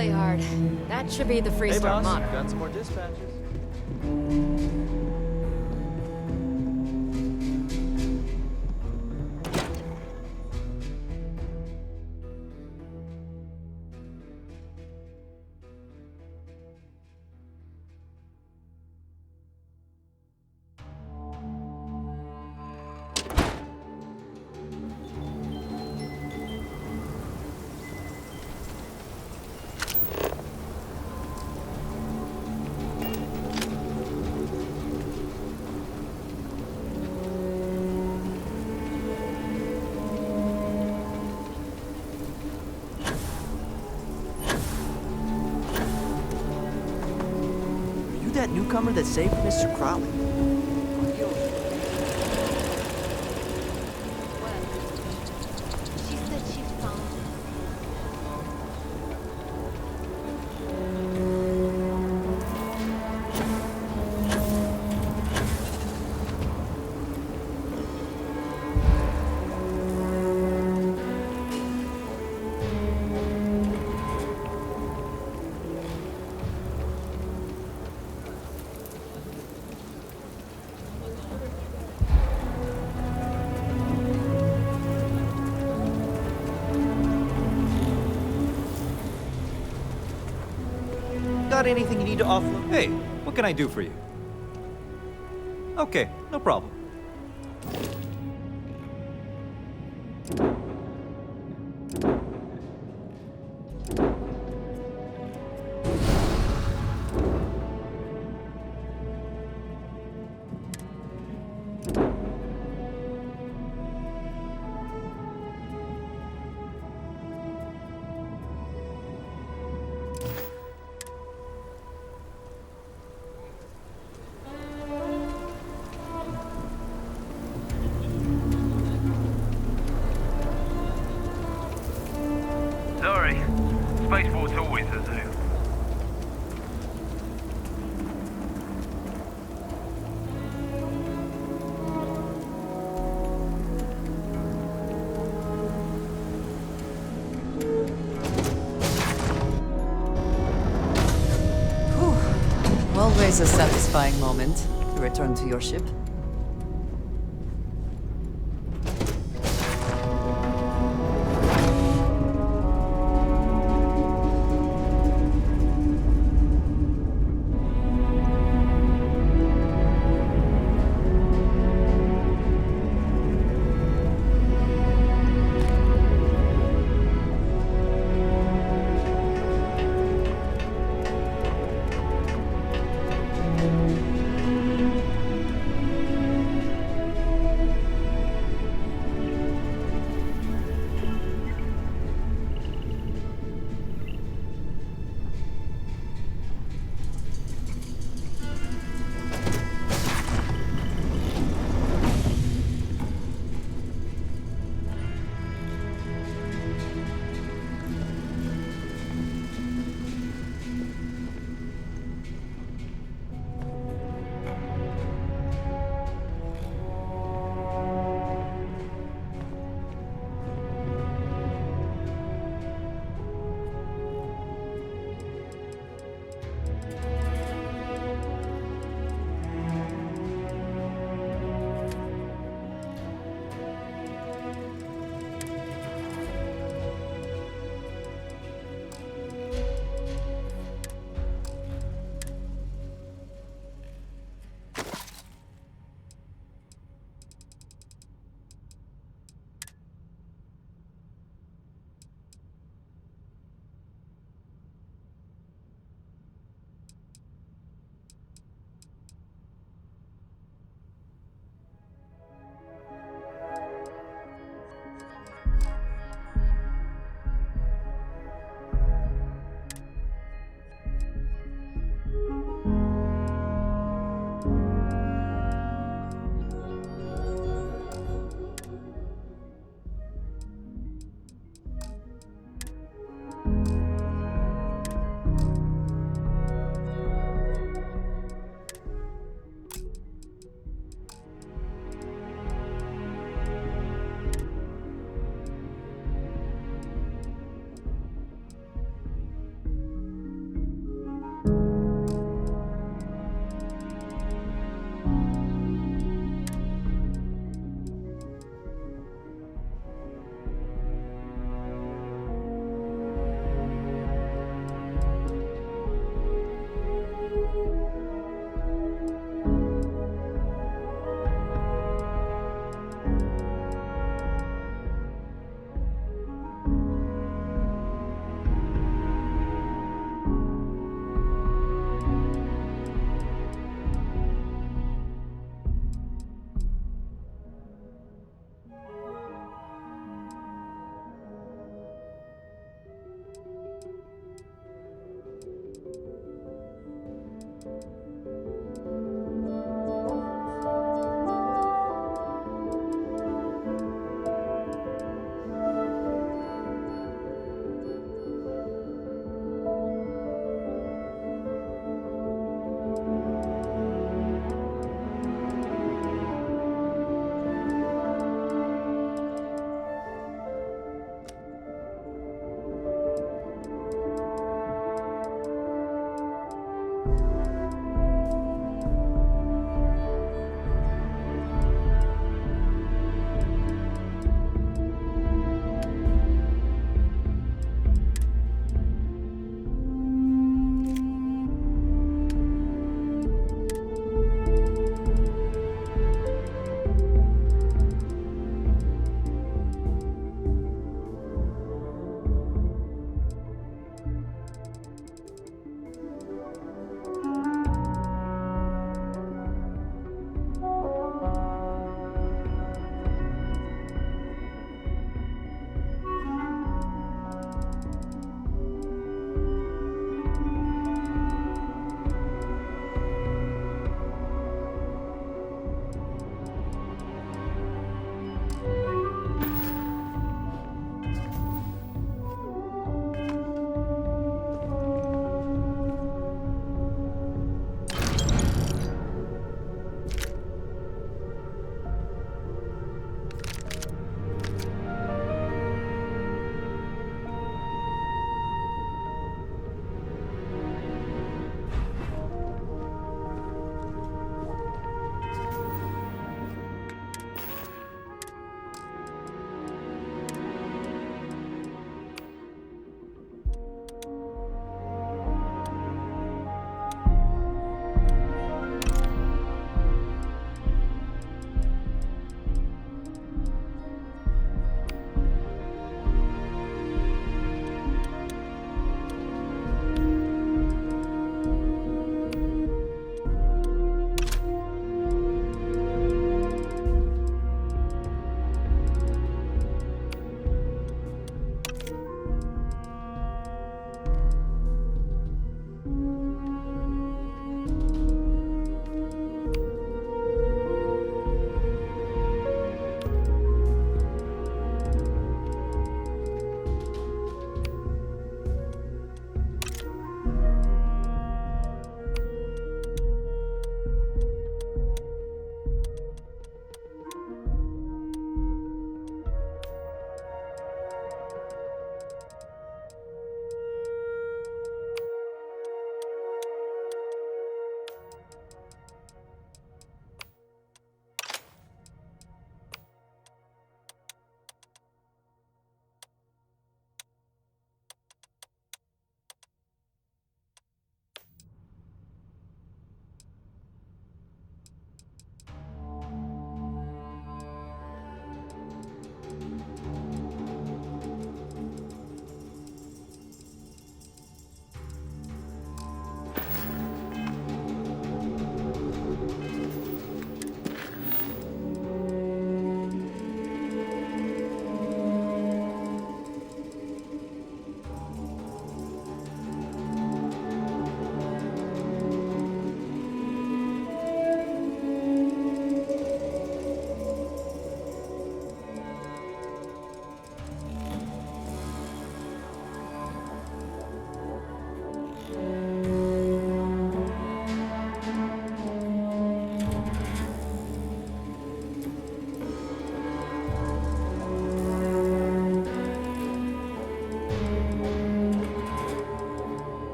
play hard. That should be the Hey Freestar boss, motto. got some more dispatches. That newcomer that saved Mr. Crowley? She said she found Got anything you need to offload? Hey, what can I do for you? Okay, no problem. Sorry, spaceport's always a zoo. Always a satisfying moment to return to your ship.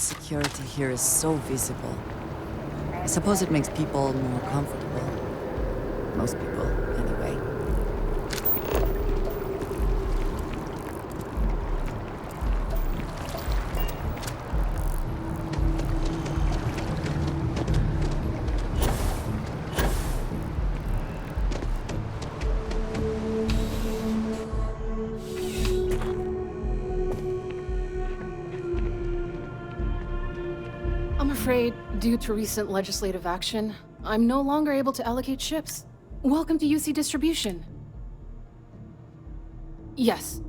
Security here is so visible. I suppose it makes people more comfortable. Most people, anyway. I'm afraid, due to recent legislative action, I'm no longer able to allocate ships. Welcome to UC Distribution. Yes,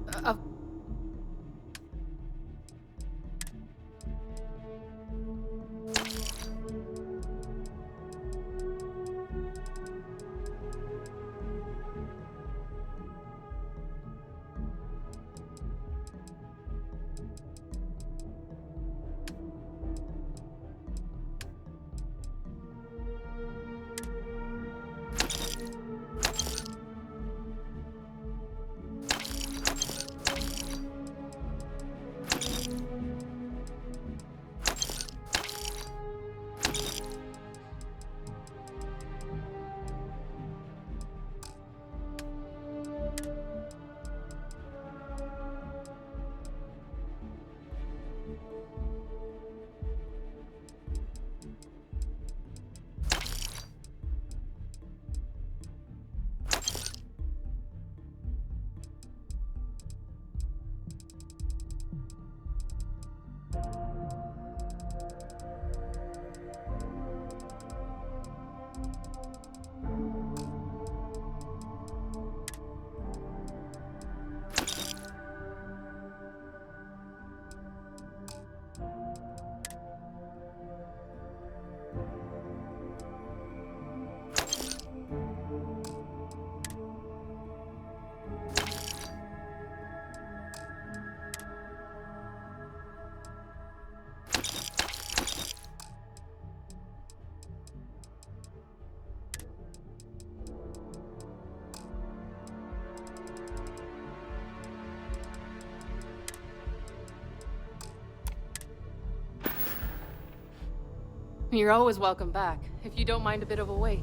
you're always welcome back, if you don't mind a bit of a wait.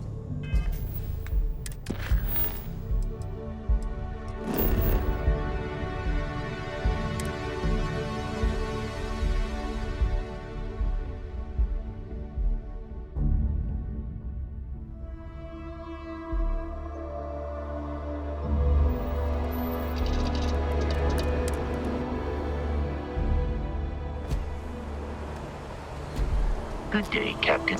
Good day, Captain.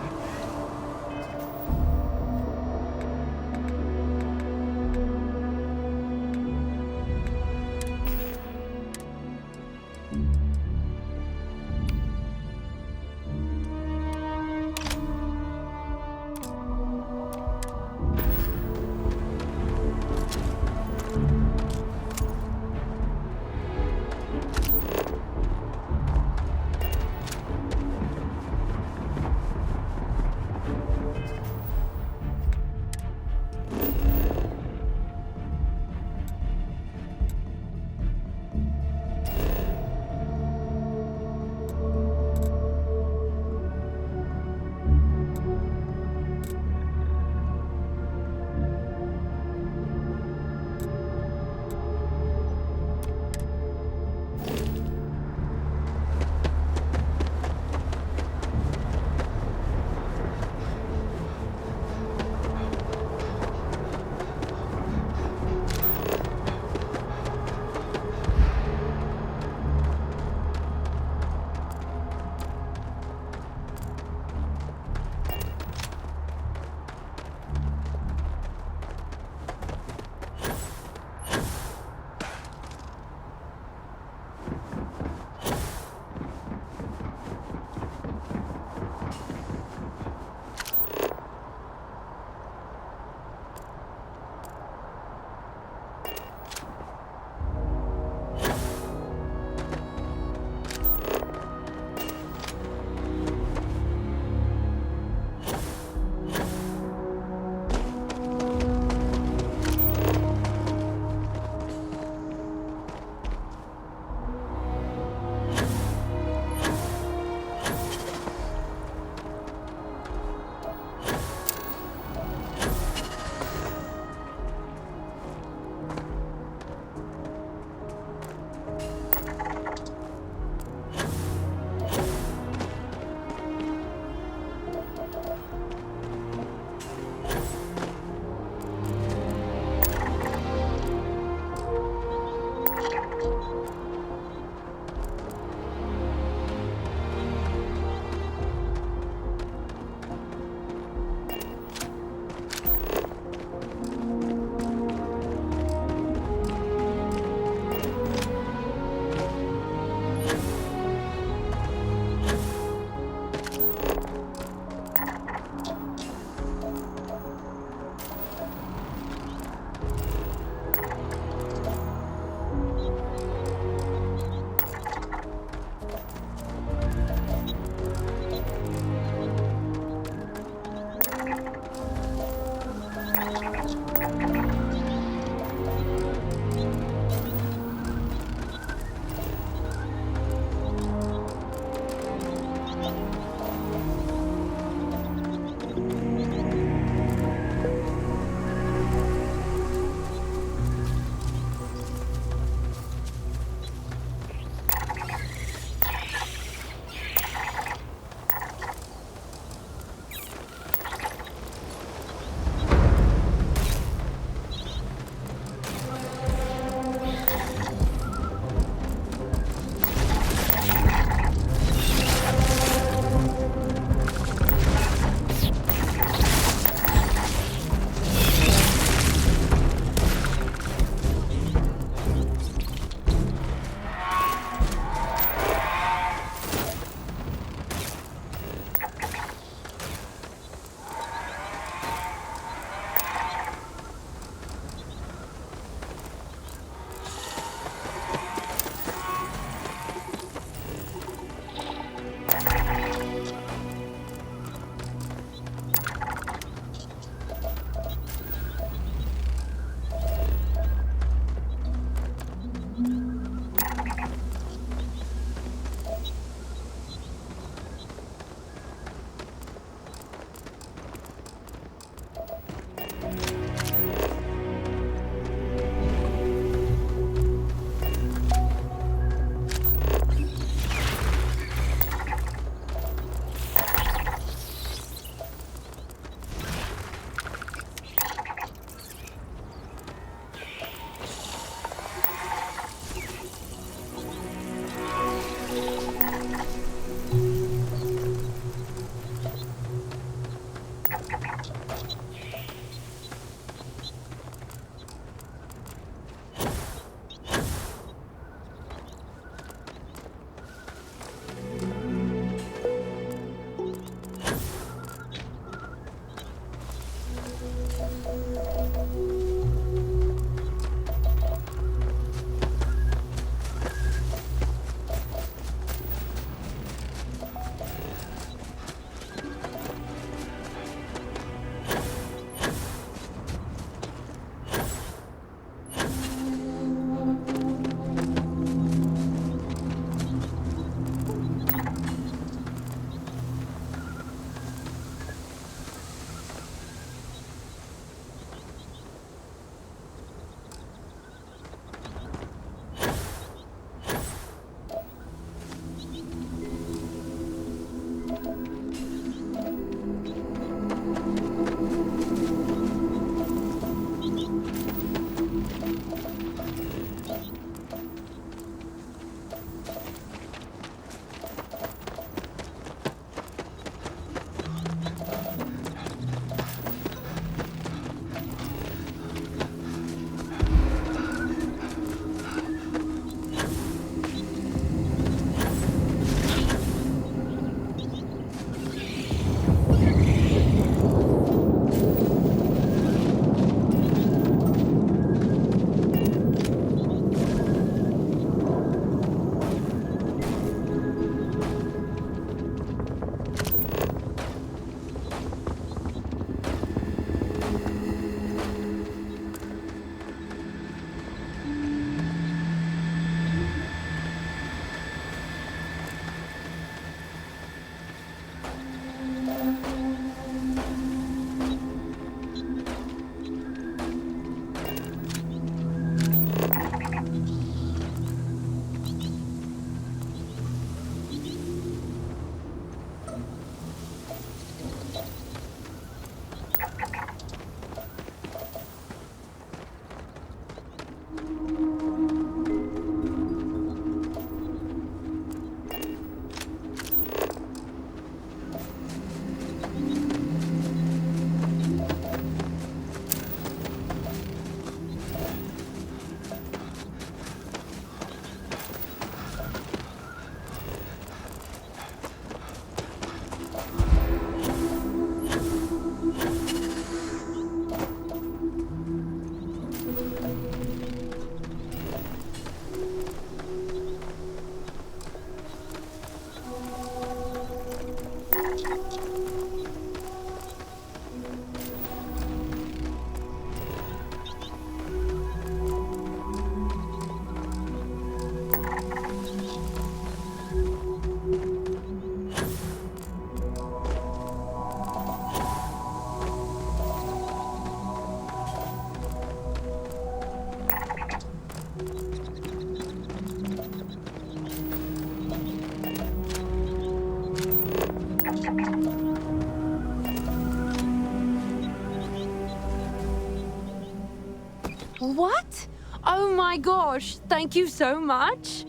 What? Oh my gosh, thank you so much.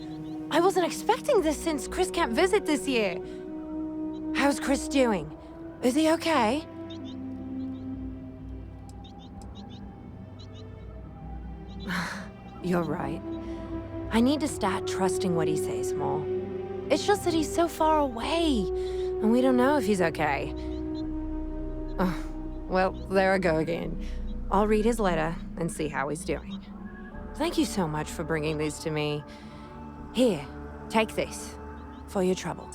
I wasn't expecting this since Chris can't visit this year. How's Chris doing? Is he okay? You're right. I need to start trusting what he says more. It's just that he's so far away, and we don't know if he's okay. Oh, well, there I go again. I'll read his letter and see how he's doing. Thank you so much for bringing these to me. Here, take this for your trouble.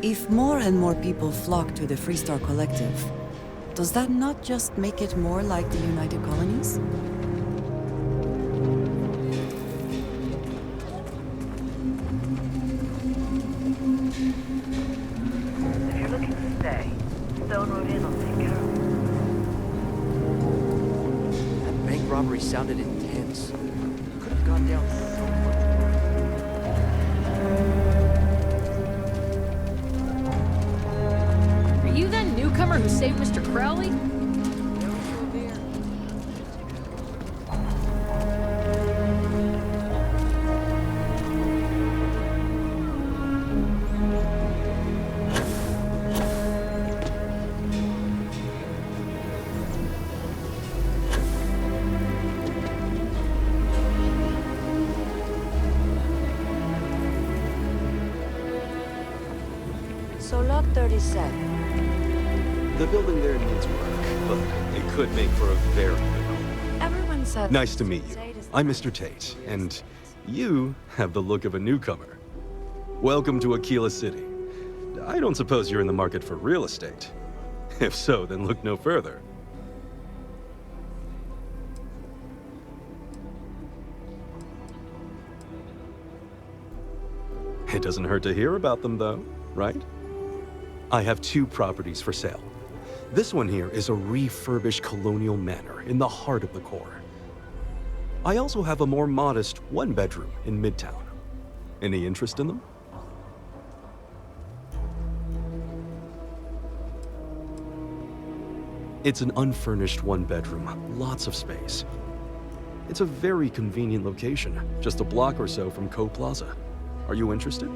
If more and more people flock to the Freestar Collective, does that not just make it more like the United Colonies? If you're looking to stay, Stone Road Inn will take care of it. That bank robbery sounded intense. Could have gone down so much. Are you that newcomer who saved Mr. Crowley? So Lot 37. The building there needs work, but it could make for a very good home. Everyone said... Nice to meet you. I'm Mr. Tate, and you have the look of a newcomer. Welcome to Aquila City. I don't suppose you're in the market for real estate. If so, then look no further. It doesn't hurt to hear about them, though, right? I have 2 properties for sale. This one here is a refurbished colonial manor in the heart of the core. I also have a more modest 1-bedroom in Midtown. Any interest in them? It's an unfurnished 1-bedroom, lots of space. It's a very convenient location, just a block or so from Co Plaza. Are you interested?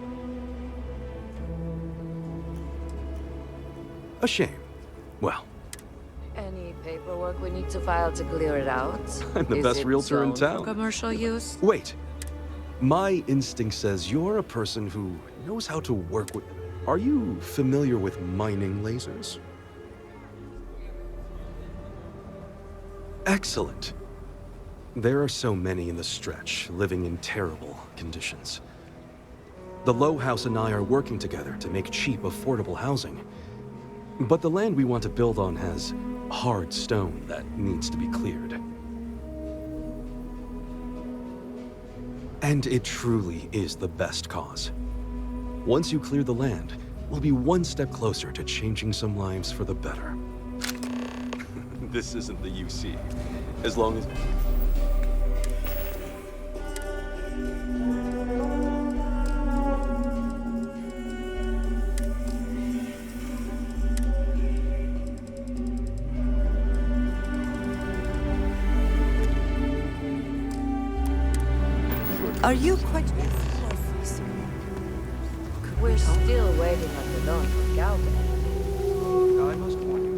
A shame. Well, Any paperwork we need to file to clear it out? I'm the best realtor in town. For commercial use? Wait. My instinct says you're a person who knows how to work with... Are you familiar with mining lasers? Excellent. There are so many in the stretch, living in terrible conditions. The Low House and I are working together to make cheap, affordable housing. But the land we want to build on has hard stone that needs to be cleared. And it truly is the best cause. Once you clear the land, we'll be one step closer to changing some lives for the better. This isn't the UC. As long as... Are you quite... We're still waiting on the loan from Galvin. I must warn you.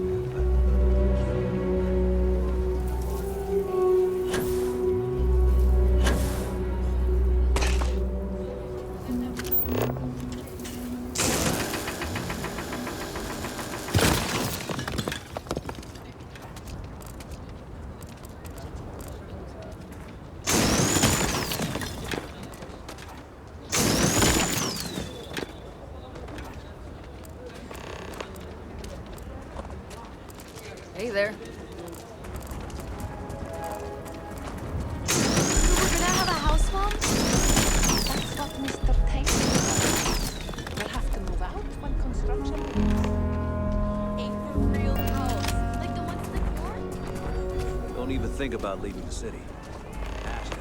Hey there. We're gonna have a house mom? That's what Mr. Tate said. We'll have to move out when construction begins. A real house, like the ones next door? Don't even think about leaving the city. Past that.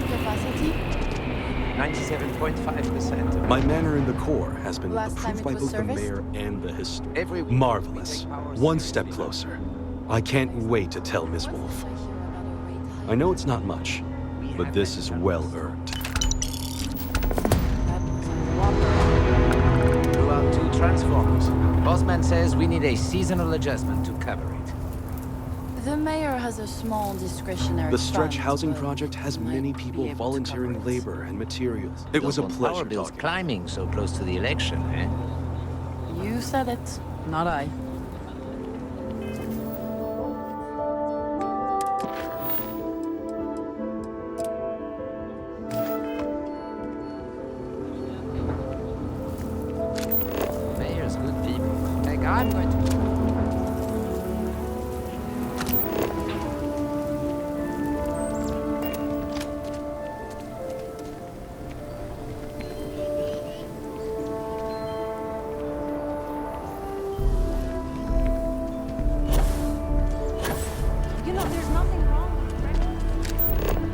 Capacity? 97.5%. My manor in the core has been Last time approved it by was both the serviced? mayor and the historian. Every week, Marvelous. we take power One seriously. step closer. I can't wait to tell Miss Wolf. I know it's not much, but this is well earned. Blew out 2 transformers. Bossman says we need a seasonal adjustment to cover it. The mayor has a small discretionary The Stretch fund, Housing but Project has we might many be people able to volunteering cover it. labor and materials. It was a Those pleasure power bills talking. climbing so close to the election, eh? You said it. Not I. Mayor's good people. Like, I'm going to... You know, there's nothing wrong with Remy.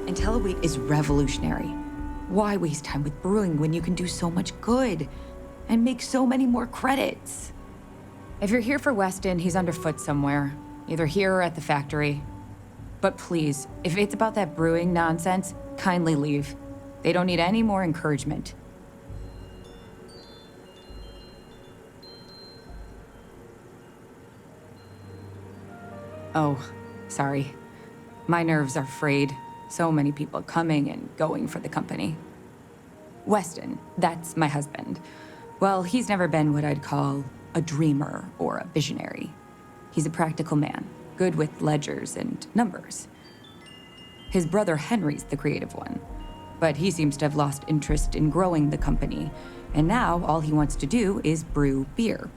IntelliWeek is revolutionary. Why waste time with brewing when you can do so much good and make so many more credits? If you're here for Weston, he's underfoot somewhere, either here or at the factory. But please, if it's about that brewing nonsense, kindly leave. They don't need any more encouragement. Oh, sorry. My nerves are frayed. So many people coming and going for the company. Weston, that's my husband. Well, he's never been what I'd call a dreamer or a visionary. He's a practical man, good with ledgers and numbers. His brother Henry's the creative one, but he seems to have lost interest in growing the company, and now all he wants to do is brew beer.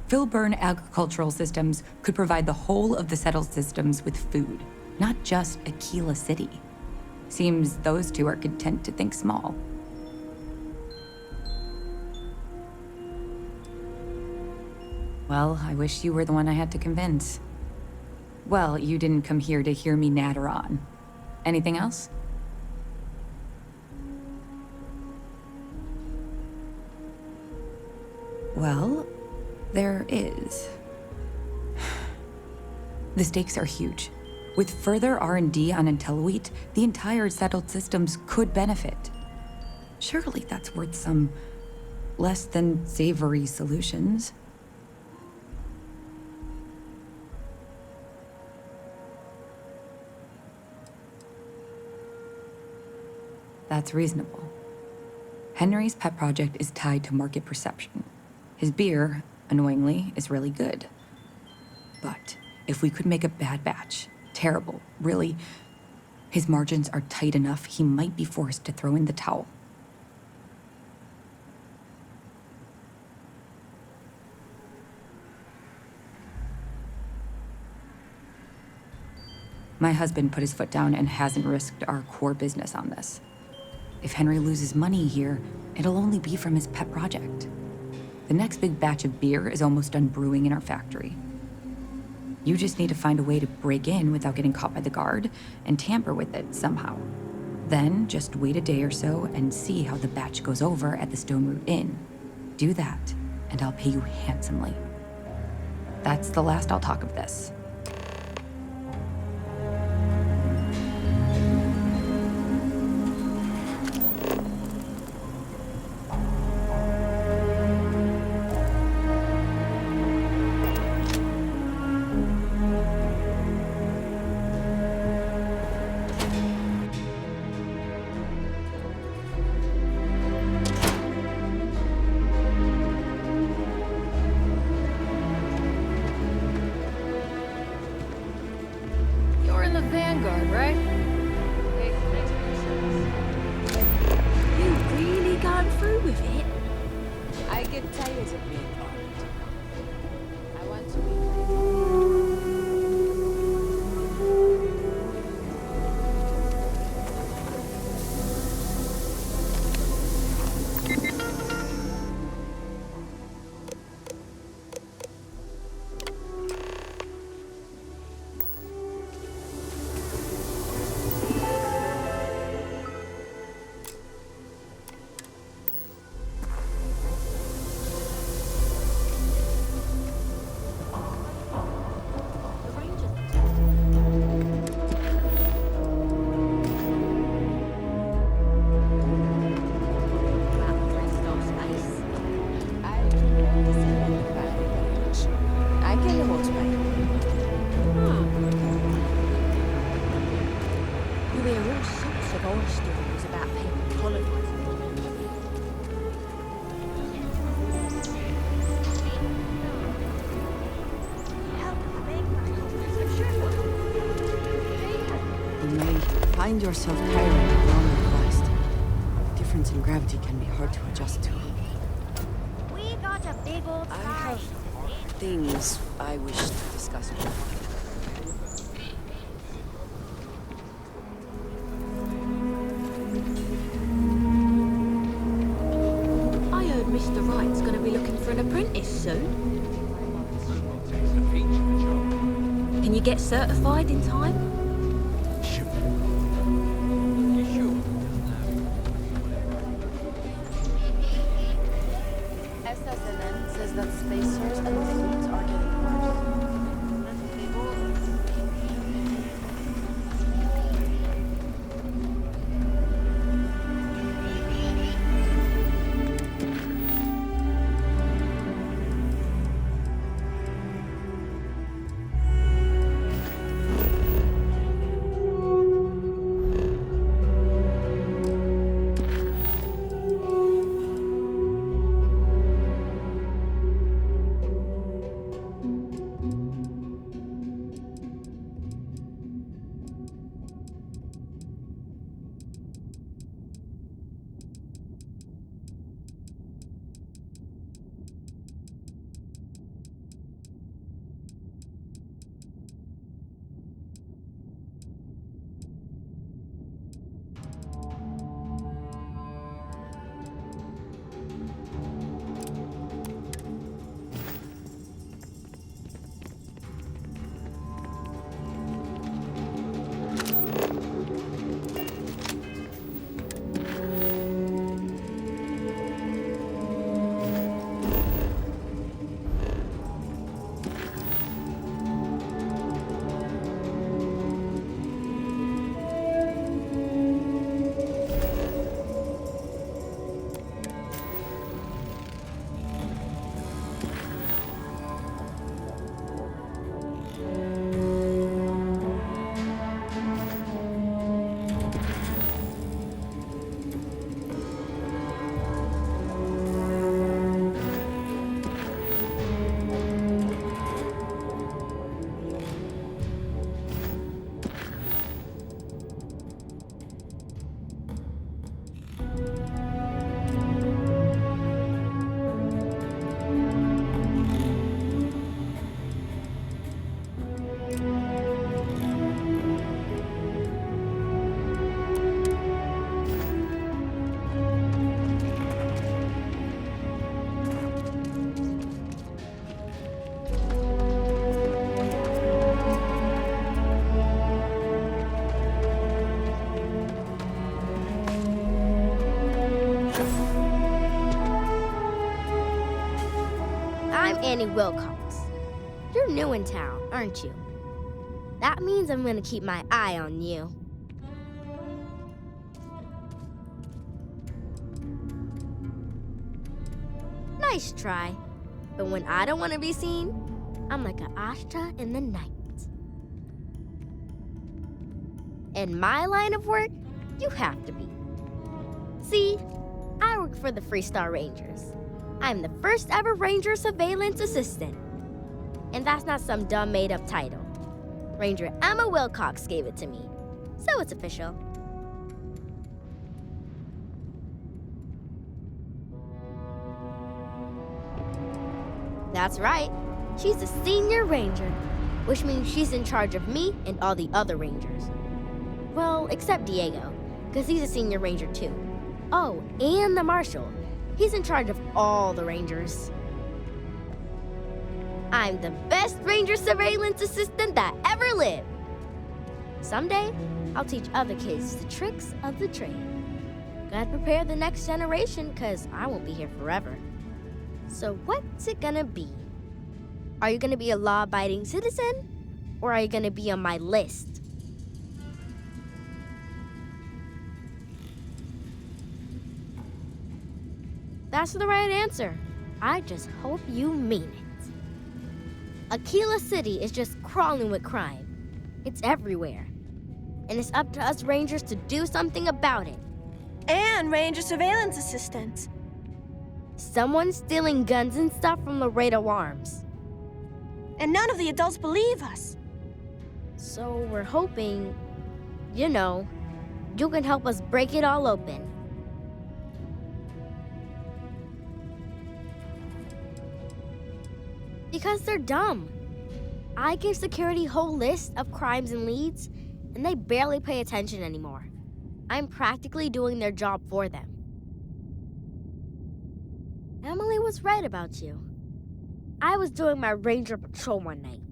Filburn Agricultural Systems could provide the whole of the settled systems with food, not just Aquila City. Seems those two are content to think small. Well, I wish you were the one I had to convince. Well, you didn't come here to hear me natter on. Anything else? Well, there is. The stakes are huge. With further R&D on IntelliWheat, the entire settled systems could benefit. Surely that's worth some less than savory solutions. That's reasonable. Henry's pet project is tied to market perception. His beer, annoyingly, is really good. But if we could make a bad batch, terrible, really, his margins are tight enough he might be forced to throw in the towel. My husband put his foot down and hasn't risked our core business on this. If Henry loses money here, it'll only be from his pet project. The next big batch of beer is almost done brewing in our factory. You just need to find a way to break in without getting caught by the guard and tamper with it somehow. Then just wait a day or so and see how the batch goes over at the Stone Root Inn. Do that, and I'll pay you handsomely. That's the last I'll talk of this. Vanguard, right? You really gone through with it? I get tired of being armed. I want to be Find yourself tiring of long quest. Difference in gravity can be hard to adjust to. We got a big old I have things I wish to discuss with you. I heard Mr. Wright's gonna be looking for an apprentice soon. Can you get certified in time? That spacers and fleets are getting worse. I'm Annie Wilcox. You're new in town, aren't you? That means I'm gonna keep my eye on you. Nice try. But when I don't want to be seen, I'm like an ashtra in the night. In my line of work, you have to be. See, I work for the Freestar Rangers. I'm the first ever Ranger Surveillance Assistant. And that's not some dumb made-up title. Ranger Emma Wilcox gave it to me, so it's official. That's right. She's a senior ranger, which means she's in charge of me and all the other rangers. Well, except Diego, because he's a senior ranger too. Oh, and the marshal. He's in charge of all the rangers. I'm the best ranger surveillance assistant that ever lived. Someday, I'll teach other kids the tricks of the trade. Gotta prepare the next generation, because I won't be here forever. So what's it gonna be? Are you gonna be a law-abiding citizen? Or are you gonna be on my list? That's the right answer. I just hope you mean it. Aquila City is just crawling with crime. It's everywhere. And it's up to us Rangers to do something about it. And Ranger Surveillance Assistants. Someone's stealing guns and stuff from Laredo Arms. And none of the adults believe us. So we're hoping, you know, you can help us break it all open. Because they're dumb. I give security a whole list of crimes and leads, and they barely pay attention anymore. I'm practically doing their job for them. Emily was right about you. I was doing my ranger patrol one night,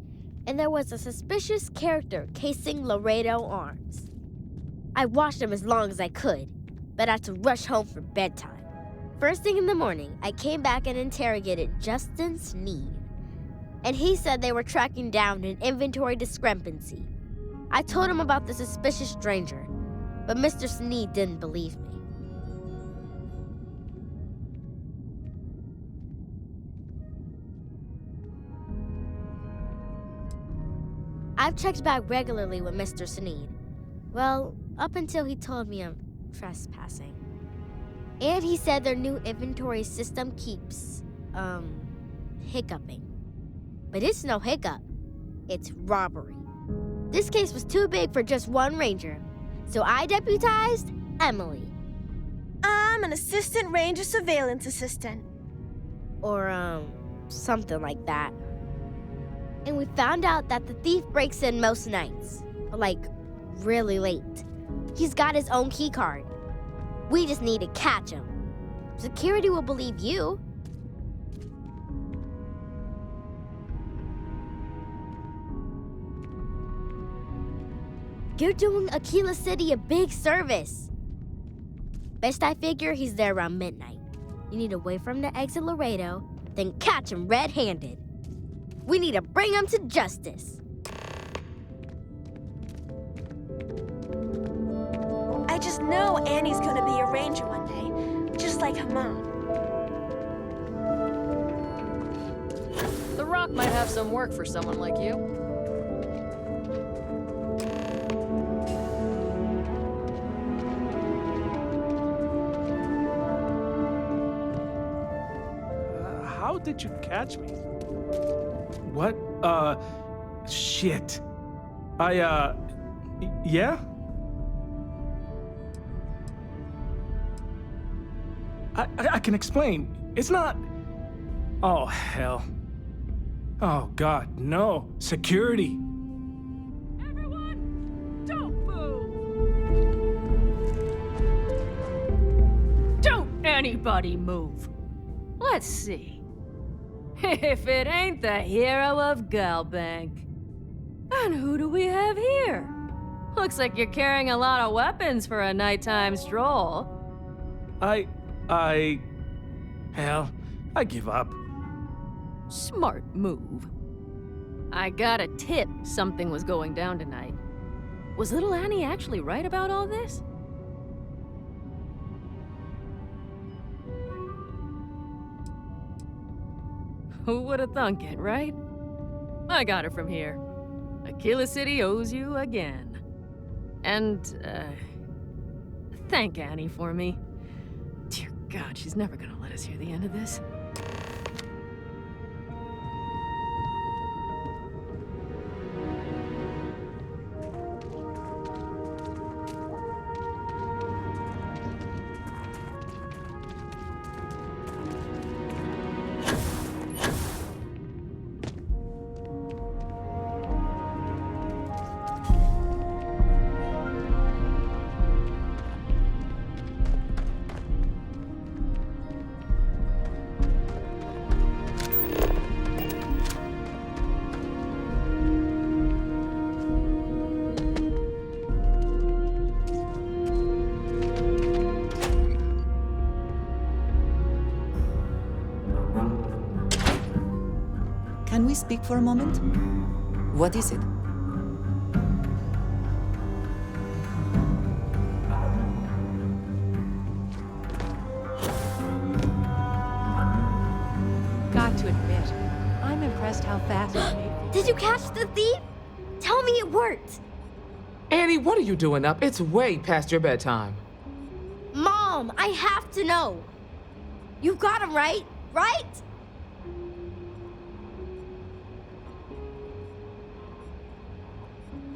and there was a suspicious character casing Laredo Arms. I watched him as long as I could, but I had to rush home for bedtime. First thing in the morning, I came back and interrogated Justin Sneed, and he said they were tracking down an inventory discrepancy. I told him about the suspicious stranger, but Mr. Sneed didn't believe me. I've checked back regularly with Mr. Sneed. Well, up until he told me I'm trespassing. And he said their new inventory system keeps, hiccuping. But it's no hiccup. It's robbery. This case was too big for just one ranger, so I deputized Emily. I'm an Assistant Ranger Surveillance Assistant. Or, something like that. And we found out that the thief breaks in most nights, but like, really late. He's got his own key card. We just need to catch him. Security will believe you. You're doing Aquila City a big service. Best I figure he's there around midnight. You need to wait for him to exit Laredo, then catch him red-handed. We need to bring him to justice. I just know Annie's gonna be a ranger one day, just like her mom. The Rock might have some work for someone like you. How did you catch me? What? Shit. Yeah? I can explain. It's not... Oh, hell. Oh, God, no. Security. Everyone, don't move! Don't anybody move. Let's see. If it ain't the hero of Galbank. And who do we have here? Looks like you're carrying a lot of weapons for a nighttime stroll. Hell, I give up. Smart move. I got a tip something was going down tonight. Was little Annie actually right about all this? Who would have thunk it, right? I got it from here. Aquila City owes you again. And, thank Annie for me. Dear God, she's never gonna let us hear the end of this. Can we speak for a moment? What is it? Got to admit, I'm impressed how fast you made. Did you catch the thief? Tell me it worked. Annie, what are you doing up? It's way past your bedtime. Mom, I have to know. You got him right? Right?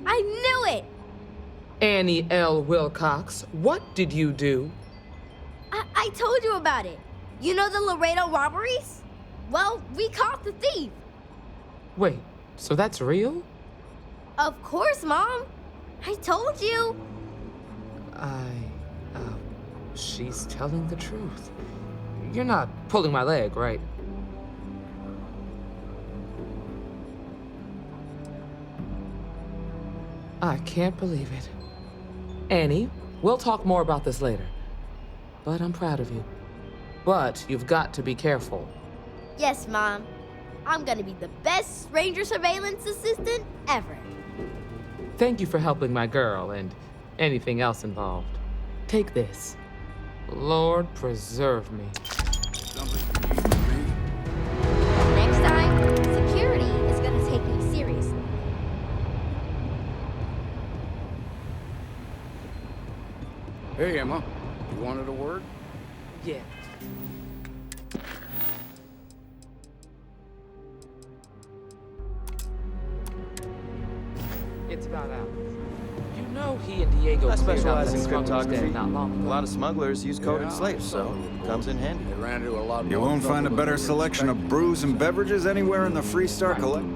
I knew it! Annie L. Wilcox, what did you do? I told you about it. You know the Laredo robberies? Well, we caught the thief. Wait, so that's real? Of course, Mom. I told you. She's telling the truth. You're not pulling my leg, right? I can't believe it. Annie, we'll talk more about this later. But I'm proud of you. But you've got to be careful. Yes, Mom. I'm gonna be the best ranger surveillance assistant ever. Thank you for helping my girl and anything else involved. Take this. Lord preserve me. Next time, security is gonna take me seriously. Hey, Emma. You wanted a word? Yeah. It's about Alex. You know he and Diego I cleared out specialize that in smuggler's cryptography. den not long ago. A lot of smugglers use coded slaves, so comes in handy. They ran into a lot You more won't trouble find a than better we were selection of expecting. brews and beverages anywhere in the Free Star Collective.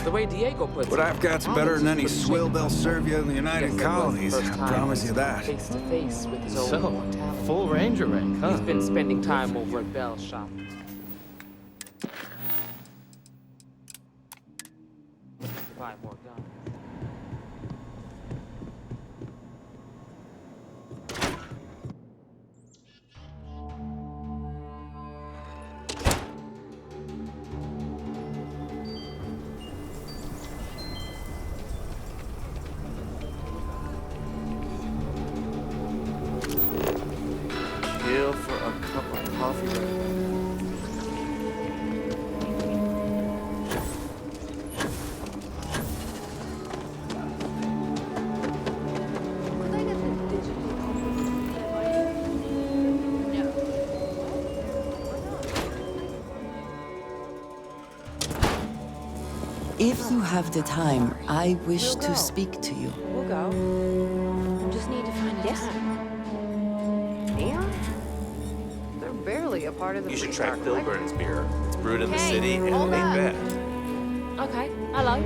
The way Diego puts What it, I've got's Alex better is than any pretty swill shaken they'll up. serve you in the United Guess that was the Colonies. first I time promise he's you that. Face to face with his So, own mortality. full ranger rank, huh? He's been spending time over at Bell's shop. To buy more guns. Deal for a cup of coffee right now. Could I get the digital copy? If you have the time, I wish to speak to you. We'll go. We just need to find a time. Neon? They're barely a part of the You should Freestar try collective. Filburn's beer. It's brewed in the Hey, city and it hold ain't up. bad. Okay, hello.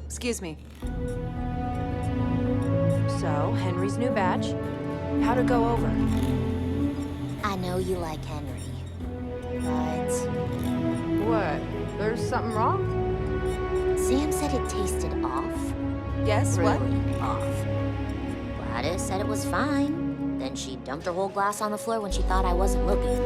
Excuse me. So, Henry's new badge. How'd it go over? I know you like Henry, but... What? There's something wrong? Sam said it tasted off. Yes, really what? off. Gladys said it was fine. Then she dumped her whole glass on the floor when she thought I wasn't looking.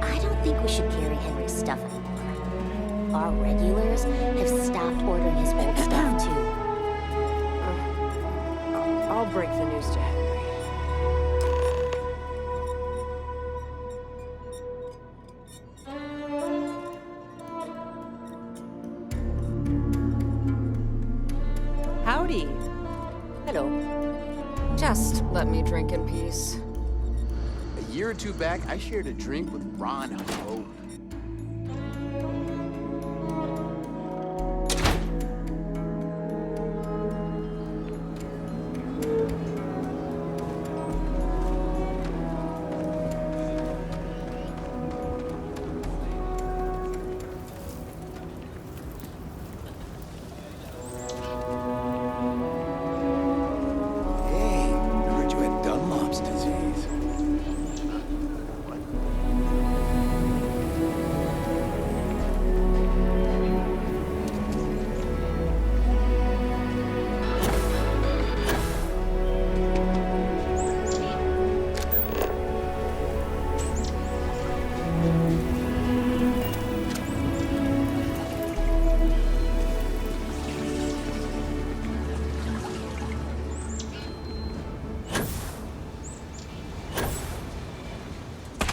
I don't think we should carry Henry's stuff anymore. Our regulars have stopped ordering his old stuff, too. I'll break the news to Henry. Howdy. Hello. Just let me drink in peace. A year or two back, I shared a drink with Ron Ho. Hey, I heard you had Dunlop's disease.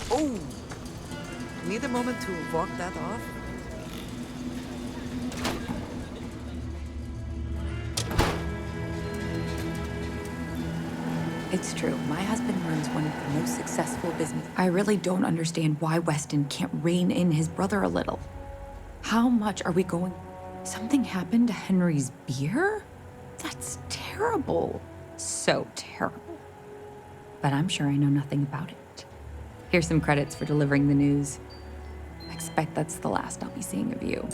Oh! Need a moment to walk that off? It's true. My husband runs one of the most successful businesses. I really don't understand why Weston can't rein in his brother a little. How much are we going? Something happened to Henry's beer? That's terrible. So terrible. But I'm sure I know nothing about it. Here's some credits for delivering the news. I expect that's the last I'll be seeing of you.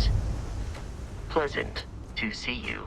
was pleasant to see you.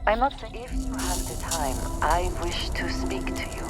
I must say, if you have the time, I wish to speak to you.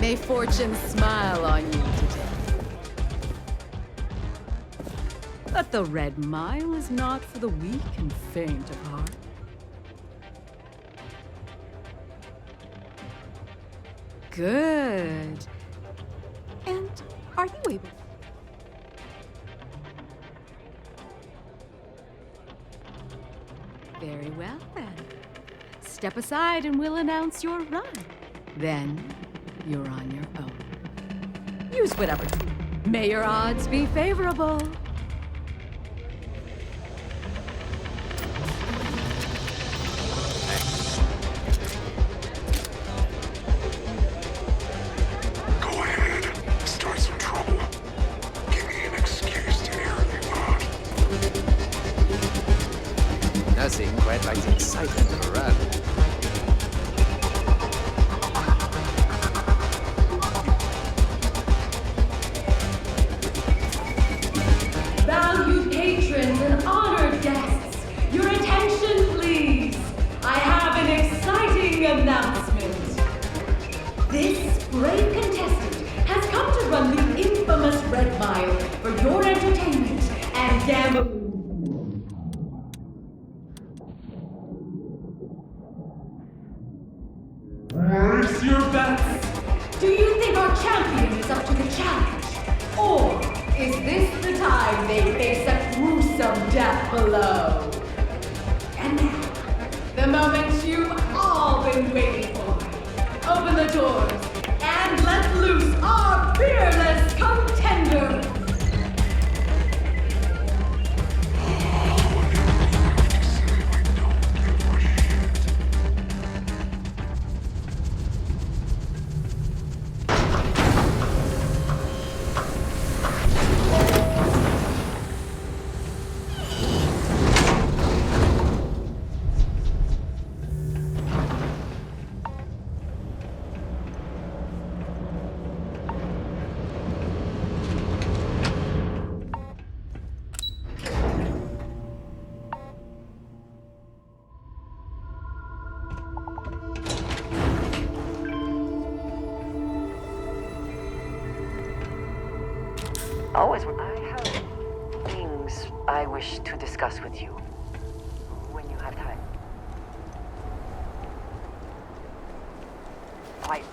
May fortune smile on you today. But the Red Mile is not for the weak and faint of heart. Good. And are you able? Very well, then. Step aside and we'll announce your run. Then, you're on your own. Use whatever. May your odds be favorable. Go ahead. Start some trouble. Give me an excuse to air the pod. Nothing quite like the excitement of a run. Valued patrons and honored guests, your attention, please. I have an exciting announcement. This brave contestant has come to run the infamous Red Mile for your entertainment and gambling. Where's your bets? Do you think our champion is up to the challenge? Or is this the time they face a gruesome death below? And now, the moment you've all been waiting for. Open the doors and let loose our fearless contender. Always. I have things I wish to discuss with you when you have time. Quiet.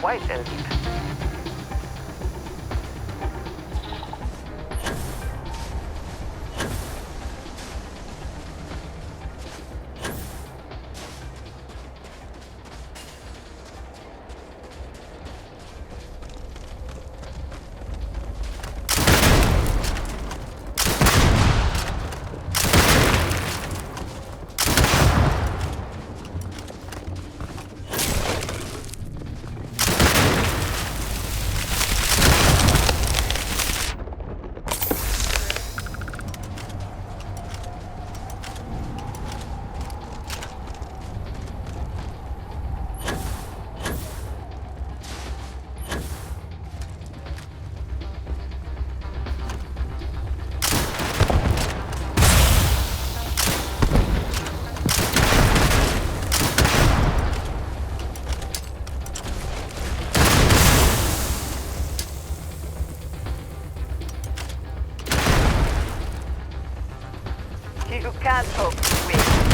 quite elite. You can't hope to win.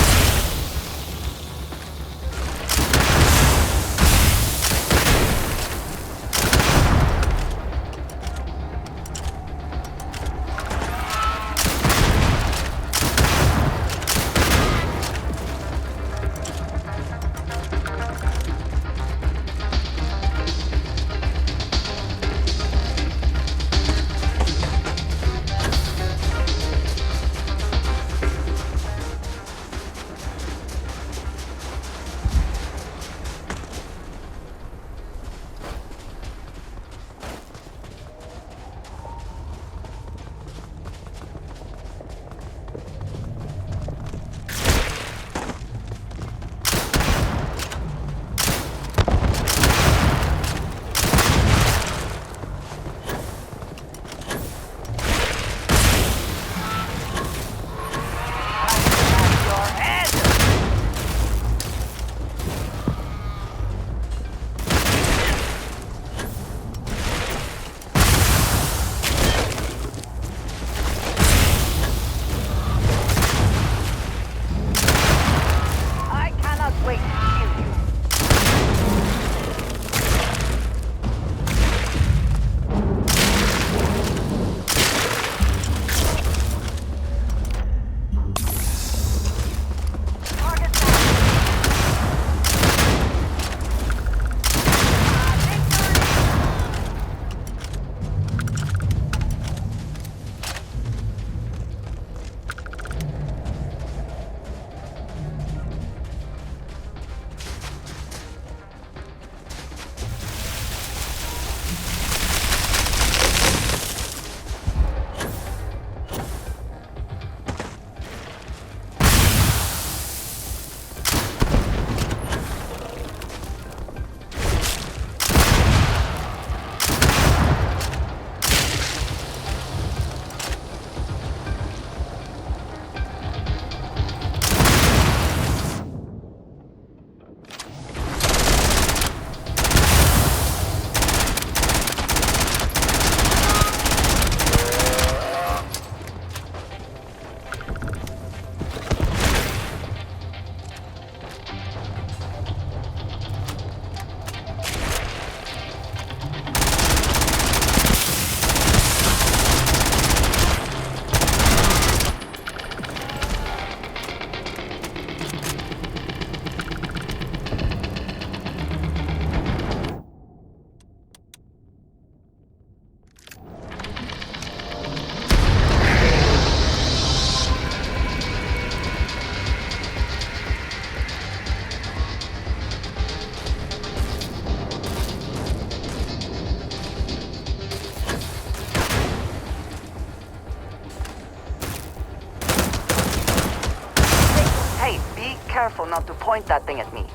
careful not to point that thing at me.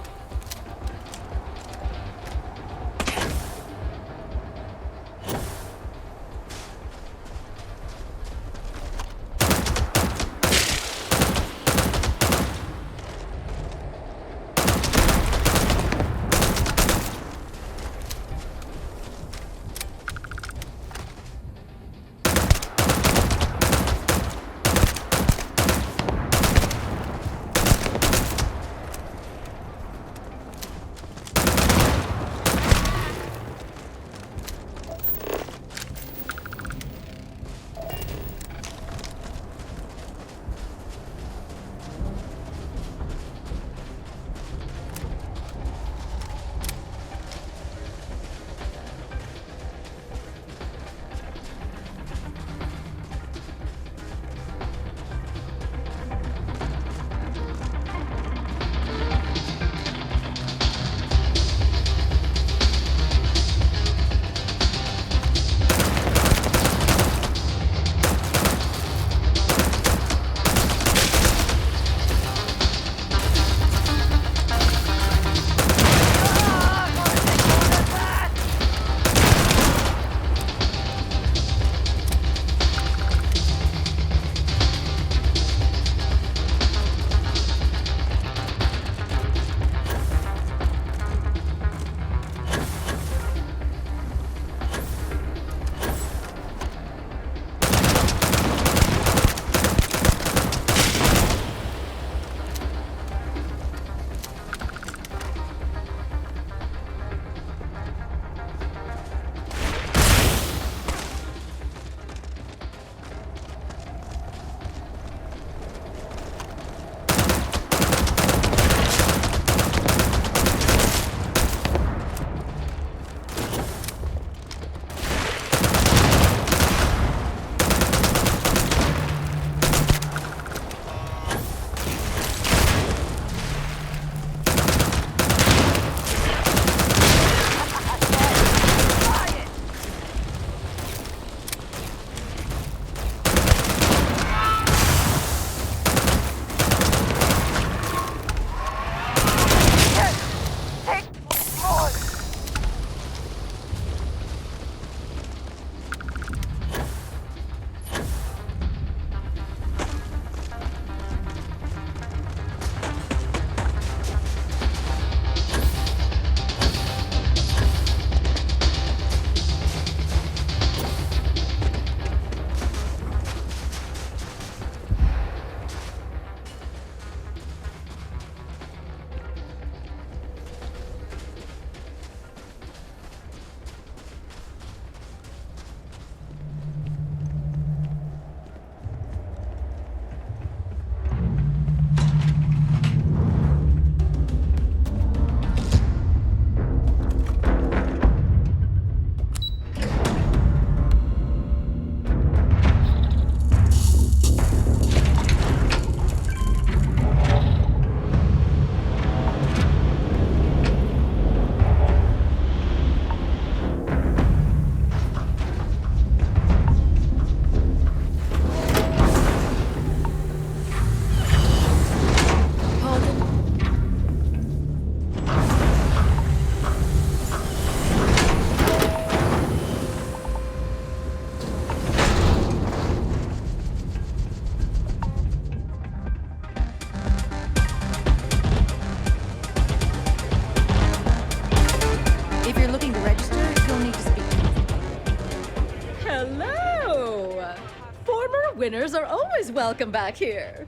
Winners are always welcome back here.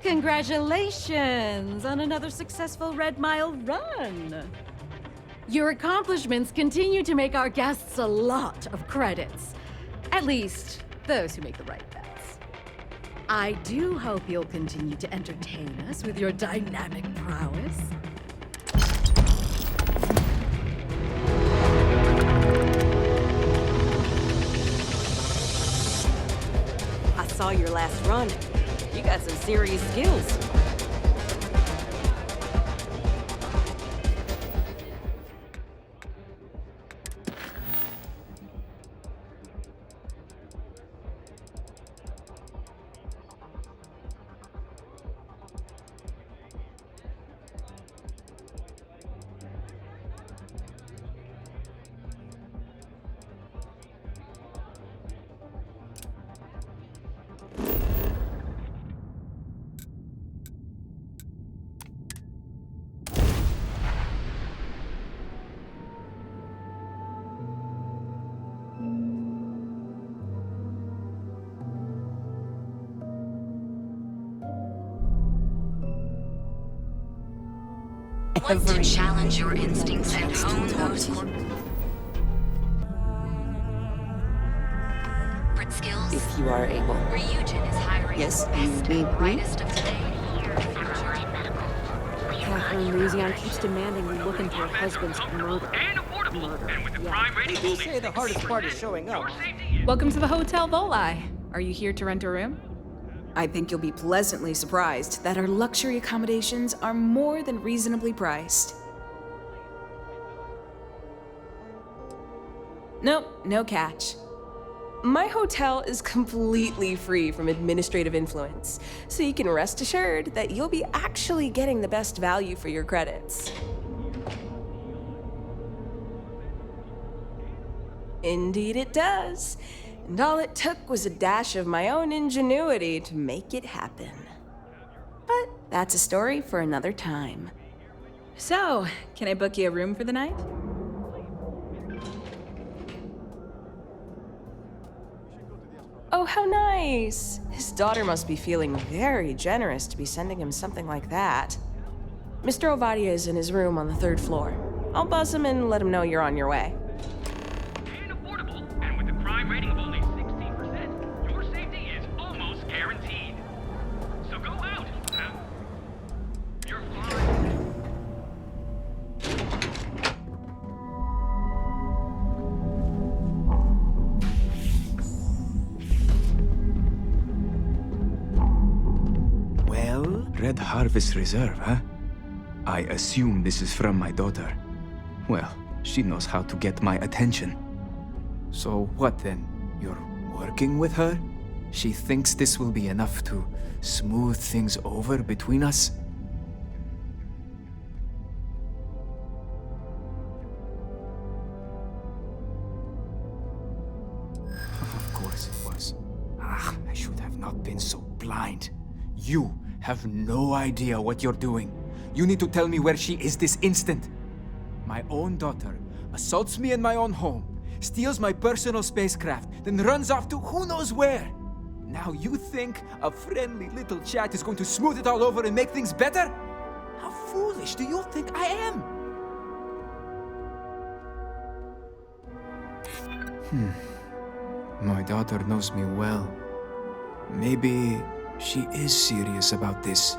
Congratulations on another successful Red Mile run. Your accomplishments continue to make our guests a lot of credits. At least, those who make the right bets. I do hope you'll continue to entertain us with your dynamic prowess. I saw your last run. You got some serious skills. Want to challenge your instincts and hone those corporate skills? If you are able. Ryujin is hiring Yes, the best and brightest of today. Catherine Louisiana keeps demanding we look into her husband's murder. They do say the hardest part is showing up. Welcome to the Hotel Volai. Are you here to rent a room? I think you'll be pleasantly surprised that our luxury accommodations are more than reasonably priced. Nope, no catch. My hotel is completely free from administrative influence, so you can rest assured that you'll be actually getting the best value for your credits. Indeed it does. And all it took was a dash of my own ingenuity to make it happen. But that's a story for another time. So, can I book you a room for the night? Oh, how nice! His daughter must be feeling very generous to be sending him something like that. Mr. Ovadia is in his room on the 3rd floor. I'll buzz him and let him know you're on your way. And with a crime rating of only 16%, your safety is almost guaranteed. So go out. You're fine. Well, Red Harvest Reserve, huh? I assume this is from my daughter. Well, she knows how to get my attention. So what then? You're working with her? She thinks this will be enough to smooth things over between us? Of course it was. Ah, I should have not been so blind. You have no idea what you're doing. You need to tell me where she is this instant. My own daughter assaults me in my own home, steals my personal spacecraft, then runs off to who knows where. Now you think a friendly little chat is going to smooth it all over and make things better? How foolish do you think I am? My daughter knows me well. Maybe she is serious about this.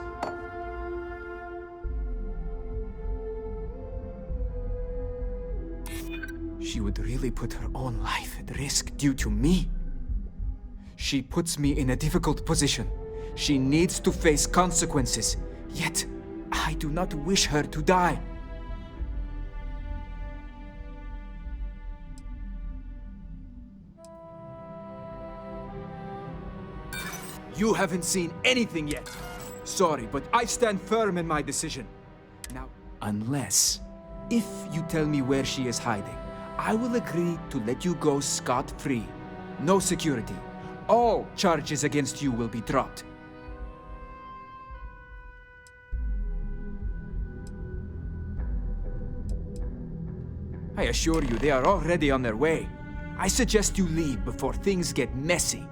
She would really put her own life at risk due to me. She puts me in a difficult position. She needs to face consequences. Yet, I do not wish her to die. You haven't seen anything yet. Sorry, but I stand firm in my decision. Now, unless, if you tell me where she is hiding, I will agree to let you go scot-free. No security. All charges against you will be dropped. I assure you, they are already on their way. I suggest you leave before things get messy.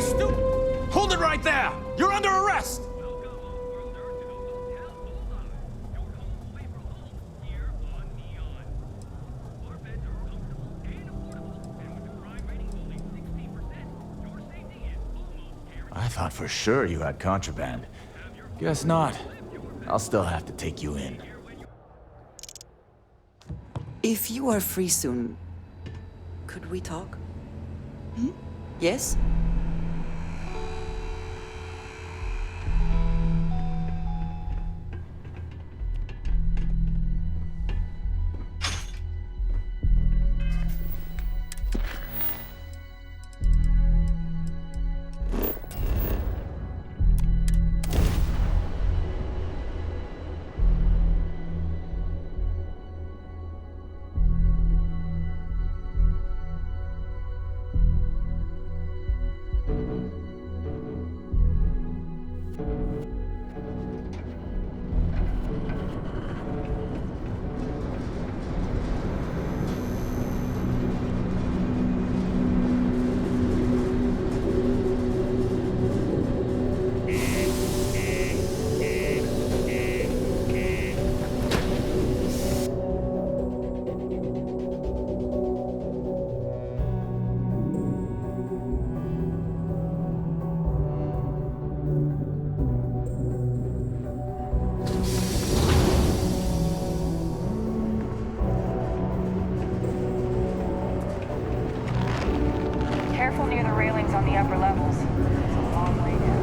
Hey, Stu! Hold it right there! You're under arrest! I thought for sure you had contraband. Guess not. I'll still have to take you in. If you are free soon, could we talk? Yes? Careful near the railings on the upper levels. It's a long way down.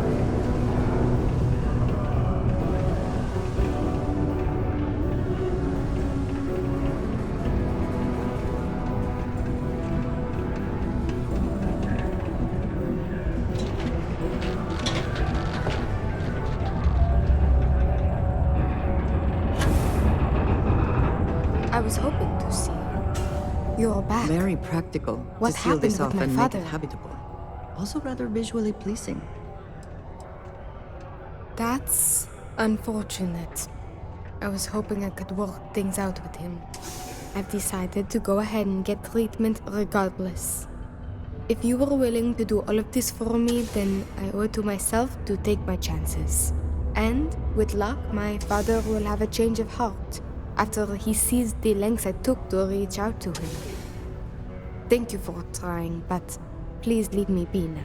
I was hoping to see you. You're back. Very practical. What to seal happened this with off my and father? make it habitable. Also rather visually pleasing. That's unfortunate. I was hoping I could work things out with him. I've decided to go ahead and get treatment regardless. If you were willing to do all of this for me, then I owe it to myself to take my chances. And, with luck, my father will have a change of heart after he sees the lengths I took to reach out to him. Thank you for trying, but please leave me be now.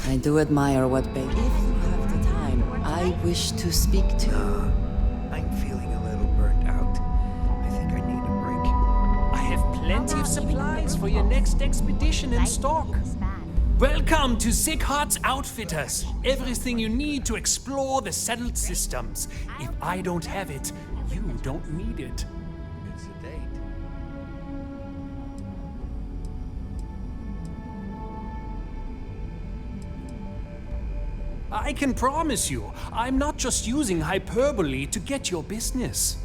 I do admire what Baker. If you have the time, I wish to speak to you. I'm feeling a little burnt out. I think I need a break. I have plenty of supplies for your next expedition in stock. Welcome to Sickhart's Outfitters. Everything you need to explore the settled systems. If I don't have it, you don't need it. It's a date. I can promise you, I'm not just using hyperbole to get your business.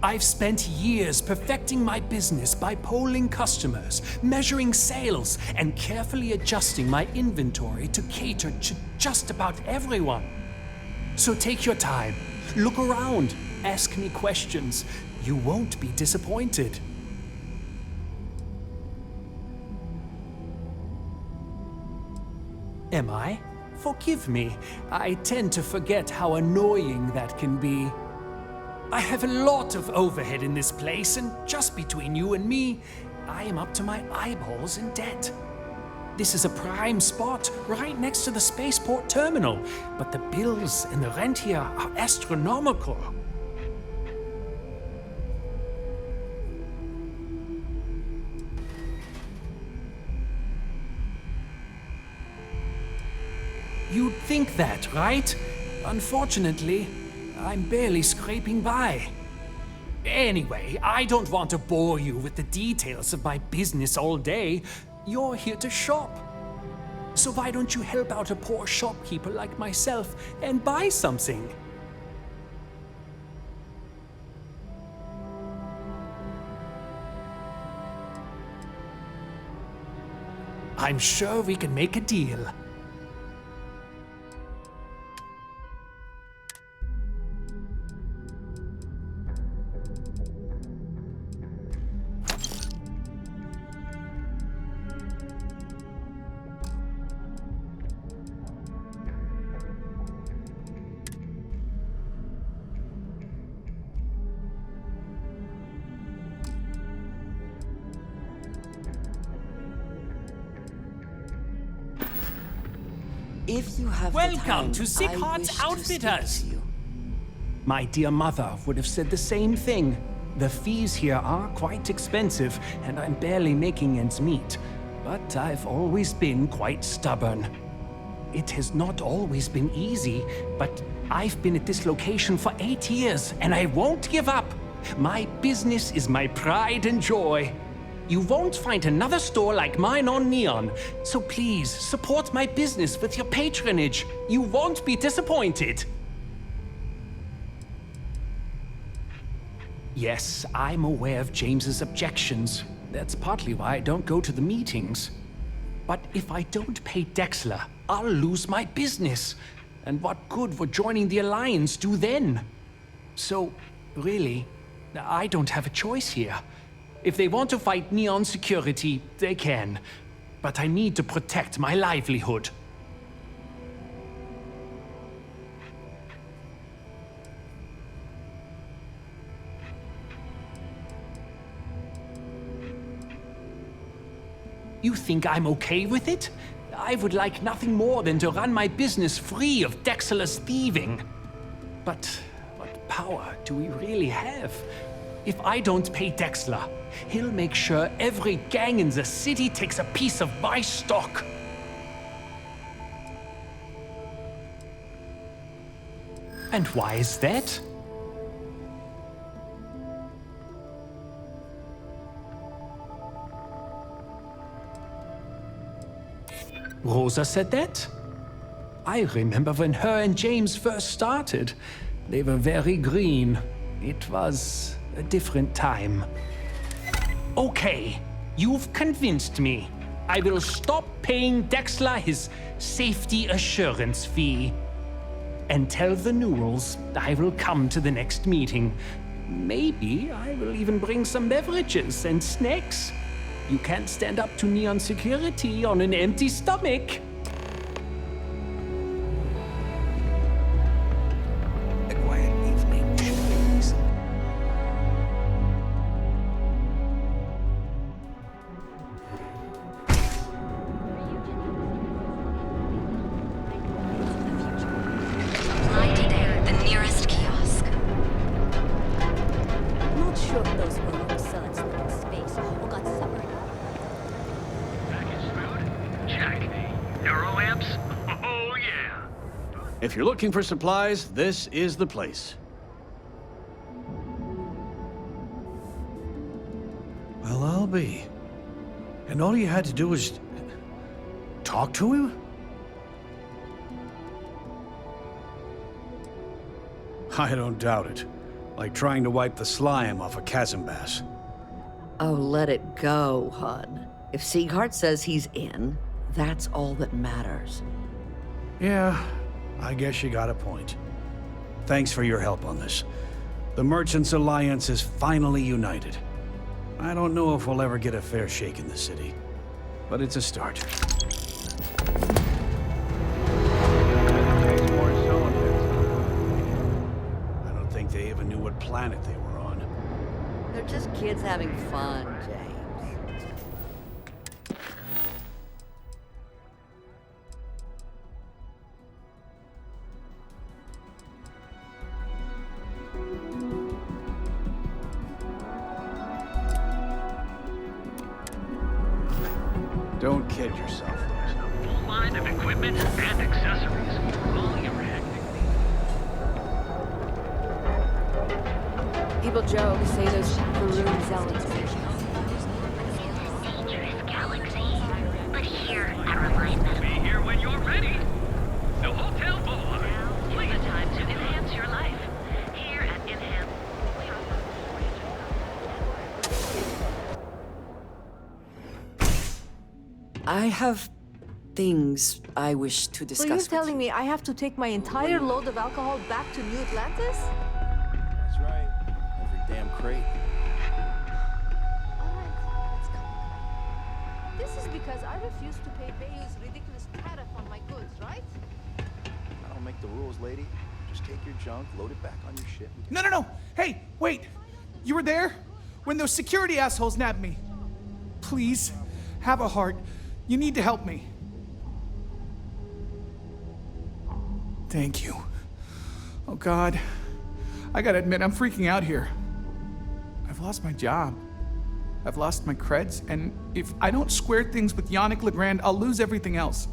I've spent years perfecting my business by polling customers, measuring sales, and carefully adjusting my inventory to cater to just about everyone. So take your time, look around, ask me questions. You won't be disappointed. Am I? Forgive me. I tend to forget how annoying that can be. I have a lot of overhead in this place, and just between you and me, I am up to my eyeballs in debt. This is a prime spot, right next to the spaceport terminal, but the bills and the rent here are astronomical. think that, right? Unfortunately, I'm barely scraping by. Anyway, I don't want to bore you with the details of my business all day. You're here to shop. So why don't you help out a poor shopkeeper like myself and buy something? I'm sure we can make a deal. If you have Welcome the time, to Sick I Heart's wish to Outfitters. speak to you. My dear mother would have said the same thing. The fees here are quite expensive, and I'm barely making ends meet. But I've always been quite stubborn. It has not always been easy, but I've been at this location for 8 years, and I won't give up. My business is my pride and joy. You won't find another store like mine on Neon, so please support my business with your patronage. You won't be disappointed. Yes, I'm aware of James's objections. That's partly why I don't go to the meetings. But if I don't pay Dexler, I'll lose my business. And what good would joining the Alliance do then? So, really, I don't have a choice here. If they want to fight Neon security, they can. But I need to protect my livelihood. You think I'm okay with it? I would like nothing more than to run my business free of Dexter's thieving. But what power do we really have? If I don't pay Dexter, he'll make sure every gang in the city takes a piece of my stock. And why is that? Rosa said that? I remember when her and James first started. They were very green. It was a different time. Okay, you've convinced me. I will stop paying Dexter his safety assurance fee. And tell the Newells I will come to the next meeting. Maybe I will even bring some beverages and snacks. You can't stand up to Neon security on an empty stomach. A quiet evening should be nice. The nearest kiosk. Not sure if those balloons sell at space or got separated. Check. Euro amps? Oh, yeah. If you're looking for supplies, this is the place. Well, I'll be. And all you had to do was talk to him? I don't doubt it. Like trying to wipe the slime off a chasm bass. Oh, let it go, hon. If Sieghart says he's in, that's all that matters. Yeah, I guess you got a point. Thanks for your help on this. The Merchants Alliance is finally united. I don't know if we'll ever get a fair shake in the city, but it's a start. I don't think they even knew what planet they were on. They're just kids having fun, James. Don't kid yourself. Full line of equipment and accessories. terrible joke, say those maroon zealots. But here at Reliant Medical. Be here when you're ready. The Hotel Boulevard. Please. The time to enhance your life. Here at Enhance. I have things I wish to discuss. So you're with telling you. me I have to take my entire load of alcohol back to New Atlantis? That's right. Every damn crate. This is because I refuse to pay Bayou's ridiculous tariff on my goods, right? I don't make the rules, lady. Just take your junk, load it back on your ship. No. Hey, wait. You were there when those security assholes nabbed me. Please, have a heart. You need to help me. Thank you. Oh, God. I gotta admit, I'm freaking out here. I've lost my job. I've lost my creds, and if I don't square things with Yannick Legrand, I'll lose everything else.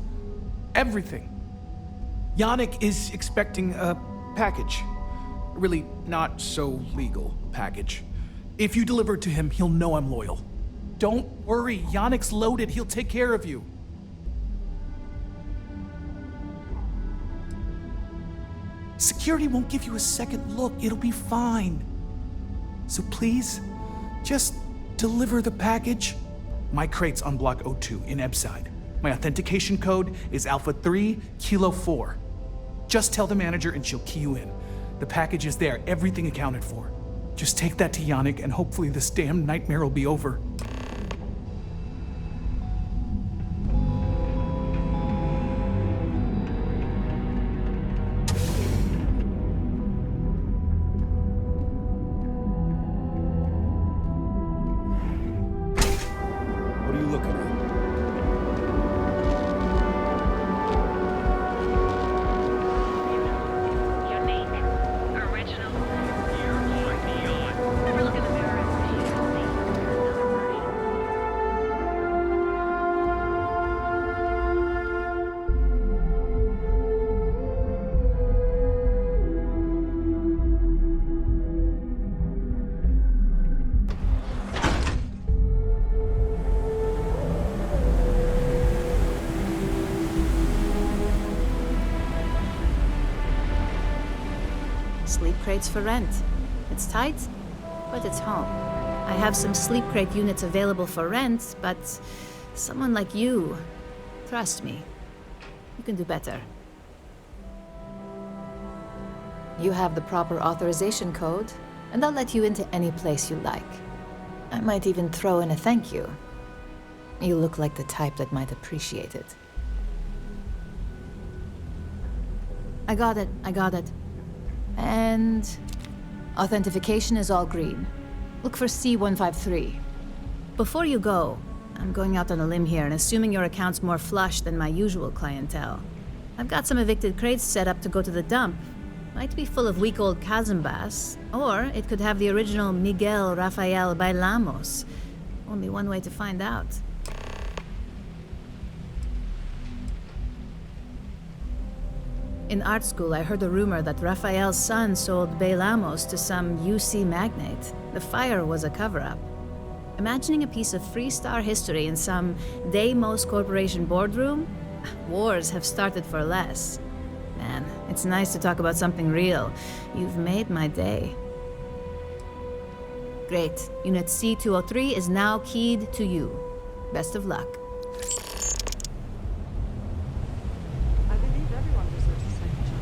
Everything. Yannick is expecting a package. A really not so legal package. If you deliver it to him, he'll know I'm loyal. Don't worry, Yannick's loaded. He'll take care of you. Security won't give you a second look. It'll be fine. So please, just deliver the package. My crate's on Block 02 in Ebside. My authentication code is Alpha 3 Kilo 4. Just tell the manager and she'll key you in. The package is there, everything accounted for. Just take that to Yannick and hopefully this damn nightmare will be over. What are you looking at? Sleep crates for rent. It's tight, but it's home. I have some sleep crate units available for rent, but someone like you, trust me, you can do better. You have the proper authorization code, and I'll let you into any place you like. I might even throw in a thank you. You look like the type that might appreciate it. I got it. And authentication is all green. Look for C153. Before you go, I'm going out on a limb here and assuming your account's more flush than my usual clientele. I've got some evicted crates set up to go to the dump. Might be full of week old Cazimbas, or it could have the original Miguel Rafael Bailamos. Only one way to find out. In art school, I heard a rumor that Rafael's son sold Bailamos to some UC magnate. The fire was a cover-up. Imagining a piece of Freestar history in some Deimos Corporation boardroom? Wars have started for less. Man, it's nice to talk about something real. You've made my day. Great. Unit C203 is now keyed to you. Best of luck. I believe everyone deserves a second chance.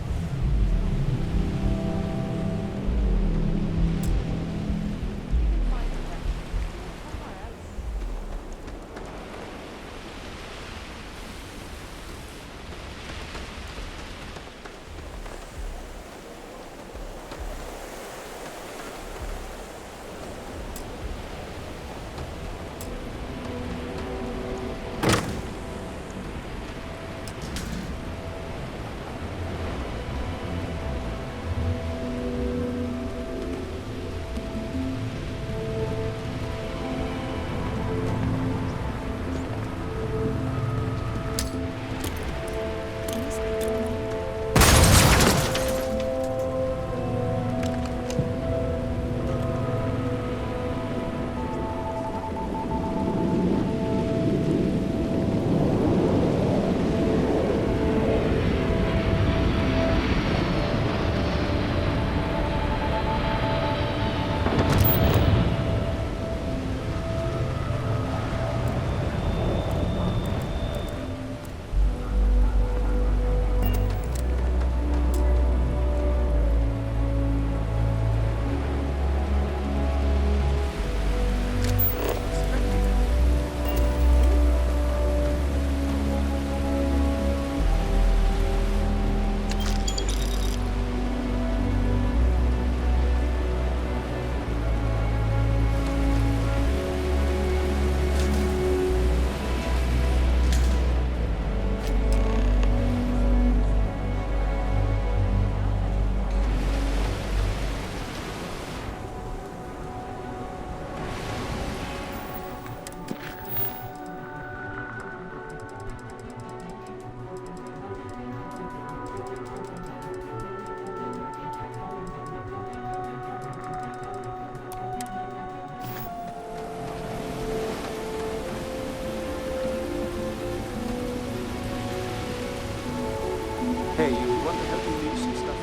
about the healthy leaves and stuff.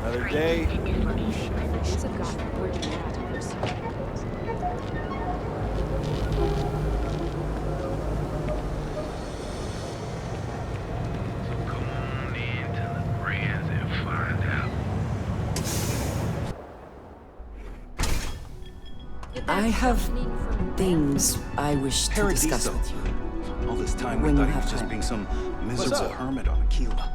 Another day. I have things I wish to discuss with you. All this time When we you thought he have was just time. being some miserable hermit on Aquila.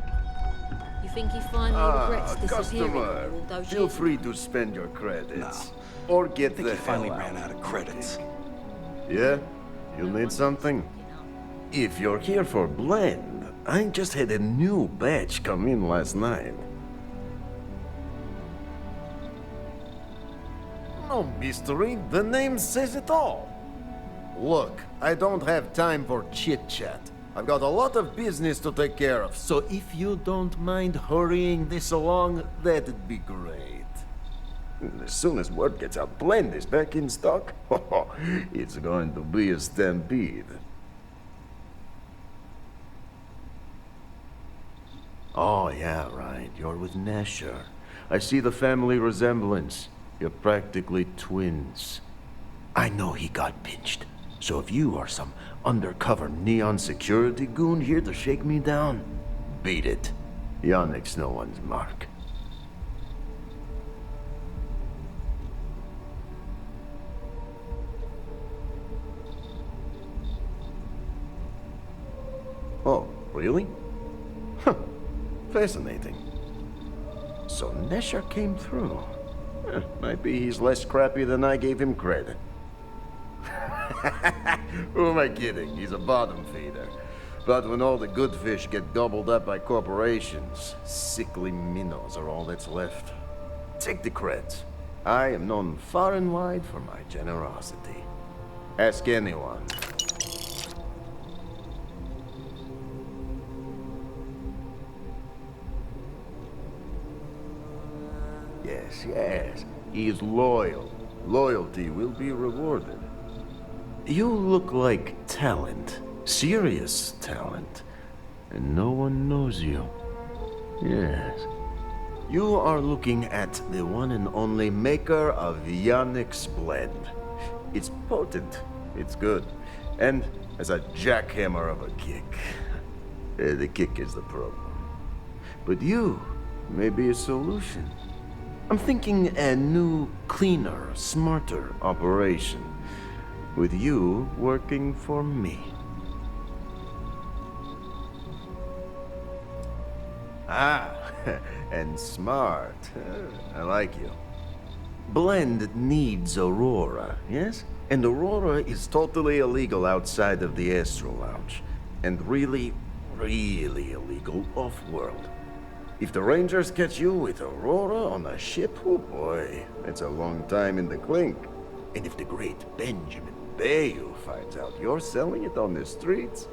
You think he finally regrets disappearing Customer, all those feel years? free to spend your credits. Or get I think the he finally hell ran out of credits. Yeah? You need something? If you're here for blend, I just had a new batch come in last night. No mystery, the name says it all. Look, I don't have time for chit-chat. I've got a lot of business to take care of, so if you don't mind hurrying this along, that'd be great. As soon as word gets out, blend is back in stock. It's going to be a stampede. Oh, yeah, right. You're with Nesher. I see the family resemblance. You're practically twins. I know he got pinched. So if you are some undercover neon security goon here to shake me down, beat it. Yannick's no one's mark. Oh, really? Huh. Fascinating. So Nesher came through. Might be he's less crappy than I gave him credit. Who am I kidding? He's a bottom feeder. But when all the good fish get gobbled up by corporations, sickly minnows are all that's left. Take the creds. I am known far and wide for my generosity. Ask anyone. Yes, yes. He is loyal. Loyalty will be rewarded. You look like talent. Serious talent. And no one knows you. Yes. You are looking at the one and only maker of Yannick's blend. It's potent. It's good. And as a jackhammer of a kick. The kick is the problem. But you may be a solution. I'm thinking a new, cleaner, smarter operation. With you working for me. Ah, and smart. I like you. Blend needs Aurora, yes? And Aurora is totally illegal outside of the Astro Lounge. And really, really illegal off-world. If the Rangers catch you with Aurora on a ship, oh boy, that's a long time in the clink. And if the great Benjamin Bayou finds out you're selling it on the streets,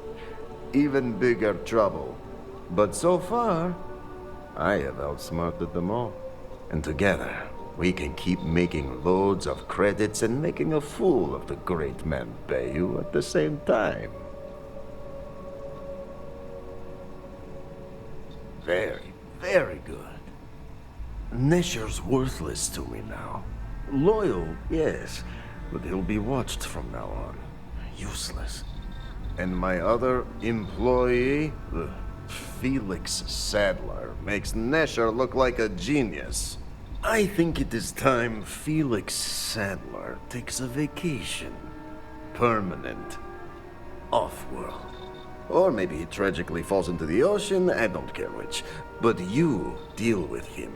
even bigger trouble. But so far, I have outsmarted them all. And together, we can keep making loads of credits and making a fool of the great man Bayou at the same time. Very, very good. Nesher's worthless to me now. Loyal, yes, but he'll be watched from now on. Useless. And my other employee, Felix Sadler, makes Nesher look like a genius. I think it is time Felix Sadler takes a vacation. Permanent. Off-world. Or maybe he tragically falls into the ocean, I don't care which. But you deal with him.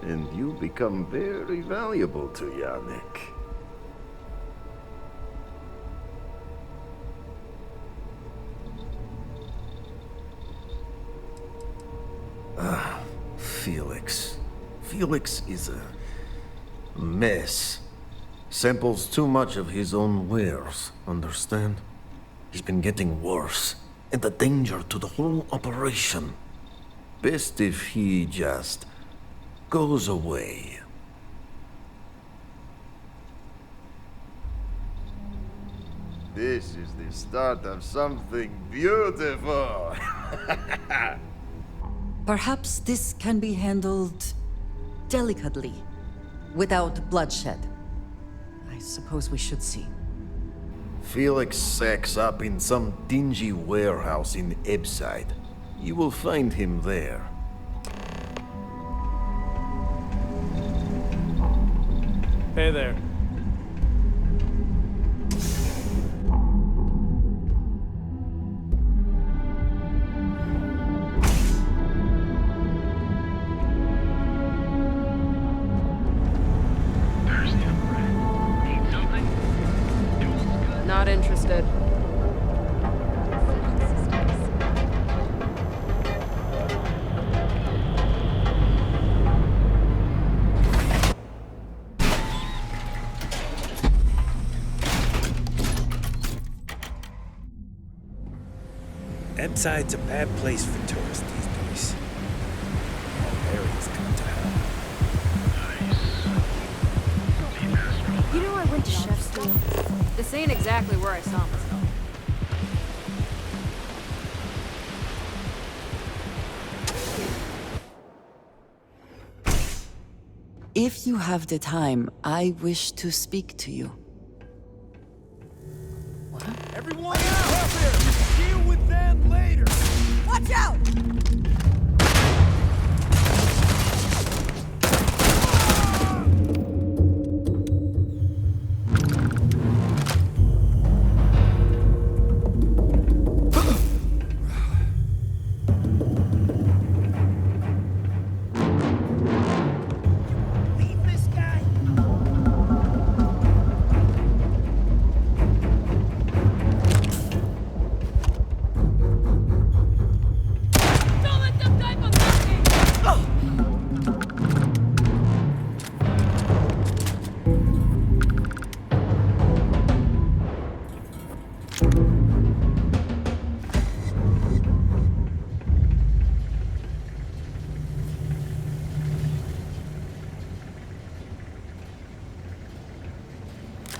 and you become very valuable to Yannick. Felix. Felix is a mess. Samples too much of his own wares, understand? He's been getting worse, and a danger to the whole operation. Best if he just goes away. This is the start of something beautiful. Perhaps this can be handled delicately, without bloodshed. I suppose we should see. Felix sacks up in some dingy warehouse in Ebside. You will find him there. Hey there. Not interested. Ebside's a bad place for tourists these days. All areas come to hell. You know, I went to chef school. This ain't exactly where I saw myself. If you have the time, I wish to speak to you. Everyone out there! Deal with them later! Watch out!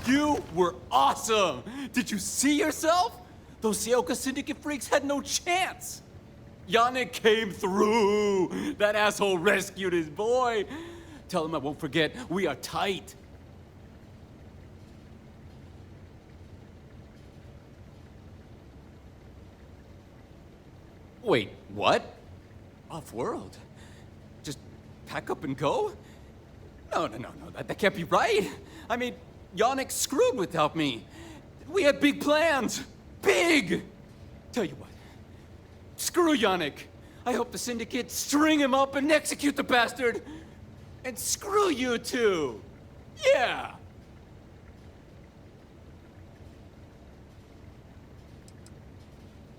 You were awesome! Did you see yourself? Those Sioka Syndicate freaks had no chance! Yannick came through! That asshole rescued his boy! Tell him I won't forget, we are tight! Wait, what? Off-world? Just pack up and go? No, that can't be right! I mean, Yannick screwed without me. We had big plans. Big! Tell you what. Screw Yannick. I hope the Syndicate string him up and execute the bastard. And screw you too. Yeah!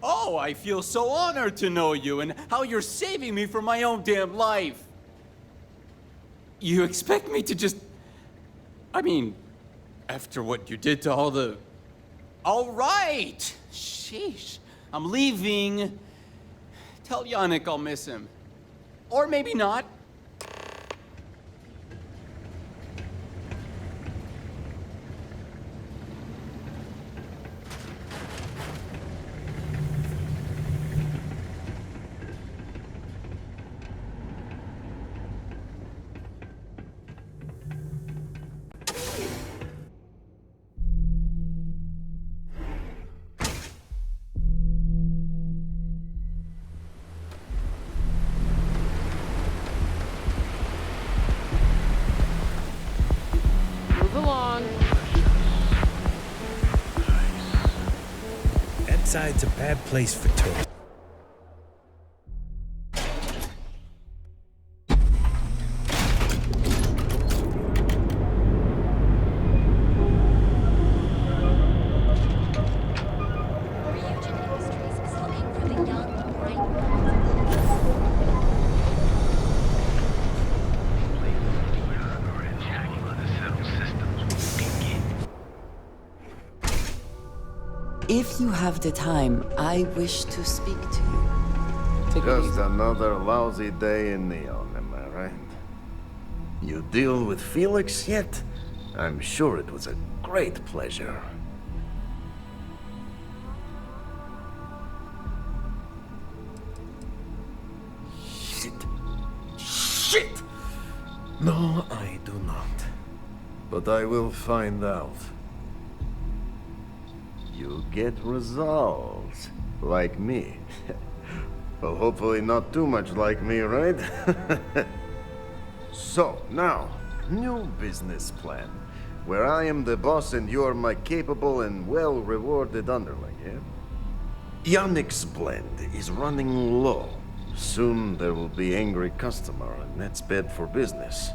Oh, I feel so honored to know you and how you're saving me from my own damn life. You expect me to just... I mean... After what you did to all the... All right! Sheesh. I'm leaving. Tell Yannick I'll miss him. Or maybe not. Ebside's a bad place for tourists. If you have the time, I wish to speak to you. Just another lousy day in Neon, am I right? You deal with Felix yet? I'm sure it was a great pleasure. Shit! No, I do not. But I will find out. You get results. Like me. Well, hopefully not too much like me, right? So, now, new business plan. Where I am the boss and you are my capable and well-rewarded underling, yeah? Yannick's blend is running low. Soon there will be angry customer, and that's bad for business.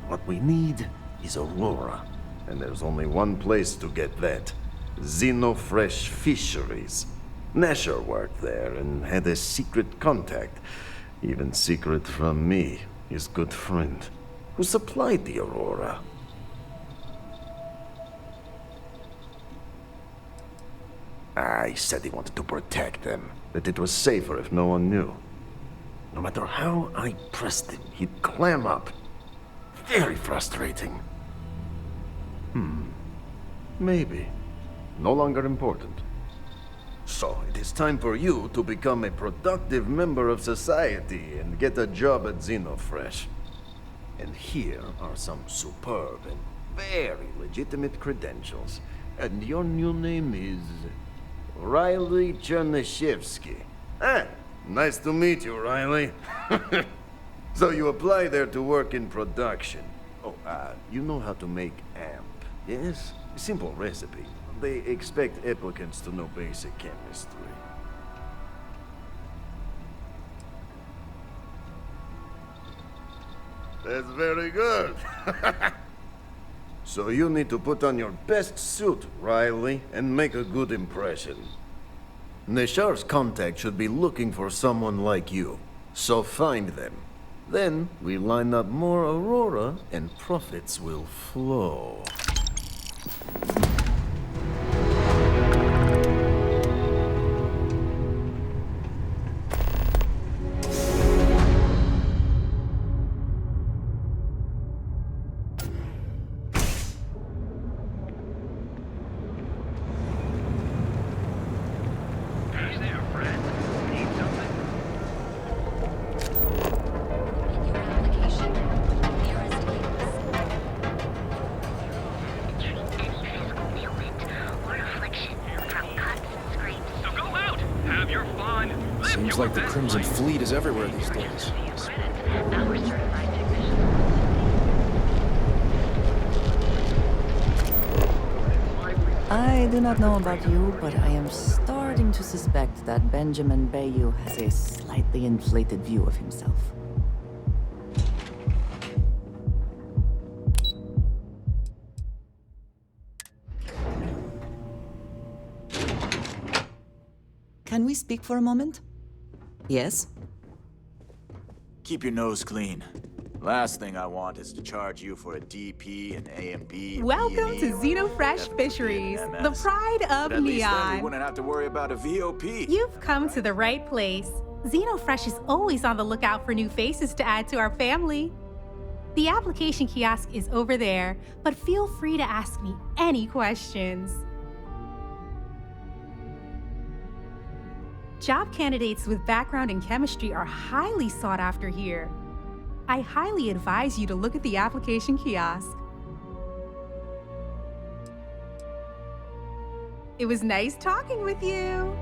What we need is Aurora, and there's only one place to get that. Xenofresh Fisheries. Nasher worked there and had a secret contact. Even secret from me, his good friend, who supplied the Aurora. He said he wanted to protect them, that it was safer if no one knew. No matter how I pressed him, he'd clam up. Very frustrating. Maybe. No longer important. So, it is time for you to become a productive member of society and get a job at Xenofresh. And here are some superb and very legitimate credentials. And your new name is Riley Chernyshevsky. Nice to meet you, Riley. So you apply there to work in production. Oh, you know how to make amp, yes? Simple recipe. They expect applicants to know basic chemistry. That's very good. So you need to put on your best suit, Riley, and make a good impression. Neshar's contact should be looking for someone like you, so find them. Then we line up more Aurora and profits will flow. Seems like the Crimson Fleet is everywhere these days. I do not know about you, but I am starting to suspect that Benjamin Bayou has a slightly inflated view of himself. Can we speak for a moment? Yes? Keep your nose clean. Last thing I want is to charge you for a DP, an A and B. Welcome to Xenofresh Fisheries, the pride of At least then we Neon. wouldn't have to worry about a VOP. You've come to the right place. Xenofresh is always on the lookout for new faces to add to our family. The application kiosk is over there, but feel free to ask me any questions. Job candidates with background in chemistry are highly sought after here. I highly advise you to look at the application kiosk. It was nice talking with you.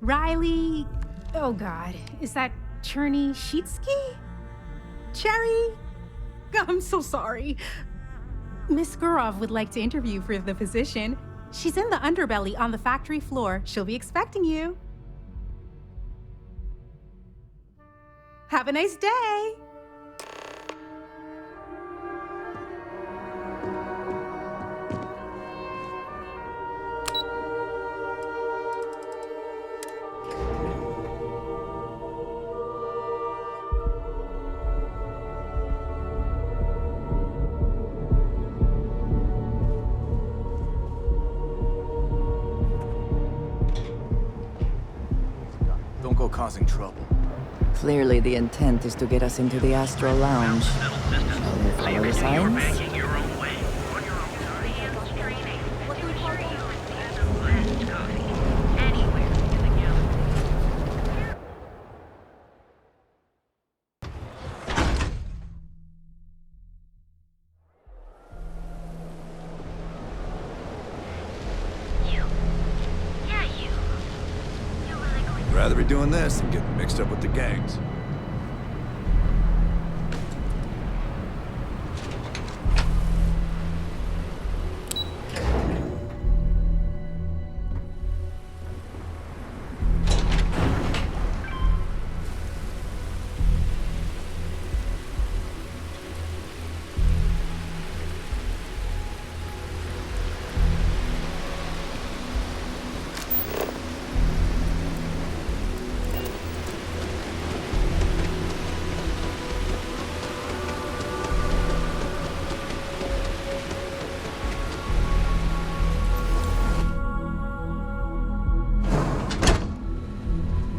Riley... Oh god, is that Cherny-Sheetsky? Cherry? I'm so sorry. Miss Gurov would like to interview for the position. She's in the underbelly on the factory floor. She'll be expecting you. Have a nice day! Don't go causing trouble. Clearly the intent is to get us into the Astral Lounge. Shall we follow the signs? Rather be doing this than getting mixed up with the gangs.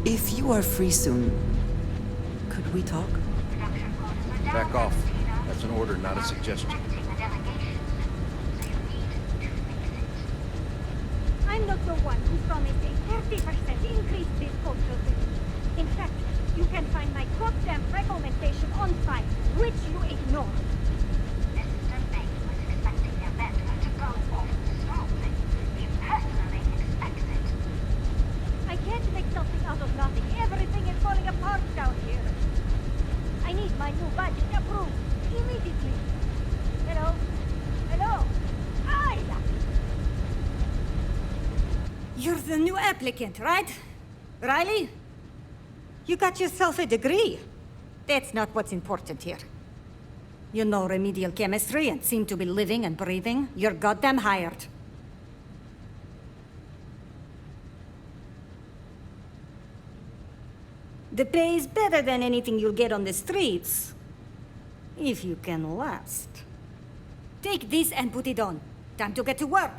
If you are free soon, could we talk? Back off. That's an order, not a suggestion. I'm not the one who promised a 30% increase this cultural visit. In fact, you can find my goddamn recommendation on file, which you ignore. Mr. Banks was expecting the event to go off smoothly. He personally expects it. I can't make something out of nothing. Everything is falling apart down here. I need my new budget approved immediately. Hello? Hello? Ida! You're the new applicant, right? Riley? You got yourself a degree. That's not what's important here. You know remedial chemistry and seem to be living and breathing. You're goddamn hired. The pay is better than anything you'll get on the streets. If you can last. Take this and put it on. Time to get to work.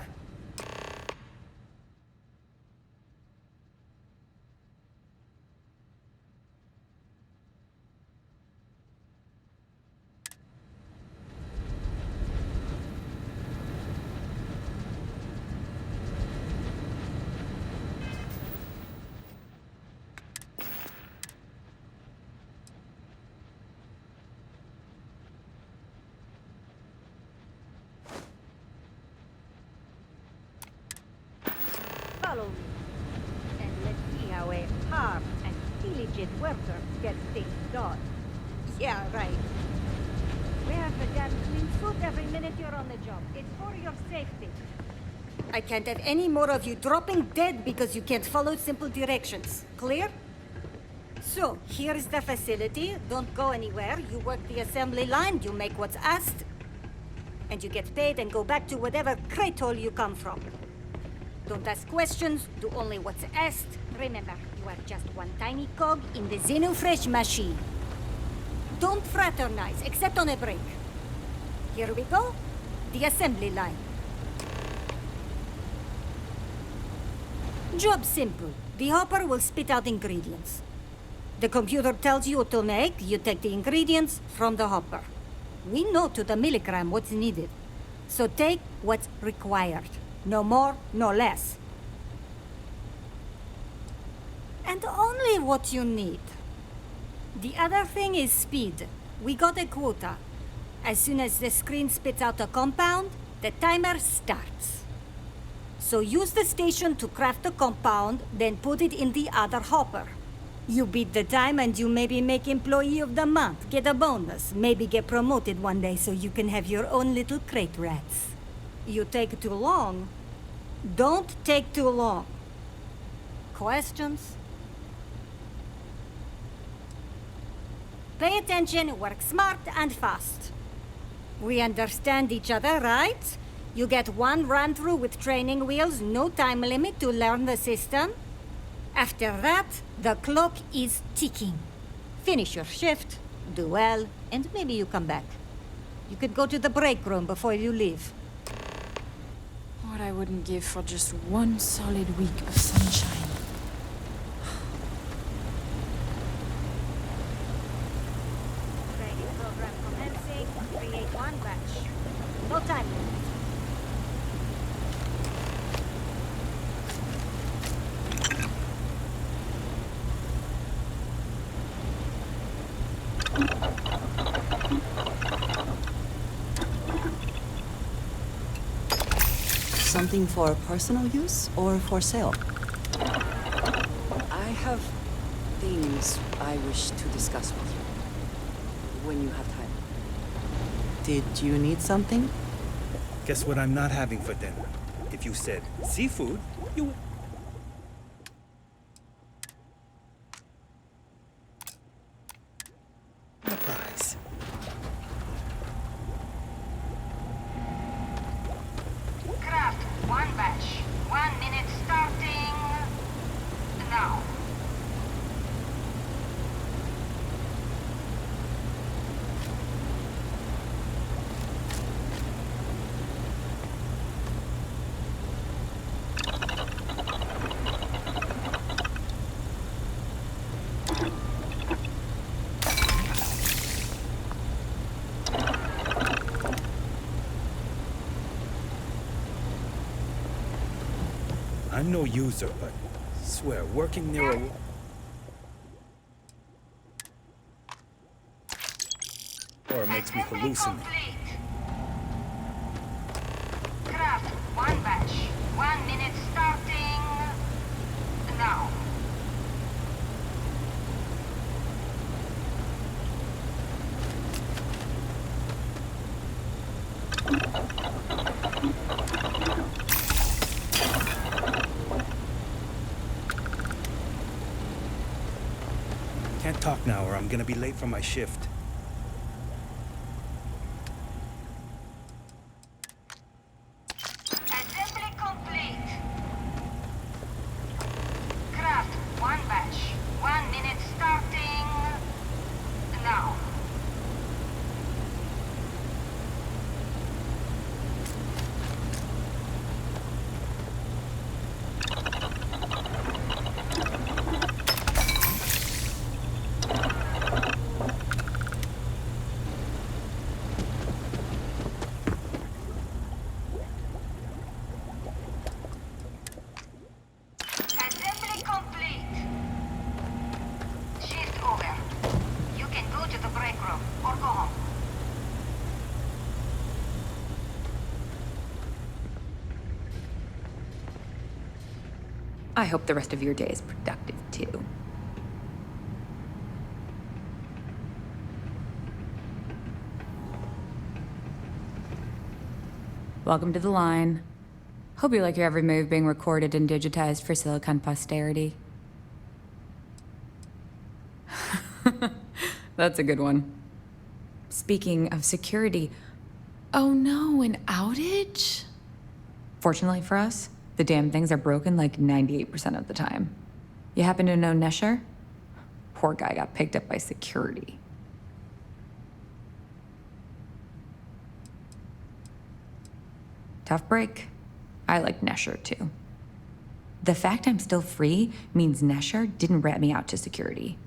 Follow me. And let's see how a hard and diligent worker gets things done. Yeah, right. Wear the damn clean suit every minute you're on the job. It's for your safety. I can't have any more of you dropping dead because you can't follow simple directions. Clear? So, here is the facility. Don't go anywhere. You work the assembly line, you make what's asked, and you get paid and go back to whatever crate hole you come from. Don't ask questions, do only what's asked. Remember, you are just one tiny cog in the Xenofresh machine. Don't fraternize, except on a break. Here we go. The assembly line. Job simple. The hopper will spit out ingredients. The computer tells you what to make, you take the ingredients from the hopper. We know to the milligram what's needed. So take what's required. No more, no less. And only what you need. The other thing is speed. We got a quota. As soon as the screen spits out a compound, the timer starts. So So use the station to craft a compound, then put it in the other hopper. You beat the time and you maybe make Employee of the Month, get a bonus, maybe get promoted one day so you can have your own little crate rats. You take too long. Don't take too long. Questions? Pay attention, work smart and fast. We understand each other, right? You get one run-through with training wheels, no time limit to learn the system. After that, the clock is ticking. Finish your shift, do well, and maybe you come back. You could go to the break room before you leave. What I wouldn't give for just one solid week of sunshine. Training program commencing. Create one batch. No time limit. Something for personal use or for sale? I have things I wish to discuss with you when you have time. Did you need something? Guess what I'm not having for dinner? If you said seafood, you... A prize. Craft one batch. 1 minute starting now. I'm no user, but swear, working near a... Or it makes me hallucinate. Craft one batch. 1 minute starting now. Can't talk now or I'm gonna be late for my shift. Assembly complete. Craft one batch. 1 minute starting now. Assembly complete. Shift over. You can go to the break room or go home. I hope the rest of your day is productive, too. Welcome to the line. Hope you like your every move being recorded and digitized for Silicon posterity. That's a good one. Speaking of security, oh no, an outage? Fortunately for us, the damn things are broken like 98% of the time. You happen to know Nesher? Poor guy got picked up by security. Tough break. I like Nesher too. The fact I'm still free means Nesher didn't rat me out to security.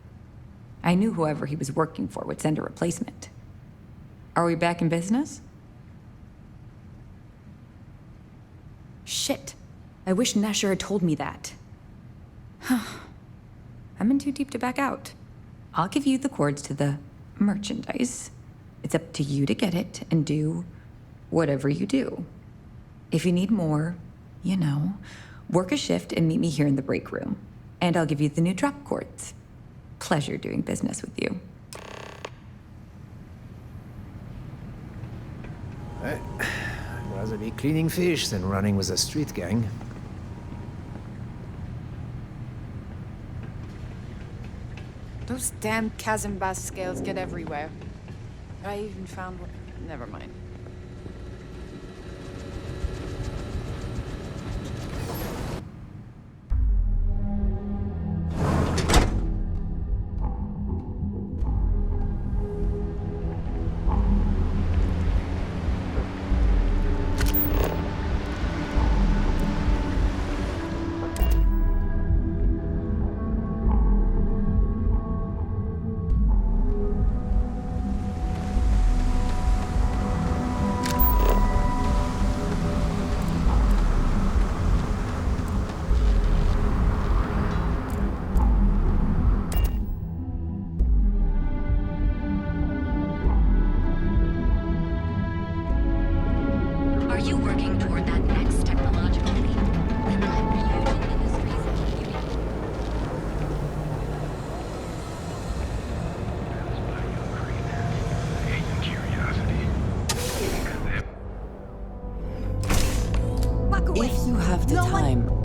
I knew whoever he was working for would send a replacement. Are we back in business? Shit. I wish Nesher had told me that. I'm in too deep to back out. I'll give you the codes to the merchandise. It's up to you to get it and do whatever you do. If you need more, You know, work a shift and meet me here in the break room. And I'll give you the new drop cords. Pleasure doing business with you. I'd rather be cleaning fish than running with a street gang. Those damn chasm bass scales get everywhere. I even found one. Never mind.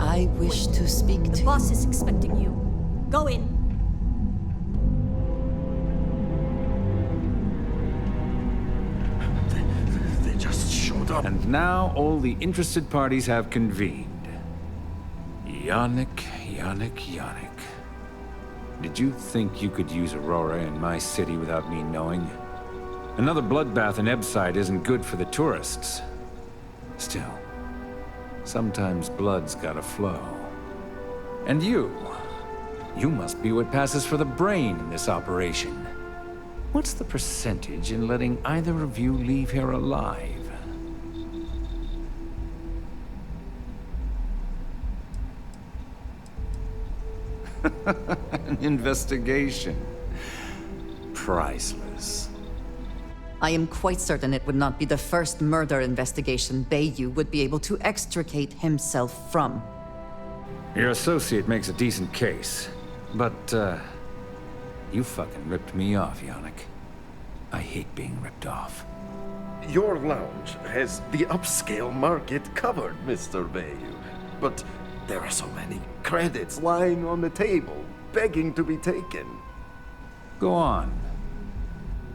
I wish to speak to you. The boss is expecting you. Go in. They just showed up. And now all the interested parties have convened. Yannick. Did you think you could use Aurora in my city without me knowing? Another bloodbath in Ebside isn't good for the tourists. Still, sometimes blood's gotta flow. And you must be what passes for the brain in this operation. What's the percentage in letting either of you leave here alive? An investigation. Priceless. I am quite certain it would not be the first murder investigation Bayou would be able to extricate himself from. Your associate makes a decent case, but, you fucking ripped me off, Yannick. I hate being ripped off. Your lounge has the upscale market covered, Mr. Bayou. But there are so many credits lying on the table, begging to be taken. Go on.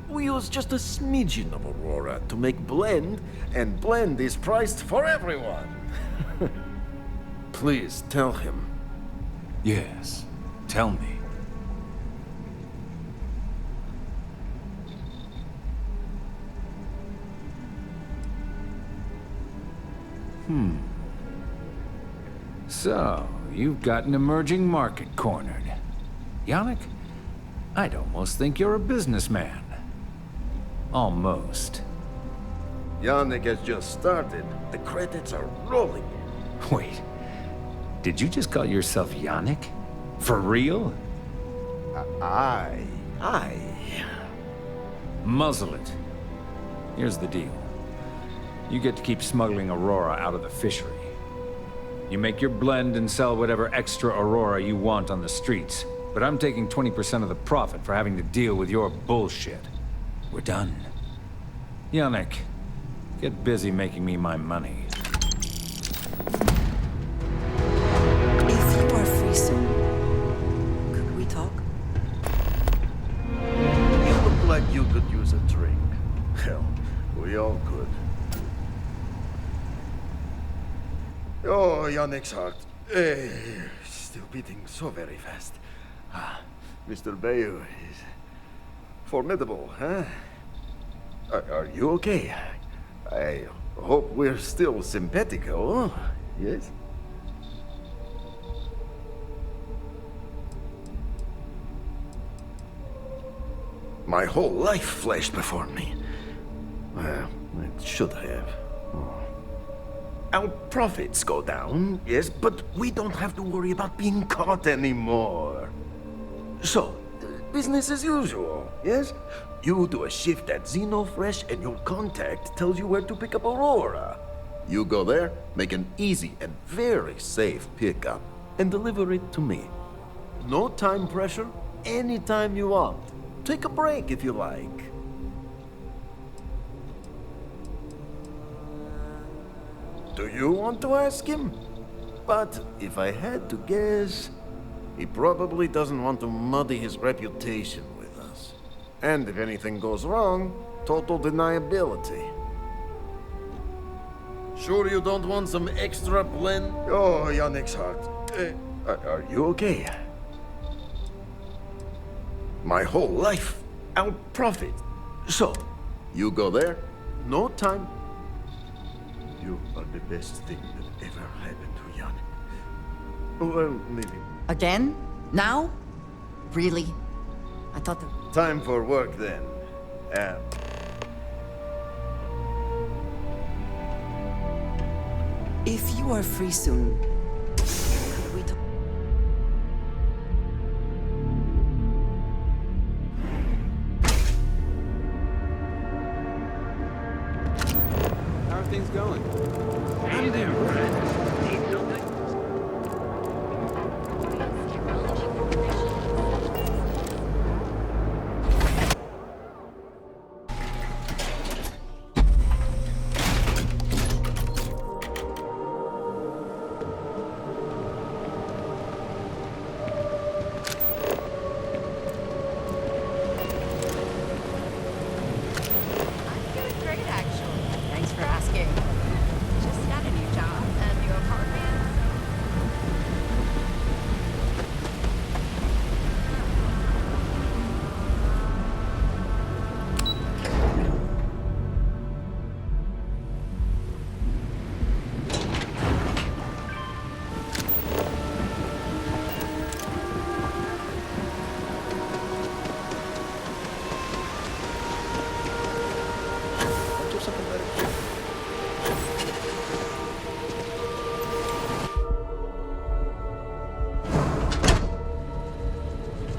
We use just a smidgen of Aurora to make blend, and blend is priced for everyone. Please tell him. Yes, tell me. So, you've got an emerging market cornered. Yannick, I'd almost think you're a businessman. Almost. Yannick has just started. The credits are rolling in. Wait, did you just call yourself Yannick? For real? Aye. Muzzle it. Here's the deal. You get to keep smuggling Aurora out of the fishery. You make your blend and sell whatever extra Aurora you want on the streets, but I'm taking 20% of the profit for having to deal with your bullshit. We're done. Yannick, get busy making me my money. If you are free soon, could we talk? You look like you could use a drink. Hell, we all could. Oh, Yannick's heart. Still beating so very fast. Mr. Bayou is formidable, huh? Are you okay? I hope we're still simpatico, yes? My whole life flashed before me. Well, it should have. Our profits go down, yes, but we don't have to worry about being caught anymore. So, business as usual, yes? You do a shift at Xenofresh and your contact tells you where to pick up Aurora. You go there, make an easy and very safe pickup, and deliver it to me. No time pressure, anytime you want. Take a break if you like. Do you want to ask him? But if I had to guess, he probably doesn't want to muddy his reputation with us. And if anything goes wrong, total deniability. Sure you don't want some extra blend? Oh, Yannick's heart. Are you okay? My whole life, I'll profit. So, you go there, no time. You are the best thing that ever happened to Yannick. Well, maybe. Again? Now? Really? I thought that... Time for work then. If you are free soon, could we talk? How are things going? Hey there, friend. Need something?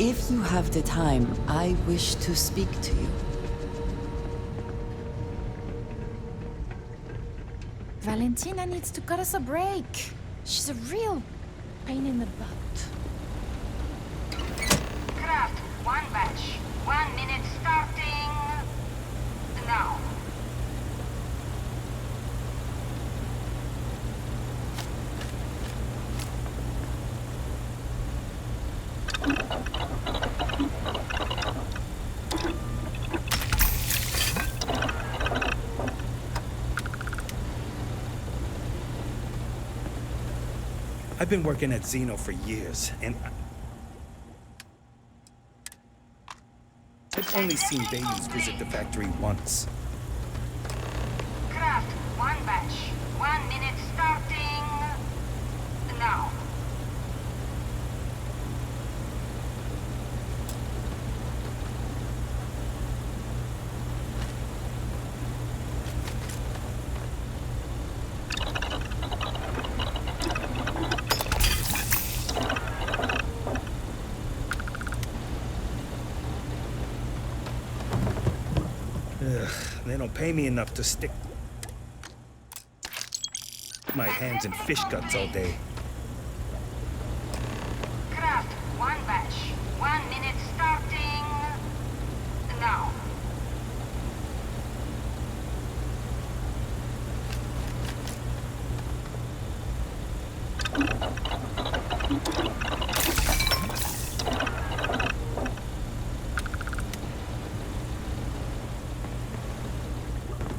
If you have the time, I wish to speak to you. Valentina needs to cut us a break. She's a real pain in the butt. Craft, one batch. 1 minute starting now. I've been working at Xeno for years, and I've only seen Bayous visit the factory once. Craft, one batch. 1 minute starting now. They don't pay me enough to stick my hands in fish guts all day. Craft, one batch. 1 minute starting now.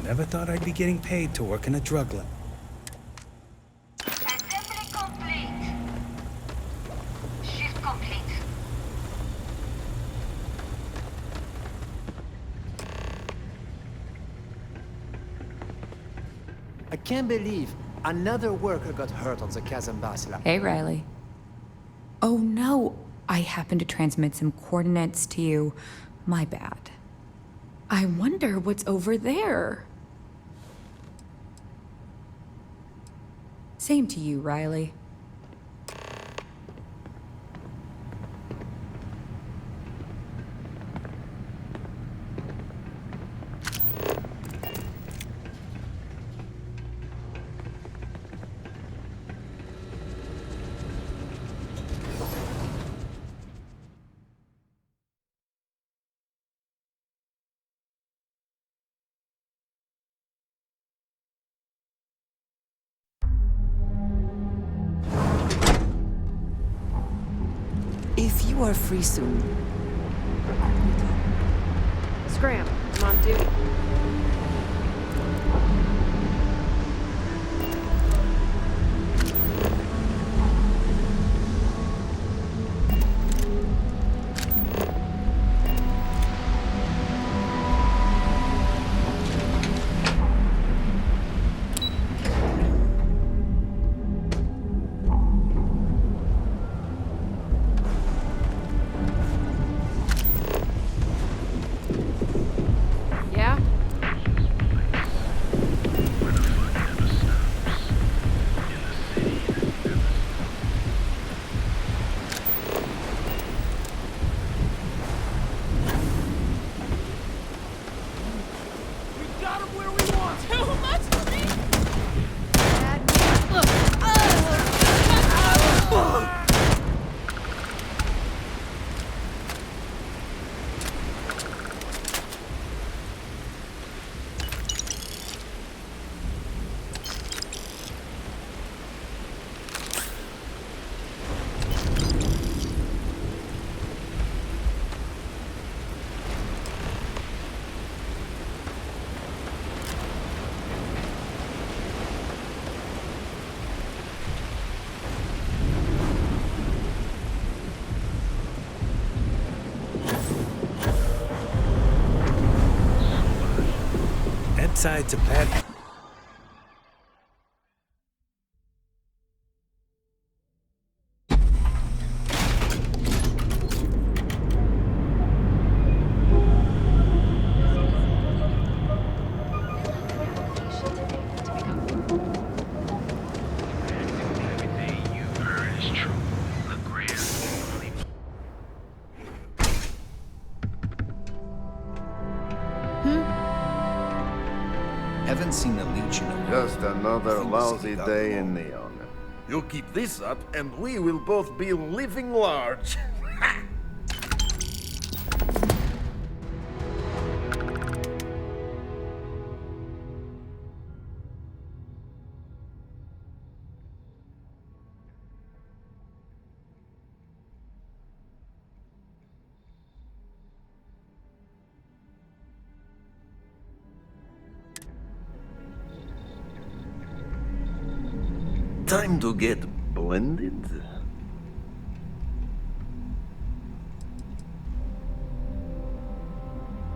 Never thought I'd be getting paid to work in a drug lab. Assembly complete. Shift complete. I can't believe another worker got hurt on the Kazambas lab. Hey, Riley. Oh no, I happened to transmit some coordinates to you. My bad. I wonder what's over there. Same to you, Riley. If you are free soon. Scram, I'm on duty. Yeah? We got him where we want. Too much for me. Side to Parte. Haven't seen a leech in a while. Just another Think the lousy city got day along. in Neon. You keep this up, and we will both be living large. Time to get blended?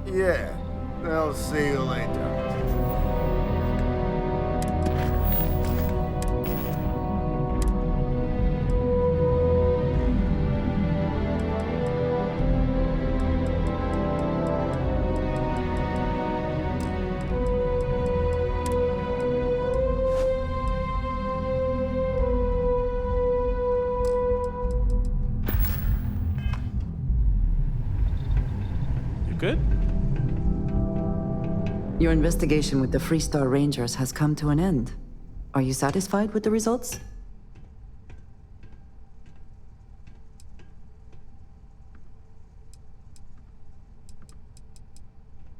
Yeah, I'll see you later. Good? Your investigation with the Freestar Rangers has come to an end. Are you satisfied with the results?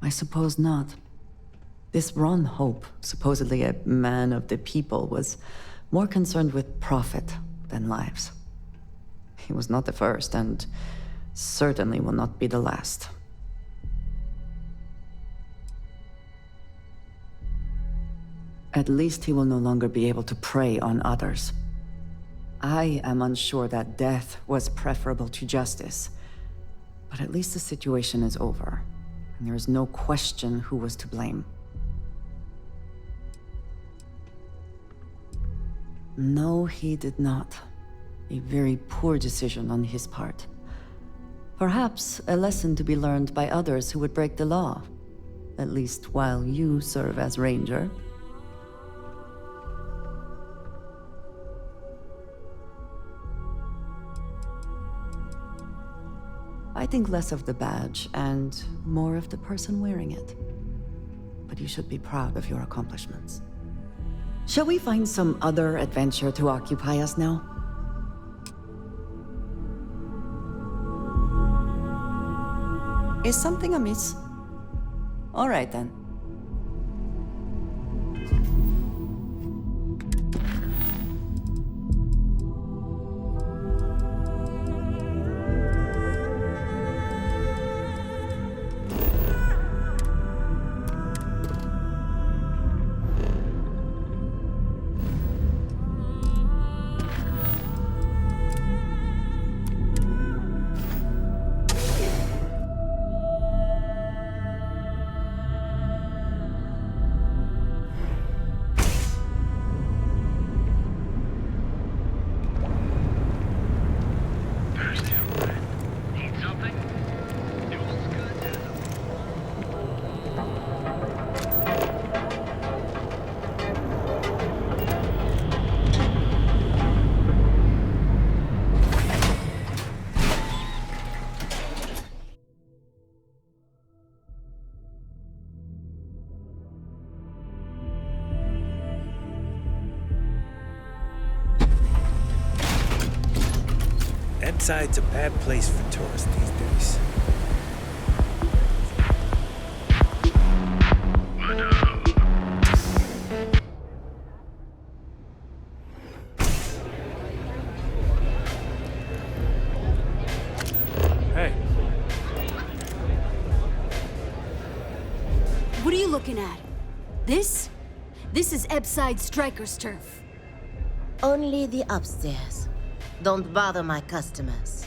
I suppose not. This Ron Hope, supposedly a man of the people, was more concerned with profit than lives. He was not the first, and certainly will not be the last. At least he will no longer be able to prey on others. I am unsure that death was preferable to justice, but at least the situation is over, and there is no question who was to blame. No, he did not. A very poor decision on his part. Perhaps a lesson to be learned by others who would break the law, at least while you serve as Ranger. I think less of the badge and more of the person wearing it. But you should be proud of your accomplishments. Shall we find some other adventure to occupy us now? Is something amiss? All right then. Ebside's a bad place for tourists these days. Hey. What are you looking at? This? This is Ebside Striker's turf. Only the upstairs. Don't bother my customers.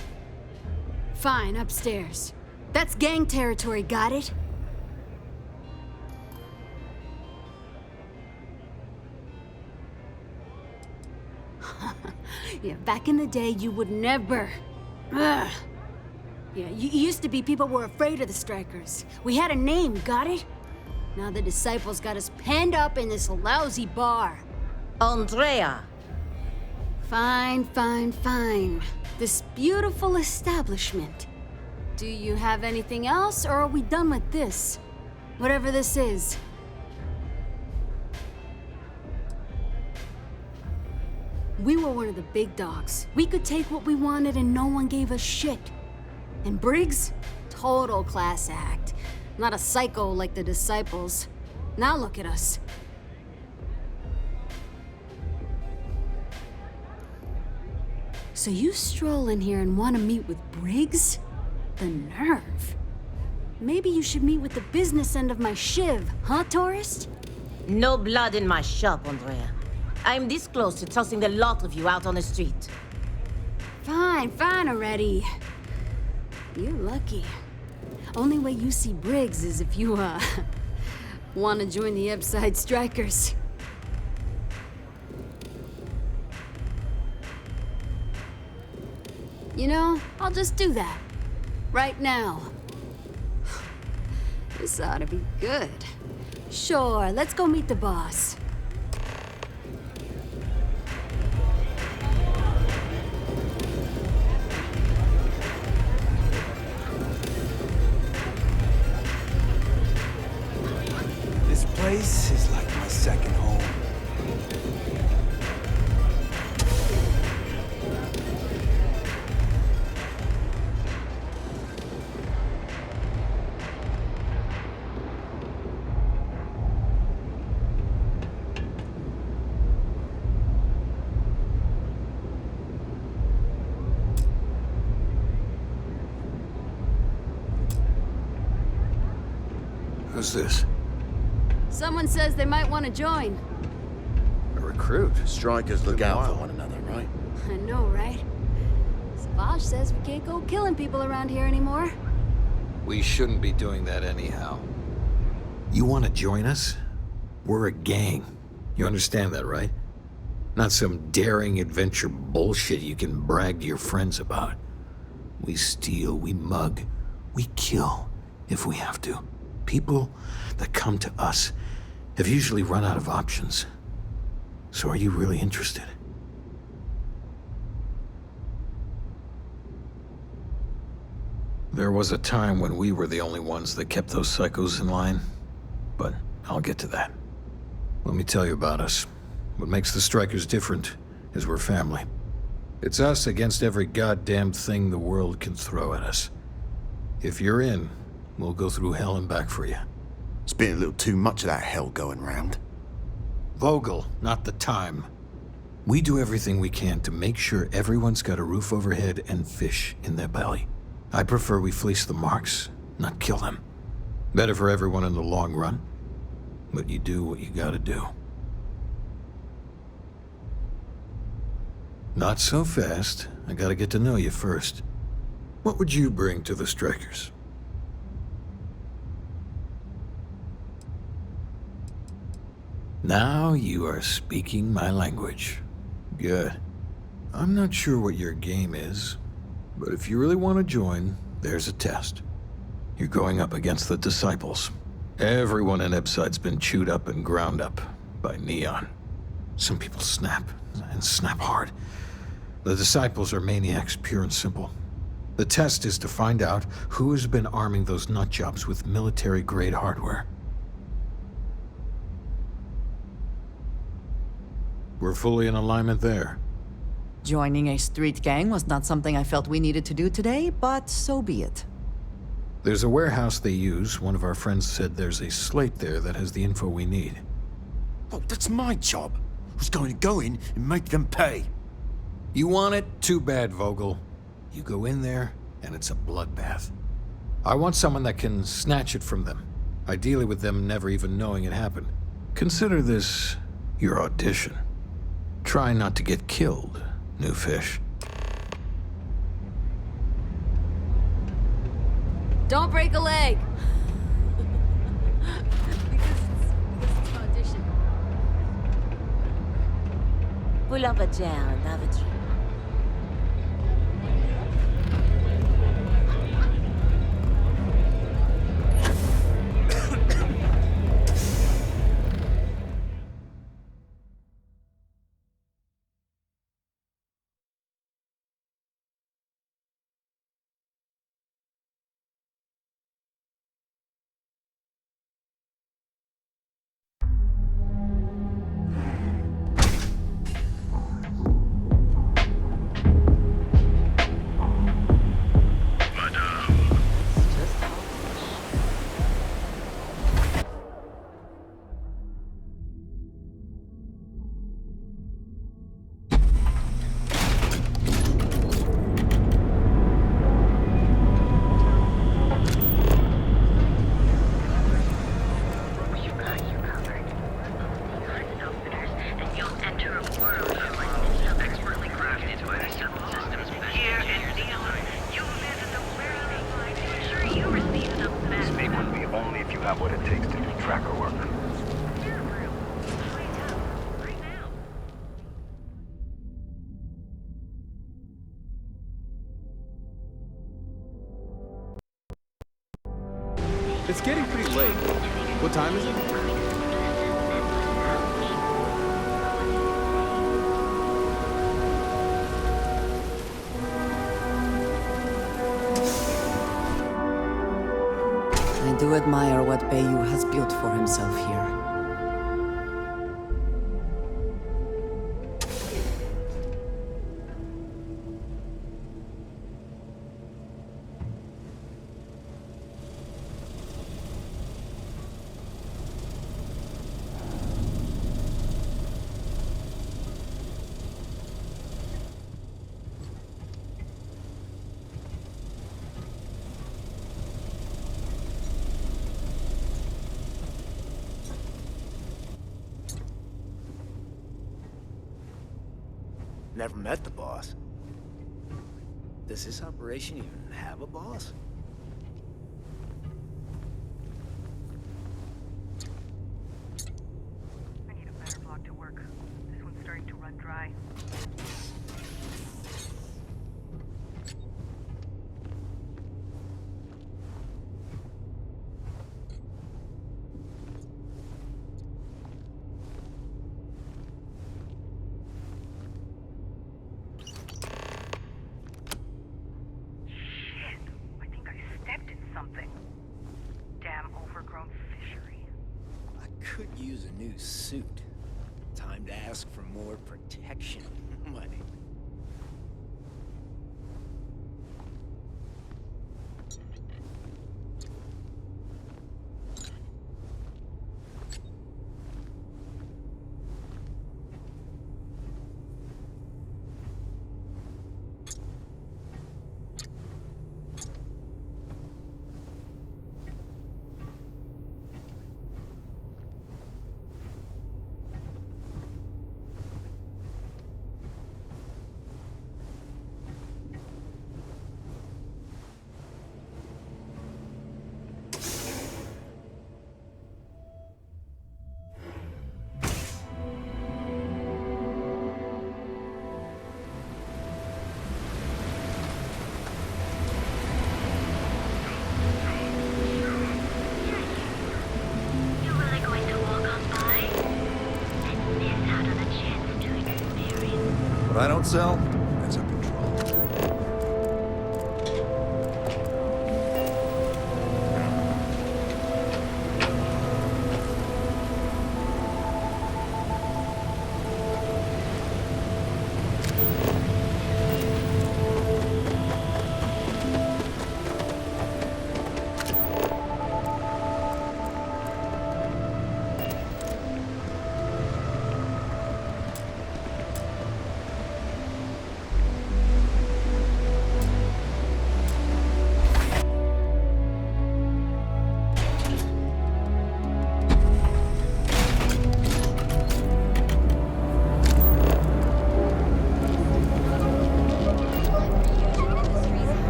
Fine, upstairs. That's gang territory, got it? Yeah, back in the day, you would never... Ugh. Yeah, you used to be people were afraid of the Strikers. We had a name, got it? Now the disciples got us penned up in this lousy bar. Andrea! Fine, fine, fine. This beautiful establishment. Do you have anything else, or are we done with this? Whatever this is. We were one of the big dogs. We could take what we wanted and no one gave us shit. And Briggs? Total class act. Not a psycho like the disciples. Now look at us. So you stroll in here and want to meet with Briggs? The nerve. Maybe you should meet with the business end of my shiv, huh, tourist? No blood in my shop, Andrea. I'm this close to tossing the lot of you out on the street. Fine, fine already. You're lucky. Only way you see Briggs is if you, want to join the Ebside Strikers. You know, I'll just do that. Right now. This ought to be good. Sure, let's go meet the boss. This place is like my second home. Who's this? Someone says they might want to join. A recruit? Strikers look out for one another, right? I know, right? Savage says we can't go killing people around here anymore. We shouldn't be doing that anyhow. You want to join us? We're a gang. You understand that, right? Not some daring adventure bullshit you can brag to your friends about. We steal, we mug, we kill if we have to. People that come to us have usually run out of options. So are you really interested? There was a time when we were the only ones that kept those psychos in line, but I'll get to that. Let me tell you about us. What makes the Strikers different is we're family. It's us against every goddamn thing the world can throw at us. If you're in, we'll go through hell and back for you. It's been a little too much of that hell going round. Vogel, not the time. We do everything we can to make sure everyone's got a roof overhead and fish in their belly. I prefer we fleece the marks, not kill them. Better for everyone in the long run. But you do what you gotta do. Not so fast. I gotta get to know you first. What would you bring to the Strikers? Now you are speaking my language. Good. I'm not sure what your game is, but if you really want to join, there's a test. You're going up against the Disciples. Everyone in Ebside's been chewed up and ground up by Neon. Some people snap, and snap hard. The Disciples are maniacs, pure and simple. The test is to find out who has been arming those nutjobs with military-grade hardware. We're fully in alignment there. Joining a street gang was not something I felt we needed to do today, but so be it. There's a warehouse they use. One of our friends said there's a slate there that has the info we need. Oh, that's my job. I was going to go in and make them pay. You want it? Too bad, Vogel. You go in there, and it's a bloodbath. I want someone that can snatch it from them, ideally with them never even knowing it happened. Consider this your audition. Try not to get killed, new fish. Don't break a leg! because it's an audition. Pull up a chair and have a drink. It's getting pretty late. What time is it? I do admire what Bayou has built for himself here. Never met the boss. Does this operation even have a boss? I need a better block to work. This one's starting to run dry. Could use a new suit. Time to ask for more protection money. What I don't sell ends up in trouble.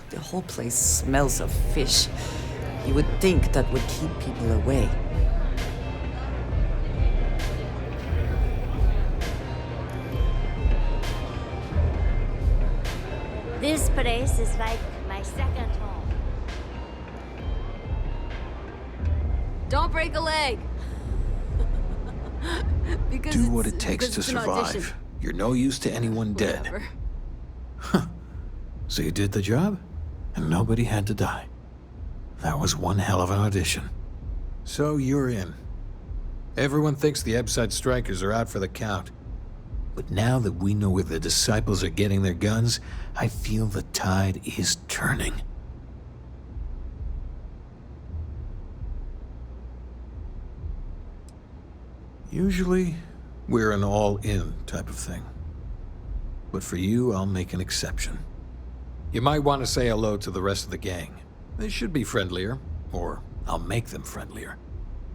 The whole place smells of fish. You would think that would keep people away. This place is like my second home. Don't break a leg. Because Do what it because takes to it's an audition. survive. You're no use to anyone dead. Whatever. Huh. So you did the job, and nobody had to die. That was one hell of an audition. So you're in. Everyone thinks the Ebside strikers are out for the count. But now that we know where the disciples are getting their guns, I feel the tide is turning. Usually, we're an all-in type of thing. But for you, I'll make an exception. You might want to say hello to the rest of the gang. They should be friendlier, or I'll make them friendlier.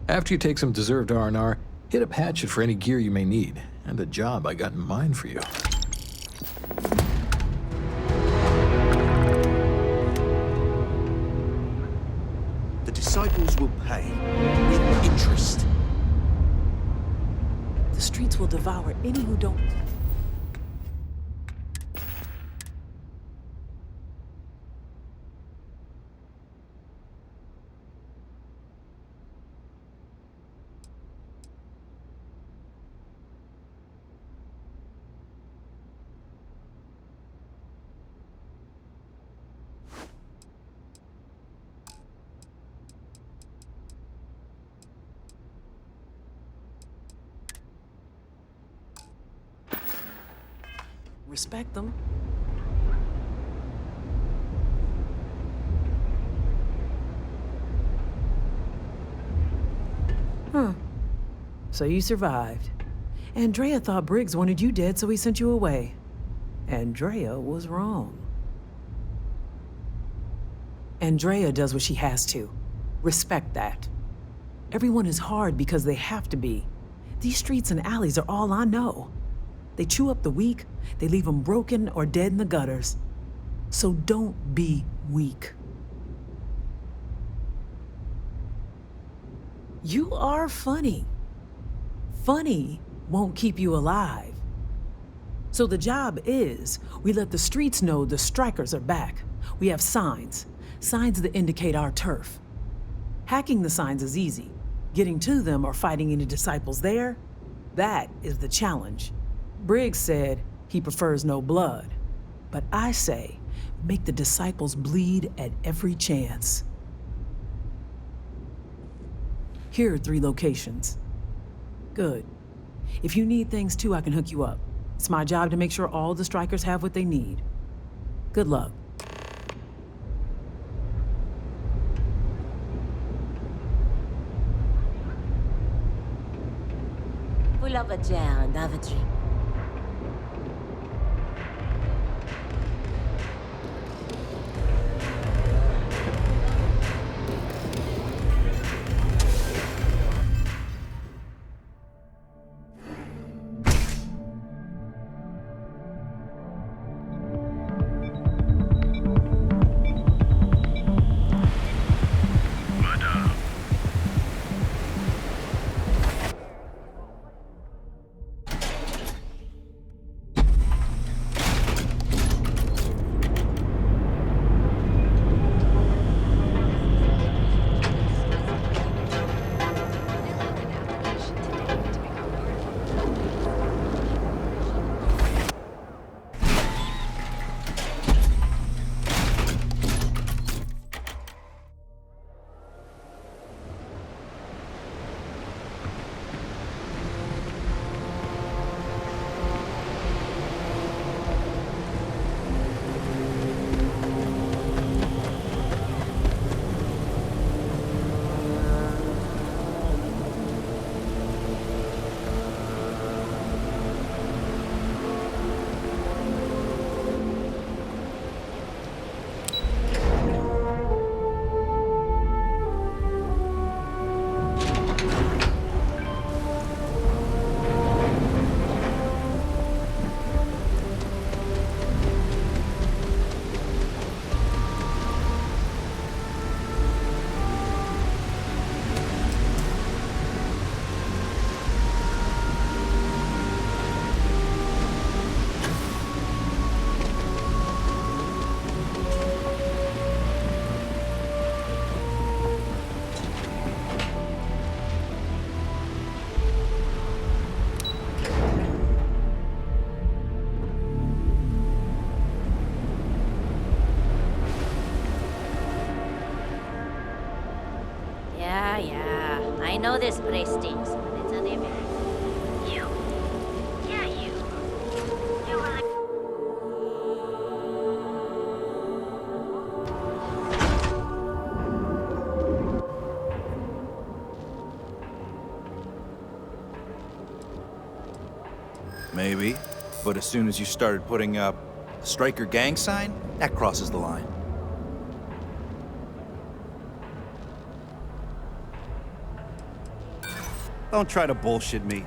After you take some deserved R&R, hit up Hatchet for any gear you may need, and a job I got in mind for you. The disciples will pay with interest. The streets will devour any who don't... Respect them. Huh. So you survived. Andrea thought Briggs wanted you dead, so he sent you away. Andrea was wrong. Andrea does what she has to. Respect that. Everyone is hard because they have to be. These streets and alleys are all I know. They chew up the weak, they leave them broken or dead in the gutters. So don't be weak. You are funny. Funny won't keep you alive. So the job is, we let the streets know the strikers are back. We have signs that indicate our turf. Hacking the signs is easy. Getting to them or fighting any disciples there, that is the challenge. Briggs said he prefers no blood, but I say make the disciples bleed at every chance. Here are 3 locations. Good. If you need things too, I can hook you up. It's my job to make sure all the strikers have what they need. Good luck. Pull up a chair and have a drink. know this place stinks, but it's a living. You. Yeah, you. You were the... Maybe, but as soon as you started putting up the Striker gang sign, that crosses the line. Don't try to bullshit me.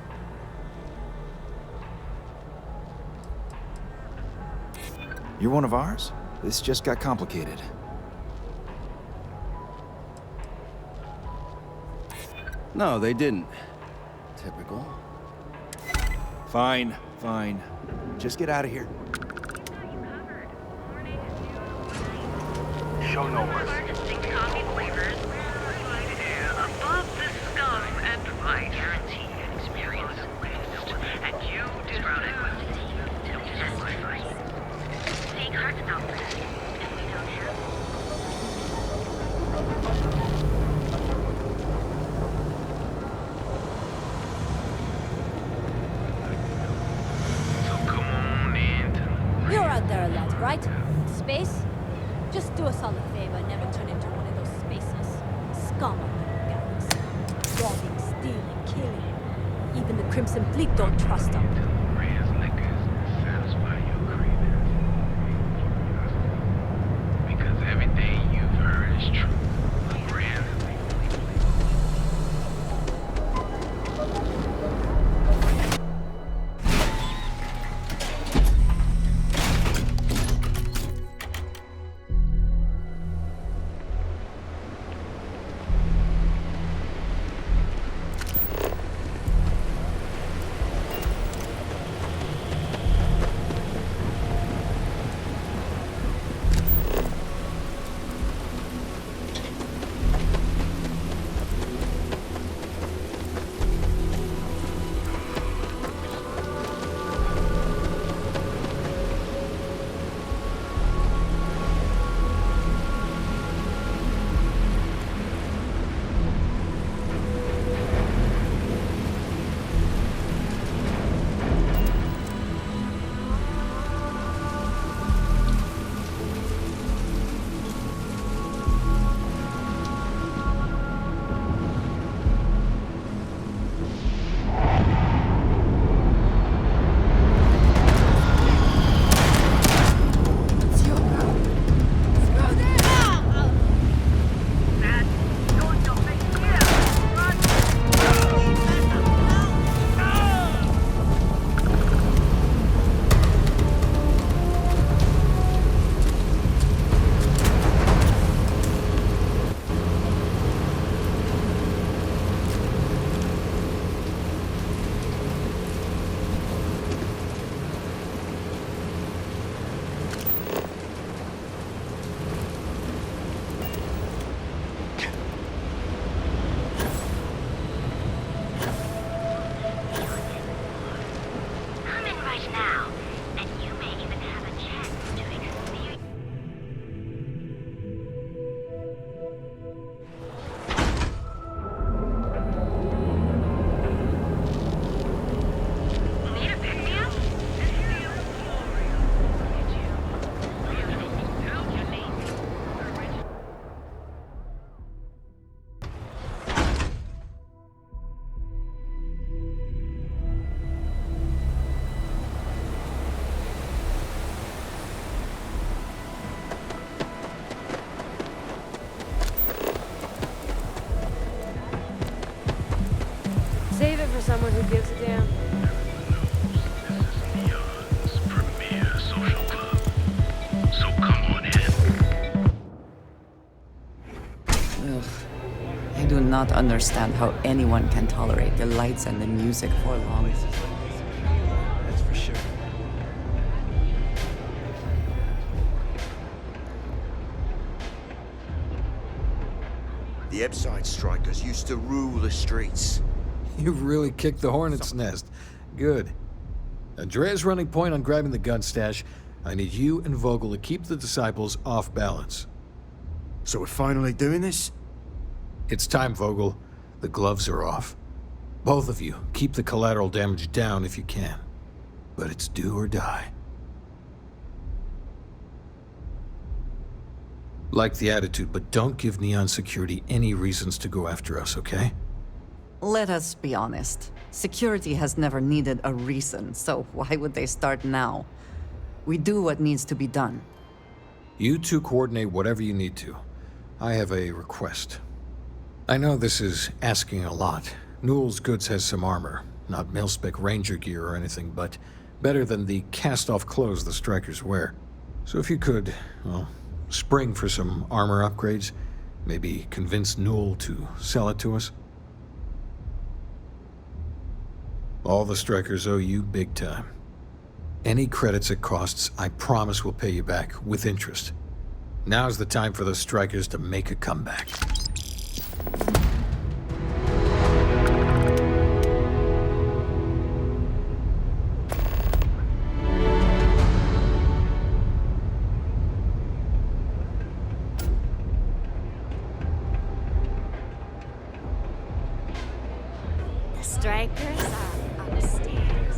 You're one of ours? This just got complicated. No, they didn't. Typical. Fine, fine. Just get out of here. Show no mercy. Above the scum and vice. Guaranteed experience. And you disroute it. Take heart enough for that. If we don't have. You're out there a lot, right? Space? Just do us all a favor and never turn into one of those spacers. Scum of the galaxy. Robbing, stealing, killing. Even the Crimson Fleet don't trust them. Because everything you've heard is true. Save it for someone who gives a damn. So come on in. Ugh. I do not understand how anyone can tolerate the lights and the music for long. That's for sure. The Epside Strikers used to rule the streets. You've really kicked the hornet's nest. Good. Andrea's running point on grabbing the gun stash. I need you and Vogel to keep the disciples off balance. So we're finally doing this? It's time, Vogel. The gloves are off. Both of you, keep the collateral damage down if you can. But it's do or die. Like the attitude, but don't give Neon Security any reasons to go after us, okay? Let us be honest. Security has never needed a reason, so why would they start now? We do what needs to be done. You two coordinate whatever you need to. I have a request. I know this is asking a lot. Newell's Goods has some armor. Not mil-spec ranger gear or anything, but better than the cast-off clothes the strikers wear. So if you could, well, spring for some armor upgrades, maybe convince Newell to sell it to us. All the strikers owe you big time. Any credits it costs, I promise we'll pay you back, with interest. Now's the time for the strikers to make a comeback. The strikers are upstairs.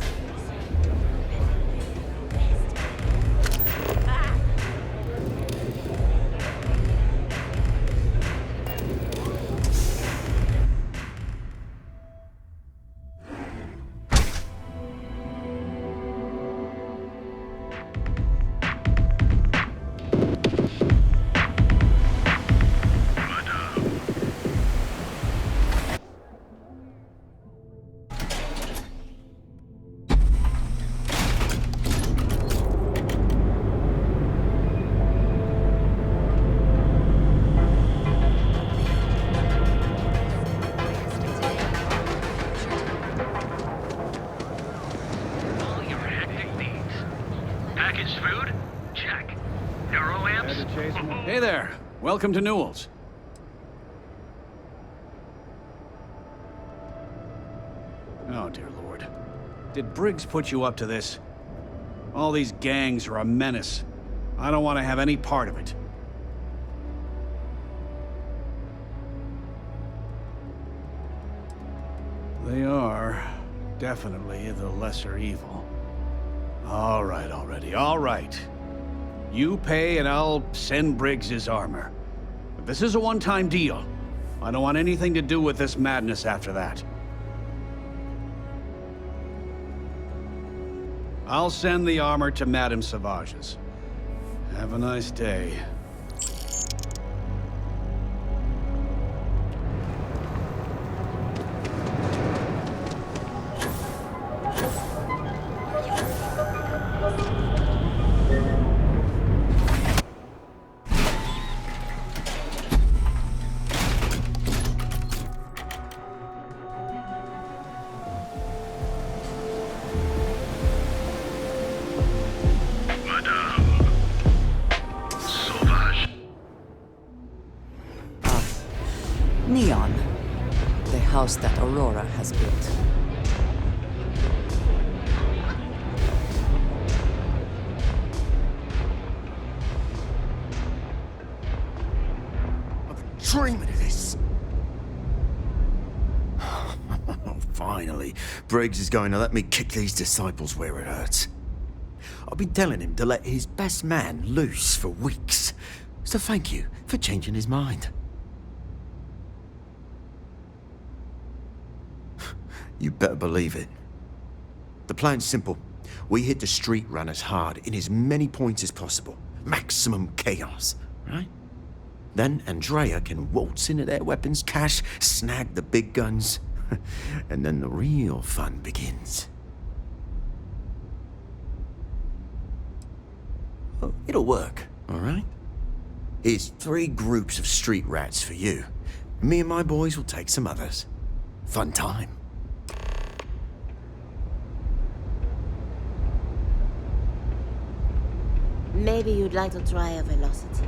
Hey there. Welcome to Newell's. Oh, dear Lord. Did Briggs put you up to this? All these gangs are a menace. I don't want to have any part of it. They are definitely the lesser evil. All right, already. All right. You pay and I'll send Briggs his armor. But this is a one-time deal. I don't want anything to do with this madness after that. I'll send the armor to Madame Savage's. Have a nice day. Neon. The house that Aurora has built. I've been dreaming of this. Finally, Briggs is going to let me kick these disciples where it hurts. I've been telling him to let his best man loose for weeks. So thank you for changing his mind. You better believe it. The plan's simple. We hit the street runners hard in as many points as possible. Maximum chaos, right? Then Andrea can waltz into their weapons cache, snag the big guns, and then the real fun begins. Oh, it'll work, all right? Here's 3 groups of street rats for you. Me and my boys will take some others. Fun time. Maybe you'd like to try a velocity.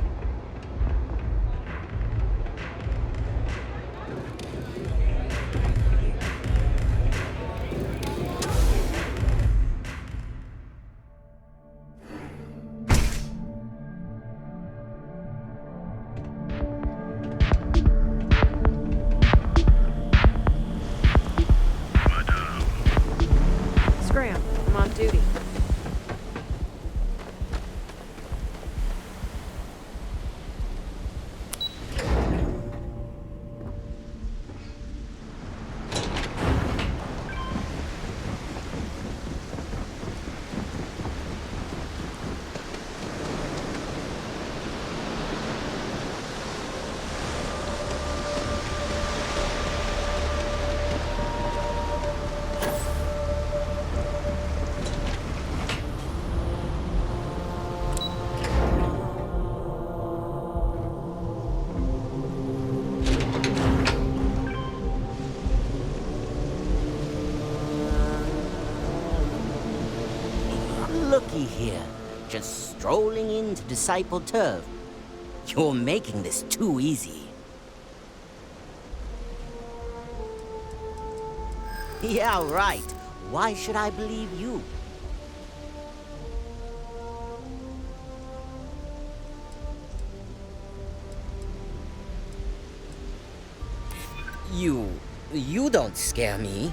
looky here. Just strolling into disciple turf. You're making this too easy. Yeah, right. Why should I believe you? You don't scare me.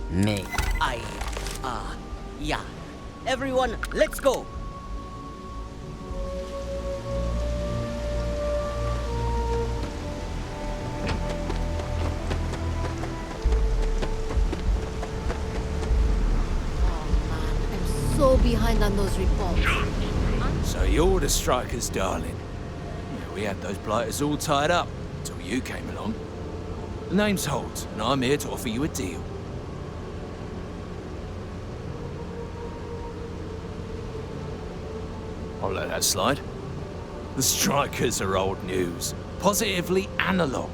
Me. Yeah. Everyone, let's go! So behind on those reports. So you're the strikers, darling. Yeah, we had those blighters all tied up until you came along. The name's Holt, and I'm here to offer you a deal. I'll let that slide. The strikers are old news. Positively analog.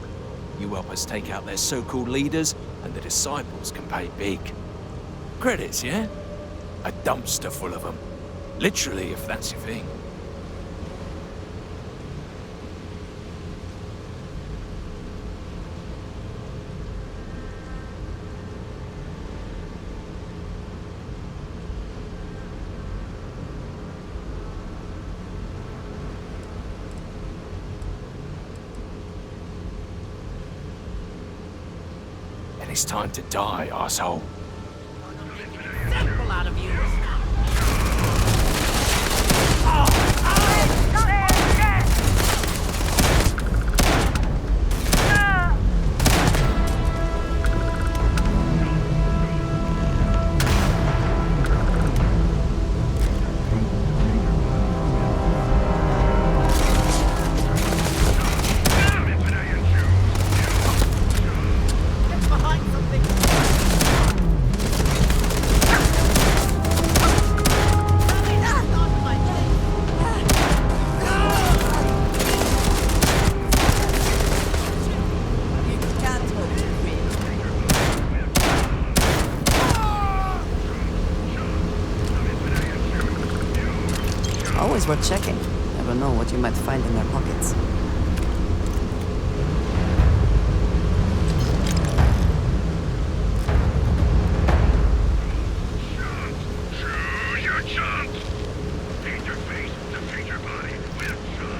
You help us take out their so-called leaders, and the disciples can pay big. Credits, yeah? A dumpster full of them. Literally, if that's your thing. And it's time to die, asshole. Simple out of you. Always worth checking. Never know what you might find in their pockets. Choose your chance. Paint your face, defeat your body with sun.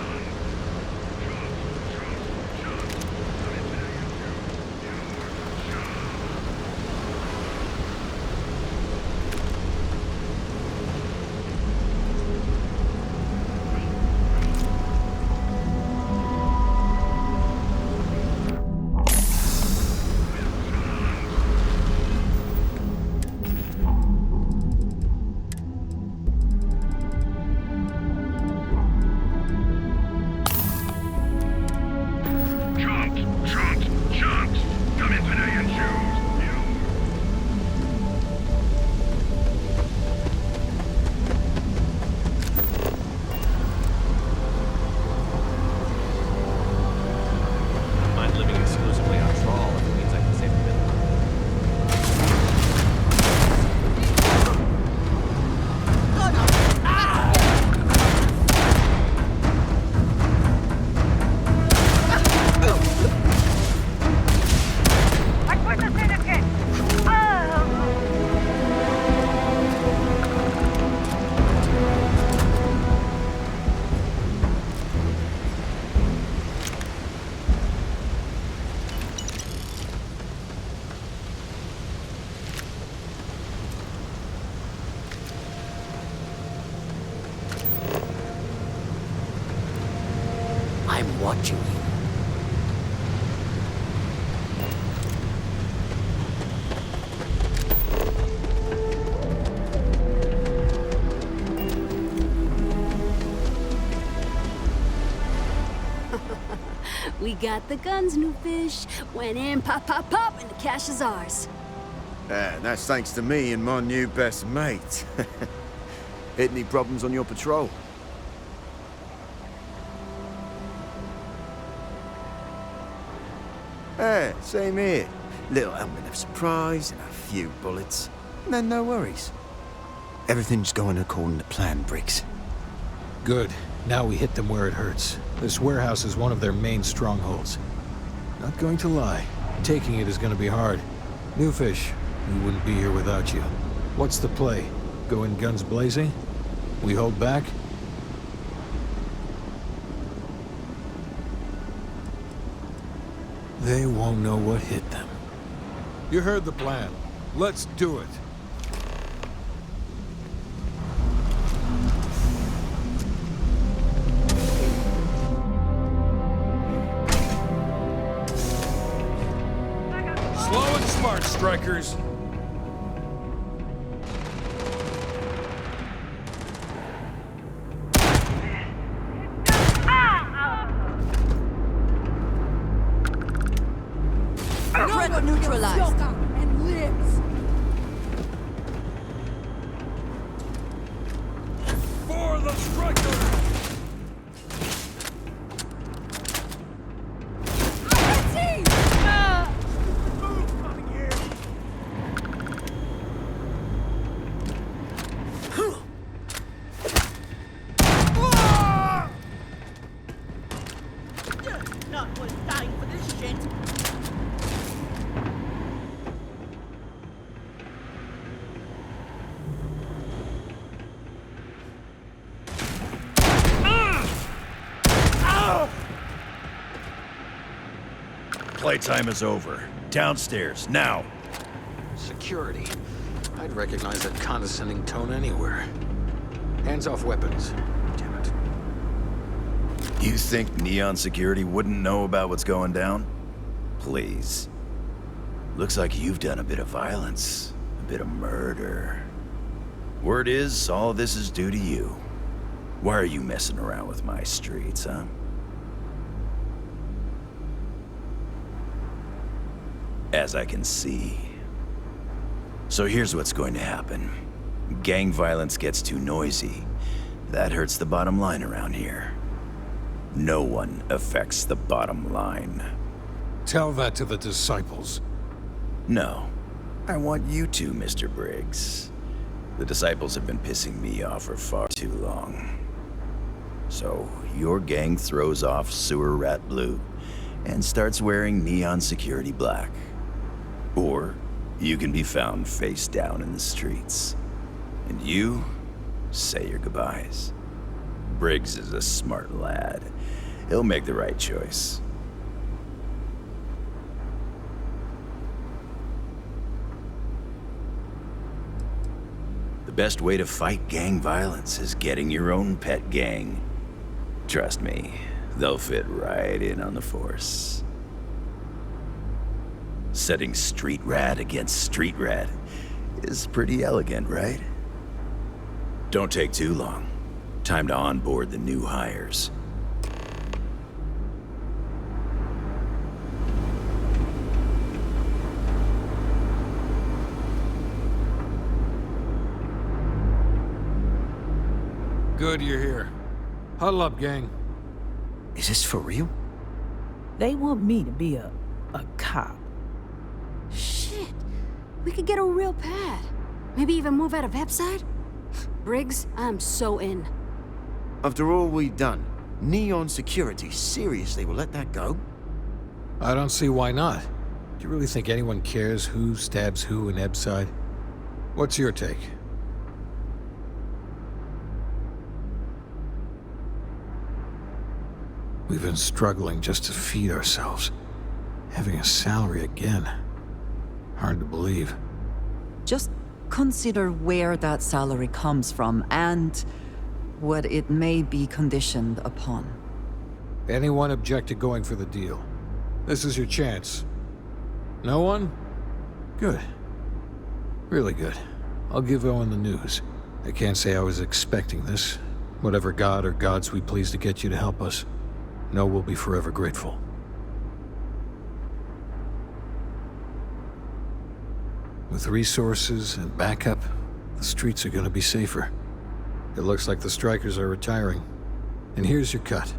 I'm watching you. We got the guns, new fish. Went in, pop, pop, pop, and the cash is ours. And that's thanks to me and my new best mate. Hit any problems on your patrol? Same here. Little element of surprise and a few bullets. And then no worries. Everything's going according to plan, Briggs. Good. Now we hit them where it hurts. This warehouse is one of their main strongholds. Not going to lie. Taking it is going to be hard. New fish, we wouldn't be here without you. What's the play? Go in guns blazing? We hold back? They won't know what hit them. You heard the plan. Let's do it. Slow and smart, strikers. Threat neutralized. And lives. For the strikers! Not worth dying for this shit. Playtime is over. Downstairs, now. Security. I'd recognize that condescending tone anywhere. Hands off weapons. Damn it. You think Neon Security wouldn't know about what's going down? Please. Looks like you've done a bit of violence, a bit of murder. Word is, all this is due to you. Why are you messing around with my streets, huh? As I can see. So here's what's going to happen. Gang violence gets too noisy. That hurts the bottom line around here. No one affects the bottom line. Tell that to the disciples. No. I want you to, Mr. Briggs. The disciples have been pissing me off for far too long. So, your gang throws off Sewer Rat Blue and starts wearing Neon Security Black. Or, you can be found face down in the streets. And you say your goodbyes. Briggs is a smart lad. He'll make the right choice. The best way to fight gang violence is getting your own pet gang. Trust me, they'll fit right in on the force. Setting street rat against street rat is pretty elegant, right? Don't take too long. Time to onboard the new hires. Good you're here. Huddle up, gang. Is this for real? They want me to be a cop. Shit. We could get a real pad. Maybe even move out of Epside? Briggs, I'm so in. After all we've done, Neon Security seriously will let that go? I don't see why not. Do you really think anyone cares who stabs who in Epside? What's your take? We've been struggling just to feed ourselves. Having a salary again. Hard to believe. Just consider where that salary comes from and what it may be conditioned upon. Anyone object to going for the deal? This is your chance. No one? Good. Really good. I'll give Owen the news. I can't say I was expecting this. Whatever god or gods we please to get you to help us, know we'll be forever grateful. With resources and backup, the streets are gonna be safer. It looks like the strikers are retiring. And here's your cut.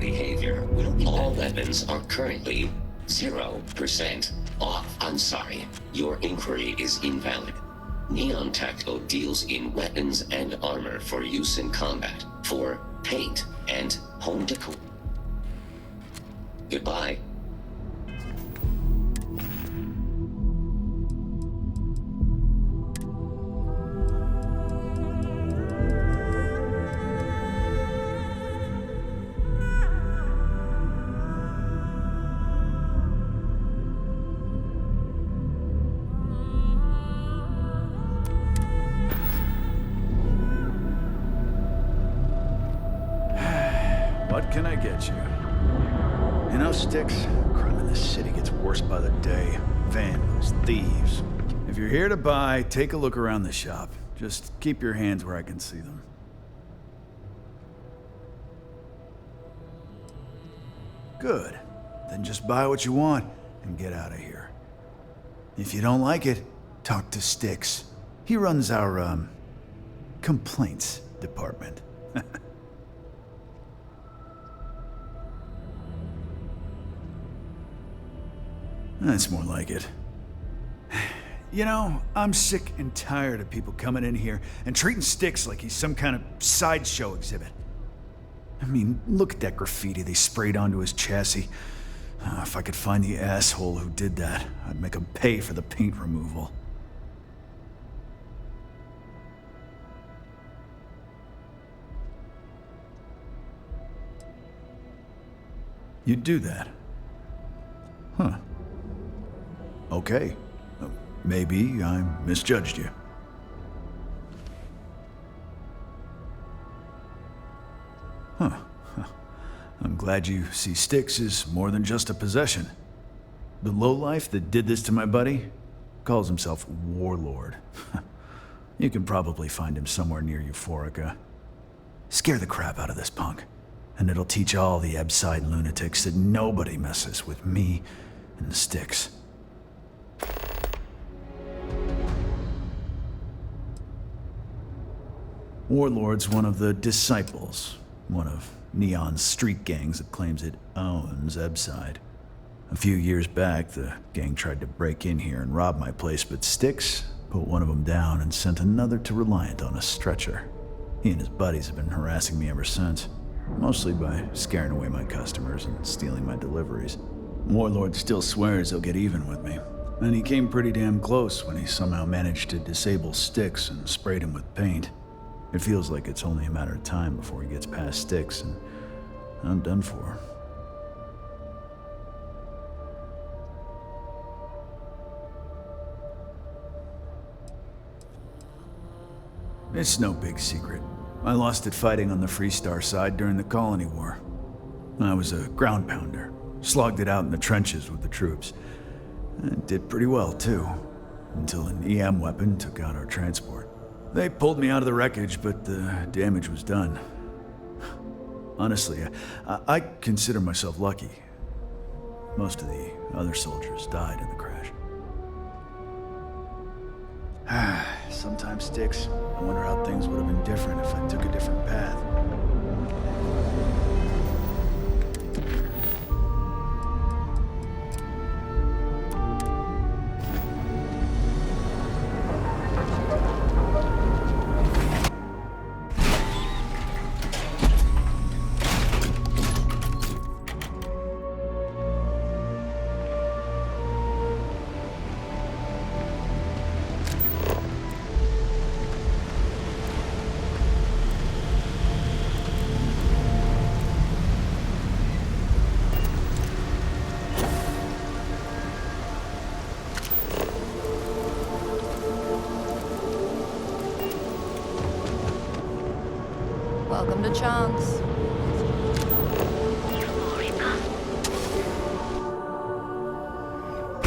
behavior will be... All weapons are currently 0% off. I'm sorry. Your inquiry is invalid. Neon Tactical deals in weapons and armor for use in combat, for paint and home decor. Goodbye. What can I get you? You know, Sticks, crime in this city gets worse by the day. Vandals, thieves. If you're here to buy, take a look around the shop. Just keep your hands where I can see them. Good. Then just buy what you want and get out of here. If you don't like it, talk to Sticks. He runs our, complaints department. That's more like it. You know, I'm sick and tired of people coming in here and treating Sticks like he's some kind of sideshow exhibit. I mean, look at that graffiti they sprayed onto his chassis. If I could find the asshole who did that, I'd make him pay for the paint removal. You'd do that? Huh. Okay. Maybe I misjudged you. Huh. I'm glad you see Sticks as more than just a possession. The lowlife that did this to my buddy calls himself Warlord. You can probably find him somewhere near Euphorica. Scare the crap out of this punk, and it'll teach all the Ebside lunatics that nobody messes with me and the Sticks. Warlord's one of the Disciples, one of Neon's street gangs that claims it owns Ebside. A few years back, the gang tried to break in here and rob my place, but Sticks put one of them down and sent another to Reliant on a stretcher. He and his buddies have been harassing me ever since, mostly by scaring away my customers and stealing my deliveries. Warlord still swears he'll get even with me, and he came pretty damn close when he somehow managed to disable Sticks and sprayed him with paint. It feels like it's only a matter of time before he gets past Sticks, and I'm done for. It's no big secret. I lost it fighting on the Freestar side during the Colony War. I was a ground pounder, slogged it out in the trenches with the troops. And did pretty well, too, until an EM weapon took out our transport. They pulled me out of the wreckage, but the damage was done. Honestly, I consider myself lucky. Most of the other soldiers died in the crash. Sometimes, Sticks, I wonder how things would have been different if I took a different path. Welcome to Chance.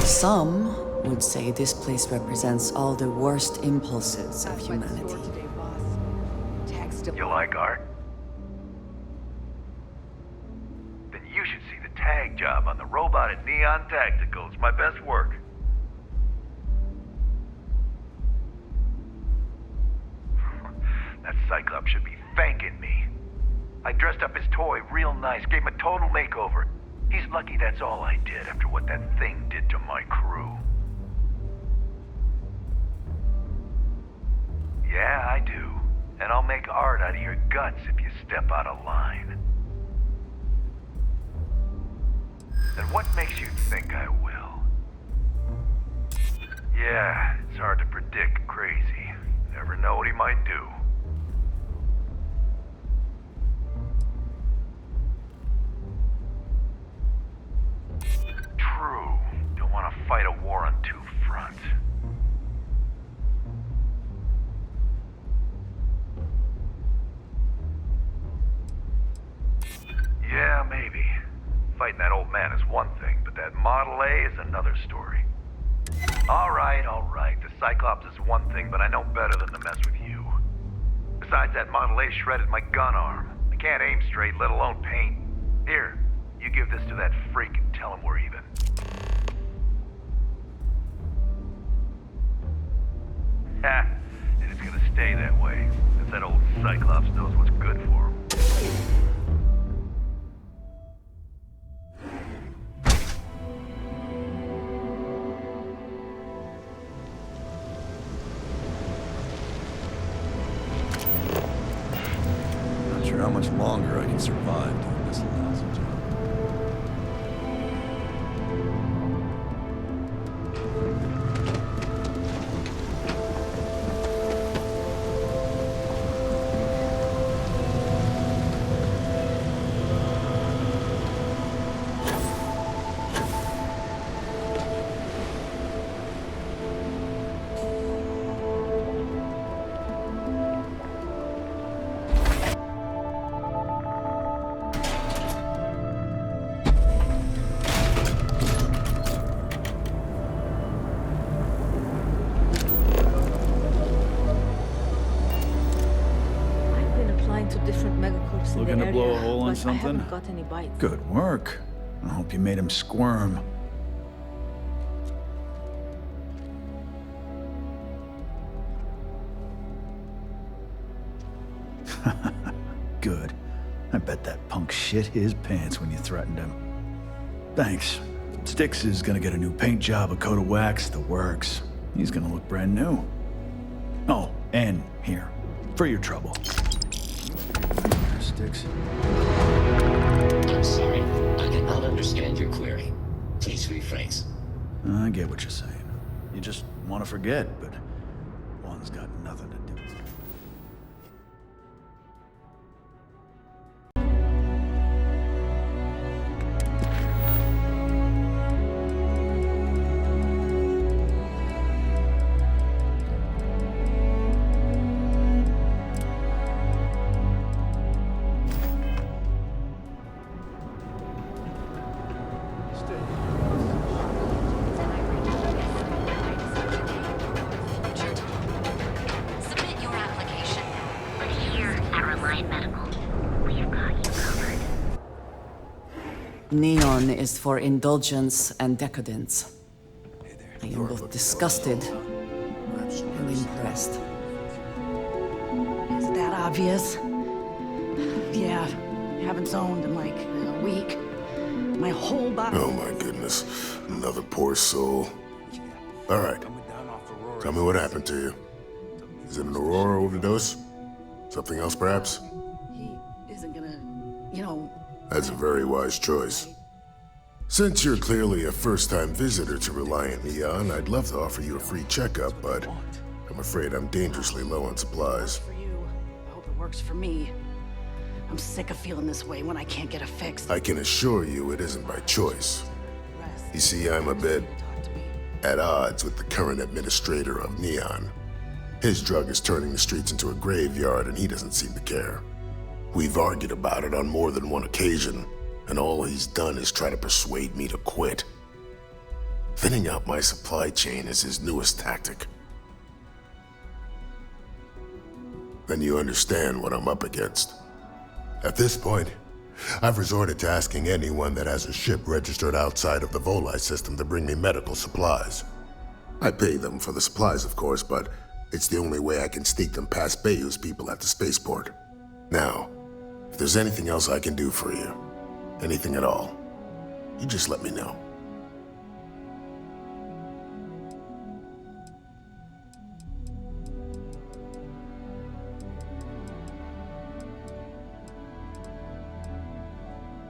Some would say this place represents all the worst impulses of humanity. You like art? Then you should see the tag job on the robot at Neon Tactical. It's my best work. That Cyclops should be thanking me. I dressed up his toy real nice, gave him a total makeover. He's lucky that's all I did after what that thing did to my crew. Yeah, I do. And I'll make art out of your guts if you step out of line. And what makes you think I will? Yeah, it's hard to predict Crazy. Never know what he might do. True. Don't want to fight a war on two fronts. Yeah, maybe. Fighting that old man is one thing, but that Model A is another story. All right. The Cyclops is one thing, but I know better than to mess with you. Besides, that Model A shredded my gun arm. I can't aim straight, let alone paint. Here, you give this to that freak and tell him we're even. Ha! And it's gonna stay that way, since that old Cyclops knows what's good for him. Not sure how much longer I can survive doing this lousy job. Looking to blow a hole in I something? haven't got any bites. Good work. I hope you made him squirm. Good. I bet that punk shit his pants when you threatened him. Thanks. Styx is gonna get a new paint job, a coat of wax, the works. He's gonna look brand new. Oh, and here, for your trouble. Styx. I'm sorry. I cannot understand your query. Please rephrase. I get what you're saying. You just want to forget, but one's got nothing to do with it. Submit your application. But here at Reliant Medical, we've got you covered. Neon is for indulgence and decadence. I am both disgusted and impressed. Is that obvious? Yeah, haven't zoned in like a week. My whole body. Oh my goodness. Another poor soul. Alright. Tell me what happened to you. Is it an Aurora overdose? Something else, perhaps? He isn't gonna, you know. That's a very wise choice. Since you're clearly a first-time visitor to Reliant Neon, I'd love to offer you a free checkup, but I'm afraid I'm dangerously low on supplies. For you. I hope it works for me. I'm sick of feeling this way when I can't get it fixed. I can assure you it isn't by choice. You see, I'm a bit at odds with the current administrator of Neon. His drug is turning the streets into a graveyard, and he doesn't seem to care. We've argued about it on more than one occasion, and all he's done is try to persuade me to quit. Thinning out my supply chain is his newest tactic. Then you understand what I'm up against. At this point, I've resorted to asking anyone that has a ship registered outside of the Volii system to bring me medical supplies. I pay them for the supplies, of course, but it's the only way I can sneak them past Bayou's people at the spaceport. Now, If there's anything else I can do for you, anything at all, you just let me know.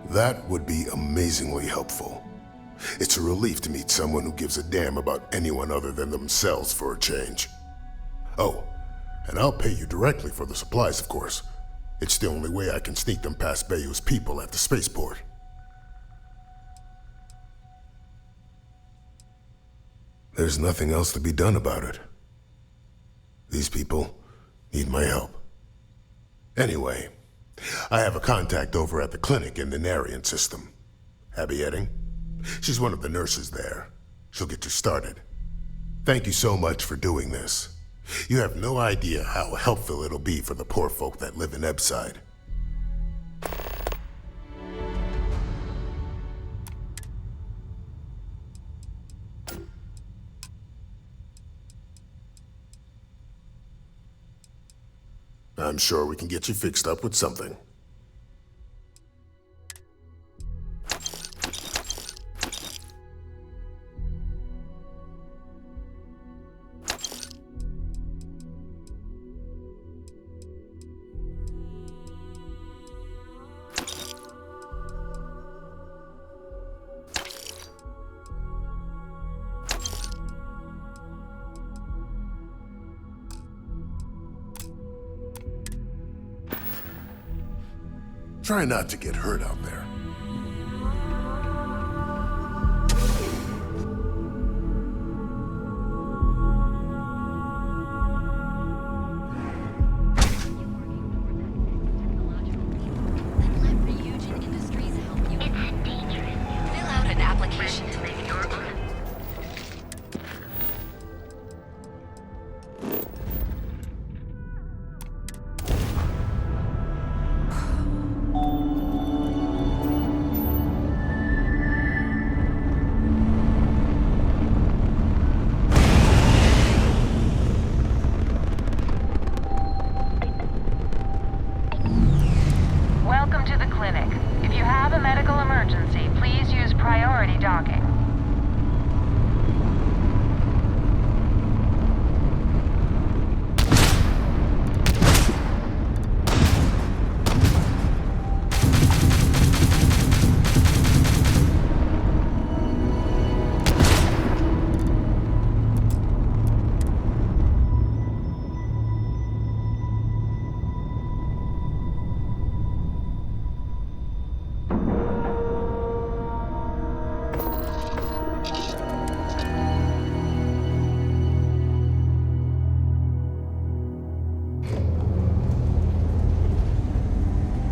That would be amazingly helpful. It's a relief to meet someone who gives a damn about anyone other than themselves for a change. Oh, and I'll pay you directly for the supplies, of course. It's the only way I can sneak them past Bayou's people at the spaceport. There's nothing else to be done about it. These people need my help. Anyway, I have a contact over at the clinic in the Narian system. Abby Edding? She's one of the nurses there. She'll get you started. Thank you so much for doing this. You have no idea how helpful it'll be for the poor folk that live in Ebside. I'm sure we can get you fixed up with something. Try not to get hurt out there. Welcome to the clinic. If you have a medical emergency, please use priority docking.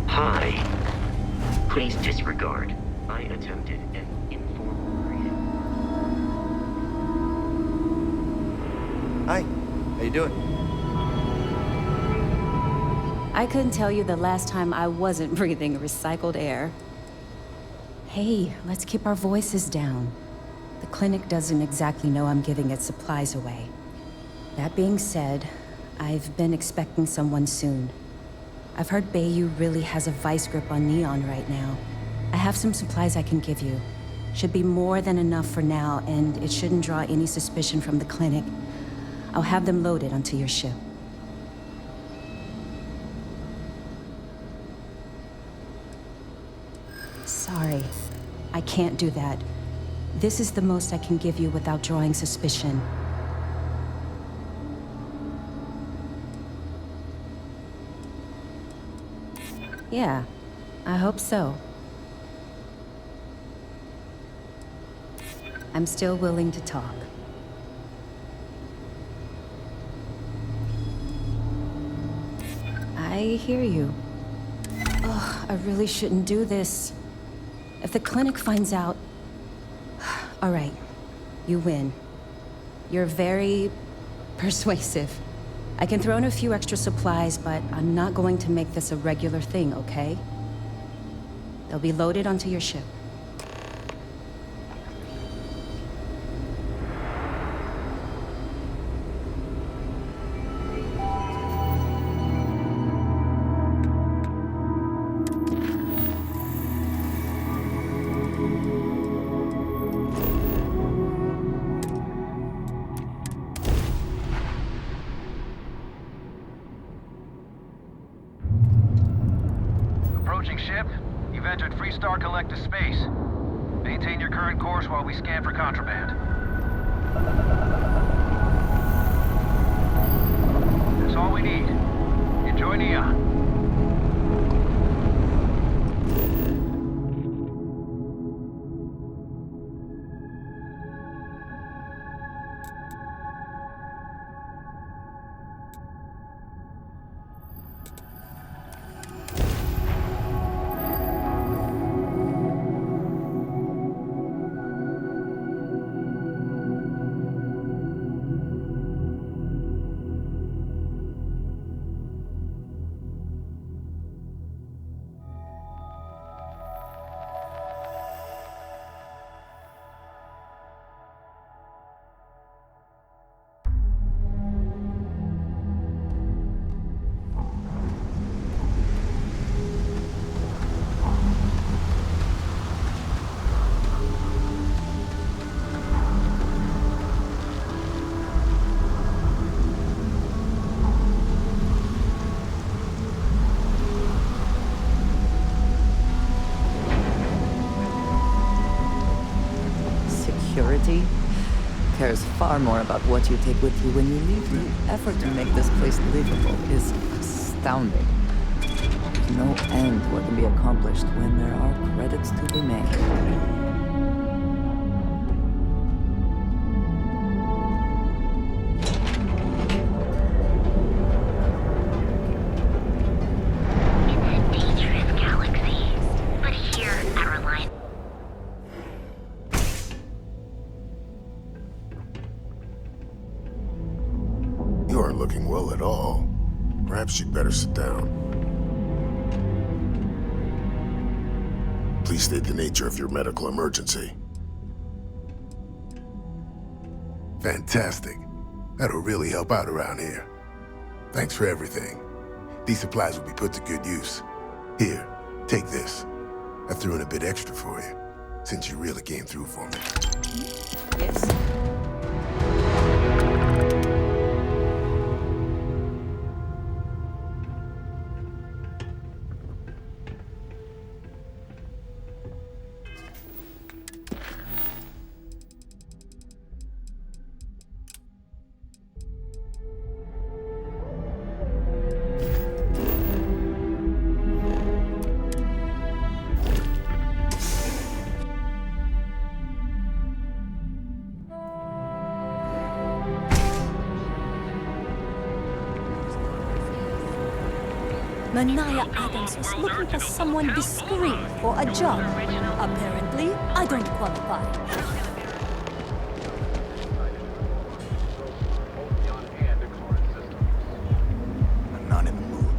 Hi. Please disregard. I attempted an informal briefing. Hi. How you doing? I couldn't tell you the last time I wasn't breathing recycled air. Hey, let's keep our voices down. The clinic doesn't exactly know I'm giving its supplies away. That being said, I've been expecting someone soon. I've heard Bayou really has a vice grip on Neon right now. I have some supplies I can give you. Should be more than enough for now, and it shouldn't draw any suspicion from the clinic. I'll have them loaded onto your ship. Sorry, I can't do that. This is the most I can give you without drawing suspicion. Yeah, I hope so. I'm still willing to talk. I hear you. Oh, I really shouldn't do this. If the clinic finds out... All right, you win. You're very persuasive. I can throw in a few extra supplies, but I'm not going to make this a regular thing, okay? They'll be loaded onto your ship. approaching ship. You've entered Freestar Collective space. Maintain your current course while we scan for contraband. That's all we need. Enjoy Neon. Security cares far more about what you take with you when you leave. The effort to make this place livable is astounding. There's no end to what can be accomplished when there are credits to be made. You'd better sit down. Please state the nature of your medical emergency. Fantastic. That'll really help out around here. Thanks for everything. These supplies will be put to good use. Here, take this. I threw in a bit extra for you, since you really came through for me. Yes. Mania Adams was looking for someone discreet for a job. Apparently, I don't qualify. I'm not in the mood.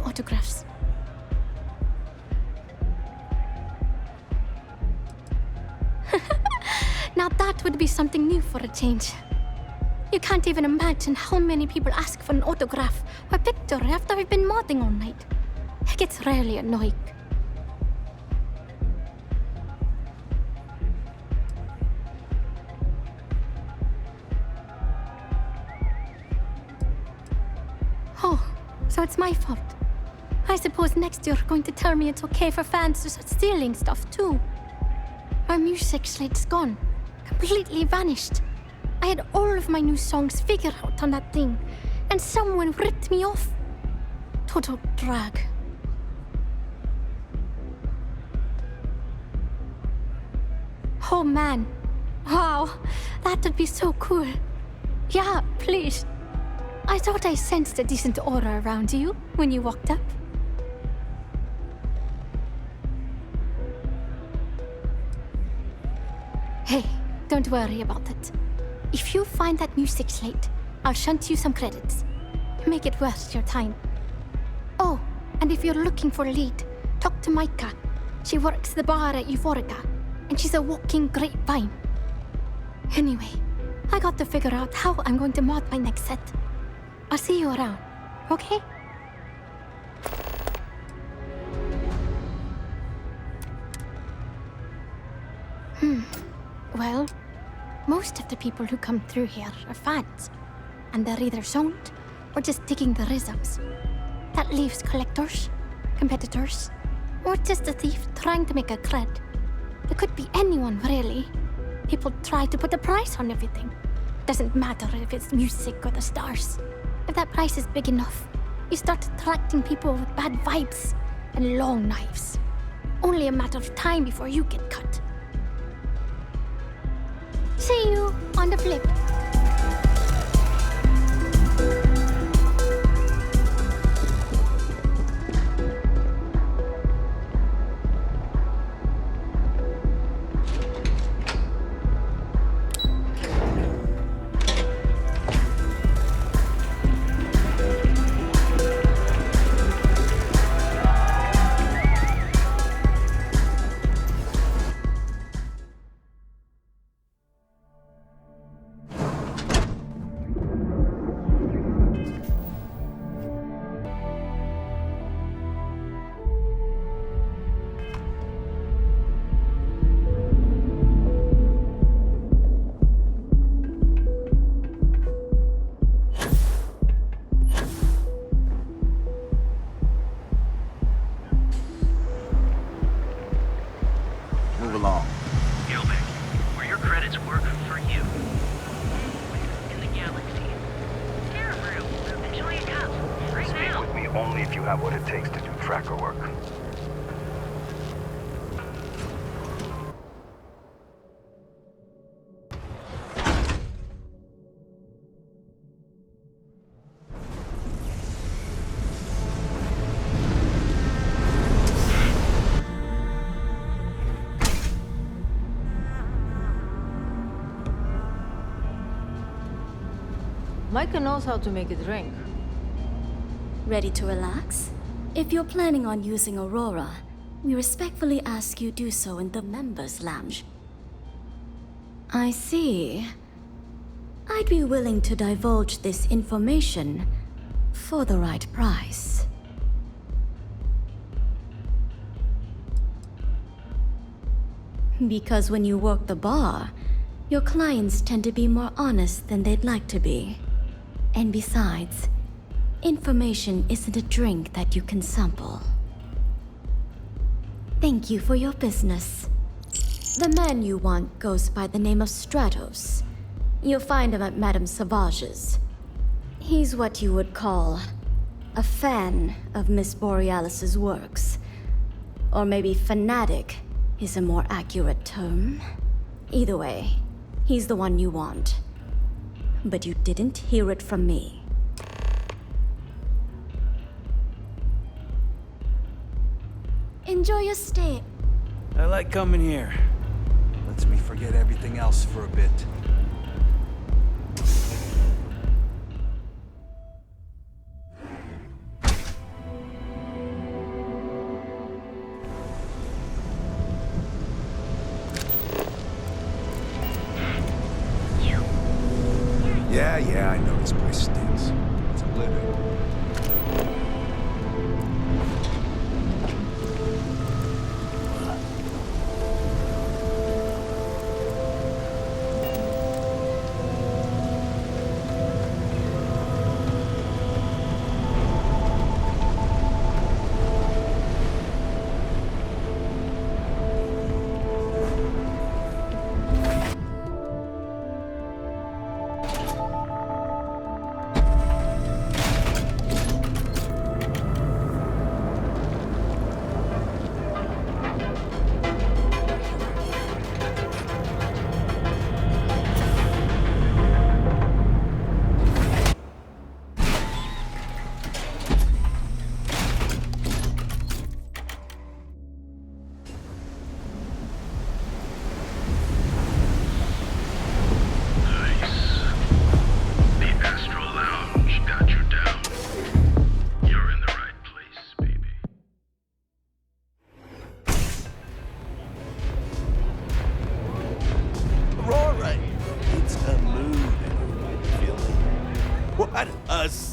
Autographs. Now that would be something new for a change. You can't even imagine how many people ask for an autograph or picture after we've been modding all night. It gets really annoying. Oh, so it's my fault. I suppose next you're going to tell me it's okay for fans to start stealing stuff too. My music slate's gone. Completely vanished. I had all of my new songs figured out on that thing, and someone ripped me off. Total drag. Oh man. Wow, that would be so cool. Yeah, please. I thought I sensed a decent aura around you when you walked up. Hey, don't worry about it. If you find that music slate, I'll shunt you some credits. Make it worth your time. Oh, and if you're looking for a lead, talk to Micah. She works the bar at Euphorica, and she's a walking grapevine. Anyway, I got to figure out how I'm going to mod my next set. I'll see you around, okay? Well, most of the people who come through here are fans, and they're either zoned or just digging the rhythms. That leaves collectors, competitors, or just a thief trying to make a cred. It could be anyone, really. People try to put a price on everything. Doesn't matter if it's music or the stars. If that price is big enough, you start attracting people with bad vibes and long knives. Only a matter of time before you get cut. See you on the flip. Micah knows how to make a drink. Ready to relax? If you're planning on using Aurora, we respectfully ask you do so in the members' lounge. I see. I'd be willing to divulge this information for the right price. Because when you work the bar, your clients tend to be more honest than they'd like to be. And besides, information isn't a drink that you can sample. Thank you for your business. The man you want goes by the name of Stratos. You'll find him at Madame Savage's. He's what you would call a fan of Miss Borealis's works. Or maybe fanatic is a more accurate term. Either way, he's the one you want. But you didn't hear it from me. Enjoy your stay. I like coming here. Lets me forget everything else for a bit. Yeah, I know this place stinks. It's a living.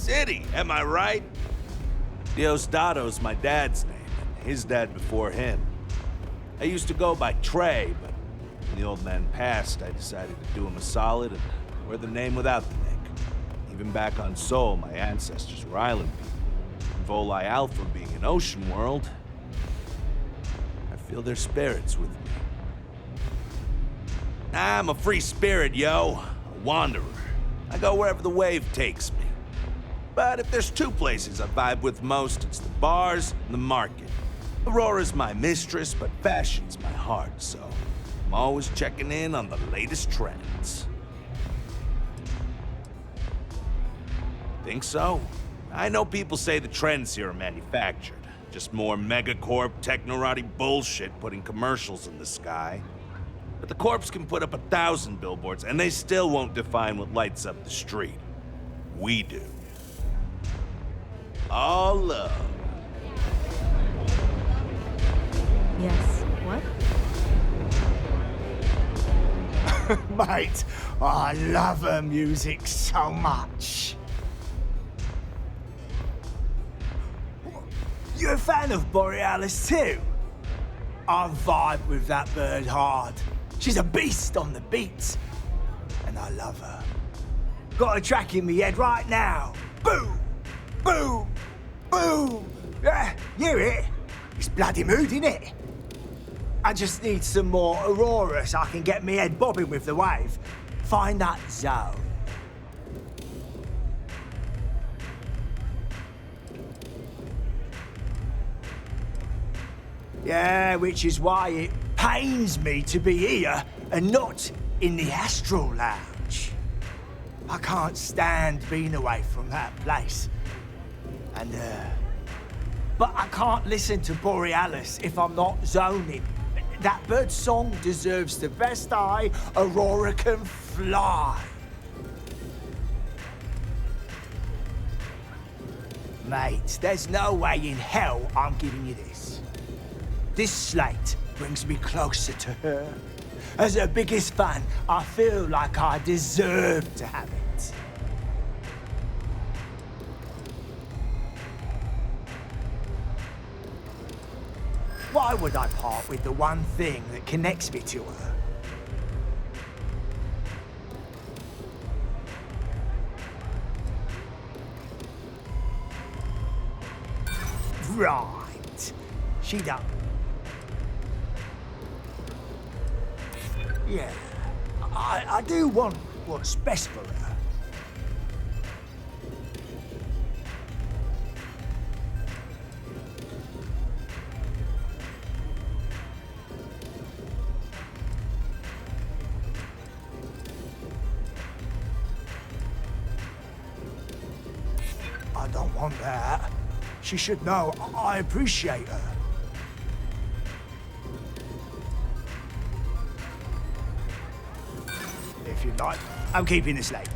city, am I right? Diostado's my dad's name, and his dad before him. I used to go by Trey, but when the old man passed, I decided to do him a solid and wear the name without the Nick. Even back on Sol, my ancestors were island people. And Volii Alpha being an ocean world, I feel their spirits with me. I'm a free spirit, yo. A wanderer. I go wherever the wave takes me. But if there's two places I vibe with most, it's the bars and the market. Aurora's my mistress, but fashion's my heart, so I'm always checking in on the latest trends. Think so? I know people say the trends here are manufactured. Just more megacorp, technorati bullshit putting commercials in the sky. But the corps can put up 1,000 billboards, and they still won't define what lights up the street. We do. All love. Yes, what? Mate, I love her music so much. You a fan of Borealis too? I vibe with that bird hard. She's a beast on the beats, and I love her. Got a track in me head right now. Boom! Boom! Boom! Yeah, you hear it? It's bloody mood, innit? I just need some more Aurora so I can get me head bobbing with the wave. Find that zone. Yeah, which is why it pains me to be here and not in the Astral Lounge. I can't stand being away from that place. And, but I can't listen to Borealis if I'm not zoning. That bird's song deserves the best eye Aurora can fly. Mate, there's no way in hell I'm giving you this. This slate brings me closer to her. As her biggest fan, I feel like I deserve to have it. Why would I part with the one thing that connects me to her? Right. She don't. Yeah. I do want what's best for her. I don't want that. She should know I appreciate her. If you'd like, I'm keeping this late.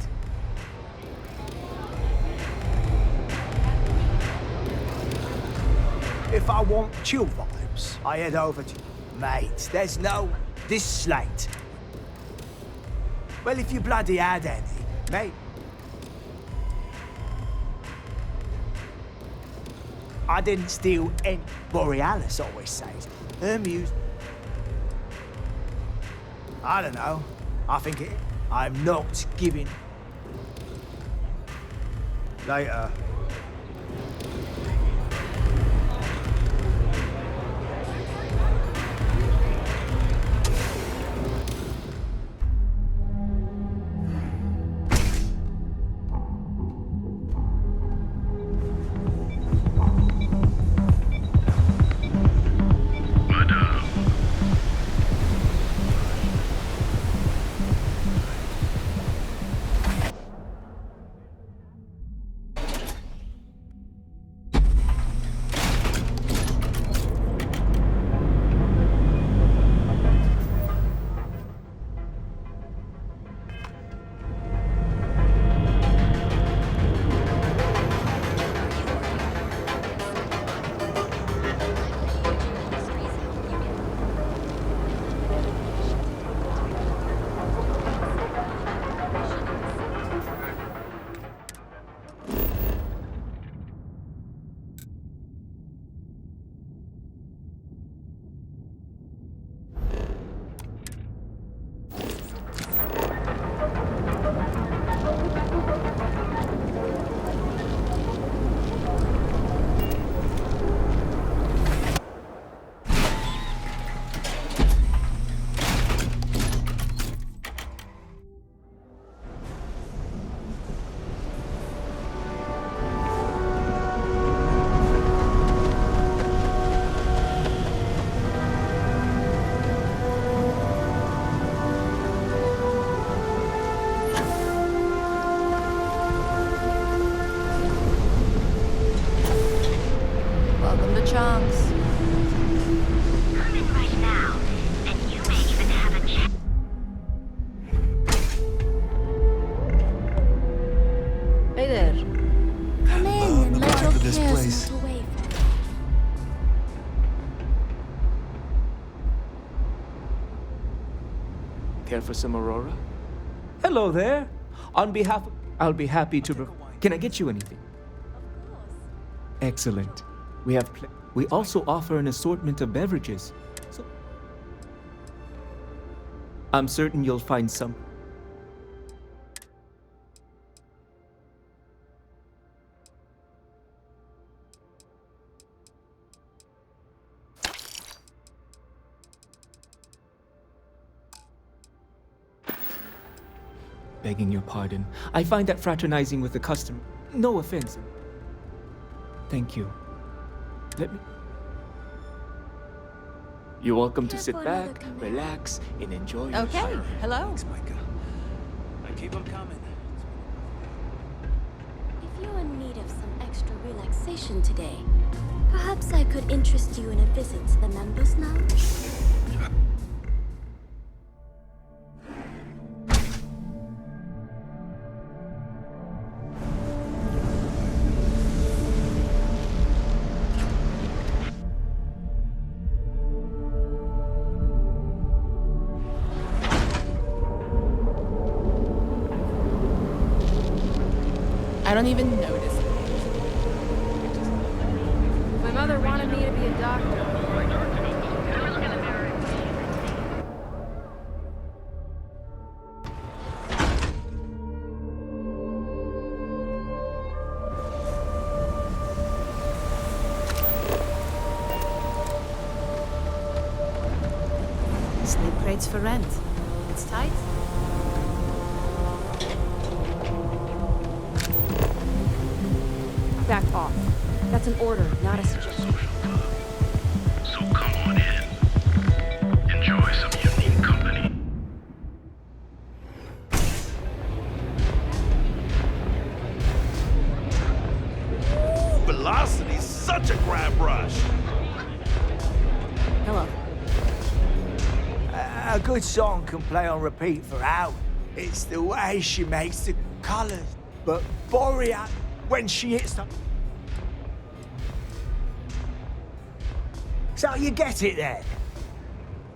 If I want chill vibes, I head over to... Mate, there's no... This slate. Well, if you bloody had any, mate... I didn't steal any... Borealis always says. Her music... I don't know. I think it... I'm not giving... Later. Care for some Aurora? Hello there. On behalf... I'll be happy to... Can I get you anything? Excellent. We also offer an assortment of beverages. So I'm certain you'll find some. Begging your pardon. I find that fraternizing with the customer... No offense. Thank you. Let me... You're welcome to sit back, relax, and enjoy your Okay, hello. Thanks, Micah. I keep them coming. If you're in need of some extra relaxation today, perhaps I could interest you in a visit to the members' lounge? I don't even notice it. My mother wanted me to be a doctor. Sleep crates for rent. It's tight. Back off. That's an order, not a suggestion. So come on in. Enjoy some unique company. Ooh, velocity's such a grab rush. Hello. A good song can play on repeat for hours. It's the way she makes the colours. But Boreal, when she hits the... So you get it then?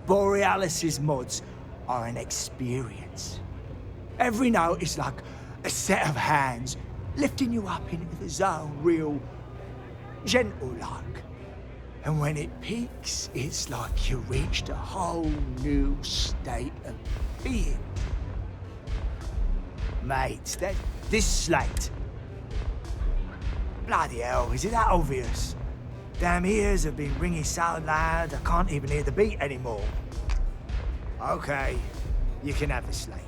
Borealis's mods are an experience. Every note is like a set of hands lifting you up into the zone real gentle-like. And when it peaks, it's like you reached a whole new state of being. Mate, this slate. Bloody hell, is it that obvious? Damn ears have been ringing so loud I can't even hear the beat anymore. Okay, you can have the slate.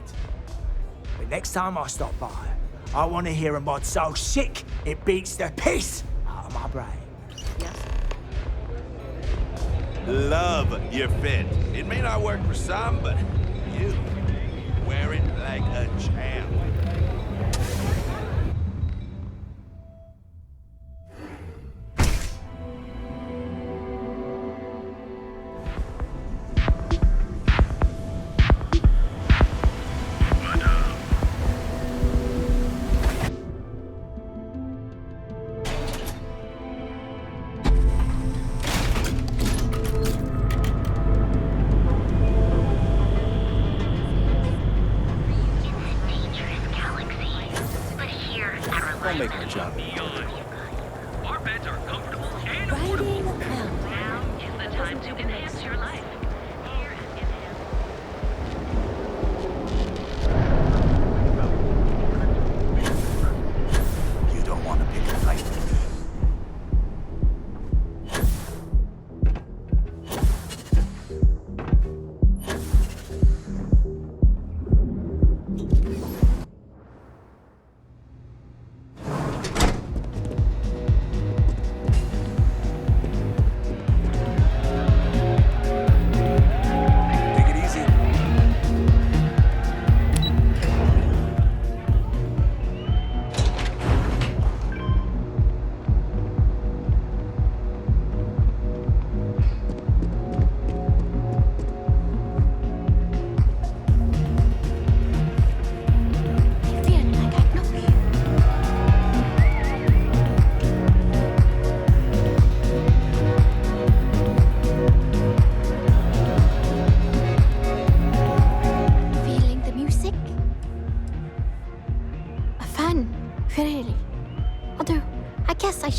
But next time I stop by, I want to hear a mod so sick it beats the piss out of my brain. Yes? Love your fit. It may not work for some, but you wear it like a champ. Dangerous galaxy.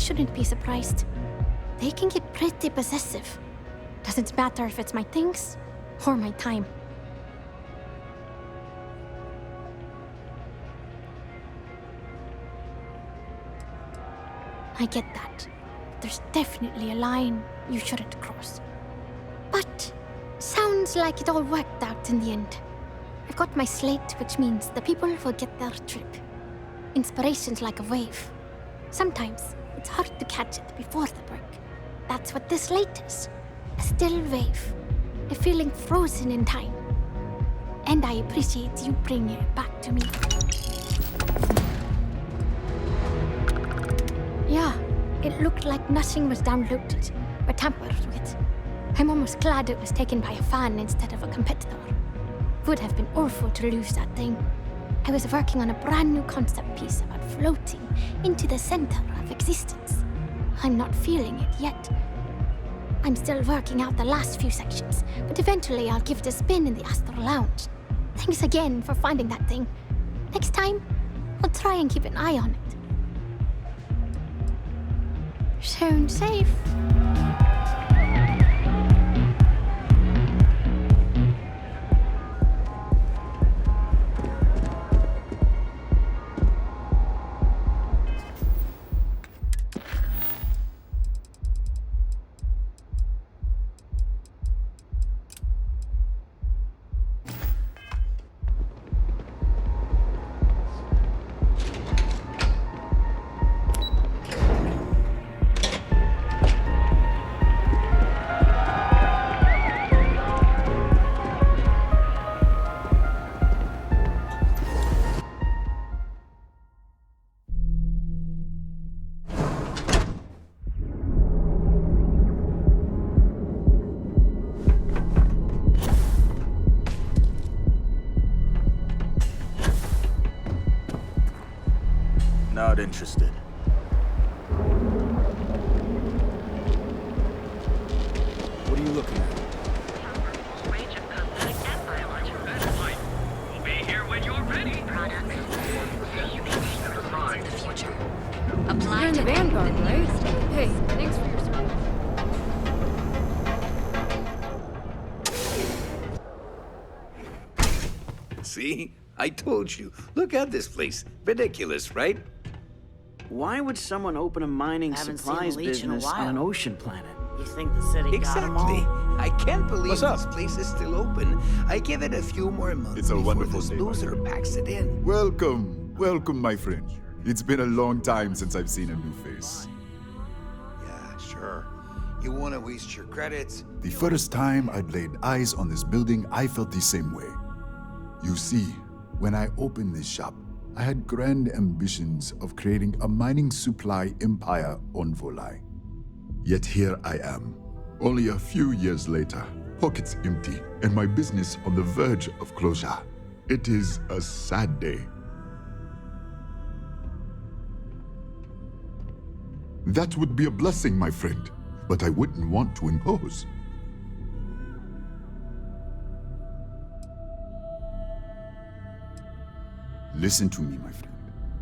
shouldn't be surprised. They can get pretty possessive. Doesn't matter if it's my things or my time. I get that. There's definitely a line you shouldn't cross. But sounds like it all worked out in the end. I've got my slate, which means the people will get their trip. Inspiration's like a wave. Sometimes it's hard to catch it before the break. That's what this slate is. A still wave. A feeling frozen in time. And I appreciate you bringing it back to me. Yeah, it looked like nothing was downloaded or tampered with. I'm almost glad it was taken by a fan instead of a competitor. Would have been awful to lose that thing. I was working on a brand new concept piece about floating into the center of existence. I'm not feeling it yet. I'm still working out the last few sections, but eventually I'll give it a spin in the Astral Lounge. Thanks again for finding that thing. Next time, I'll try and keep an eye on it. Sound safe. Not interested. What are you looking at? Range of cosmetic and biological life. We'll be here when you're ready. Products. The future. You're Apply in to the Vanguard, right? Hey, thanks for your support. See? I told you. Look at this place. Ridiculous, right? Why would someone open a mining Haven't supplies seen a leech in a business on while. an ocean planet? You think the city got 'em all? Exactly. I can't believe What's up? this place is still open. I give it a few more months It's a before wonderful this day, loser packs it in. Welcome, welcome, my friend. It's been a long time since I've seen a new face. Yeah, sure. You want to waste your credits? The first time I'd laid eyes on this building, I felt the same way. You see, when I opened this shop, I had grand ambitions of creating a mining supply empire on Volai. Yet here I am, only a few years later, pockets empty, and my business on the verge of closure. It is a sad day. That would be a blessing, my friend, but I wouldn't want to impose. Listen to me, my friend.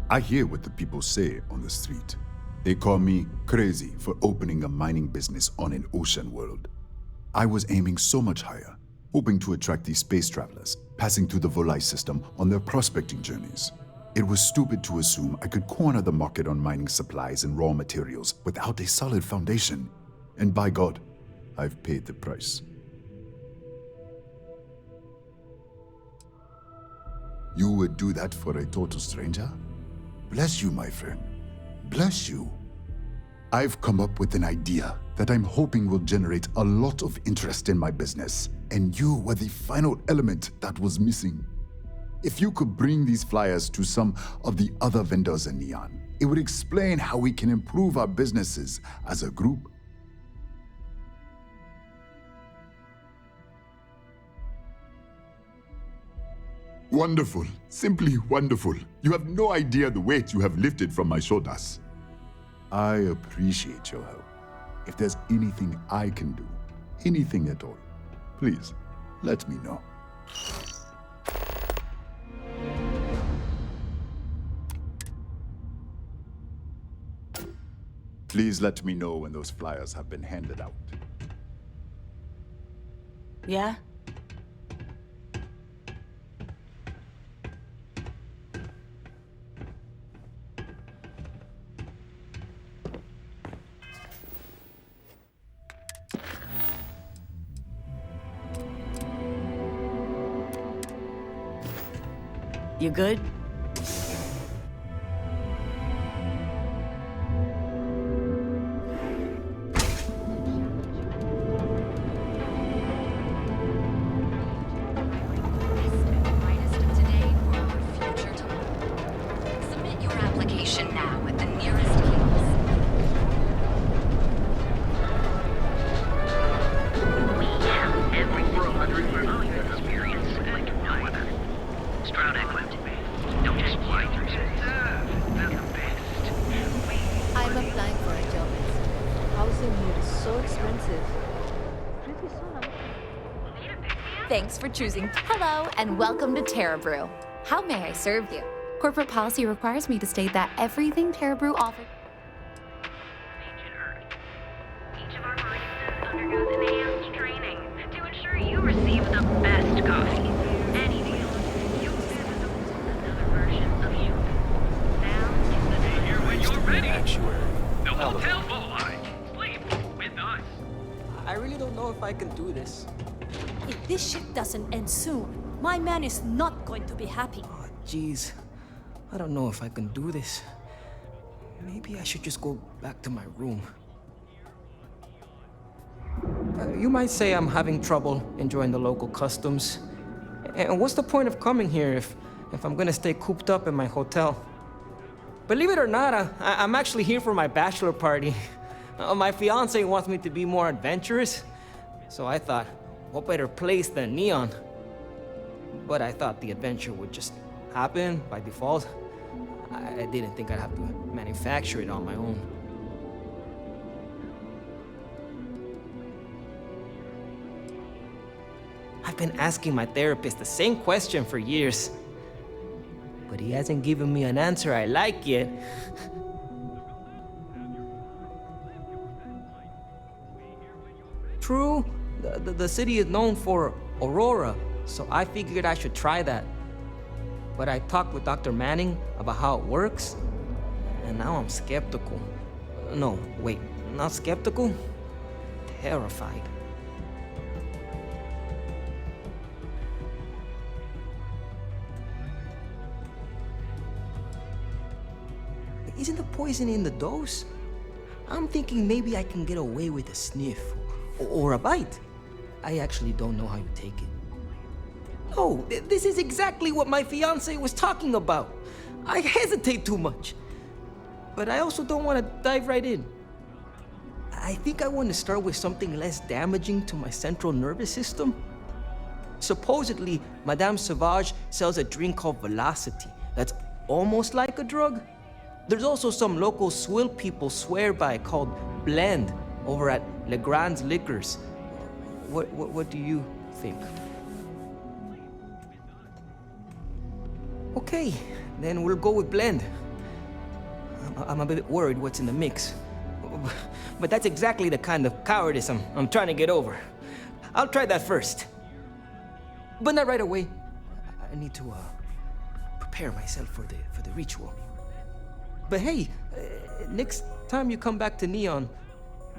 I hear what the people say on the street. They call me crazy for opening a mining business on an ocean world. I was aiming so much higher, hoping to attract these space travelers passing through the Volai system on their prospecting journeys. It was stupid to assume I could corner the market on mining supplies and raw materials without a solid foundation. And by God, I've paid the price. You would do that for a total stranger? Bless you, my friend. Bless you. I've come up with an idea that I'm hoping will generate a lot of interest in my business, and you were the final element that was missing. If you could bring these flyers to some of the other vendors in Neon, it would explain how we can improve our businesses as a group. Wonderful. Simply wonderful. You have no idea the weight you have lifted from my shoulders. I appreciate your help. If there's anything I can do, anything at all, please let me know. Please let me know when those flyers have been handed out. Yeah? You good? Submit your application now at the nearest kiosk. We have every 400 experience like no other. Stroud equipped. Don't just fly through space. They're the best. I'm applying for a job. Housing here is so expensive. Pretty soon Thanks for choosing. Hello, and welcome to Terra Brew. How may I serve you? Corporate policy requires me to state that everything Terra Brew offers. Each of our baristas undergoes enhanced training to ensure you receive the best coffee. Any deal, you visit another version of you. Now is the time. Here when you're ready. Actuary. The hotel full line. Sleep with us. I really don't know if I can do this. If this shit doesn't end soon, my man is not going to be happy. Jeez, I don't know if I can do this. Maybe I should just go back to my room. You might say I'm having trouble enjoying the local customs. And what's the point of coming here if I'm gonna stay cooped up in my hotel? Believe it or not, I'm actually here for my bachelor party. My fiance wants me to be more adventurous, so I thought, what better place than Neon? But I thought the adventure would just happen by default. I didn't think I'd have to manufacture it on my own. I've been asking my therapist the same question for years, but he hasn't given me an answer I like yet. True, the city is known for Aurora, so I figured I should try that. But I talked with Dr. Manning about how it works, and now I'm skeptical. No, wait, not skeptical, terrified. Isn't the poison in the dose? I'm thinking maybe I can get away with a sniff or a bite. I actually don't know how you take it. No, this is exactly what my fiance was talking about. I hesitate too much. But I also don't want to dive right in. I think I want to start with something less damaging to my central nervous system. Supposedly, Madame Sauvage sells a drink called Velocity that's almost like a drug. There's also some local swill people swear by called Blend over at Legrand's Liquors. What do you think? Okay, then we'll go with Blend. I'm a bit worried what's in the mix. But that's exactly the kind of cowardice I'm trying to get over. I'll try that first. But not right away. I need to prepare myself for the ritual. But hey, next time you come back to Neon,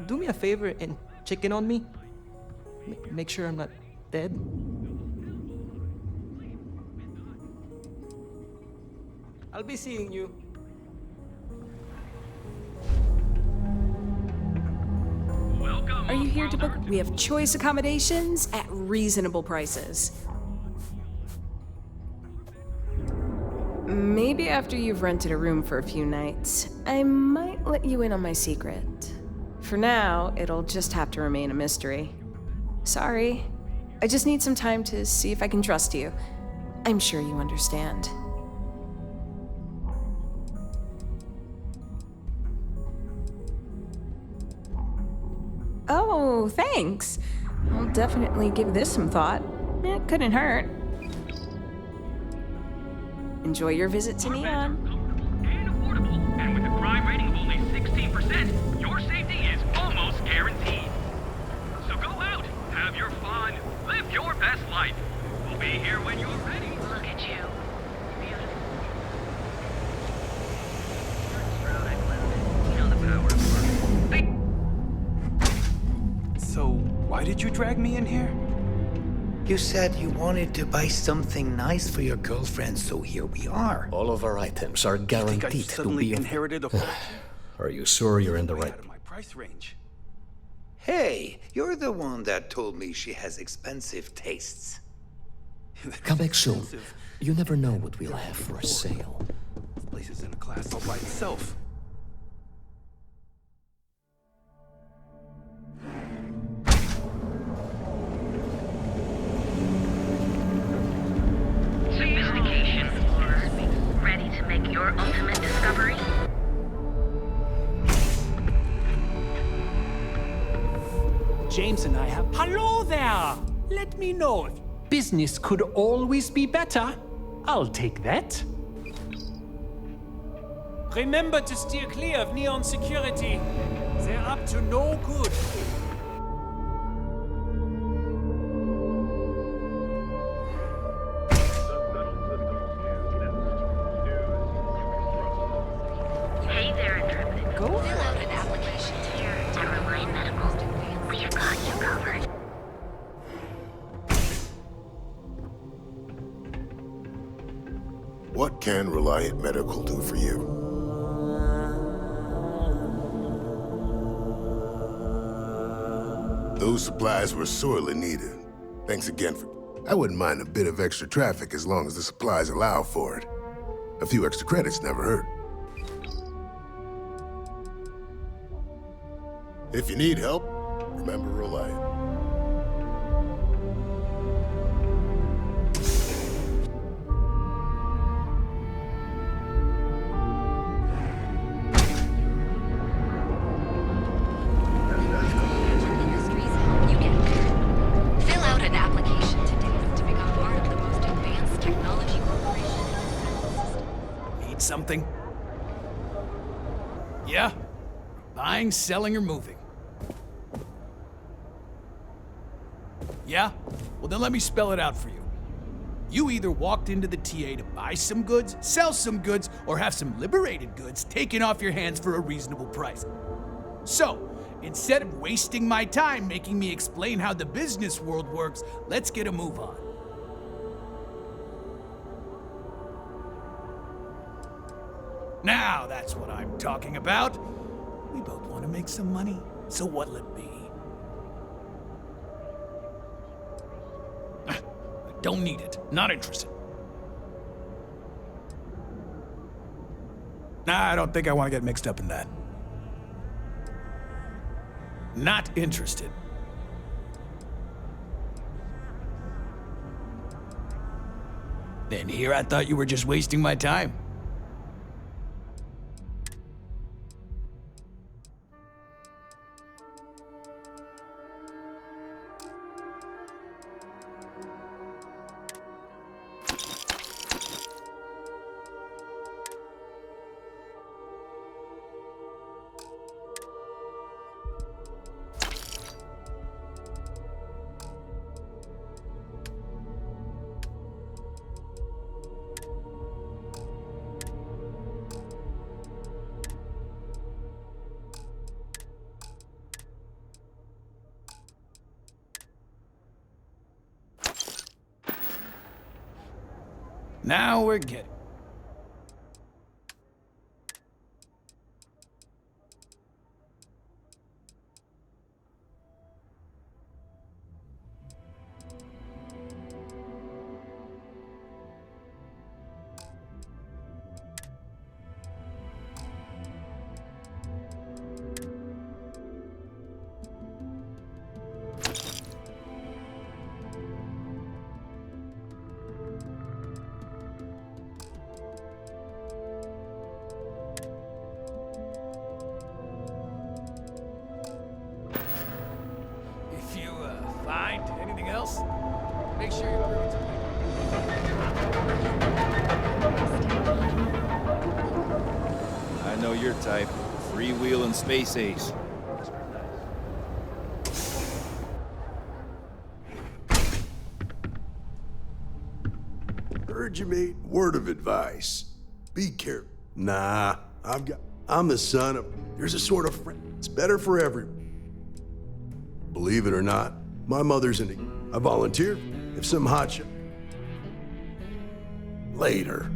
do me a favor and check in on me. Make sure I'm not dead. I'll be seeing you. Are you here to book? We have choice accommodations at reasonable prices. Maybe after you've rented a room for a few nights, I might let you in on my secret. For now, it'll just have to remain a mystery. Sorry. I just need some time to see if I can trust you. I'm sure you understand. Oh, thanks. I'll definitely give this some thought. It couldn't hurt. Enjoy your visit to Neon. And with a crime rating of only 16%, you're flight. We'll be here when you're ready. Look at you. So, why did you drag me in here? You said you wanted to buy something nice for your girlfriend, so here we are. All of our items are I guaranteed to suddenly be... inherited a fortune. Are you sure you're in the right... Out of my price range. Hey, you're the one that told me she has expensive tastes. Come back soon. You never know what we'll have for a sale. This place is in a class all by itself. Sophistication, explorer. Ready to make your ultimate discovery? James and I have... Hello there! Let me know if business could always be better. I'll take that. Remember to steer clear of Neon security. They're up to no good. Hey there, Intrepid. Fill out an application Here at Caroline Medical. We've got you covered. What can Reliant Medical do for you? Those supplies were sorely needed. Thanks again for... I wouldn't mind a bit of extra traffic as long as the supplies allow for it. A few extra credits never hurt. If you need help, remember Reliant. Fill out an application today to become part of the most advanced technology corporation. Need something? Yeah? Buying, selling, or moving? Yeah? Well, then let me spell it out for you. You either walked into the TA to buy some goods, sell some goods, or have some liberated goods taken off your hands for a reasonable price. So, instead of wasting my time making me explain how the business world works, let's get a move on. Now that's what I'm talking about. We both want to make some money, so what'll it be? I don't need it. Not interested. Nah, I don't think I want to get mixed up in that. Not interested. Then here I thought you were just wasting my time. Now we're getting. Find anything else? Make sure you bring it to me. I know your type. Freewheeling space ace. Heard you, mate. Word of advice. Be careful. Nah, I'm the son of... There's a sort of friend. It's better for everyone. Believe it or not, my mother's I volunteered if some hotshot. Later.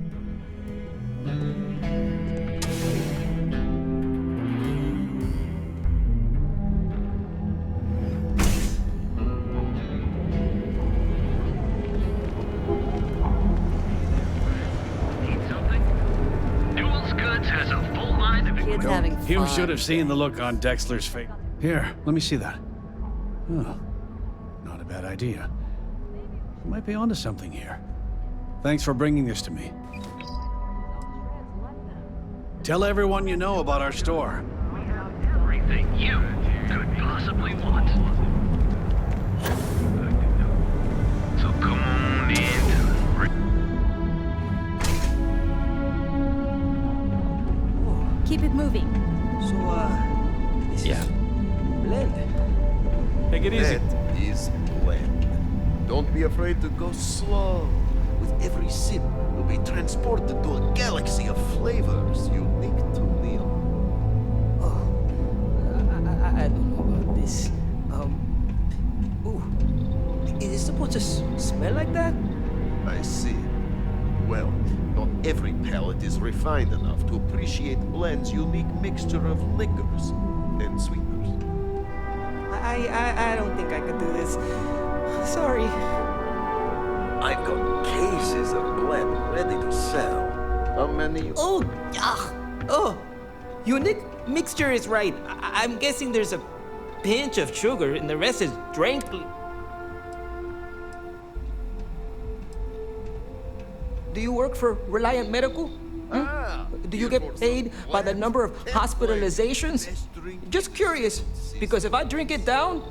You should have seen the look on Dexler's face. Here, let me see that. Oh, not a bad idea. You might be onto something here. Thanks for bringing this to me. Tell everyone you know about our store. Everything you could possibly want. So come on in. Keep it moving. So, this is blend. Take it easy. That is blend. Don't be afraid to go slow. With every sip, you'll be transported to a galaxy of flavors unique to Neil. I don't know about this. Ooh. Is it supposed to smell like that? I see. Well, not every palate is refined enough to appreciate blend's unique mixture of liquors and sweeteners. I don't think I could do this. Sorry. I've got cases of blend ready to sell. How many? Oh, unique mixture is right. I'm guessing there's a pinch of sugar and the rest is drank. Do you work for Reliant Medical? Do you get paid by the number of hospitalizations? Just curious, because if I drink it down,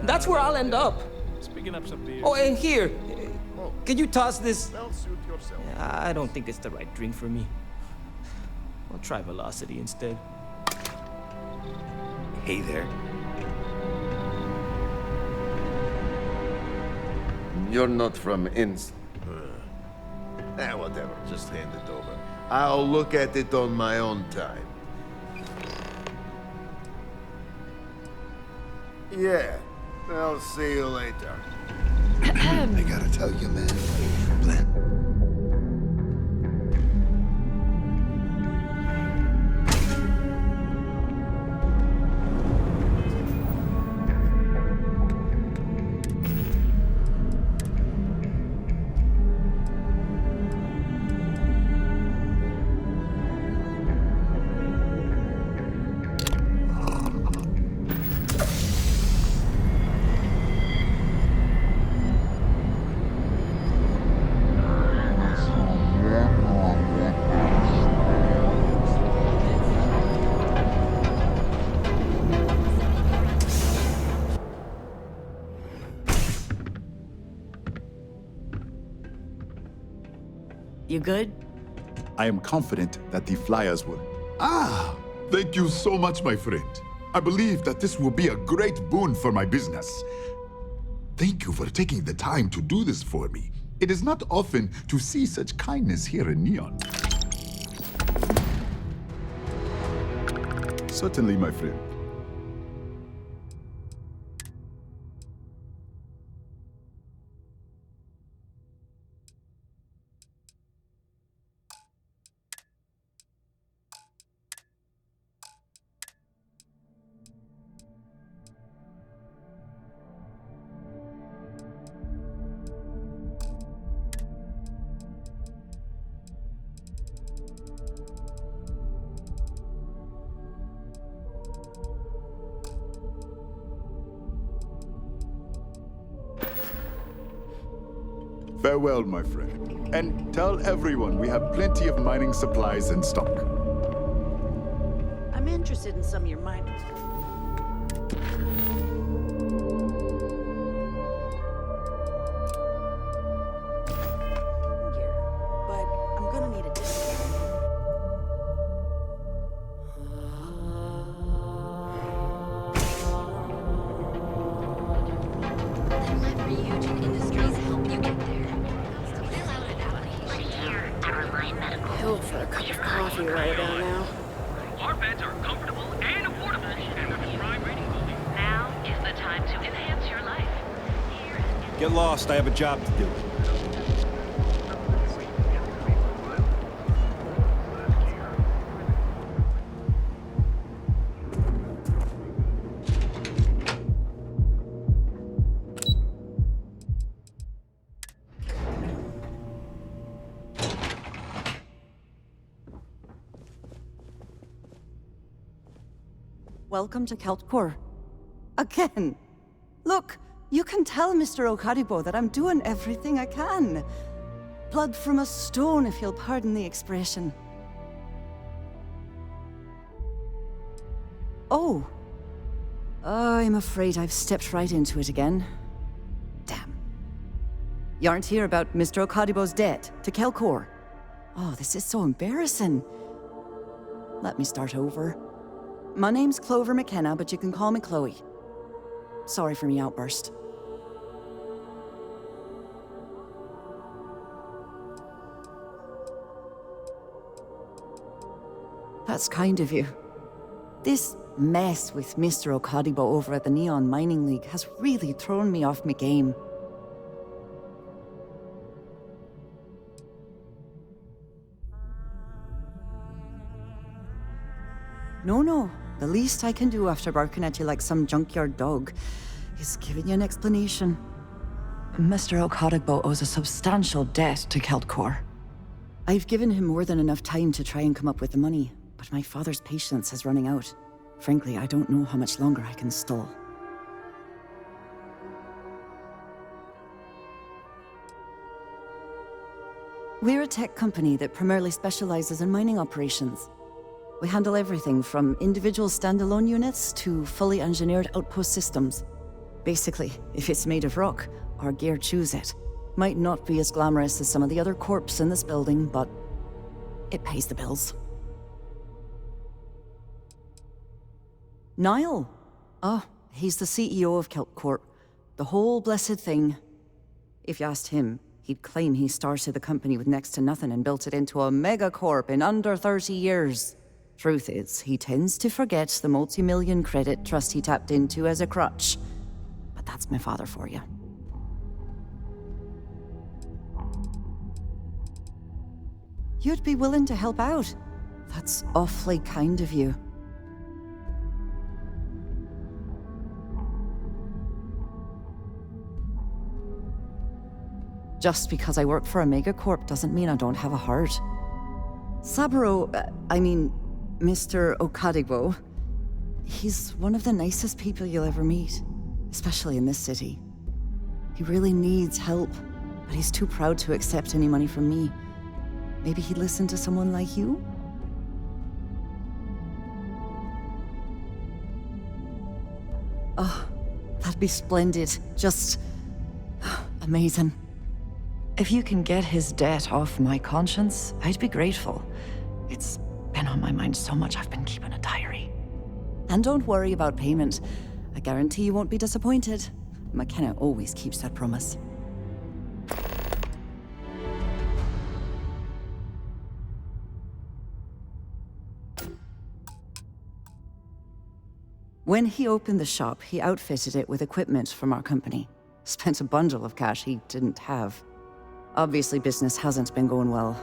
that's where I'll end up. Speaking up some beer. Oh, and here, can you toss this? I don't think it's the right drink for me. I'll try Velocity instead. Hey there. You're not from whatever, just hand it over. I'll look at it on my own time. Yeah, I'll see you later. I gotta tell you, man. Blend. You good? I am confident that the flyers will... Ah! Thank you so much, my friend. I believe that this will be a great boon for my business. Thank you for taking the time to do this for me. It is not often to see such kindness here in Neon. Certainly, my friend. Farewell, my friend. And tell everyone we have plenty of mining supplies in stock. I'm interested in some of your mining. But I'm gonna need a discount. Then let Ryujin Industries help you get there. Fill out an application. coffee right about now. Our beds are comfortable and affordable, and with a prime rating building. Now is the time to enhance your life. Get lost, I have a job to do. Welcome to Keltcore. Again. Look, you can tell Mr. Okaribo that I'm doing everything I can. Blood from a stone, if you'll pardon the expression. Oh. I'm afraid I've stepped right into it again. Damn. You aren't here about Mr. Okaribo's debt to Keltcore. Oh, this is so embarrassing. Let me start over. My name's Clover McKenna, but you can call me Chloe. Sorry for me outburst. That's kind of you. This mess with Mr. Okaribo over at the Neon Mining League has really thrown me off my game. No. The least I can do after barking at you like some junkyard dog is giving you an explanation. Mr. Okaribo owes a substantial debt to Keltcore. I've given him more than enough time to try and come up with the money, but my father's patience is running out. Frankly, I don't know how much longer I can stall. We're a tech company that primarily specializes in mining operations. We handle everything from individual standalone units to fully engineered outpost systems. Basically, if it's made of rock, our gear chews it. Might not be as glamorous as some of the other corps in this building, but it pays the bills. Niall? Oh, he's the CEO of Keltcore. The whole blessed thing. If you asked him, he'd claim he started the company with next to nothing and built it into a megacorp in under 30 years. Truth is, he tends to forget the multi-million credit trust he tapped into as a crutch. But that's my father for you. You'd be willing to help out. That's awfully kind of you. Just because I work for a megacorp doesn't mean I don't have a heart. Mr. Okaribo, he's one of the nicest people you'll ever meet, especially in this city. He really needs help, but he's too proud to accept any money from me. Maybe he'd listen to someone like you? Oh, that'd be splendid. Just amazing. If you can get his debt off my conscience, I'd be grateful. It's been on my mind so much I've been keeping a diary. And don't worry about payment. I guarantee you won't be disappointed. McKenna always keeps that promise. When he opened the shop, he outfitted it with equipment from our company. Spent a bundle of cash he didn't have. Obviously, business hasn't been going well,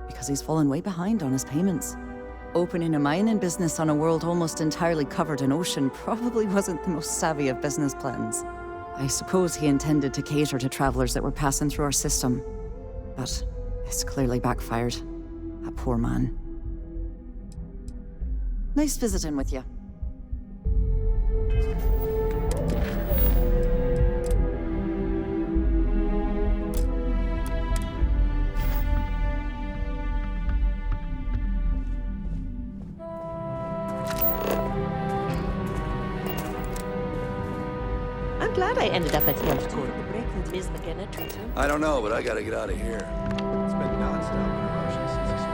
because he's fallen way behind on his payments. Opening a mining business on a world almost entirely covered in ocean probably wasn't the most savvy of business plans. I suppose he intended to cater to travelers that were passing through our system, but it's clearly backfired. A poor man. Nice visiting with you. I'm glad I ended up at Keltcore. Ms. McKenna treat him. I don't know, but I gotta get out of here. It's been nonstop interruptions since this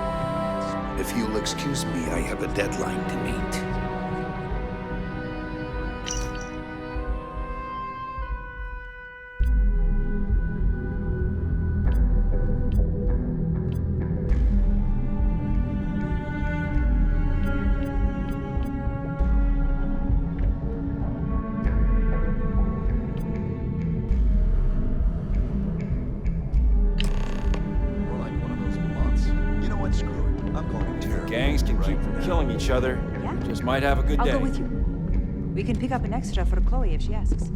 morning. If you'll excuse me, I have a deadline to meet. killing each other. Yeah? Just might have a good day. I'll go with you. We can pick up an extra for Chloe if she asks.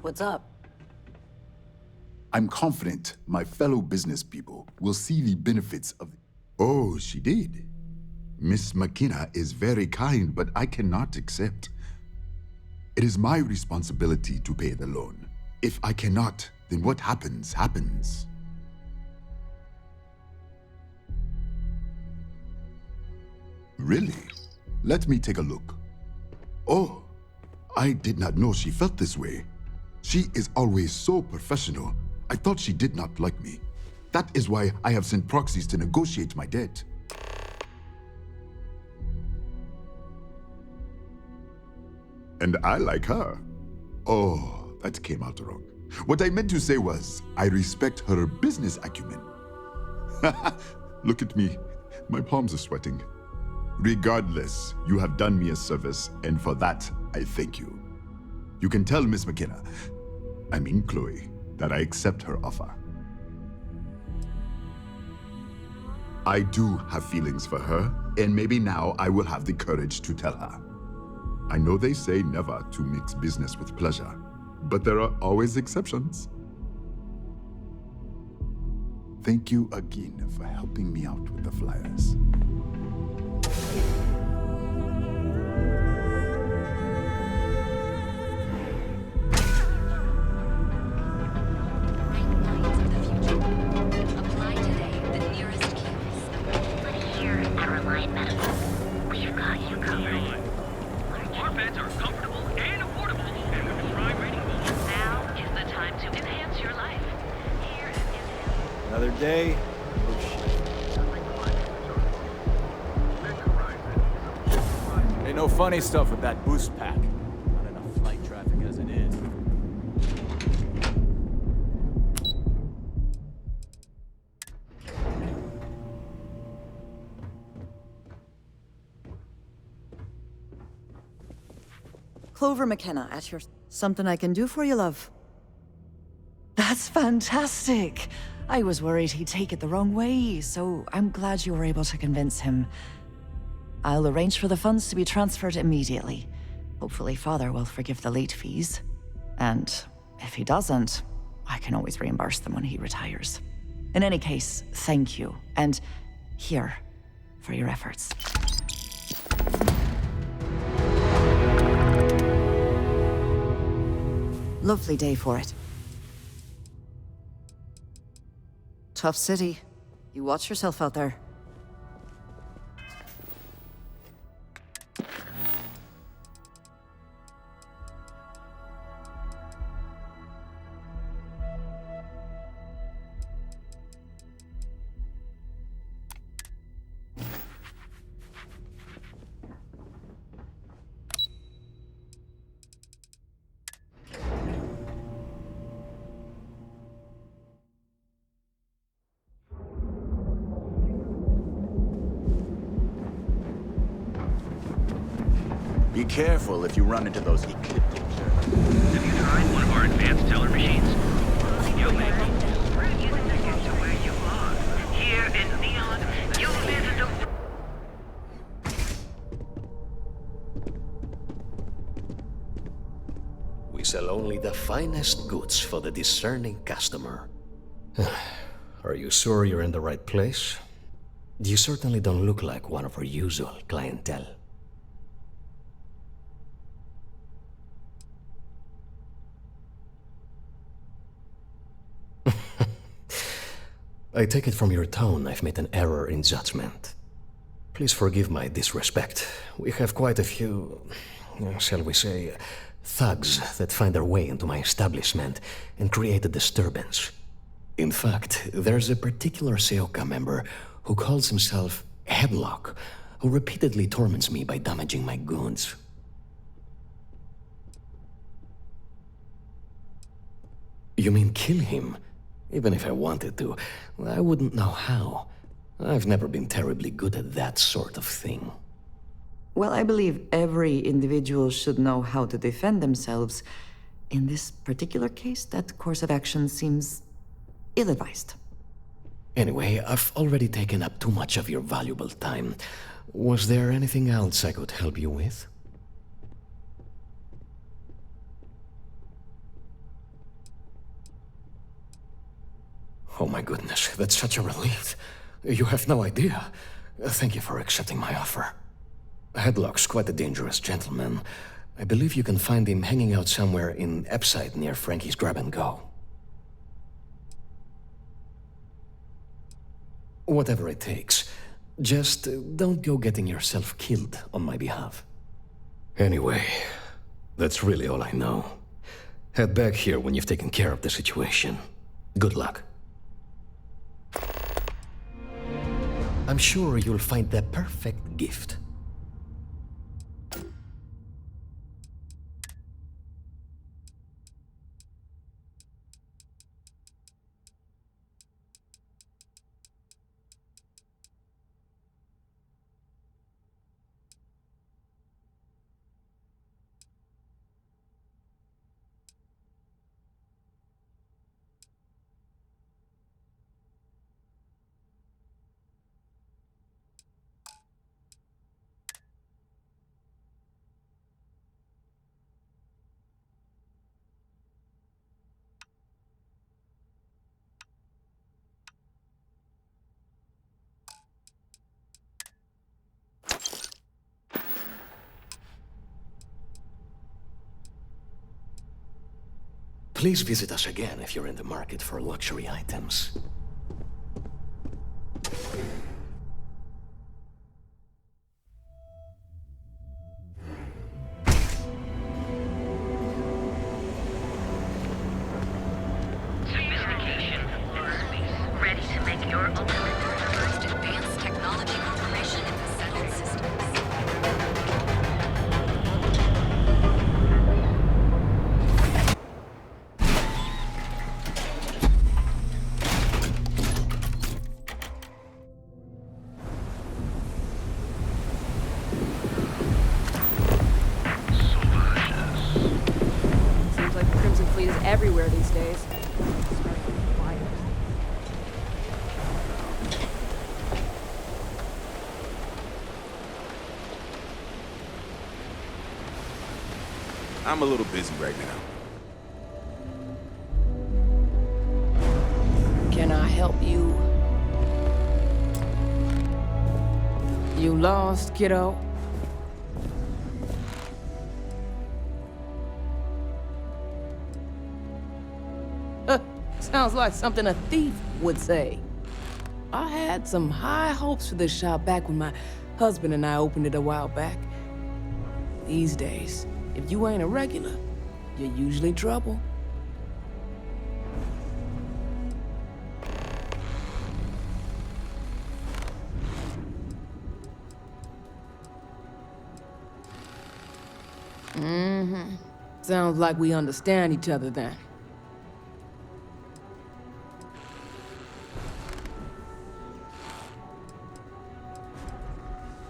What's up? I'm confident my fellow business people will see the benefits of... Oh, she did. Miss McKenna is very kind, but I cannot accept. It is my responsibility to pay the loan. If I cannot, then what happens, happens. Really? Let me take a look. Oh, I did not know she felt this way. She is always so professional. I thought she did not like me. That is why I have sent proxies to negotiate my debt. And I like her. Oh, that came out wrong. What I meant to say was, I respect her business acumen. Look at me. My palms are sweating. Regardless, you have done me a service, and for that, I thank you. You can tell Miss McKenna, I mean Chloe, that I accept her offer. I do have feelings for her, and maybe now I will have the courage to tell her. I know they say never to mix business with pleasure, but there are always exceptions. Thank you again for helping me out with the flyers. Our beds are comfortable and affordable, and with the prime rating bonus. Now is the time to enhance your life. Here is Another day. Ain't no funny stuff with that boost pack. Not enough flight traffic as it is. Clover McKenna at your... Something I can do for you, love? That's fantastic! I was worried he'd take it the wrong way, so I'm glad you were able to convince him. I'll arrange for the funds to be transferred immediately. Hopefully Father will forgive the late fees. And if he doesn't, I can always reimburse them when he retires. In any case, thank you. And here, for your efforts. Lovely day for it. Tough city. You watch yourself out there. Be careful if you run into those ecliptic jerks. Have you tried one of our advanced teller machines? You'll make you can get to where you are. Here in Neon, you'll live in the... We sell only the finest goods for the discerning customer. Are you sure you're in the right place? You certainly don't look like one of our usual clientele. I take it from your tone I've made an error in judgment. Please forgive my disrespect. We have quite a few, shall we say, thugs that find their way into my establishment and create a disturbance. In fact, there's a particular Seoka member who calls himself Headlock, who repeatedly torments me by damaging my goods. You mean kill him? Even if I wanted to, I wouldn't know how. I've never been terribly good at that sort of thing. Well, I believe every individual should know how to defend themselves. In this particular case, that course of action seems ill-advised. Anyway, I've already taken up too much of your valuable time. Was there anything else I could help you with? Oh my goodness, that's such a relief. You have no idea. Thank you for accepting my offer. Headlock's quite a dangerous gentleman. I believe you can find him hanging out somewhere in Epside near Frankie's Grab and Go. Whatever it takes. Just don't go getting yourself killed on my behalf. Anyway, that's really all I know. Head back here when you've taken care of the situation. Good luck. I'm sure you'll find the perfect gift. Please visit us again if you're in the market for luxury items. Sophistication. Ready to make your ultimate First advanced technology corporation in the settled systems. Seems like the Crimson Fleet is everywhere these days. I'm a little busy right now. Can I help you? You lost, kiddo? Sounds like something a thief would say. I had some high hopes for this shop back when my husband and I opened it a while back. These days, if you ain't a regular, you're usually trouble. Mm-hmm. Sounds like we understand each other then.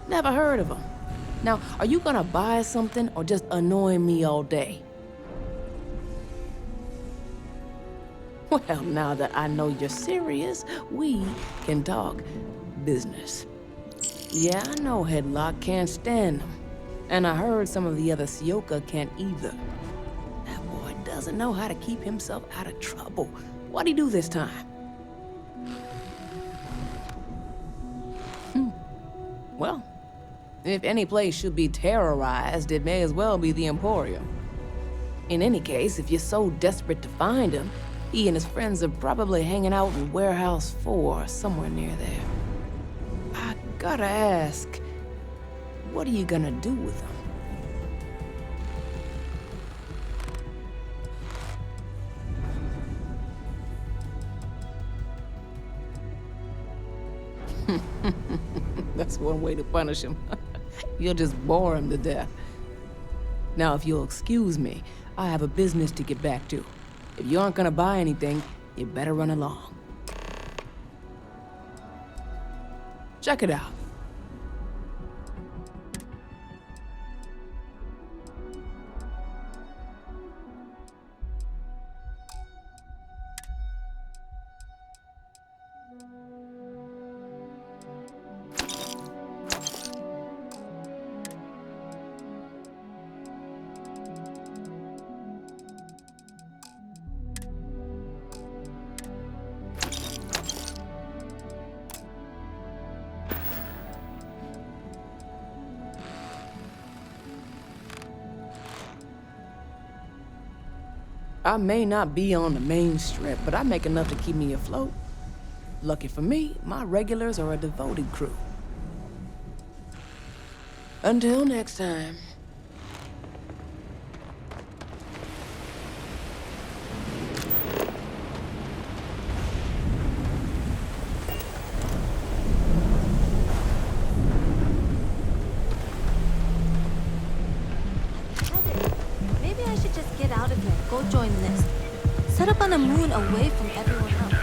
Never heard of him. Now, are you gonna buy something or just annoy me all day? Well, now that I know you're serious, we can talk business. Yeah, I know Headlock can't stand him. And I heard some of the other Seoka can't either. That boy doesn't know how to keep himself out of trouble. What'd he do this time? Well, if any place should be terrorized, it may as well be the Emporium. In any case, if you're so desperate to find him, He and his friends are probably hanging out in Warehouse 4, somewhere near there. I gotta ask, what are you gonna do with them? That's one way to punish him. You'll just bore him to death. Now, if you'll excuse me, I have a business to get back to. If you aren't gonna buy anything, you better run along. Check it out. I may not be on the main strip, but I make enough to keep me afloat. Lucky for me, my regulars are a devoted crew. Until next time. Maybe I should just get out of here. Go join this. Set up on a moon away from everyone else.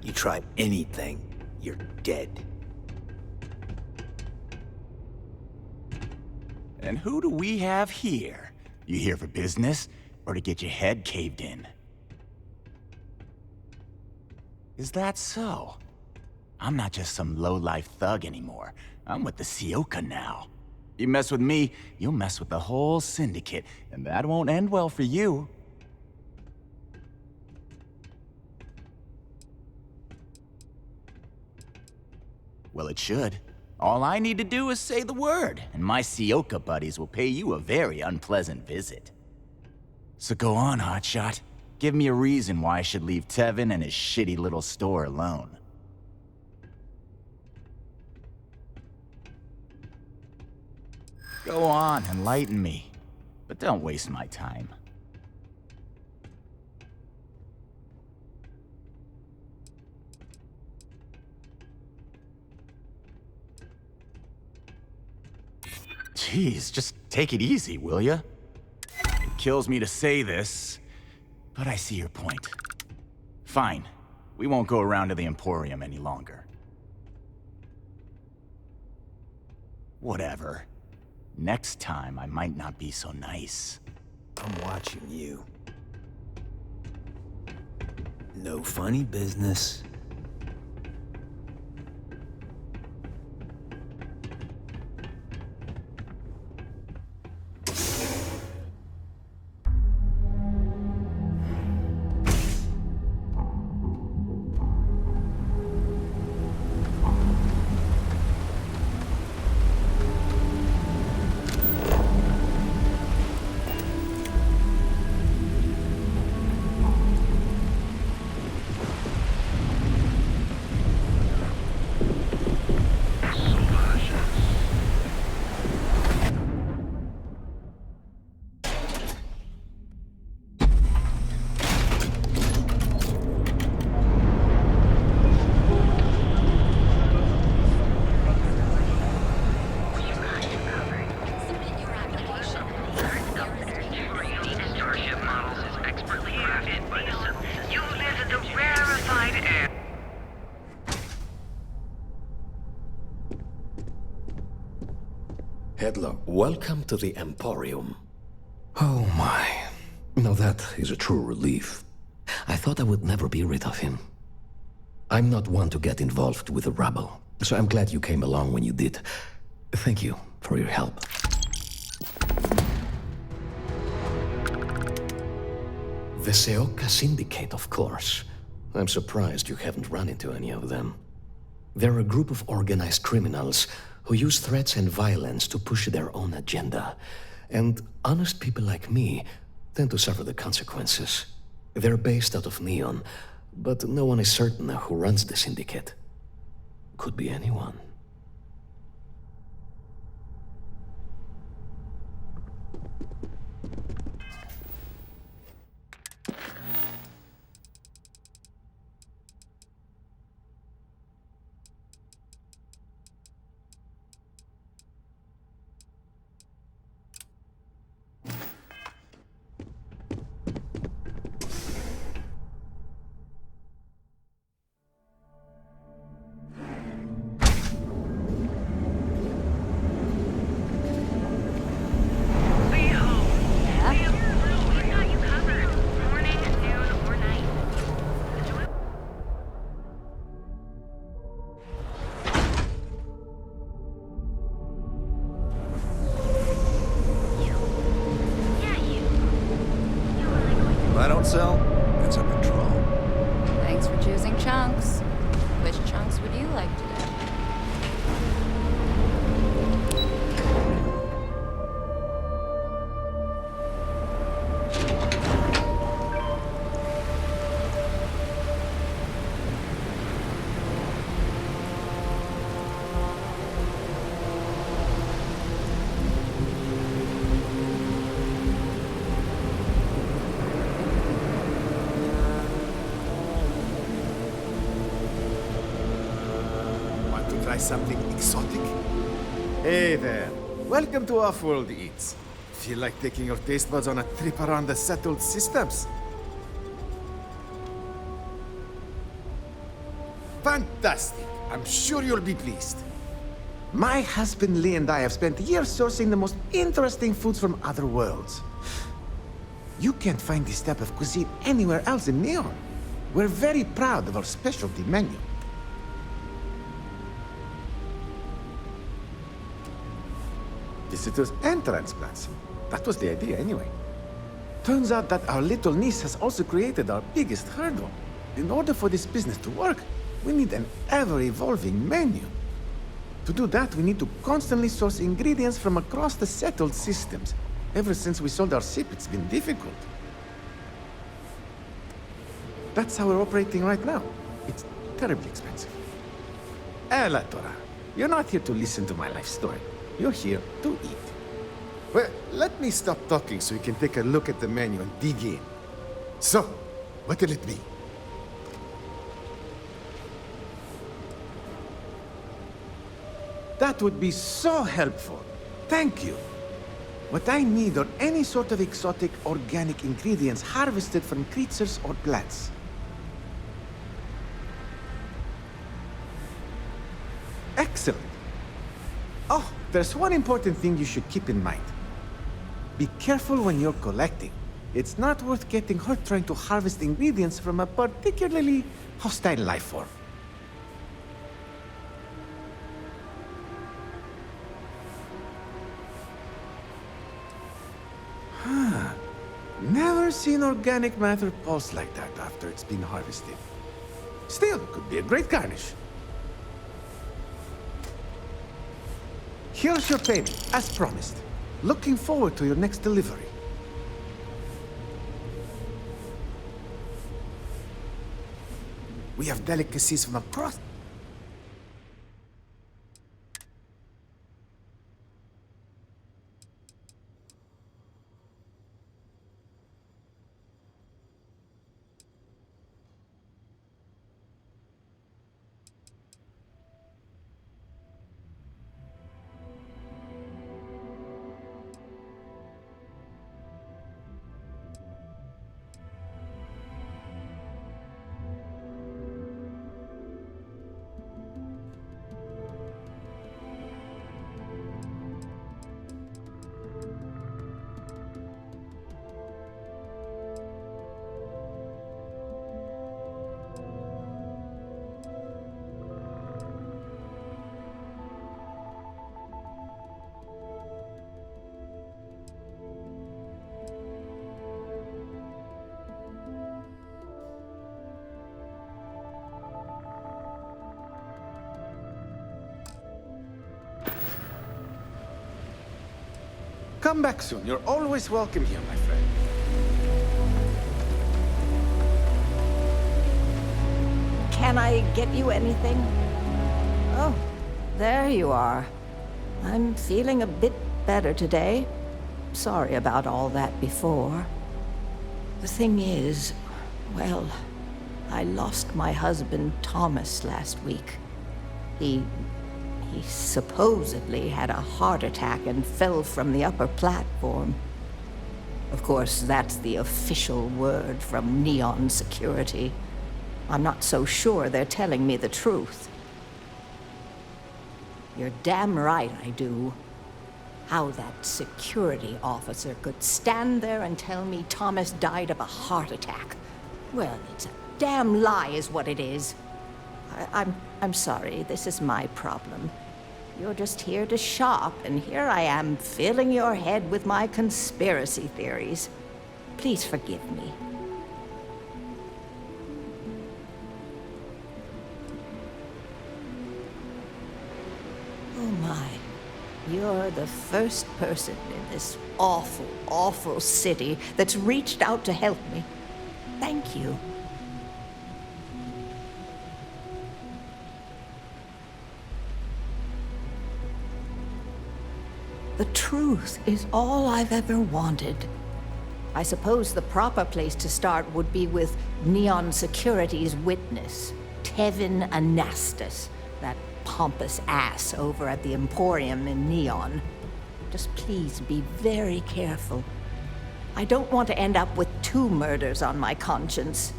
You try anything, you're dead. And who do we have here? You here for business, or to get your head caved in? Is that so? I'm not just some low-life thug anymore. I'm with the Sioka now. You mess with me, you'll mess with the whole syndicate, and that won't end well for you. Well, it should. All I need to do is say the word, and my Sioka buddies will pay you a very unpleasant visit. So go on, hotshot. Give me a reason why I should leave Tevin and his shitty little store alone. Go on, enlighten me. But don't waste my time. Jeez, just take it easy, will ya? It kills me to say this, but I see your point. Fine. We won't go around to the Emporium any longer. Whatever. Next time, I might not be so nice. I'm watching you. No funny business. Headlock, welcome to the Emporium. Oh my. Now that is a true relief. I thought I would never be rid of him. I'm not one to get involved with the rabble, so I'm glad you came along when you did. Thank you for your help. The Seoka Syndicate, of course. I'm surprised you haven't run into any of them. They're a group of organized criminals who use threats and violence to push their own agenda. And honest people like me tend to suffer the consequences. They're based out of Neon, but no one is certain who runs the syndicate. Could be anyone. If I don't sell, it's up in draw. Thanks for choosing chunks. Which chunks would you like to do? Want to try something exotic? Hey there. Welcome to Off-World Eats. Feel like taking your taste buds on a trip around the settled systems? Fantastic. I'm sure you'll be pleased. My husband Lee and I have spent years sourcing the most interesting foods from other worlds. You can't find this type of cuisine anywhere else in Neon. We're very proud of our specialty menu. Visitors and transplants. That was the idea anyway. Turns out that our little niece has also created our biggest hurdle. In order for this business to work, we need an ever-evolving menu. To do that, we need to constantly source ingredients from across the settled systems. Ever since we sold our ship, it's been difficult. That's how we're operating right now. It's terribly expensive. Ella, Tora, you're not here to listen to my life story. You're here to eat. Well, let me stop talking so you can take a look at the menu and dig in. So, what will it be? That would be so helpful. Thank you. What I need are any sort of exotic organic ingredients harvested from creatures or plants. Excellent. Oh, there's one important thing you should keep in mind. Be careful when you're collecting. It's not worth getting hurt trying to harvest ingredients from a particularly hostile life form. Never seen organic matter pulse like that after it's been harvested. Still, could be a great garnish. Here's your payment, as promised. Looking forward to your next delivery. We have delicacies from across... Come back soon. You're always welcome here, my friend. Can I get you anything? Oh, there you are. I'm feeling a bit better today. Sorry about all that before. The thing is, well, I lost my husband Thomas last week. He supposedly had a heart attack and fell from the upper platform. Of course, that's the official word from Neon Security. I'm not so sure they're telling me the truth. You're damn right I do. How that security officer could stand there and tell me Thomas died of a heart attack. Well, it's a damn lie is what it is. I'm sorry, this is my problem. You're just here to shop, and here I am filling your head with my conspiracy theories. Please forgive me. Oh my, you're the first person in this awful, awful city that's reached out to help me. Thank you. The truth is all I've ever wanted. I suppose the proper place to start would be with Neon Security's witness, Tevin Anastas, that pompous ass over at the Emporium in Neon. Just please be very careful. I don't want to end up with 2 murders on my conscience.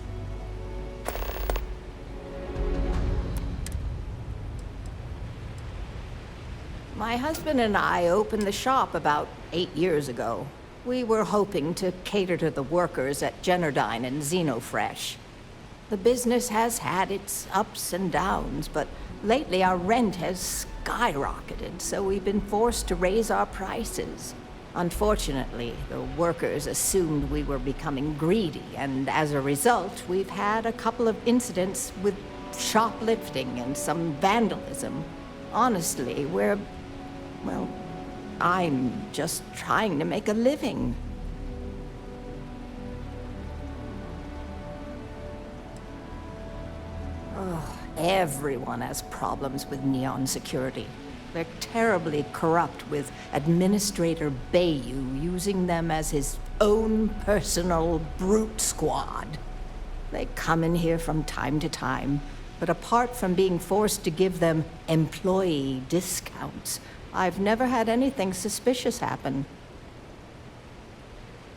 My husband and I opened the shop about 8 years ago. We were hoping to cater to the workers at Generdyne and Xenofresh. The business has had its ups and downs, but lately our rent has skyrocketed, so we've been forced to raise our prices. Unfortunately, the workers assumed we were becoming greedy, and as a result, we've had a couple of incidents with shoplifting and some vandalism. Honestly, well, I'm just trying to make a living. Oh, everyone has problems with Neon Security. They're terribly corrupt, with Administrator Bayou using them as his own personal brute squad. They come in here from time to time, but apart from being forced to give them employee discounts, I've never had anything suspicious happen.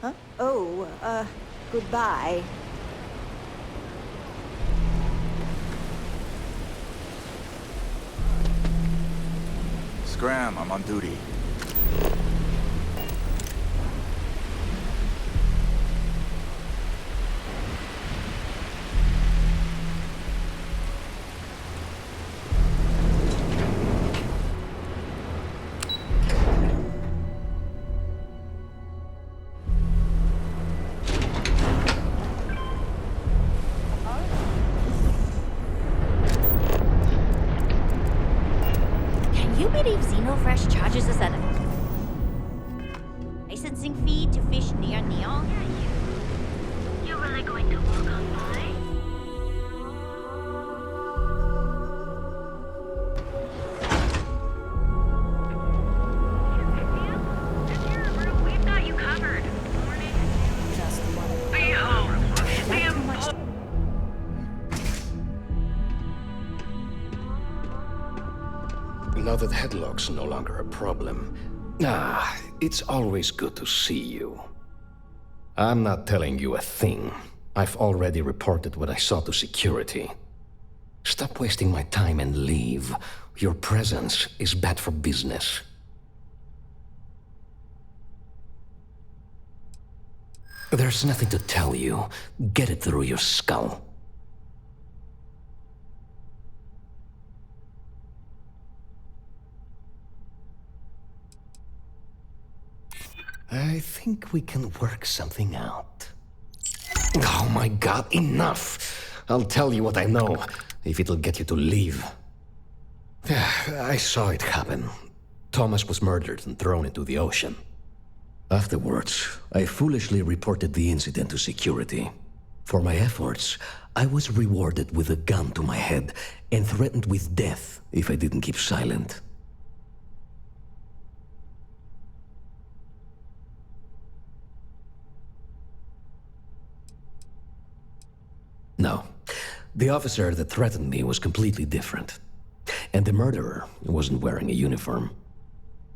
Huh? Oh, goodbye. Scram, I'm on duty. Xenofresh charges us a licensing fee to fish near Neon? Yeah, you're really going to walk on by? We've got you covered. Be home. Now that headlock's no longer a problem, it's always good to see you. I'm not telling you a thing. I've already reported what I saw to security. Stop wasting my time and leave. Your presence is bad for business. There's nothing to tell you. Get it through your skull. I think we can work something out. Oh my god, enough! I'll tell you what I know, if it'll get you to leave. I saw it happen. Thomas was murdered and thrown into the ocean. Afterwards, I foolishly reported the incident to security. For my efforts, I was rewarded with a gun to my head and threatened with death if I didn't keep silent. No, the officer that threatened me was completely different. And the murderer wasn't wearing a uniform.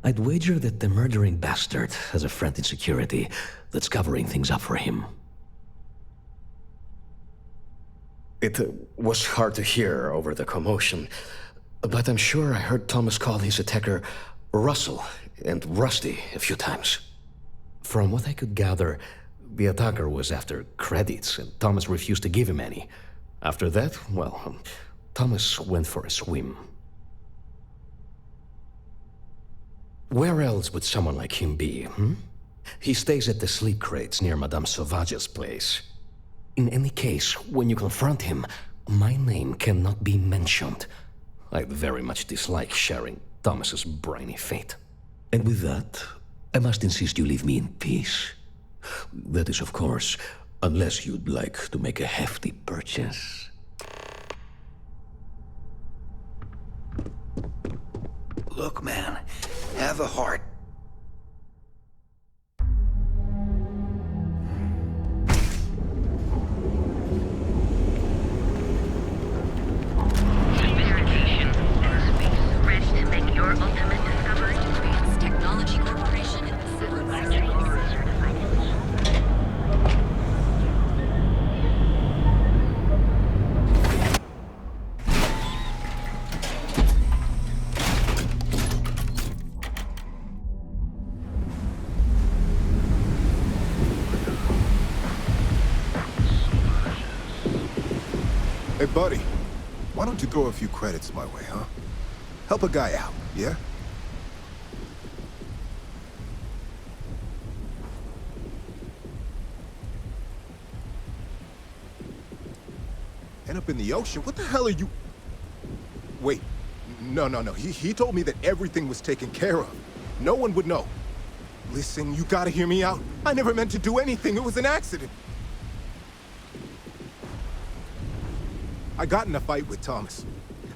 I'd wager that the murdering bastard has a friend in security that's covering things up for him. It was hard to hear over the commotion, but I'm sure I heard Thomas call his attacker Russell and Rusty a few times. From what I could gather, the attacker was after credits, and Thomas refused to give him any. After that, well, Thomas went for a swim. Where else would someone like him be, He stays at the sleep crates near Madame Sauvage's place. In any case, when you confront him, my name cannot be mentioned. I'd very much dislike sharing Thomas's briny fate. And with that, I must insist you leave me in peace. That is, of course, unless you'd like to make a hefty purchase. Look, man, have a heart. Sophistication. Space. Ready to make your ultimate discovery? Advanced Technology Corporation in the Hey, buddy, why don't you throw a few credits my way, huh? Help a guy out, yeah? End up in the ocean? What the hell are you... Wait, no. He told me that everything was taken care of. No one would know. Listen, you gotta hear me out. I never meant to do anything. It was an accident. I got in a fight with Thomas.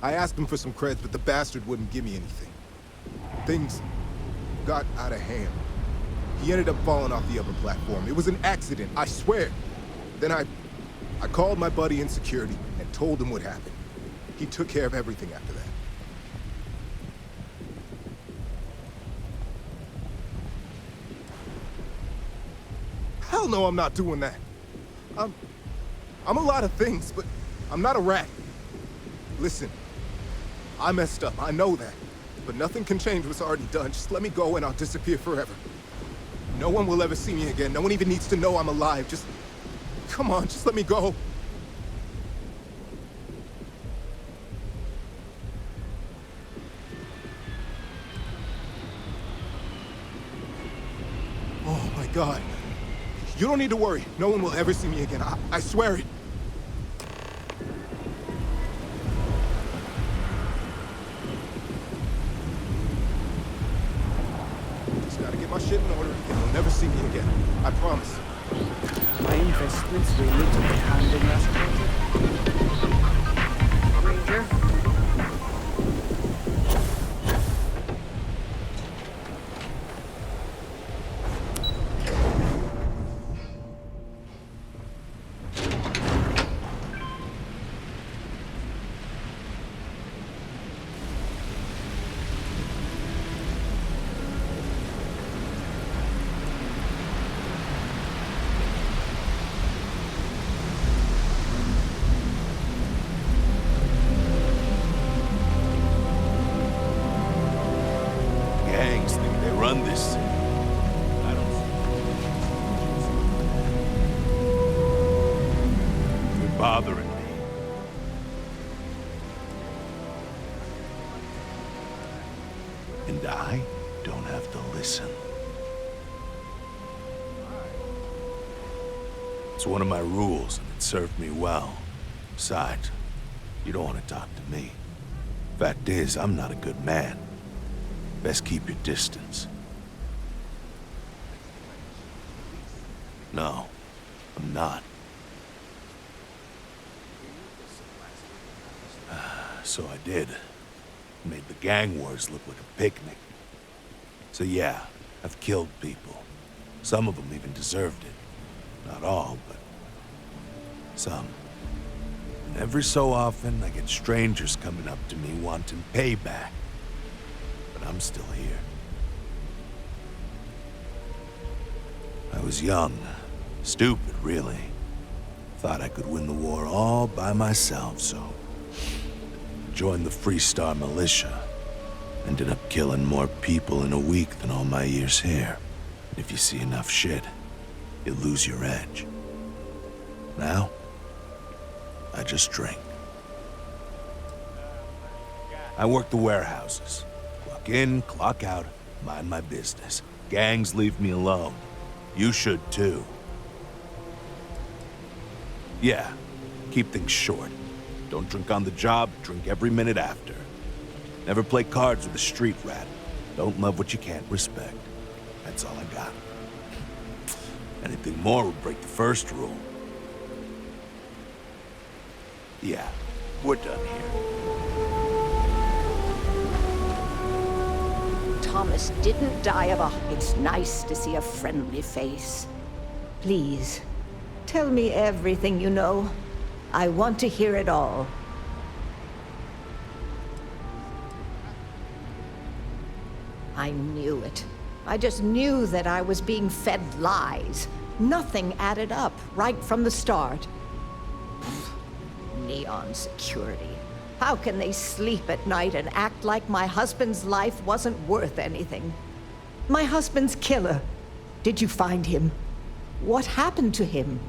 I asked him for some creds, but the bastard wouldn't give me anything. Things got out of hand. He ended up falling off the upper platform. It was an accident, I swear. Then I called my buddy in security and told him what happened. He took care of everything after that. Hell no, I'm not doing that. I'm a lot of things, but I'm not a rat. Listen, I messed up, I know that. But nothing can change what's already done. Just let me go and I'll disappear forever. No one will ever see me again. No one even needs to know I'm alive. Just, come on, just let me go. Oh my God. You don't need to worry. No one will ever see me again. I swear it. My shit in order, and you'll never see me again. I promise. My investments really took a hand in that. Ranger? Run this city. I don't think you're bothering me. And I don't have to listen. It's one of my rules, and it served me well. Besides, you don't want to talk to me. Fact is, I'm not a good man. Best keep your distance. No, I'm not. So I did. Made the gang wars look like a picnic. So yeah, I've killed people. Some of them even deserved it. Not all, but some. And every so often, I get strangers coming up to me wanting payback. But I'm still here. I was young. Stupid, really. Thought I could win the war all by myself, so... joined the Freestar militia. Ended up killing more people in a week than all my years here. If you see enough shit, you lose your edge. Now, I just drink. I work the warehouses. Clock in, clock out, mind my business. Gangs leave me alone. You should too. Yeah, keep things short. Don't drink on the job, drink every minute after. Never play cards with a street rat. Don't love what you can't respect. That's all I got. Anything more would break the first rule. Yeah, we're done here. Thomas didn't die of a... It's nice to see a friendly face. Please, tell me everything you know. I want to hear it all. I knew it. I just knew that I was being fed lies. Nothing added up right from the start. Neon security. How can they sleep at night and act like my husband's life wasn't worth anything? My husband's killer. Did you find him? What happened to him?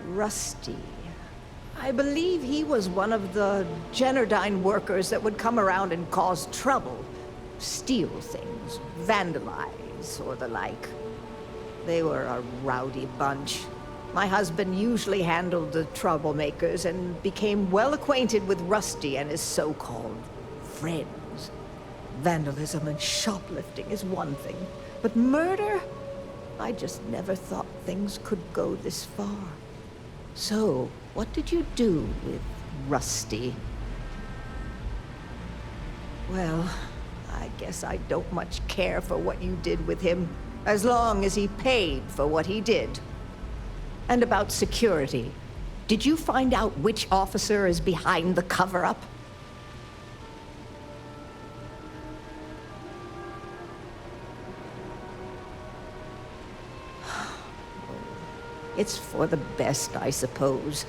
Rusty. I believe he was one of the Generdyne workers that would come around and cause trouble. Steal things, vandalize, or the like. They were a rowdy bunch. My husband usually handled the troublemakers and became well acquainted with Rusty and his so-called friends. Vandalism and shoplifting is one thing, but murder? I just never thought things could go this far. So, what did you do with Rusty? Well, I guess I don't much care for what you did with him, as long as he paid for what he did. And about security, did you find out which officer is behind the cover-up? It's for the best, I suppose.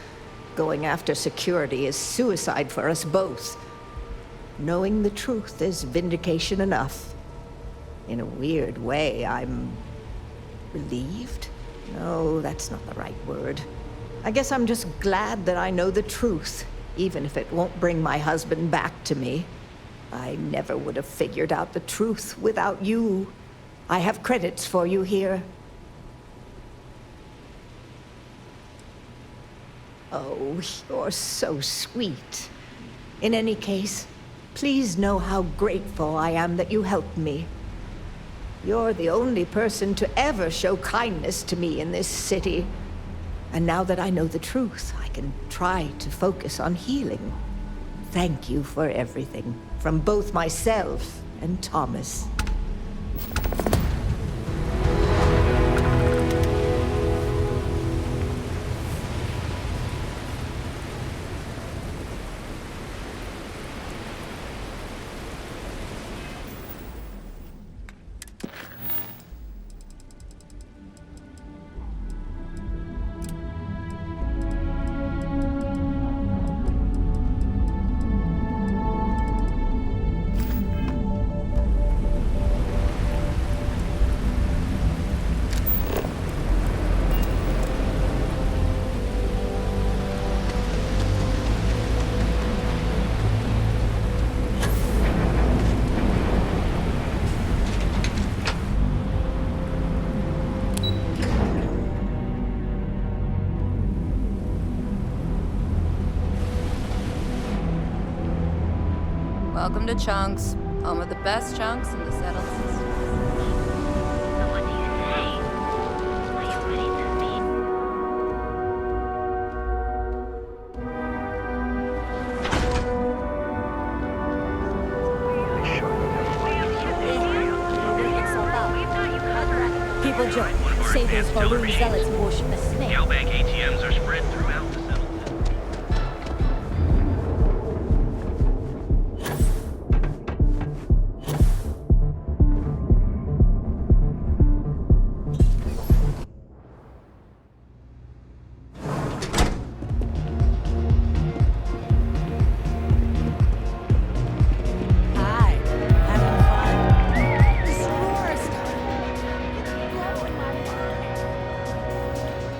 Going after security is suicide for us both. Knowing the truth is vindication enough. In a weird way, I'm... relieved? No, that's not the right word. I guess I'm just glad that I know the truth, even if it won't bring my husband back to me. I never would have figured out the truth without you. I have credits for you here. Oh, you're so sweet. In any case, please know how grateful I am that you helped me. You're the only person to ever show kindness to me in this city. And now that I know the truth, I can try to focus on healing. Thank you for everything, from both myself and Thomas. Welcome to Chunks. Home of the best chunks in the settled system. So what do you say? Are you ready to meet? People joke, say those balloon zealots worship a snake. Galbank ATMs are spread throughout the settlement. Hi, having fun?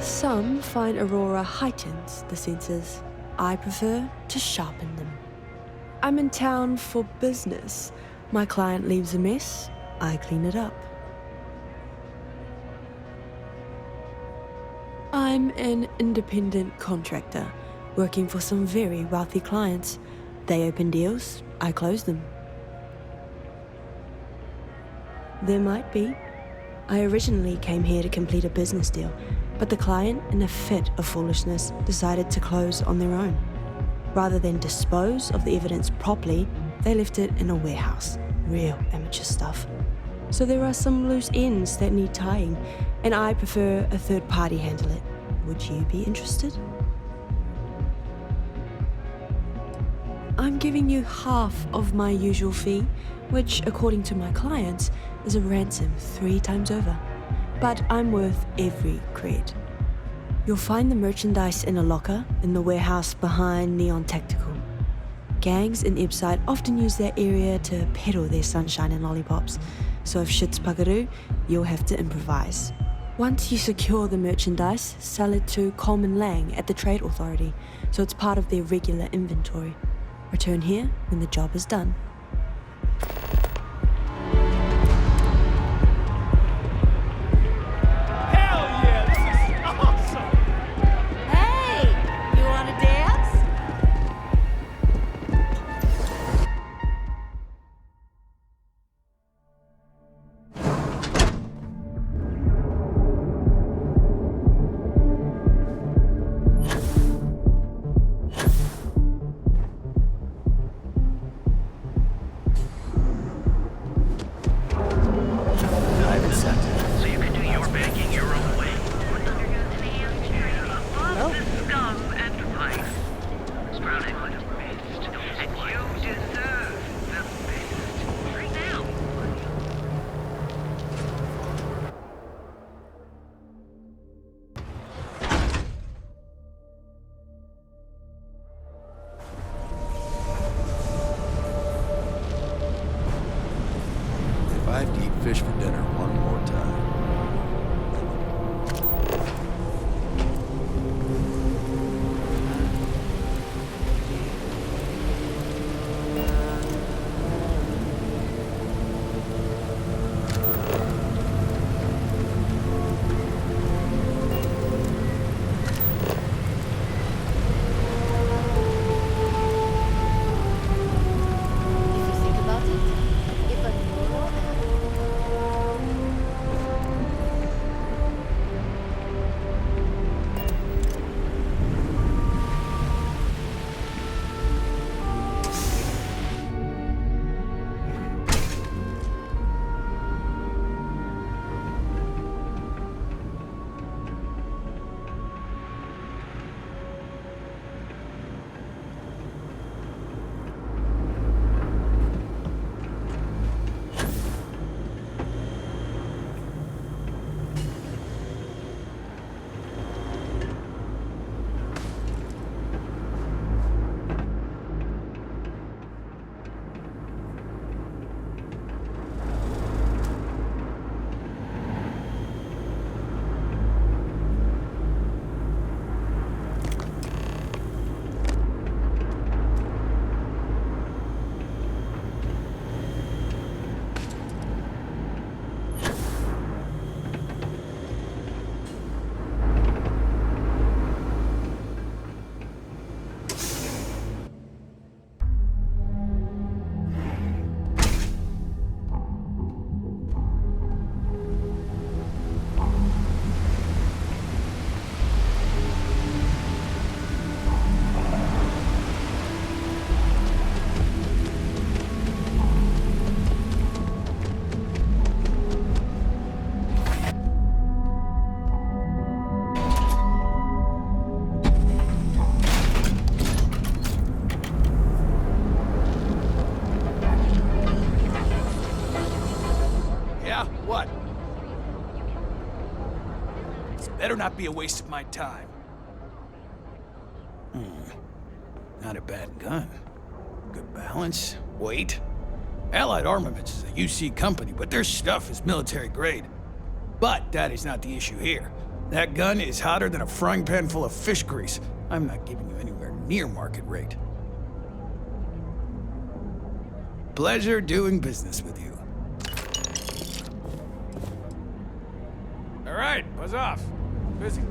Some find Aurora heightens the senses. I prefer to sharpen them. I'm in town for business. My client leaves a mess, I clean it up. I'm an independent contractor, working for some very wealthy clients. They open deals, I close them. There might be. I originally came here to complete a business deal, but the client, in a fit of foolishness, decided to close on their own. Rather than dispose of the evidence properly, they left it in a warehouse. Real amateur stuff. So there are some loose ends that need tying, and I prefer a third party handle it. Would you be interested? I'm giving you half of my usual fee, which, according to my clients, is a ransom 3 times over. But I'm worth every cred. You'll find the merchandise in a locker in the warehouse behind Neon Tactical. Gangs in Ipside often use that area to peddle their sunshine and lollipops, so if shit's buckaroo, you'll have to improvise. Once you secure the merchandise, sell it to Coleman Lang at the Trade Authority, so it's part of their regular inventory. Return here when the job is done. I have to eat fish for dinner one more time. Better not be a waste of my time. Not a bad gun. Good balance, weight. Allied Armaments is a UC company, but their stuff is military grade. But that is not the issue here. That gun is hotter than a frying pan full of fish grease. I'm not giving you anywhere near market rate. Pleasure doing business with you. All right, buzz off. Busy.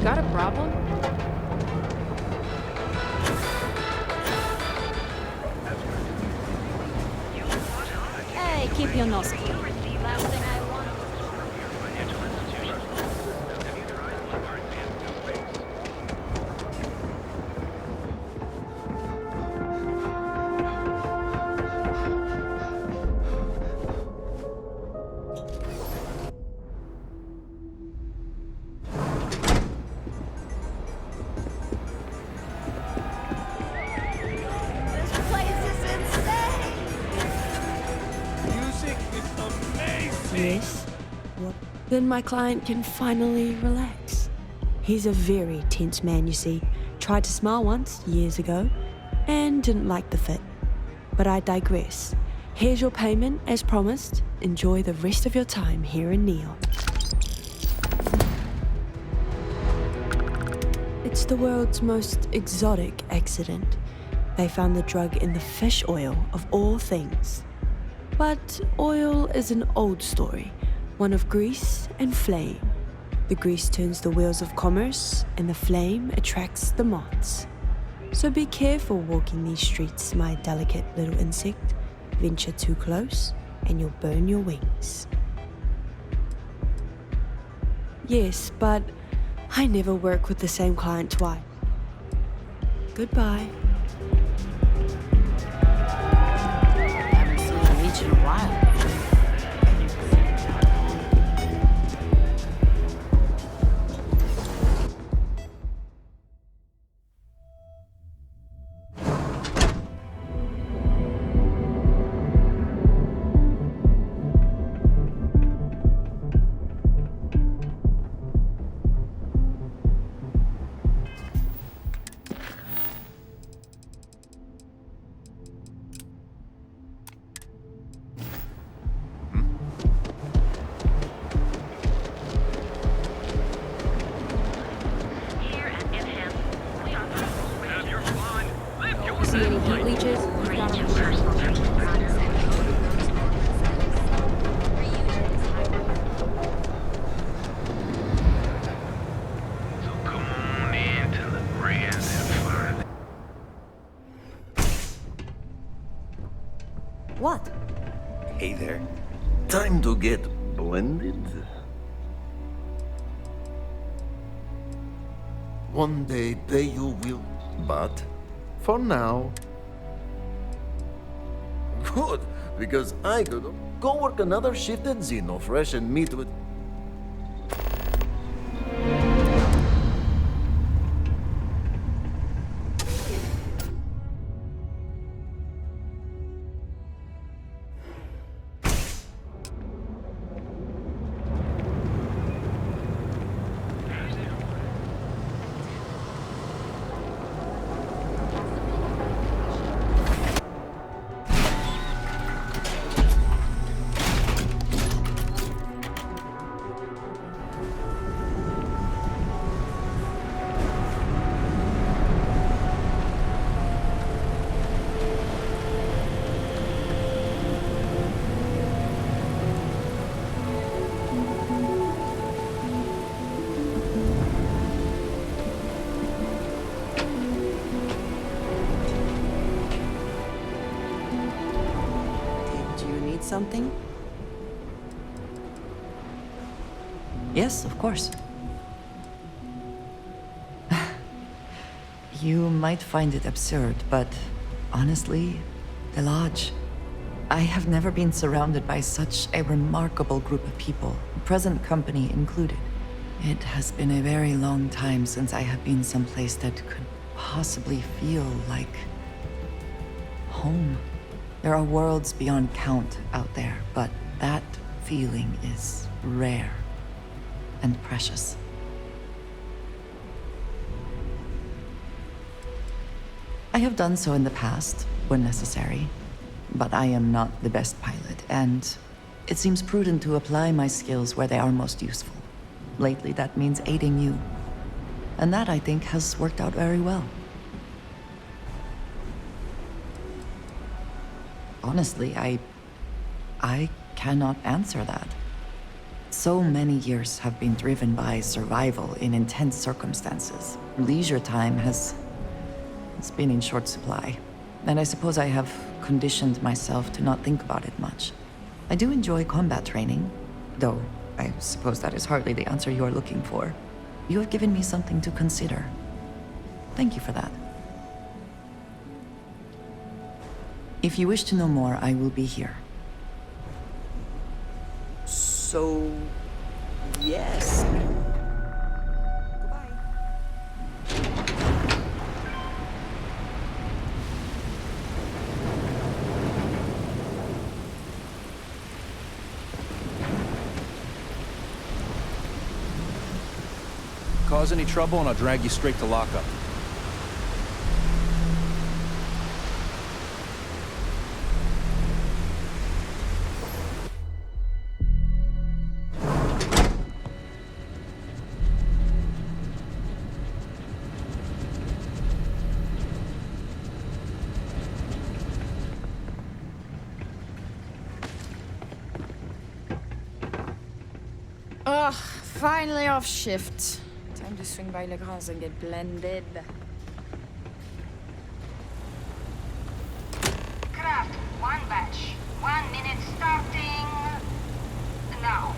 Got a problem? Hey, keep your nose clean. Last thing I want. Yes? Well, then my client can finally relax. He's a very tense man, you see. Tried to smile once, years ago, and didn't like the fit. But I digress. Here's your payment, as promised. Enjoy the rest of your time here in Neon. It's the world's most exotic accident. They found the drug in the fish oil, of all things. But oil is an old story, one of grease and flame. The grease turns the wheels of commerce, and the flame attracts the moths. So be careful walking these streets, my delicate little insect. Venture too close, and you'll burn your wings. Yes, but I never work with the same client twice. Goodbye. In a while. See any heat leeches? What? Hey there. Time to get blended? One day pay you will, but for now... Good, because I could go work another shift at Xenofresh and meet with... Something? Yes, of course. You might find it absurd, but honestly, the Lodge. I have never been surrounded by such a remarkable group of people, present company included. It has been a very long time since I have been someplace that could possibly feel like home. There are worlds beyond count out there, but that feeling is rare and precious. I have done so in the past, when necessary, but I am not the best pilot, and it seems prudent to apply my skills where they are most useful. Lately, that means aiding you. And that, I think, has worked out very well. Honestly, I cannot answer that. So many years have been driven by survival in intense circumstances. Leisure time it's been in short supply. And I suppose I have conditioned myself to not think about it much. I do enjoy combat training, though I suppose that is hardly the answer you are looking for. You have given me something to consider. Thank you for that. If you wish to know more, I will be here. So, yes. Cause any trouble and I'll drag you straight to lockup. Ugh, finally off shift. Time to swing by Legrand's and get blended. Craft, one batch. 1 minute starting now.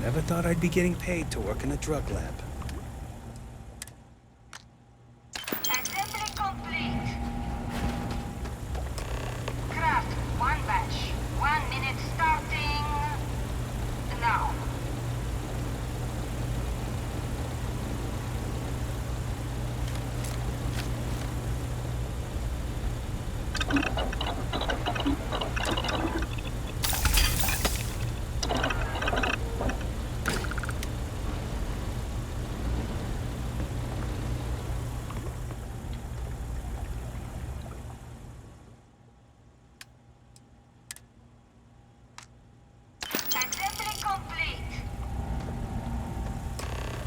Never thought I'd be getting paid to work in a drug lab. Assembly complete. Craft, one batch. 1 minute starting now.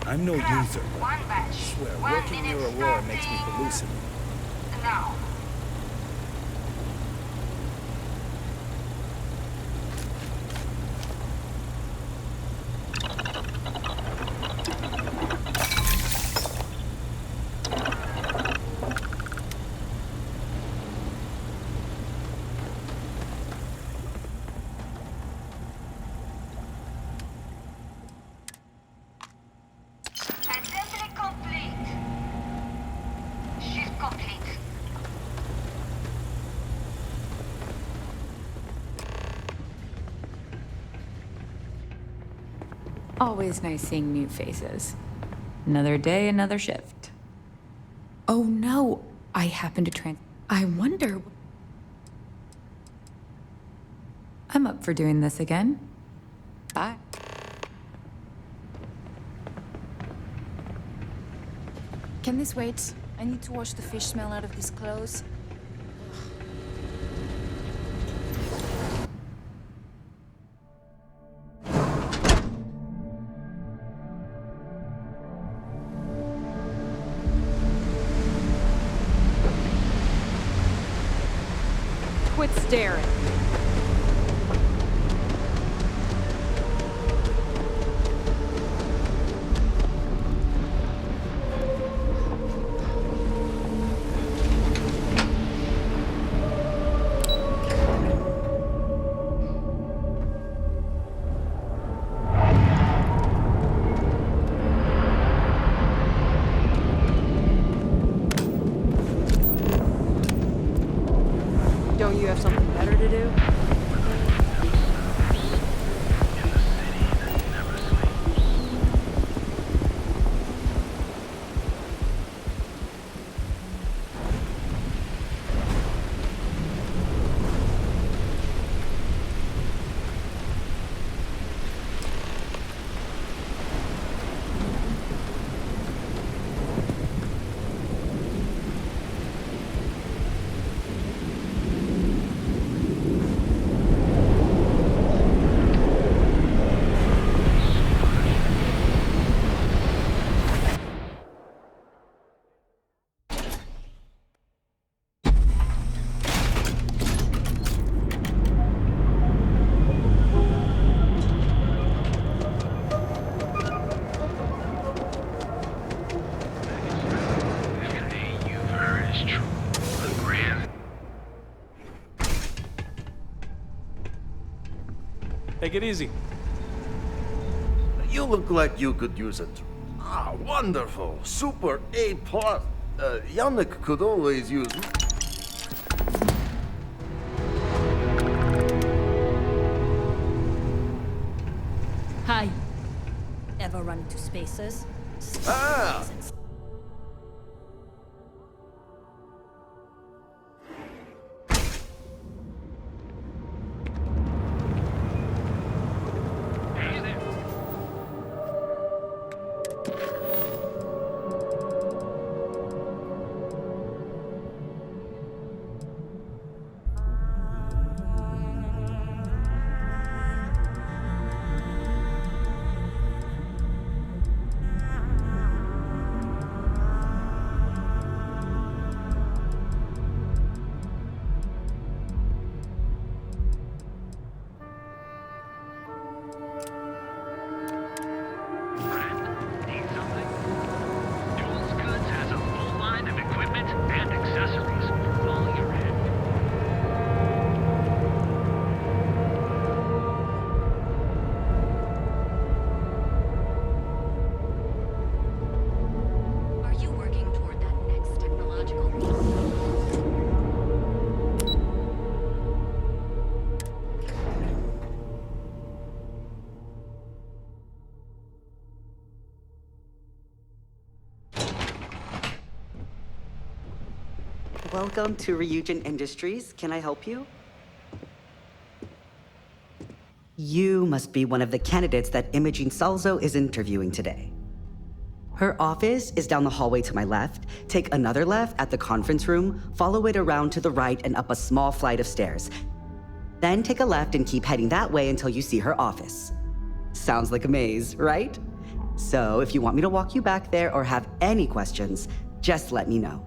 I'm no user, but One I batch. swear, 1 working near minute Aurora makes me starting hallucinate. now. Assembly complete. Shift complete. Always nice seeing new faces. Another day, another shift. Oh no, I happen to I wonder... I'm up for doing this again. Bye. Can this wait? I need to wash the fish smell out of these clothes. Quit staring. Don't you have something better to do? Take it easy. You look like you could use it. Ah, wonderful. Super A+. Yannick could always use... Hi. Ever run into spaces? Ah! Welcome to Ryujin Industries. Can I help you? You must be one of the candidates that Imogen Salzo is interviewing today. Her office is down the hallway to my left. Take another left at the conference room, follow it around to the right and up a small flight of stairs. Then take a left and keep heading that way until you see her office. Sounds like a maze, right? So if you want me to walk you back there or have any questions, just let me know.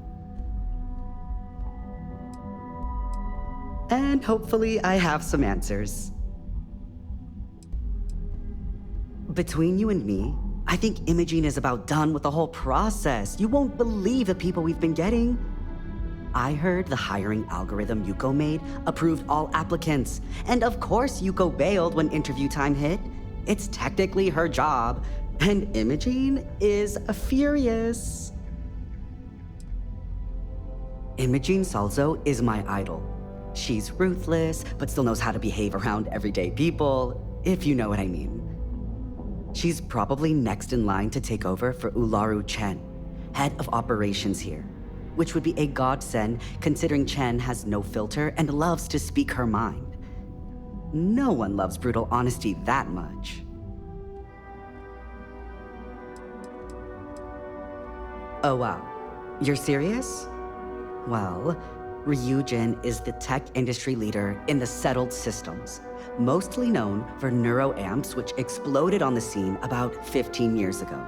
And hopefully I have some answers. Between you and me, I think Imogen is about done with the whole process. You won't believe the people we've been getting. I heard the hiring algorithm Yuko made approved all applicants. And of course Yuko bailed when interview time hit. It's technically her job. And Imogen is furious. Imogen Salzo is my idol. She's ruthless, but still knows how to behave around everyday people, if you know what I mean. She's probably next in line to take over for Ularu Chen, head of operations here, which would be a godsend considering Chen has no filter and loves to speak her mind. No one loves brutal honesty that much. Oh wow, you're serious? Well, Ryujin is the tech industry leader in the settled systems, mostly known for neuroamps, which exploded on the scene about 15 years ago.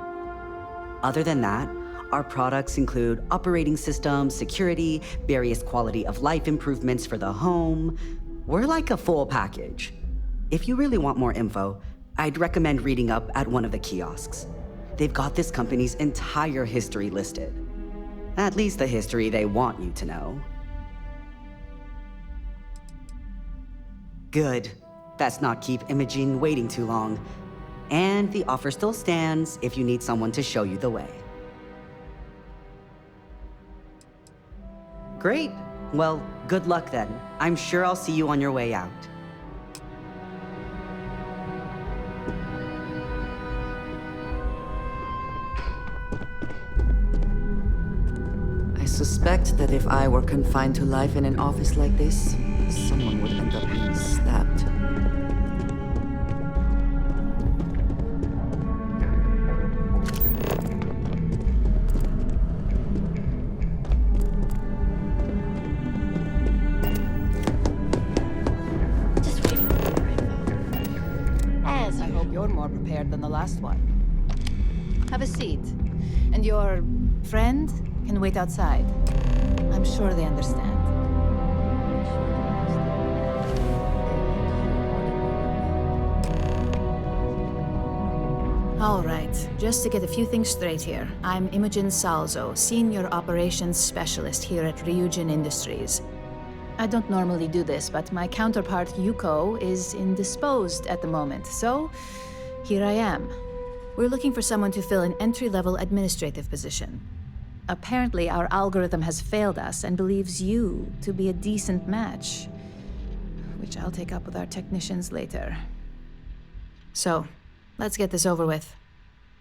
Other than that, our products include operating systems, security, various quality of life improvements for the home. We're like a full package. If you really want more info, I'd recommend reading up at one of the kiosks. They've got this company's entire history listed. At least the history they want you to know. Good. Best not keep Imogen waiting too long. And the offer still stands if you need someone to show you the way. Great. Well, good luck then. I'm sure I'll see you on your way out. I suspect that if I were confined to life in an office like this, someone would end up being stabbed. As I hope you're more prepared than the last one. Have a seat. And your friend can wait outside. I'm sure they understand. All right, just to get a few things straight here. I'm Imogen Salzo, Senior Operations Specialist here at Ryujin Industries. I don't normally do this, but my counterpart, Yuko, is indisposed at the moment, so here I am. We're looking for someone to fill an entry-level administrative position. Apparently, our algorithm has failed us and believes you to be a decent match, which I'll take up with our technicians later. So, let's get this over with.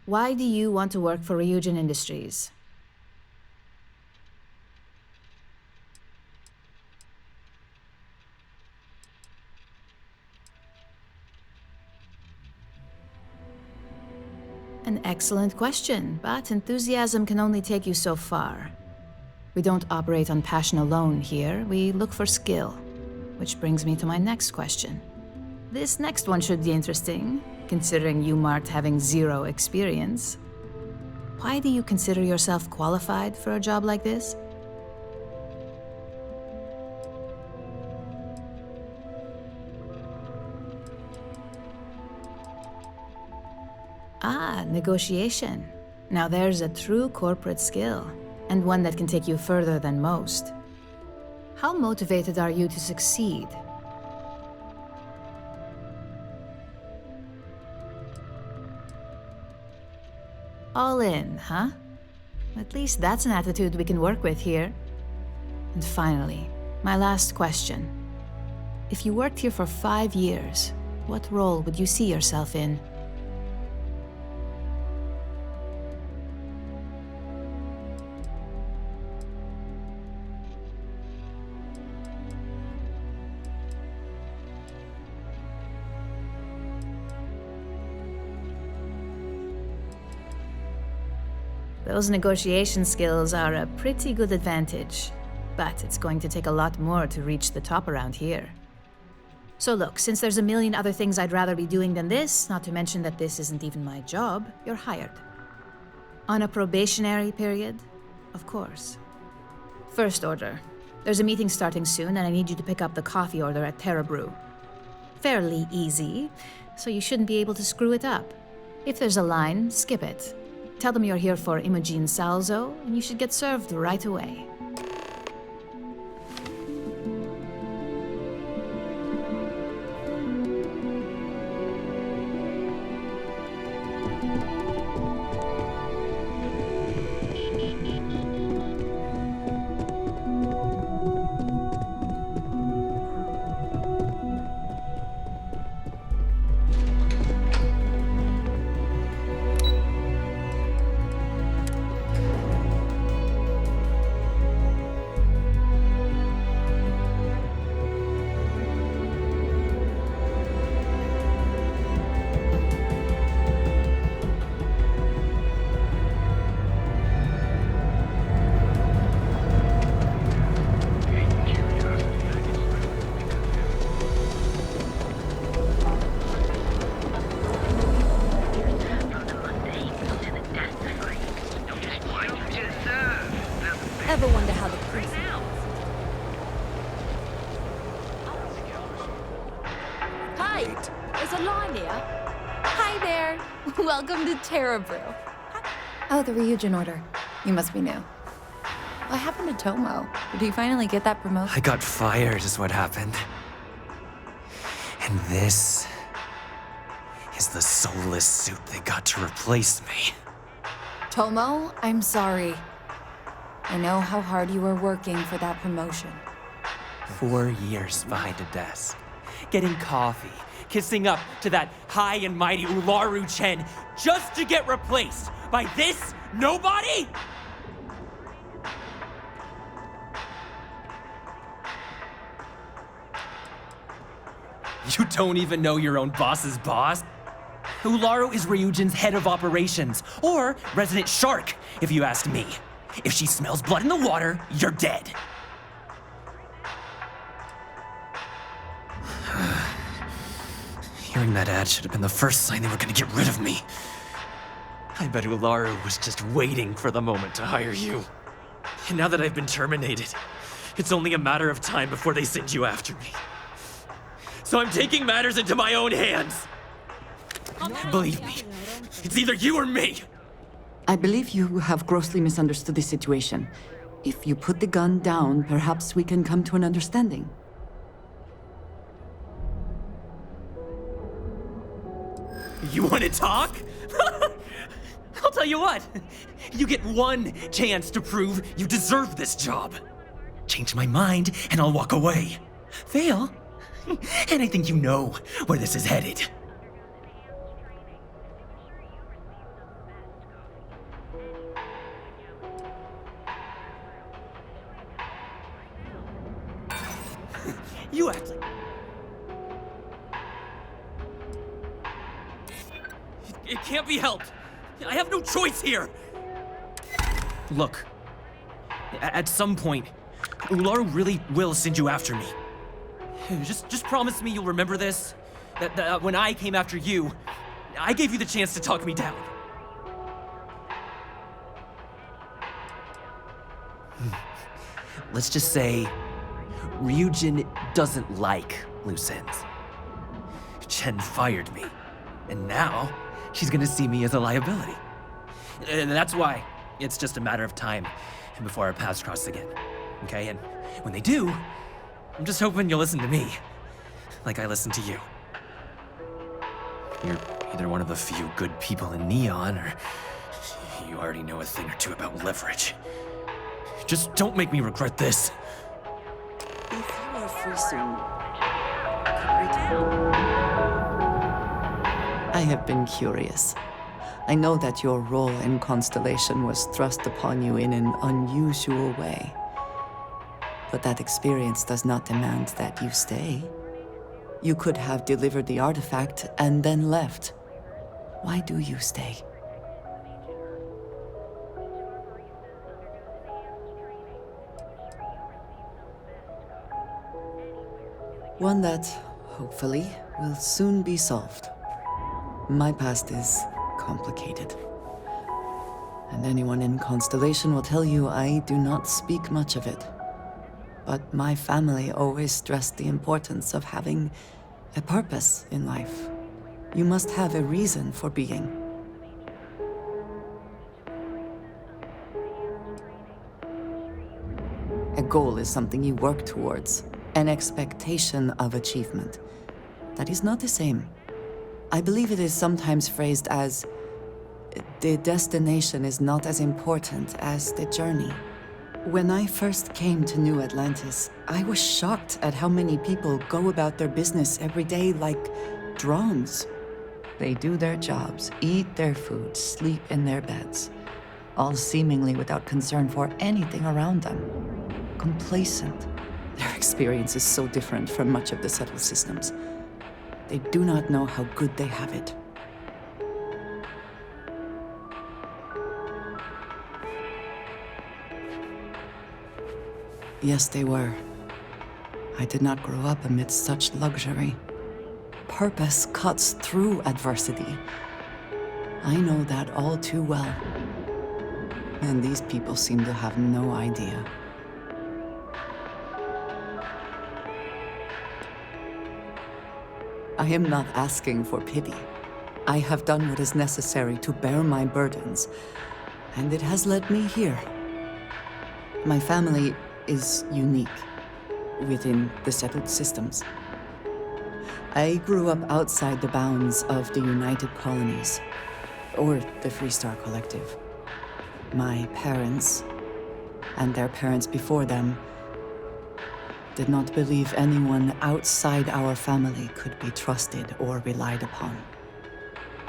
Why do you want to work for Ryujin Industries? An excellent question, but enthusiasm can only take you so far. We don't operate on passion alone here, we look for skill. Which brings me to my next question. This next one should be interesting, considering you marked having 0 experience. Why do you consider yourself qualified for a job like this? Ah, negotiation. Now there's a true corporate skill, and one that can take you further than most. How motivated are you to succeed? All in, huh? At least that's an attitude we can work with here. And finally, my last question. If you worked here for 5 years, what role would you see yourself in? Those negotiation skills are a pretty good advantage, but it's going to take a lot more to reach the top around here. So look, since there's a million other things I'd rather be doing than this, not to mention that this isn't even my job, you're hired. On a probationary period, of course. First order. There's a meeting starting soon, and I need you to pick up the coffee order at Terra Brew. Fairly easy, so you shouldn't be able to screw it up. If there's a line, skip it. Tell them you're here for Imogen Salzo, and you should get served right away. Ever wonder how the prince Hi! There's a line here. Hi there. Welcome to Terra Brew. Oh, the Ryujin order. You must be new. What happened to Tomo? Did he finally get that promotion? I got fired is what happened. And this is the soulless suit they got to replace me. Tomo, I'm sorry. I know how hard you were working for that promotion. 4 years behind a desk, getting coffee, kissing up to that high and mighty Ularu Chen, just to get replaced by this nobody? You don't even know your own boss's boss? Ularu is Ryujin's head of operations, or resident shark, if you ask me. If she smells blood in the water, you're dead. Hearing that ad should have been the first sign they were gonna get rid of me. I bet Ularu was just waiting for the moment to hire you. And now that I've been terminated, it's only a matter of time before they send you after me. So I'm taking matters into my own hands. Believe me, it's either you or me. I believe you have grossly misunderstood the situation. If you put the gun down, perhaps we can come to an understanding. You want to talk? I'll tell you what. You get one chance to prove you deserve this job. Change my mind, and I'll walk away. Fail, and I think you know where this is headed. You act like... It can't be helped. I have no choice here. Look, at some point, Ularu really will send you after me. Just promise me you'll remember this. That when I came after you, I gave you the chance to talk me down. Let's just say Ryujin doesn't like loose ends. Chen fired me, and now she's gonna see me as a liability. And that's why it's just a matter of time before our paths cross again, okay? And when they do, I'm just hoping you'll listen to me, like I listen to you. You're either one of the few good people in Neon, or you already know a thing or two about leverage. Just don't make me regret this. If you are free soon, could we I have been curious. I know that your role in Constellation was thrust upon you in an unusual way. But that experience does not demand that you stay. You could have delivered the artifact and then left. Why do you stay? One that, hopefully, will soon be solved. My past is complicated. And anyone in Constellation will tell you I do not speak much of it. But my family always stressed the importance of having a purpose in life. You must have a reason for being. A goal is something you work towards, an expectation of achievement. That is not the same. I believe it is sometimes phrased as, the destination is not as important as the journey. When I first came to New Atlantis, I was shocked at how many people go about their business every day like drones. They do their jobs, eat their food, sleep in their beds, all seemingly without concern for anything around them. Complacent. Their experience is so different from much of the settled systems. They do not know how good they have it. Yes, they were. I did not grow up amidst such luxury. Purpose cuts through adversity. I know that all too well. And these people seem to have no idea. I am not asking for pity. I have done what is necessary to bear my burdens, and it has led me here. My family is unique within the settled systems. I grew up outside the bounds of the United Colonies, or the Freestar Collective. My parents, and their parents before them, did not believe anyone outside our family could be trusted or relied upon.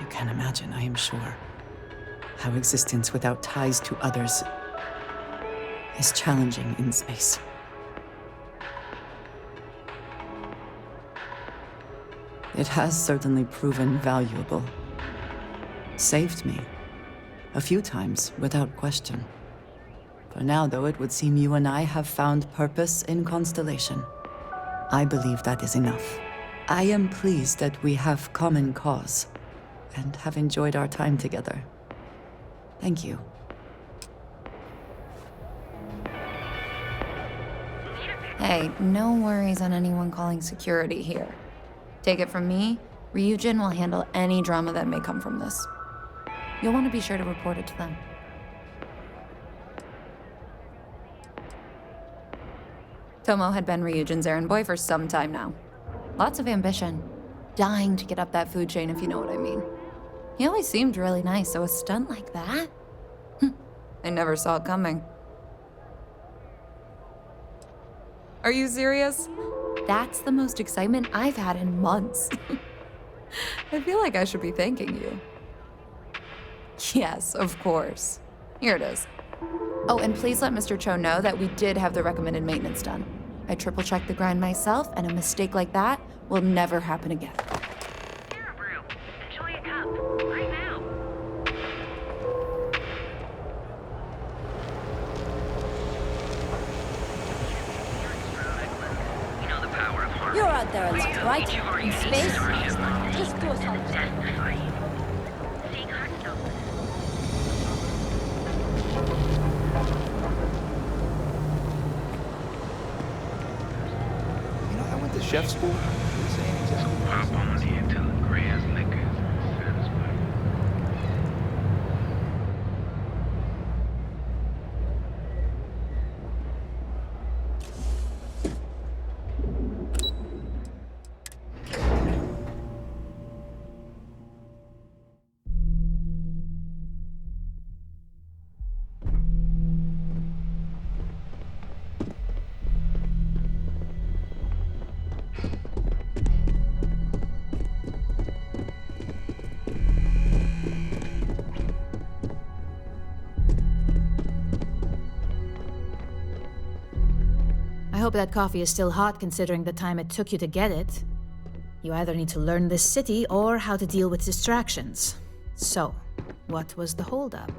You can imagine, I am sure, how existence without ties to others is challenging in space. It has certainly proven valuable. Saved me. A few times, without question. For now, though, it would seem you and I have found purpose in Constellation. I believe that is enough. I am pleased that we have common cause, and have enjoyed our time together. Thank you. Hey, no worries on anyone calling security here. Take it from me, Ryujin will handle any drama that may come from this. You'll want to be sure to report it to them. Tomo had been Ryujin's errand boy for some time now. Lots of ambition. Dying to get up that food chain, if you know what I mean. He always seemed really nice, so a stunt like that? I never saw it coming. Are you serious? That's the most excitement I've had in months. I feel like I should be thanking you. Yes, of course. Here it is. Oh, and please let Mr. Cho know that we did have the recommended maintenance done. I triple-checked the grind myself, and a mistake like that will never happen again. Enjoy a cup, right now. You know the power of harmony. You're out there a lot, right? In space? Just do a solid job. You know, I went to chef school. Pop on here till the grass liquors satisfied. I hope that coffee is still hot considering the time it took you to get it. You either need to learn this city or how to deal with distractions. So, what was the holdup?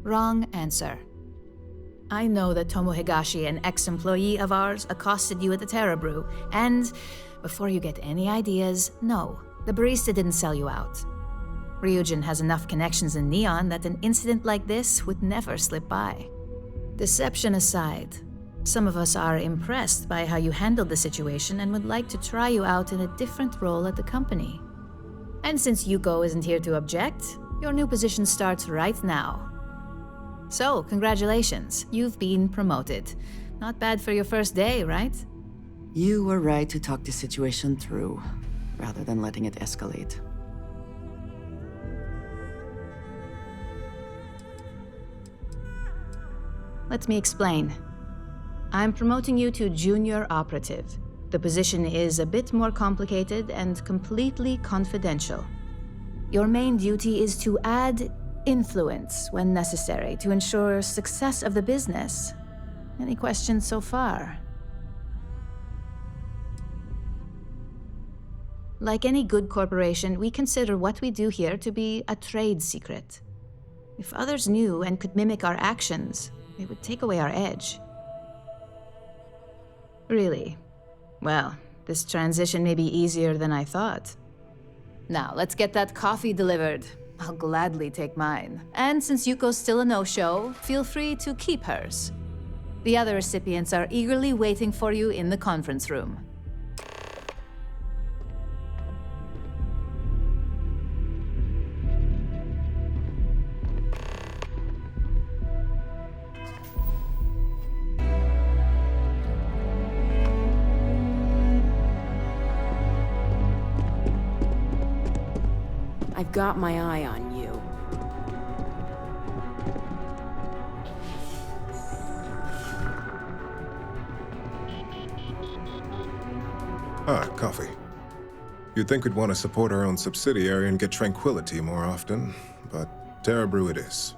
Wrong answer. I know that Tomo Higashi, an ex-employee of ours, accosted you at the Terra Brew, and before you get any ideas, no, the barista didn't sell you out. Ryujin has enough connections in Neon that an incident like this would never slip by. Deception aside, some of us are impressed by how you handled the situation and would like to try you out in a different role at the company. And since Yuko isn't here to object, your new position starts right now. So, congratulations, you've been promoted. Not bad for your first day, right? You were right to talk the situation through, rather than letting it escalate. Let me explain. I'm promoting you to junior operative. The position is a bit more complicated and completely confidential. Your main duty is to add influence when necessary to ensure success of the business. Any questions so far? Like any good corporation, we consider what we do here to be a trade secret. If others knew and could mimic our actions, it would take away our edge. Really? Well, this transition may be easier than I thought. Now, let's get that coffee delivered. I'll gladly take mine. And since Yuko's still a no-show, feel free to keep hers. The other recipients are eagerly waiting for you in the conference room. I've got my eye on you. Ah, coffee. You'd think we'd want to support our own subsidiary and get tranquility more often, but Terra Brew it is.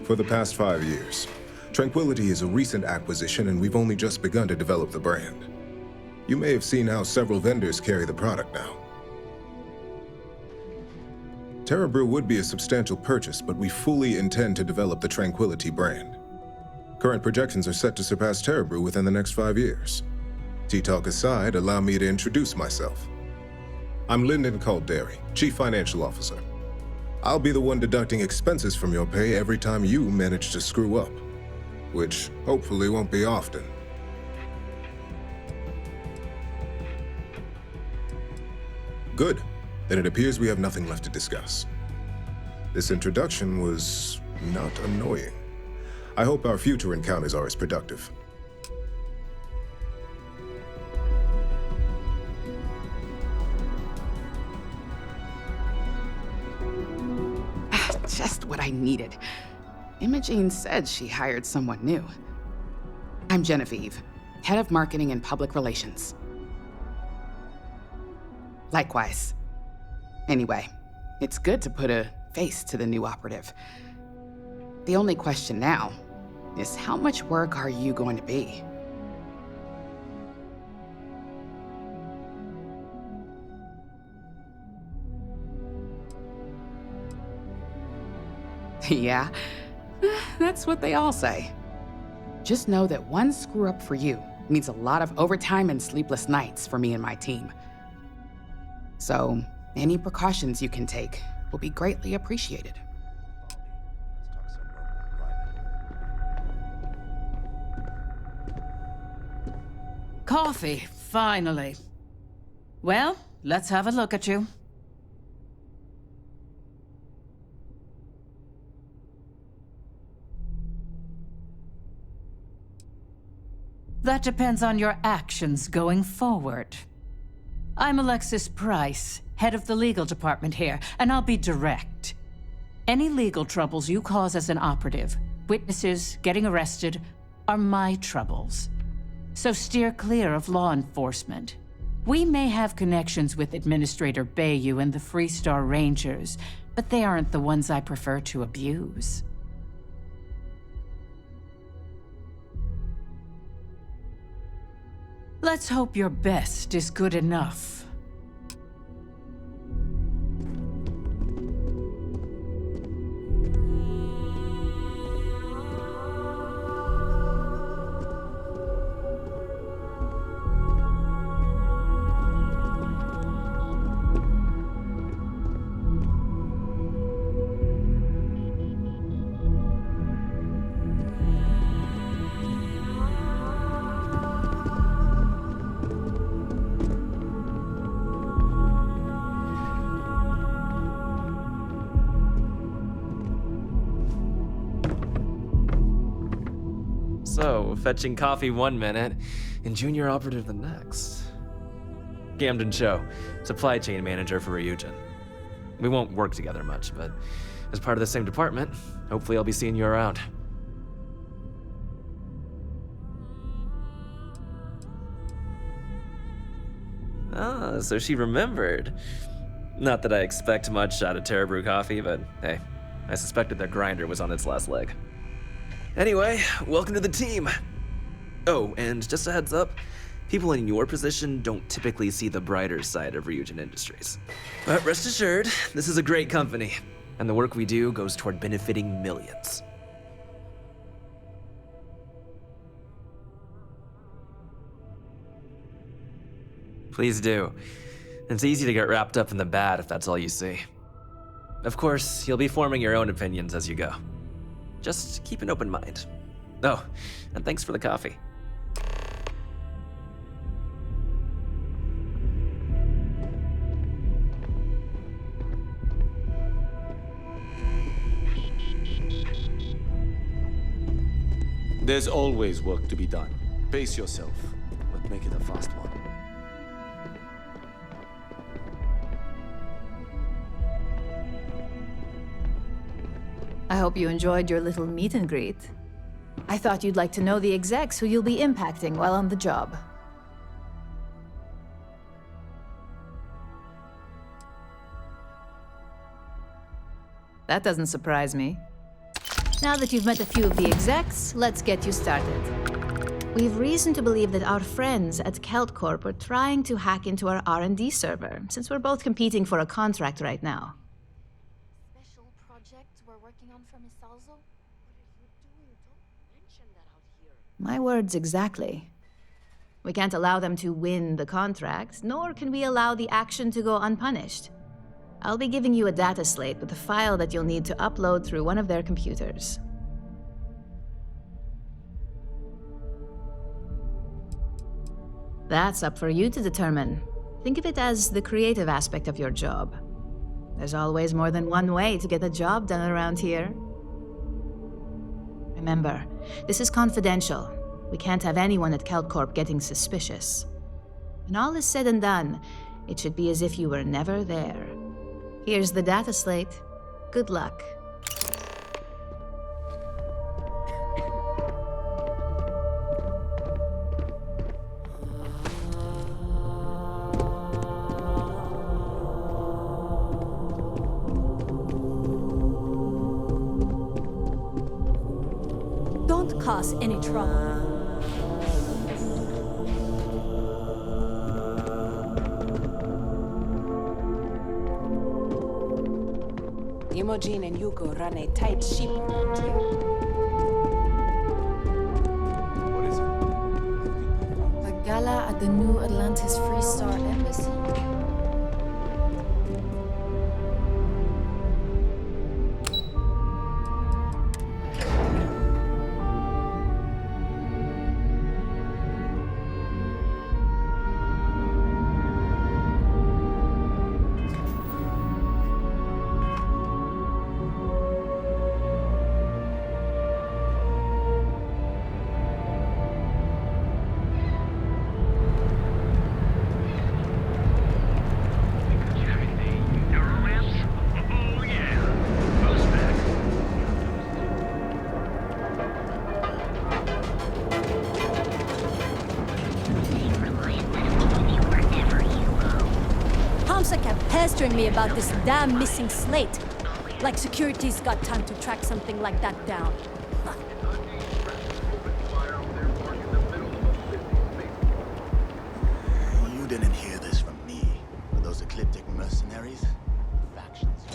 For the past 5 years, Tranquility is a recent acquisition and we've only just begun to develop the brand. You may have seen how several vendors carry the product now. Terra Brew would be a substantial purchase, but we fully intend to develop the Tranquility brand. Current projections are set to surpass Terra Brew within the next 5 years. Tea-talk aside, allow me to introduce myself. I'm Lyndon Calderi, Chief Financial Officer. I'll be the one deducting expenses from your pay every time you manage to screw up. which hopefully won't be often. Good. Then it appears we have nothing left to discuss. This introduction was not annoying. I hope our future encounters are as productive. Just what I needed. Imogene said she hired someone new. I'm Genevieve, head of marketing and public relations. Likewise. Anyway, it's good to put a face to the new operative. The only question now is how much work are you going to be? Yeah, that's what they all say. Just know that one screw up for you means a lot of overtime and sleepless nights for me and my team. So, any precautions you can take will be greatly appreciated. Coffee, finally. Well, let's have a look at you. That depends on your actions going forward. I'm Alexis Price, head of the legal department here, and I'll be direct. Any legal troubles you cause as an operative, witnesses, getting arrested, are my troubles. So steer clear of law enforcement. We may have connections with Administrator Bayou and the Freestar Rangers, but they aren't the ones I prefer to abuse. Let's hope your best is good enough. So, fetching coffee 1 minute, and junior operative the next. Camden Cho, supply chain manager for Ryujin. We won't work together much, but as part of the same department, hopefully I'll be seeing you around. Ah, so she remembered. Not that I expect much out of Terra Brew Coffee, but hey, I suspected their grinder was on its last leg. Anyway, welcome to the team. Oh, and just a heads up, people in your position don't typically see the brighter side of Ryujin Industries. But rest assured, this is a great company, and the work we do goes toward benefiting millions. Please do. It's easy to get wrapped up in the bad if that's all you see. Of course, you'll be forming your own opinions as you go. Just keep an open mind. Oh, and thanks for the coffee. There's always work to be done. Pace yourself, but make it a fast one. I hope you enjoyed your little meet and greet. I thought you'd like to know the execs who you'll be impacting while on the job. That doesn't surprise me. Now that you've met a few of the execs, let's get you started. We've reason to believe that our friends at Kelt Corp are trying to hack into our R&D server, since we're both competing for a contract right now. My words exactly. We can't allow them to win the contract, nor can we allow the action to go unpunished. I'll be giving you a data slate with a file that you'll need to upload through one of their computers. That's up for you to determine. Think of it as the creative aspect of your job. There's always more than one way to get the job done around here. Remember, this is confidential. We can't have anyone at CalCorp getting suspicious. When all is said and done, it should be as if you were never there. Here's the data slate. Good luck. Don't cause any trouble. Imogen and Yuko run a tight ship around here. What is it? A gala at the New Atlantis Free Star Embassy. Pestering me about this damn missing slate. Like security's got time to track something like that down. You didn't hear this from me. Or those ecliptic mercenaries? Factions.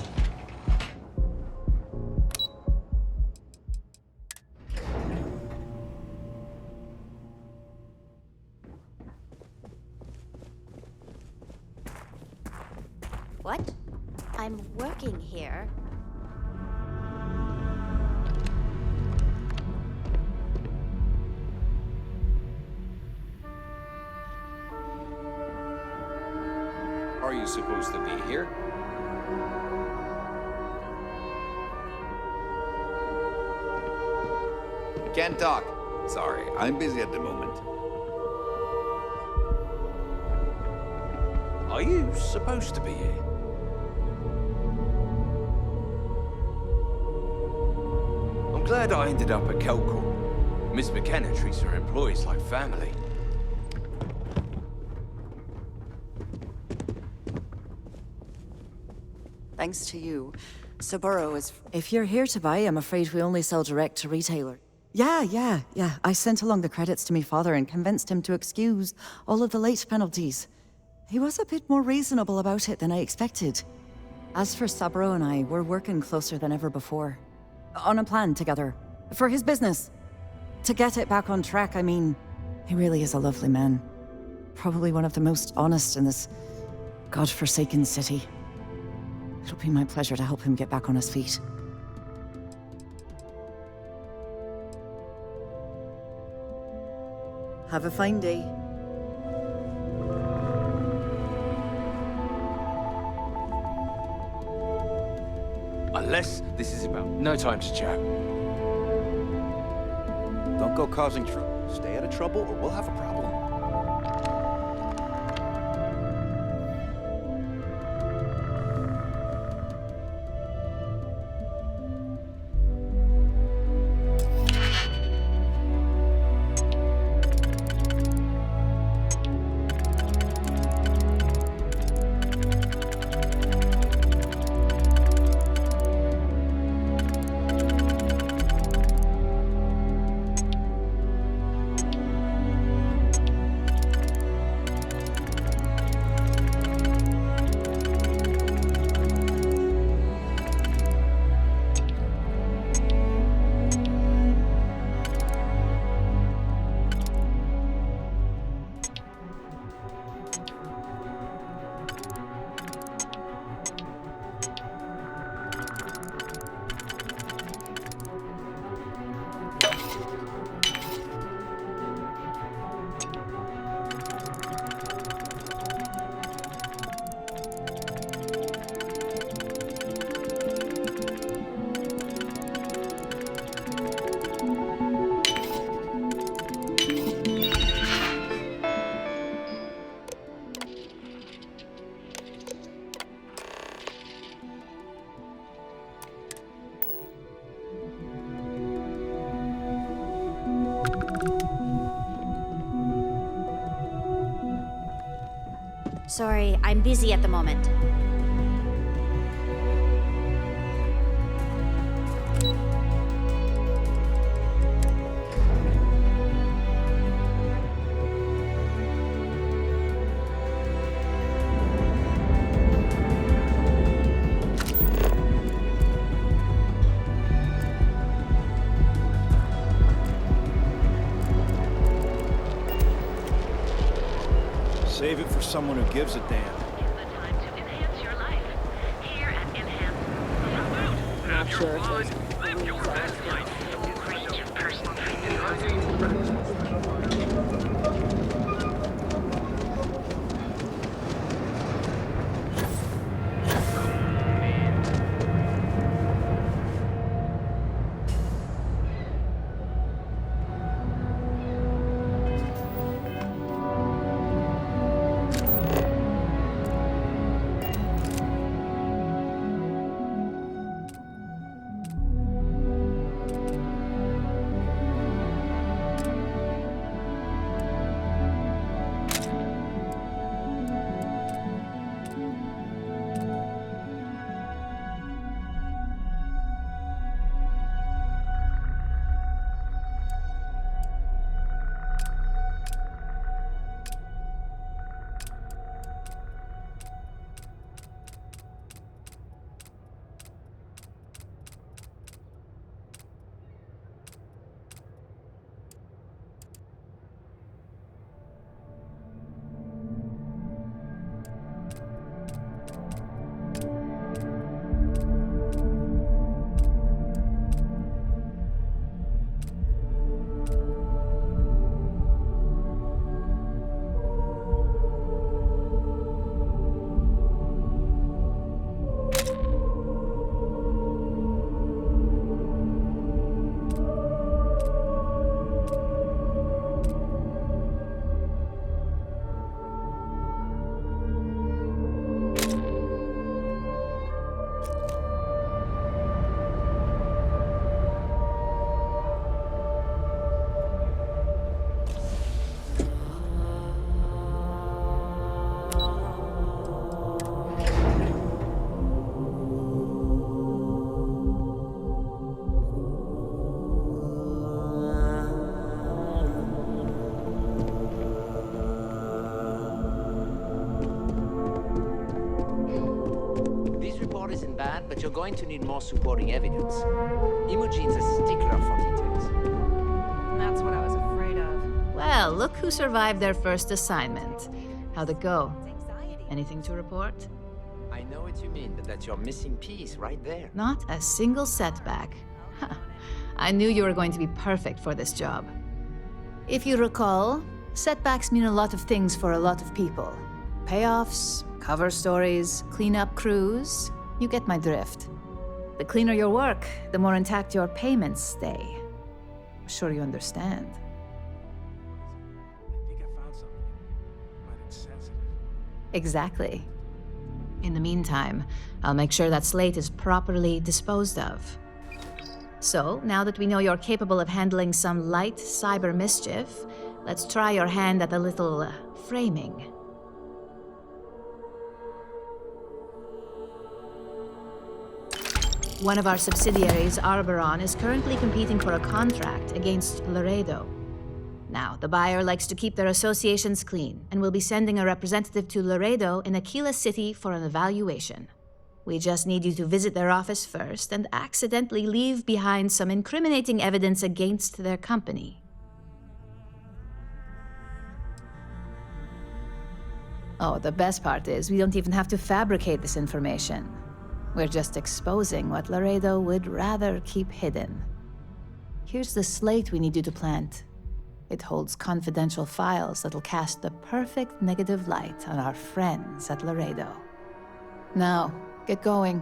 What? I'm working here. Are you supposed to be here? Can't talk. Sorry, I'm busy at the moment. Are you supposed to be here? I'm glad I ended up at CalCorp. Miss McKenna treats her employees like family. Thanks to you, Saburo is... If you're here to buy, I'm afraid we only sell direct to retailer. Yeah. I sent along the credits to me father and convinced him to excuse all of the late penalties. He was a bit more reasonable about it than I expected. As for Saburo and I, we're working closer than ever before. On a plan together. For his business. To get it back on track, I mean, he really is a lovely man. Probably one of the most honest in this godforsaken city. It'll be my pleasure to help him get back on his feet. Have a fine day. Unless this is about no time to chat. Don't go causing trouble. Stay out of trouble or we'll have a problem. Sorry, I'm busy at the moment. Save it for someone who gives a damn. Have your fun. Live your best life. Reach your personal freedom. But you're going to need more supporting evidence. Imogene's a stickler for details. That's what I was afraid of. Well, look who survived their first assignment. How'd it go? Anything to report? I know what you mean, but that's your missing piece right there. Not a single setback. Huh. I knew you were going to be perfect for this job. If you recall, setbacks mean a lot of things for a lot of people. Payoffs, cover stories, cleanup crews. You get my drift. The cleaner your work, the more intact your payments stay. I'm sure you understand. I think I found something, but it's sensitive. Exactly. In the meantime, I'll make sure that slate is properly disposed of. So, now that we know you're capable of handling some light cyber mischief, let's try your hand at a little framing. One of our subsidiaries, Arboron, is currently competing for a contract against Laredo. Now, the buyer likes to keep their associations clean, and will be sending a representative to Laredo in Aquila City for an evaluation. We just need you to visit their office first and accidentally leave behind some incriminating evidence against their company. Oh, the best part is we don't even have to fabricate this information. We're just exposing what Laredo would rather keep hidden. Here's the slate we need you to plant. It holds confidential files that'll cast the perfect negative light on our friends at Laredo. Now, get going.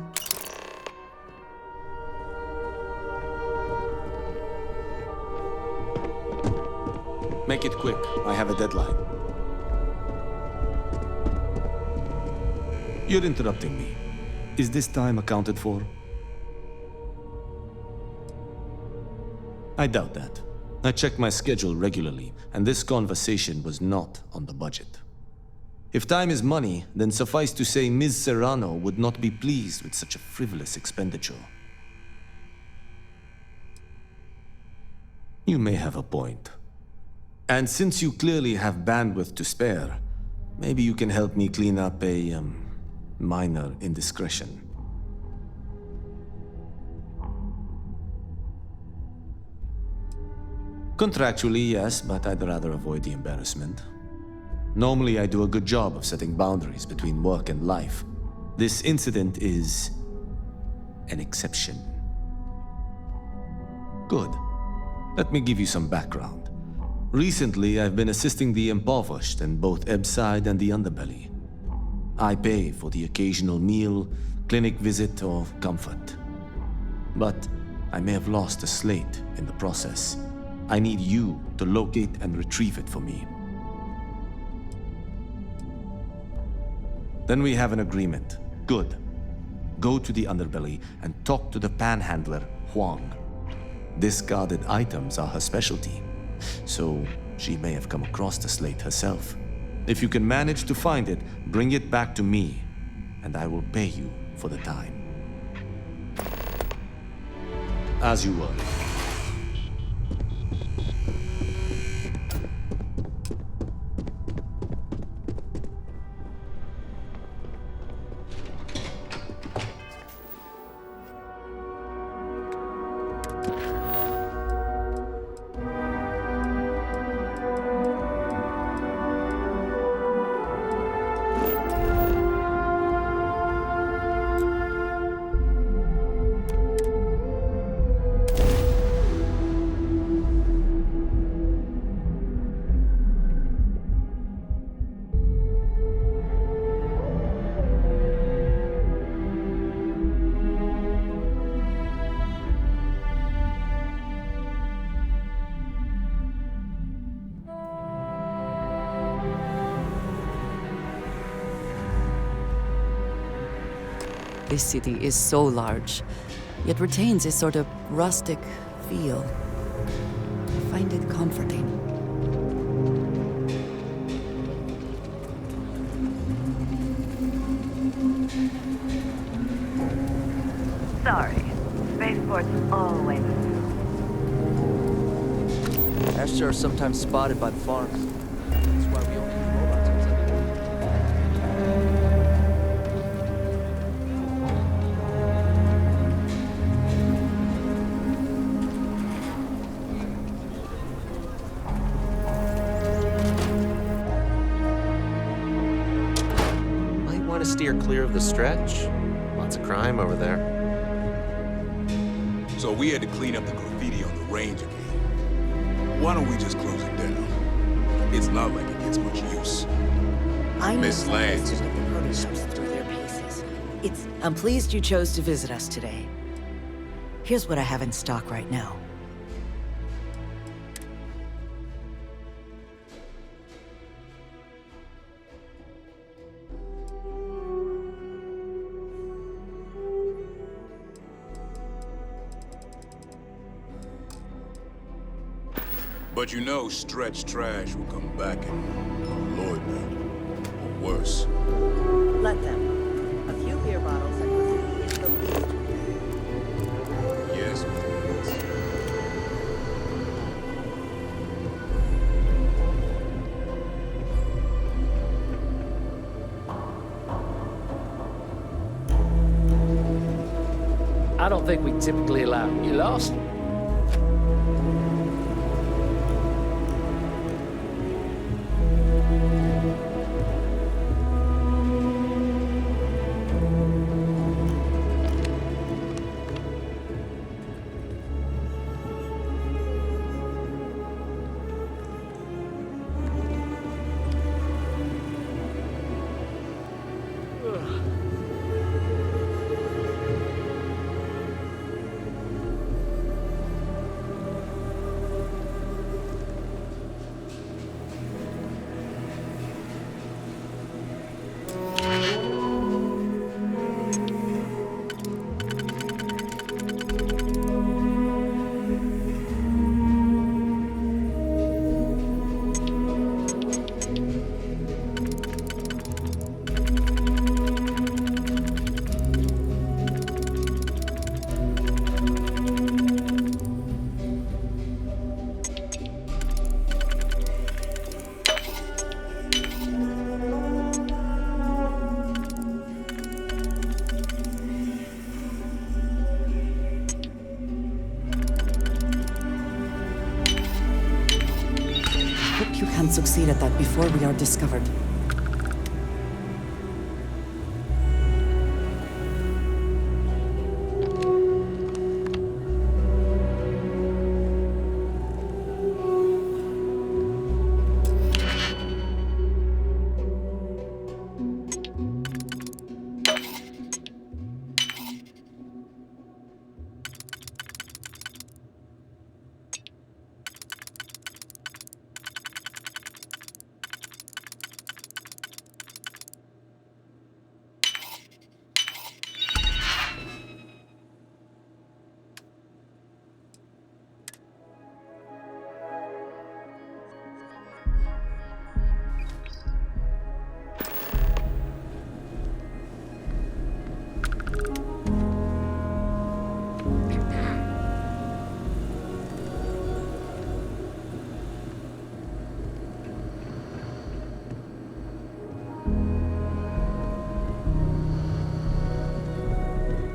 Make it quick. I have a deadline. You're interrupting me. Is this time accounted for? I doubt that. I check my schedule regularly, and this conversation was not on the budget. If time is money, then suffice to say Ms. Serrano would not be pleased with such a frivolous expenditure. You may have a point. And since you clearly have bandwidth to spare, maybe you can help me clean up a, minor indiscretion. Contractually, yes, but I'd rather avoid the embarrassment. Normally, I do a good job of setting boundaries between work and life. This incident is an exception. Good. Let me give you some background. Recently, I've been assisting the impoverished in both Ebbside and the underbelly. I pay for the occasional meal, clinic visit, or comfort. But I may have lost a slate in the process. I need you to locate and retrieve it for me. Then we have an agreement. Good. Go to the underbelly and talk to the panhandler, Huang. Discarded items are her specialty, so she may have come across the slate herself. If you can manage to find it, bring it back to me, and I will pay you for the time. As you were. This city is so large, yet retains a sort of rustic feel. I find it comforting. Sorry, spaceport's always. Ashtar are sometimes spotted by the farms. That's why we only use robot tools Might want to steer clear of the stretch. Lots of crime over there. So we had to clean up the graffiti on the range again. Why don't we just close it down? It's not like it gets much use. I Miss Lance is the prototypes through their paces. I'm pleased you chose to visit us today. Here's what I have in stock right now. But you know Stretch Trash will come back and Lord that. Or worse. Let them. A few beer bottles and graffiti is the least. Yes, I don't think we typically allow. You lost? you can succeed at that before we are discovered.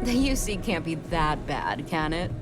The UC can't be that bad, can it?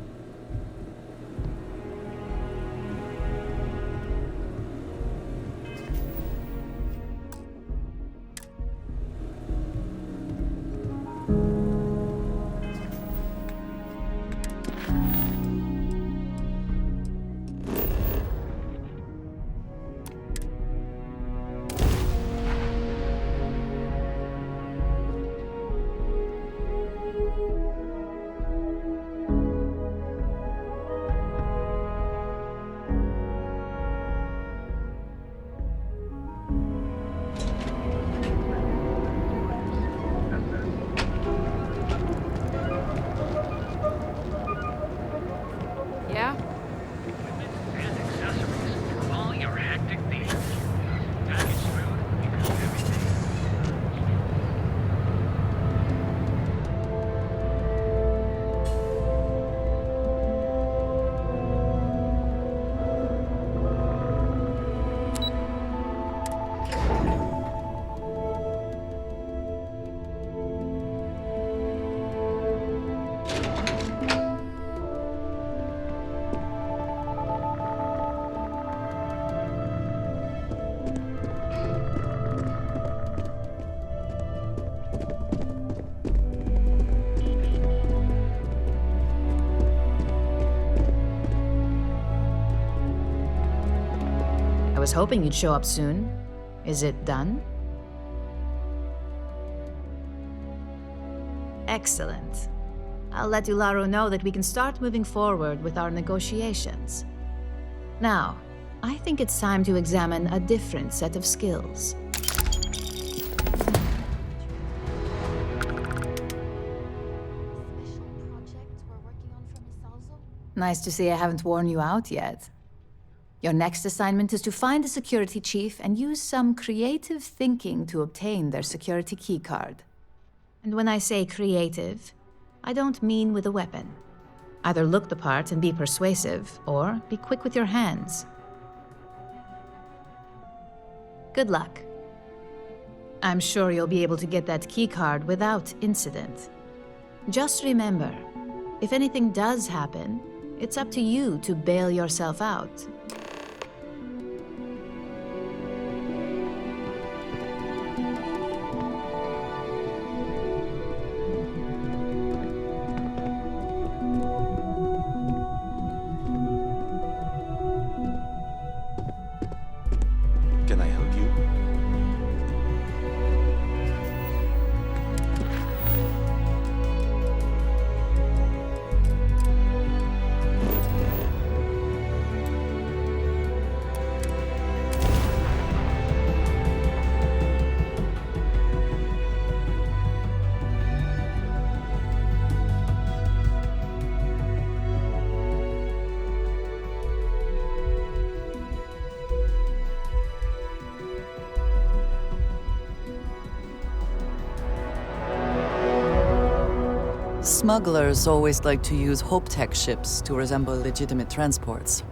Yeah? And accessories for all your hectic needs. Packaged food, everything. I was hoping you'd show up soon. Is it done? Excellent. I'll let Ularo know that we can start moving forward with our negotiations. Now, I think it's time to examine a different set of skills. Nice to see I haven't worn you out yet. Your next assignment is to find a security chief and use some creative thinking to obtain their security keycard. And when I say creative, I don't mean with a weapon. Either look the part and be persuasive, or be quick with your hands. Good luck. I'm sure you'll be able to get that keycard without incident. Just remember, if anything does happen, it's up to you to bail yourself out. Can I help you? Smugglers always like to use Hope-Tech ships to resemble legitimate transports.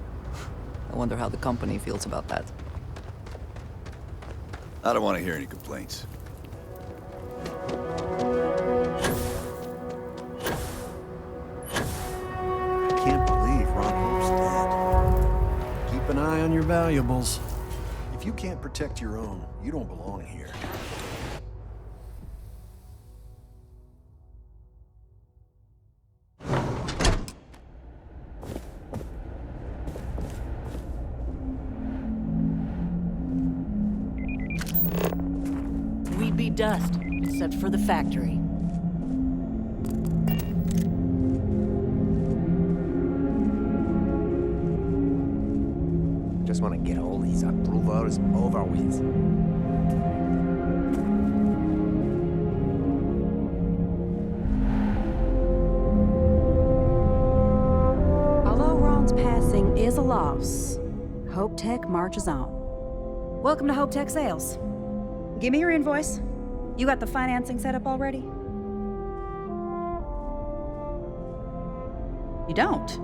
I wonder how the company feels about that. I don't want to hear any complaints. I can't believe Ron Hope's dead. Keep an eye on your valuables. If you can't protect your own, you don't belong here. We'd be dust, except for the factory. Just want to get all these approvals over with. Although Ron's passing is a loss, Hope Tech marches on. Welcome to Hope Tech Sales. Give me your invoice. You got the financing set up already? You don't?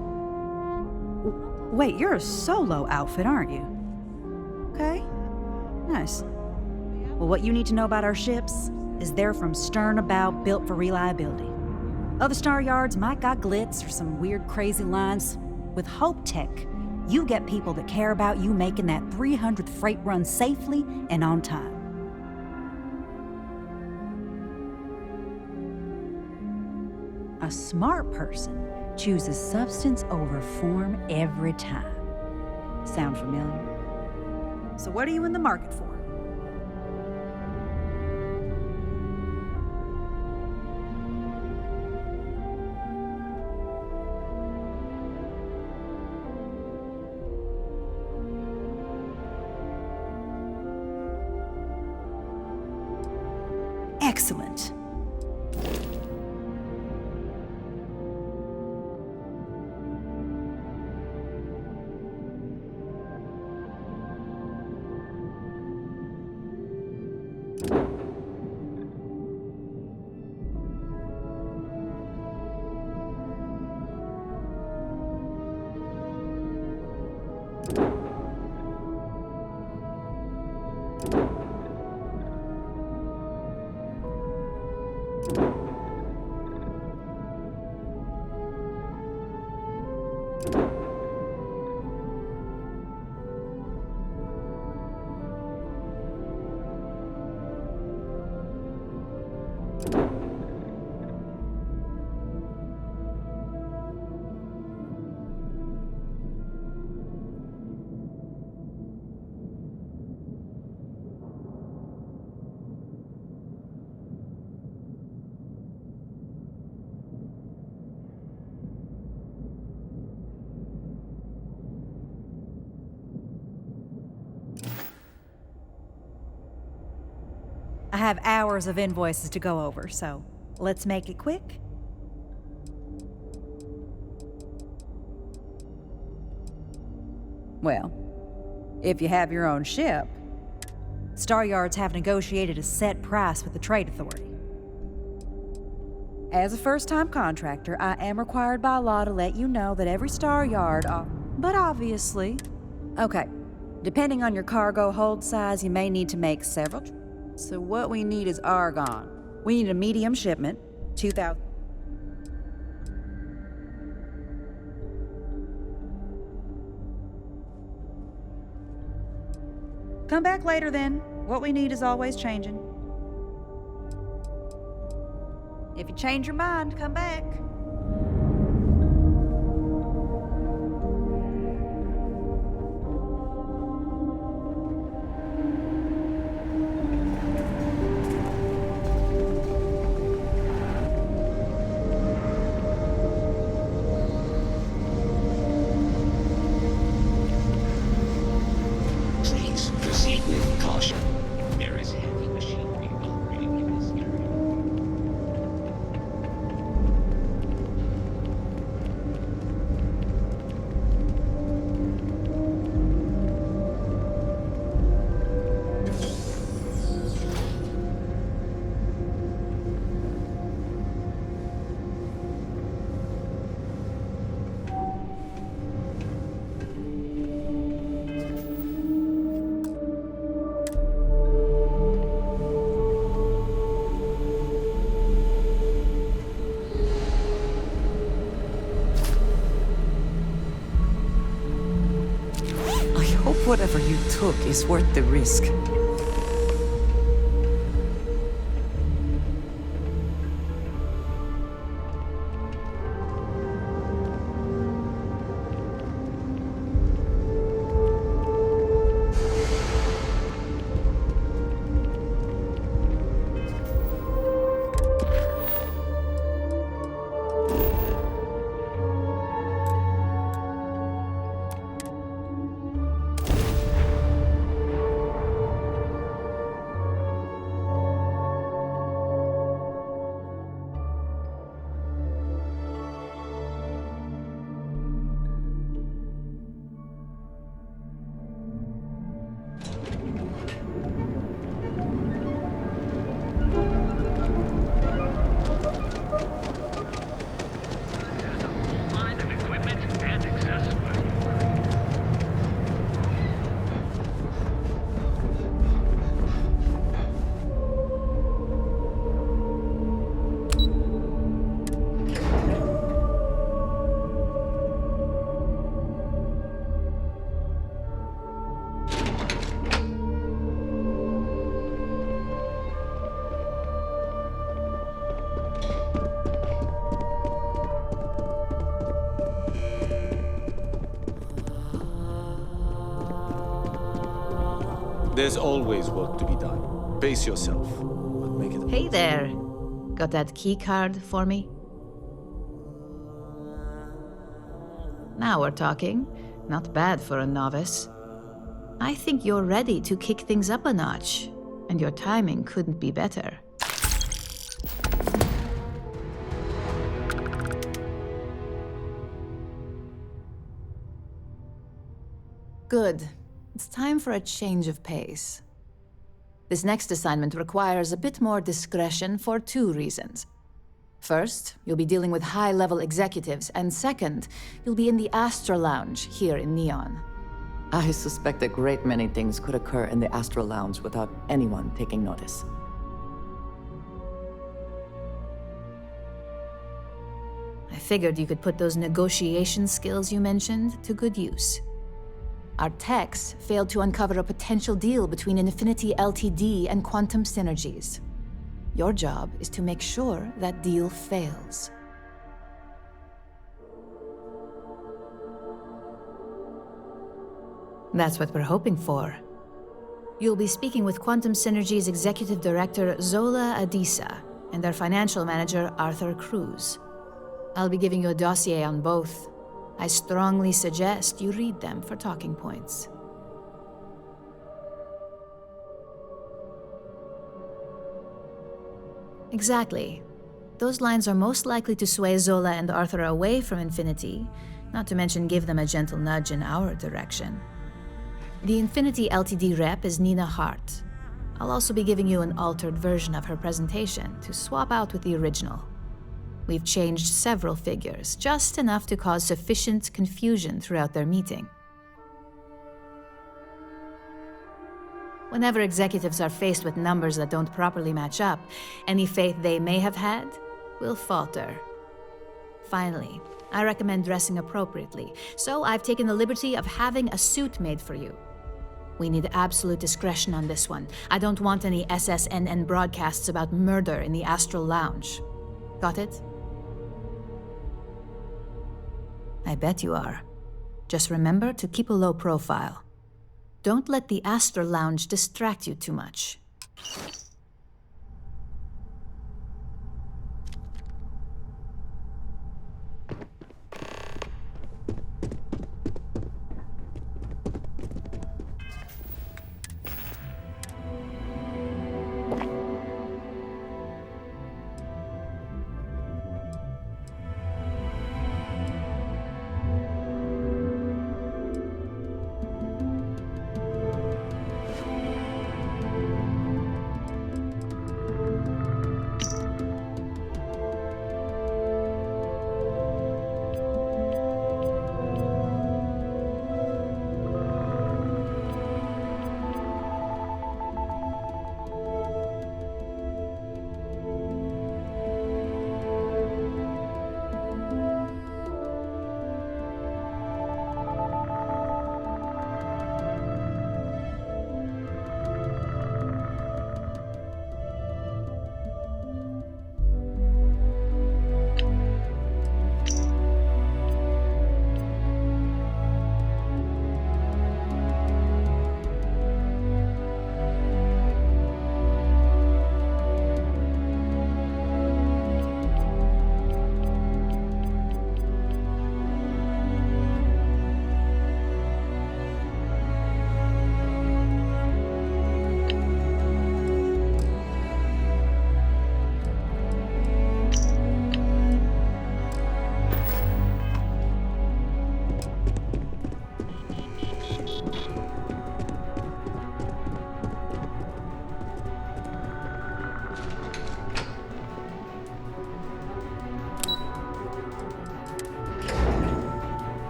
Wait, you're a solo outfit, aren't you? Okay. Nice. Well, what you need to know about our ships is they're from stern about, built for reliability. Other star yards might got glitz or some weird crazy lines. With Hope Tech, you get people that care about you making that 300th freight run safely and on time. A smart person chooses substance over form every time. Sound familiar? So what are you in the market for? Excellent. I have hours of invoices to go over, so let's make it quick. Well, if you have your own ship, Star Yards have negotiated a set price with the Trade Authority. As a first-time contractor, I am required by law to let you know that every Star Yard, but obviously... Okay, depending on your cargo hold size, you may need to make several... So what we need is argon. We need a medium shipment, 2,000... Come back later then. What we need is always changing. If you change your mind, come back. hope whatever you took is worth the risk. There's always work to be done. Pace yourself, but make it... Hey there. Got that key card for me? Now we're talking. Not bad for a novice. I think you're ready to kick things up a notch, and your timing couldn't be better. Good. It's time for a change of pace. This next assignment requires a bit more discretion for 2 reasons. First, you'll be dealing with high-level executives, and second, you'll be in the Astra Lounge here in Neon. I suspect a great many things could occur in the Astra Lounge without anyone taking notice. I figured you could put those negotiation skills you mentioned to good use. Our techs failed to uncover a potential deal between Infinity Ltd. And Quantum Synergies. Your job is to make sure that deal fails. That's what we're hoping for. You'll be speaking with Quantum Synergy's Executive Director Zola Adisa and their Financial Manager Arthur Cruz. I'll be giving you a dossier on both. I strongly suggest you read them for talking points. Exactly. Those lines are most likely to sway Zola and Arthur away from Infinity, not to mention give them a gentle nudge in our direction. The Infinity Ltd. Rep is Nina Hart. I'll also be giving you an altered version of her presentation to swap out with the original. We've changed several figures, just enough to cause sufficient confusion throughout their meeting. Whenever executives are faced with numbers that don't properly match up, any faith they may have had will falter. Finally, I recommend dressing appropriately, so I've taken the liberty of having a suit made for you. We need absolute discretion on this one. I don't want any SSNN broadcasts about murder in the Astral Lounge. Got it? I bet you are. Just remember to keep a low profile. Don't let the Astral Lounge distract you too much.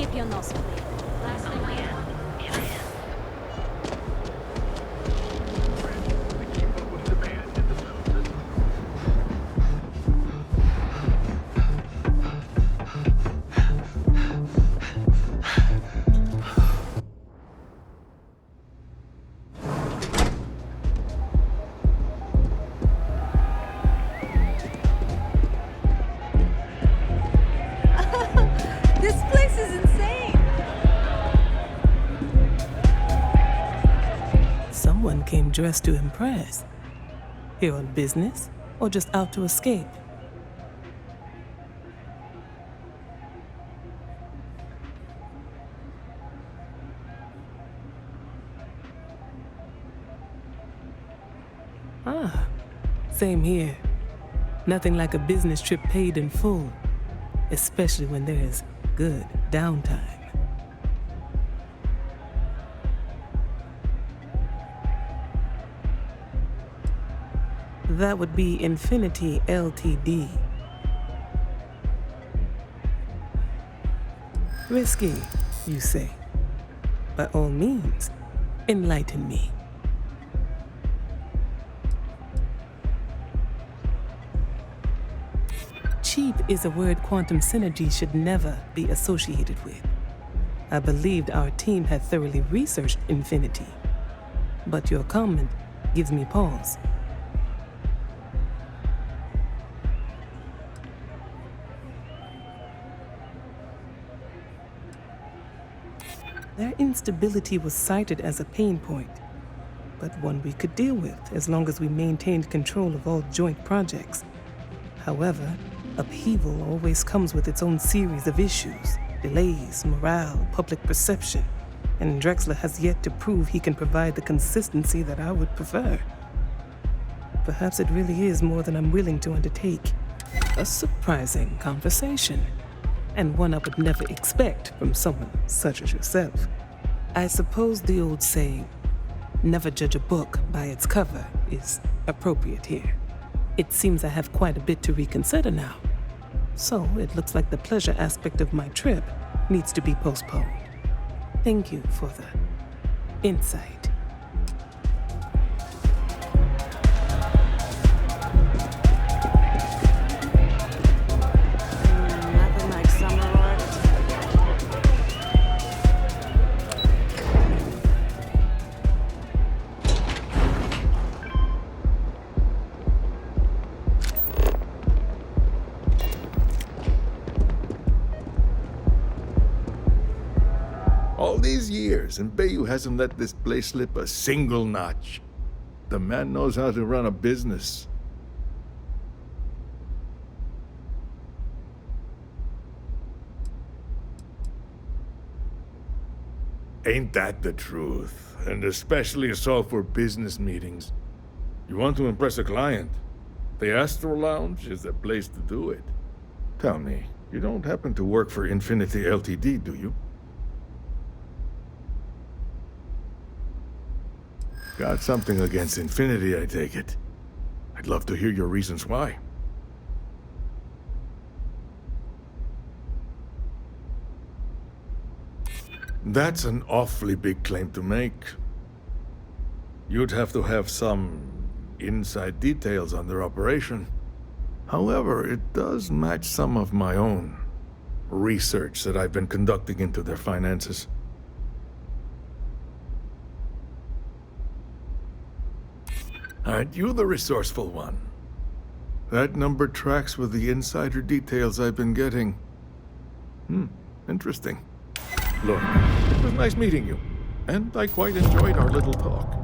Keep your nose clear. Last thing we have. Came dressed to impress. Here on business, or just out to escape? Ah, same here. Nothing like a business trip paid in full, especially when there's good downtime. That would be Infinity Ltd. Risky, you say? By all means, enlighten me. Cheap is a word quantum synergy should never be associated with. I believed our team had thoroughly researched Infinity, but your comment gives me pause. Their instability was cited as a pain point, but one we could deal with as long as we maintained control of all joint projects. However, upheaval always comes with its own series of issues, delays, morale, public perception, and Drexler has yet to prove he can provide the consistency that I would prefer. Perhaps it really is more than I'm willing to undertake. A surprising conversation, and one I would never expect from someone such as yourself. I suppose the old saying, never judge a book by its cover, is appropriate here. It seems I have quite a bit to reconsider now. So it looks like the pleasure aspect of my trip needs to be postponed. Thank you for the insight. All these years, and Bayou hasn't let this place slip a single notch. The man knows how to run a business. Ain't that the truth? And especially so for business meetings. You want to impress a client? The Astro Lounge is the place to do it. Tell me, you don't happen to work for Infinity Ltd, do you? Got something against Infinity, I take it. I'd love to hear your reasons why. That's an awfully big claim to make. You'd have to have some inside details on their operation. However, it does match some of my own research that I've been conducting into their finances. Aren't you the resourceful one? That number tracks with the insider details I've been getting. Interesting. Look, it was nice meeting you, and I quite enjoyed our little talk.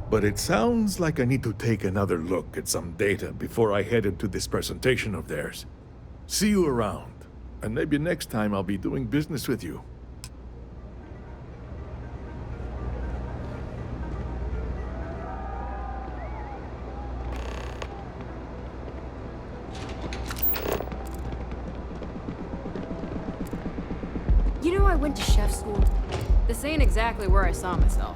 But it sounds like I need to take another look at some data before I head into this presentation of theirs. See you around, and maybe next time I'll be doing business with you. You know, I went to chef school. This ain't exactly where I saw myself.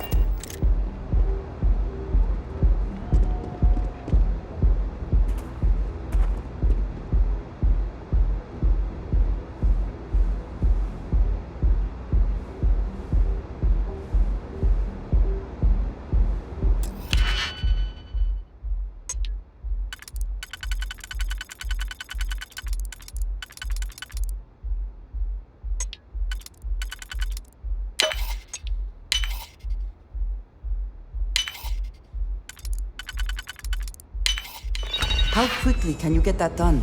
How quickly can you get that done?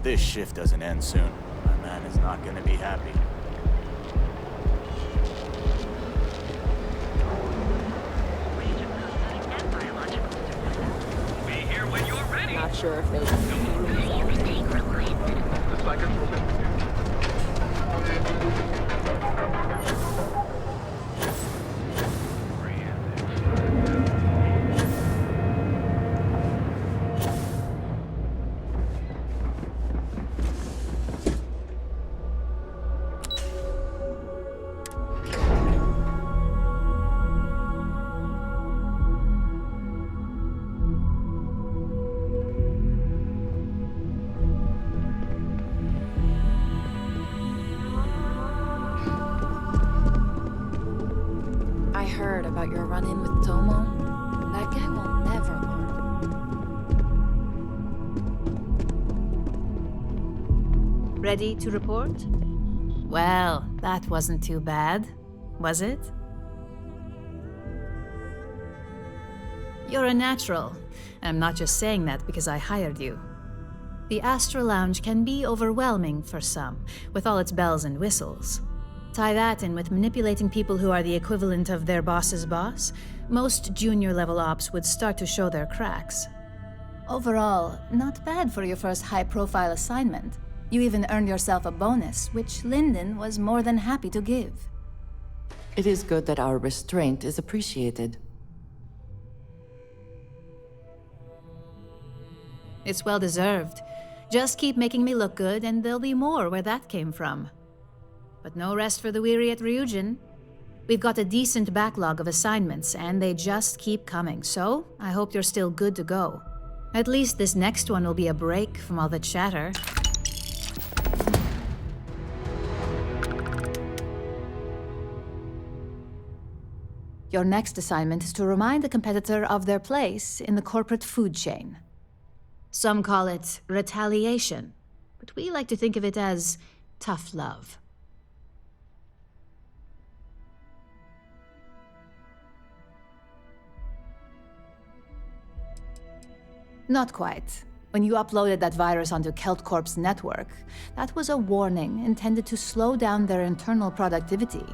This shift doesn't end soon. My man is not gonna be happy. Be here when you're ready. Not sure if there's I heard about your run-in with Tomo. That guy will never learn. Ready to report? Well, that wasn't too bad, was it? You're a natural, and I'm not just saying that because I hired you. The Astral Lounge can be overwhelming for some, with all its bells and whistles. Tie that in with manipulating people who are the equivalent of their boss's boss, most junior-level ops would start to show their cracks. Overall, not bad for your first high-profile assignment. You even earned yourself a bonus, which Lyndon was more than happy to give. It is good that our restraint is appreciated. It's well-deserved. Just keep making me look good, and there'll be more where that came from. But no rest for the weary at Ryujin. We've got a decent backlog of assignments, and they just keep coming, so I hope you're still good to go. At least this next one will be a break from all the chatter. Your next assignment is to remind the competitor of their place in the corporate food chain. Some call it retaliation, but we like to think of it as tough love. Not quite. When you uploaded that virus onto KeltCorp's network, that was a warning intended to slow down their internal productivity.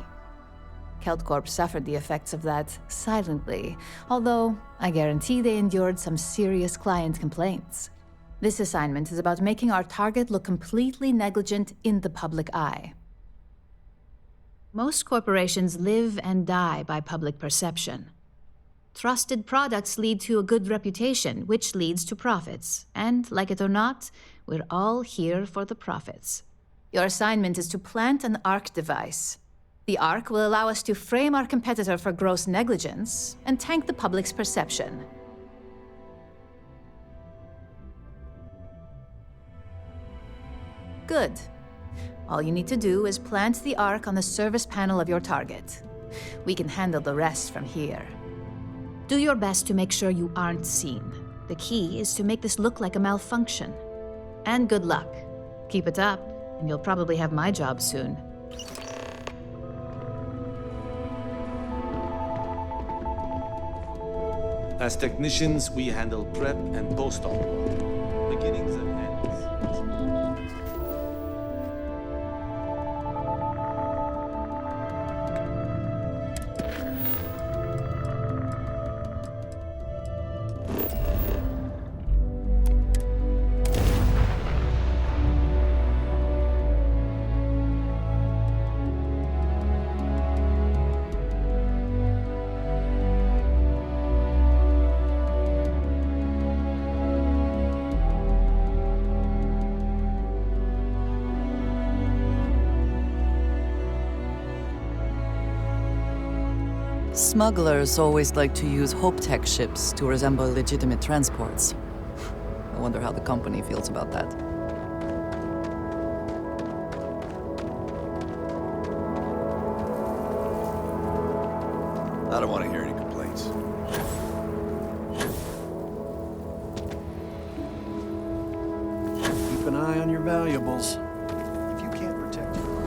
KeltCorp suffered the effects of that silently, although I guarantee they endured some serious client complaints. This assignment is about making our target look completely negligent in the public eye. Most corporations live and die by public perception. Trusted products lead to a good reputation, which leads to profits. And, like it or not, we're all here for the profits. Your assignment is to plant an ARC device. The ARC will allow us to frame our competitor for gross negligence and tank the public's perception. Good. All you need to do is plant the ARC on the service panel of your target. We can handle the rest from here. Do your best to make sure you aren't seen. The key is to make this look like a malfunction. And good luck. Keep it up, and you'll probably have my job soon. As technicians, we handle prep and post-op, beginnings and ends. Smugglers always like to use Hope-Tech ships to resemble legitimate transports. I wonder how the company feels about that. I don't want to hear any complaints. Keep an eye on your valuables. If you can't protect your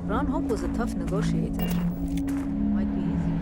Ron Hope was a tough negotiator. Might be easy.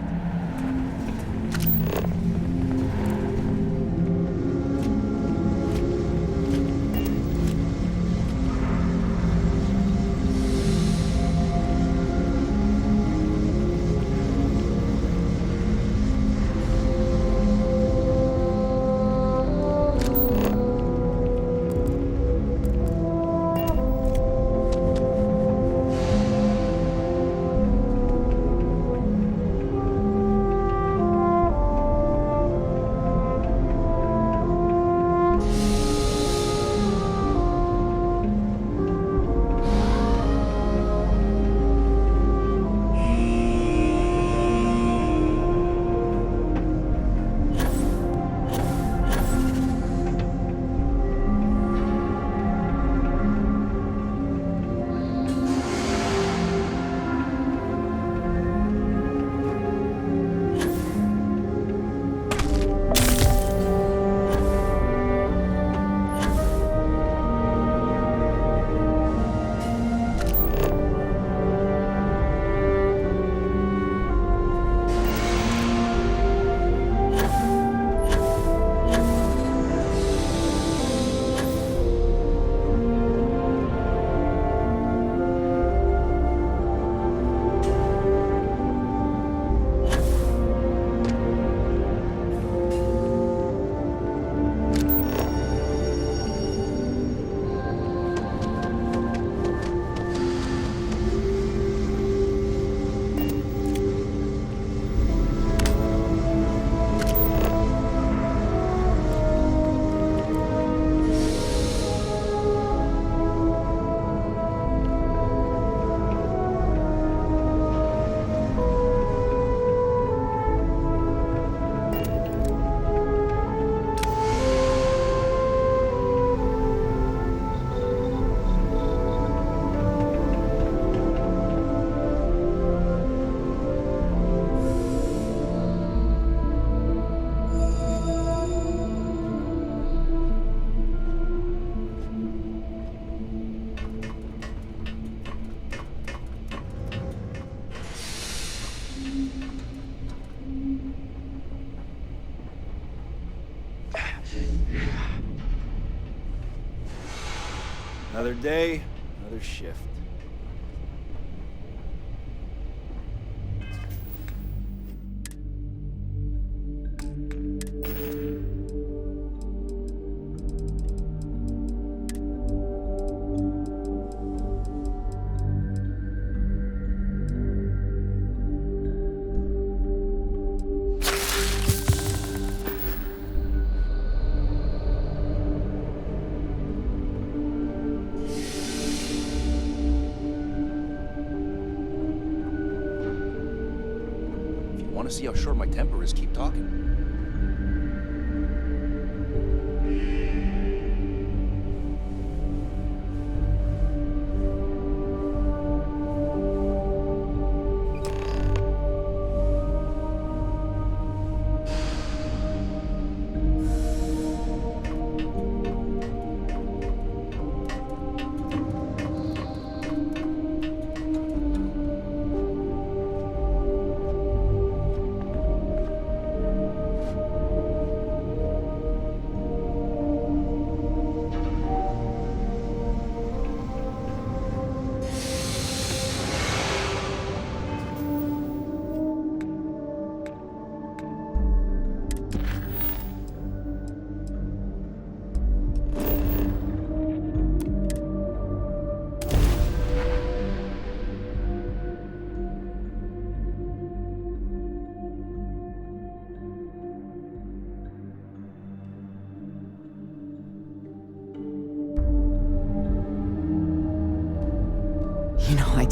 Another day, another shift. Want to see how short my temper is? Keep talking.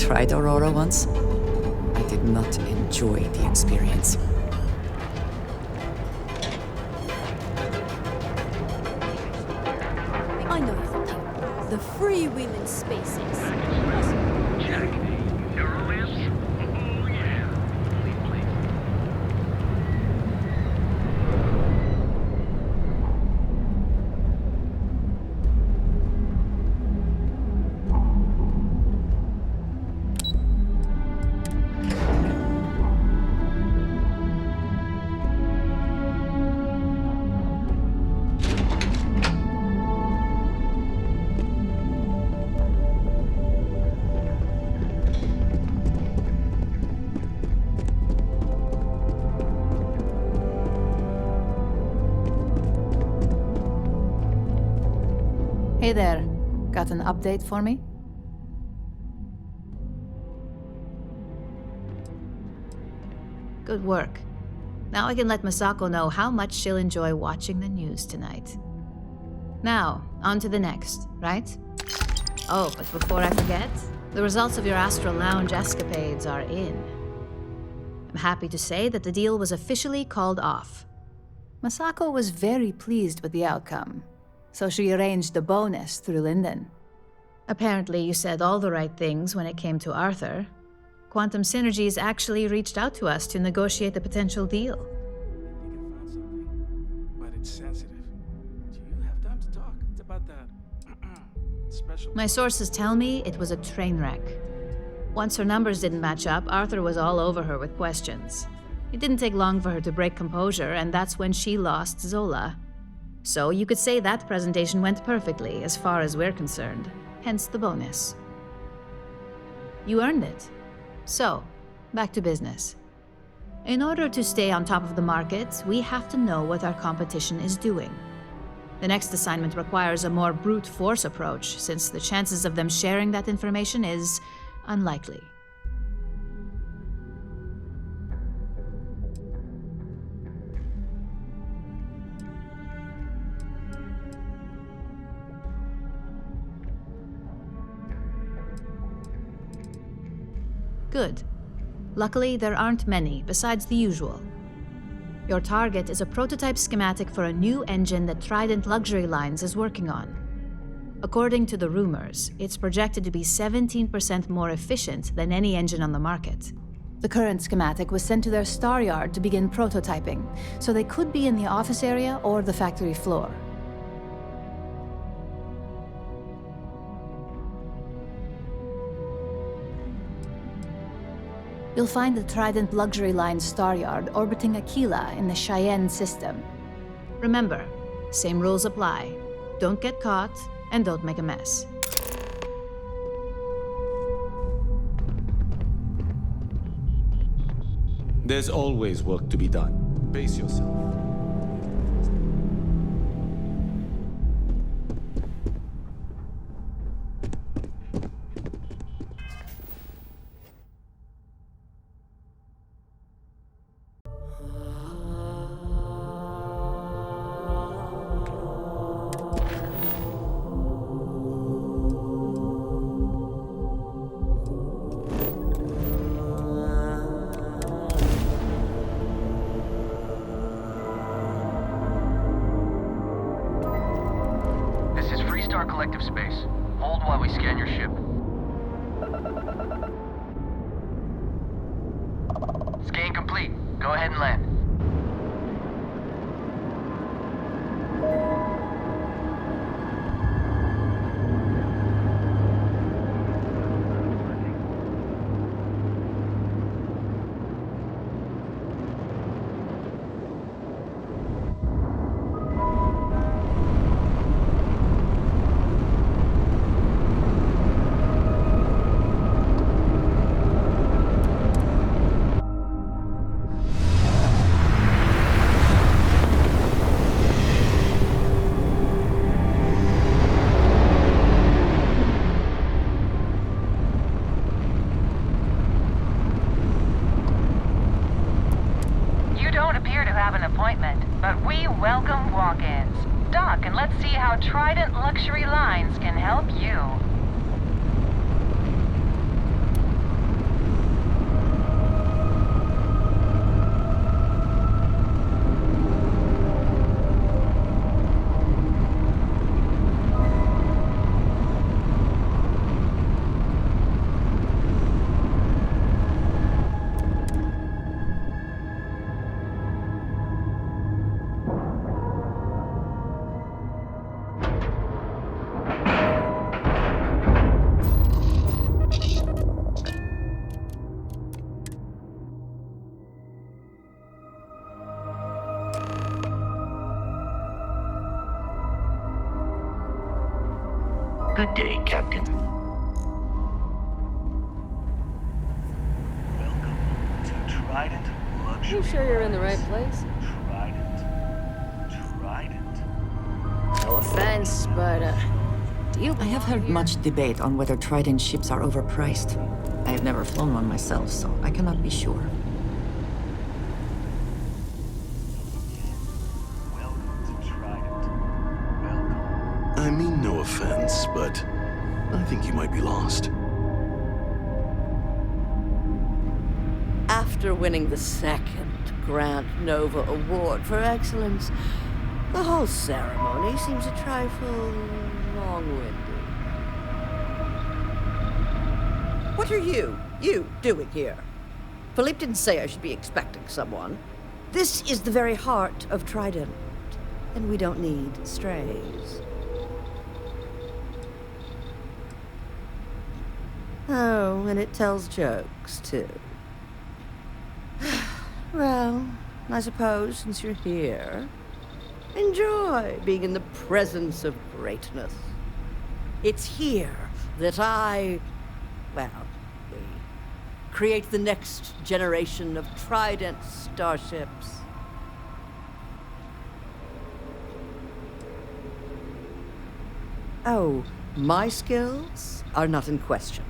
tried Aurora once. I did not enjoy the experience. I know you're thinking. The free women's spaces. Check. Neuralist? Oh, yeah. Please. Hey there. Got an update for me? Good work. Now I can let Masako know how much she'll enjoy watching the news tonight. Now, on to the next, right? Oh, but before I forget, the results of your Astral Lounge escapades are in. I'm happy to say that the deal was officially called off. Masako was very pleased with the outcome, so she arranged a bonus through Linden. Apparently, you said all the right things when it came to Arthur. Quantum Synergies actually reached out to us to negotiate the potential deal. I think I found something, but it's sensitive. Do you have time to talk? It's about that special... My sources tell me it was a train wreck. Once her numbers didn't match up, Arthur was all over her with questions. It didn't take long for her to break composure, and that's when she lost Zola. So you could say that presentation went perfectly, as far as we're concerned. Hence the bonus. You earned it. So, back to business. In order to stay on top of the market, we have to know what our competition is doing. The next assignment requires a more brute force approach, since the chances of them sharing that information is unlikely. Good. Luckily, there aren't many, besides the usual. Your target is a prototype schematic for a new engine that Trident Luxury Lines is working on. According to the rumors, it's projected to be 17% more efficient than any engine on the market. The current schematic was sent to their star yard to begin prototyping, so they could be in the office area or the factory floor. You'll find the Trident Luxury Line star yard orbiting Aquila in the Cheyenne system. Remember, same rules apply. Don't get caught, and don't make a mess. There's always work to be done. Pace yourself. Collective space. Hold while we scan your ship. Scan complete. Go ahead and land. But we welcome walk-ins. Dock and let's see how Trident Luxury Lines can help you. Good day, Captain. Welcome to Trident Luxury. You sure you're in the right place? Trident. No offense, but, do you I have heard much debate on whether Trident ships are overpriced. I have never flown one myself, so I cannot be sure. I mean no offense, but I think you might be lost. After winning the second Grand Nova Award for Excellence, the whole ceremony seems a trifle long-winded. What are you doing here? Philippe didn't say I should be expecting someone. This is the very heart of Trident, and we don't need strays. Oh, and it tells jokes, too. Well, I suppose since you're here, enjoy being in the presence of greatness. It's here that we create the next generation of Trident starships. Oh, my skills are not in question.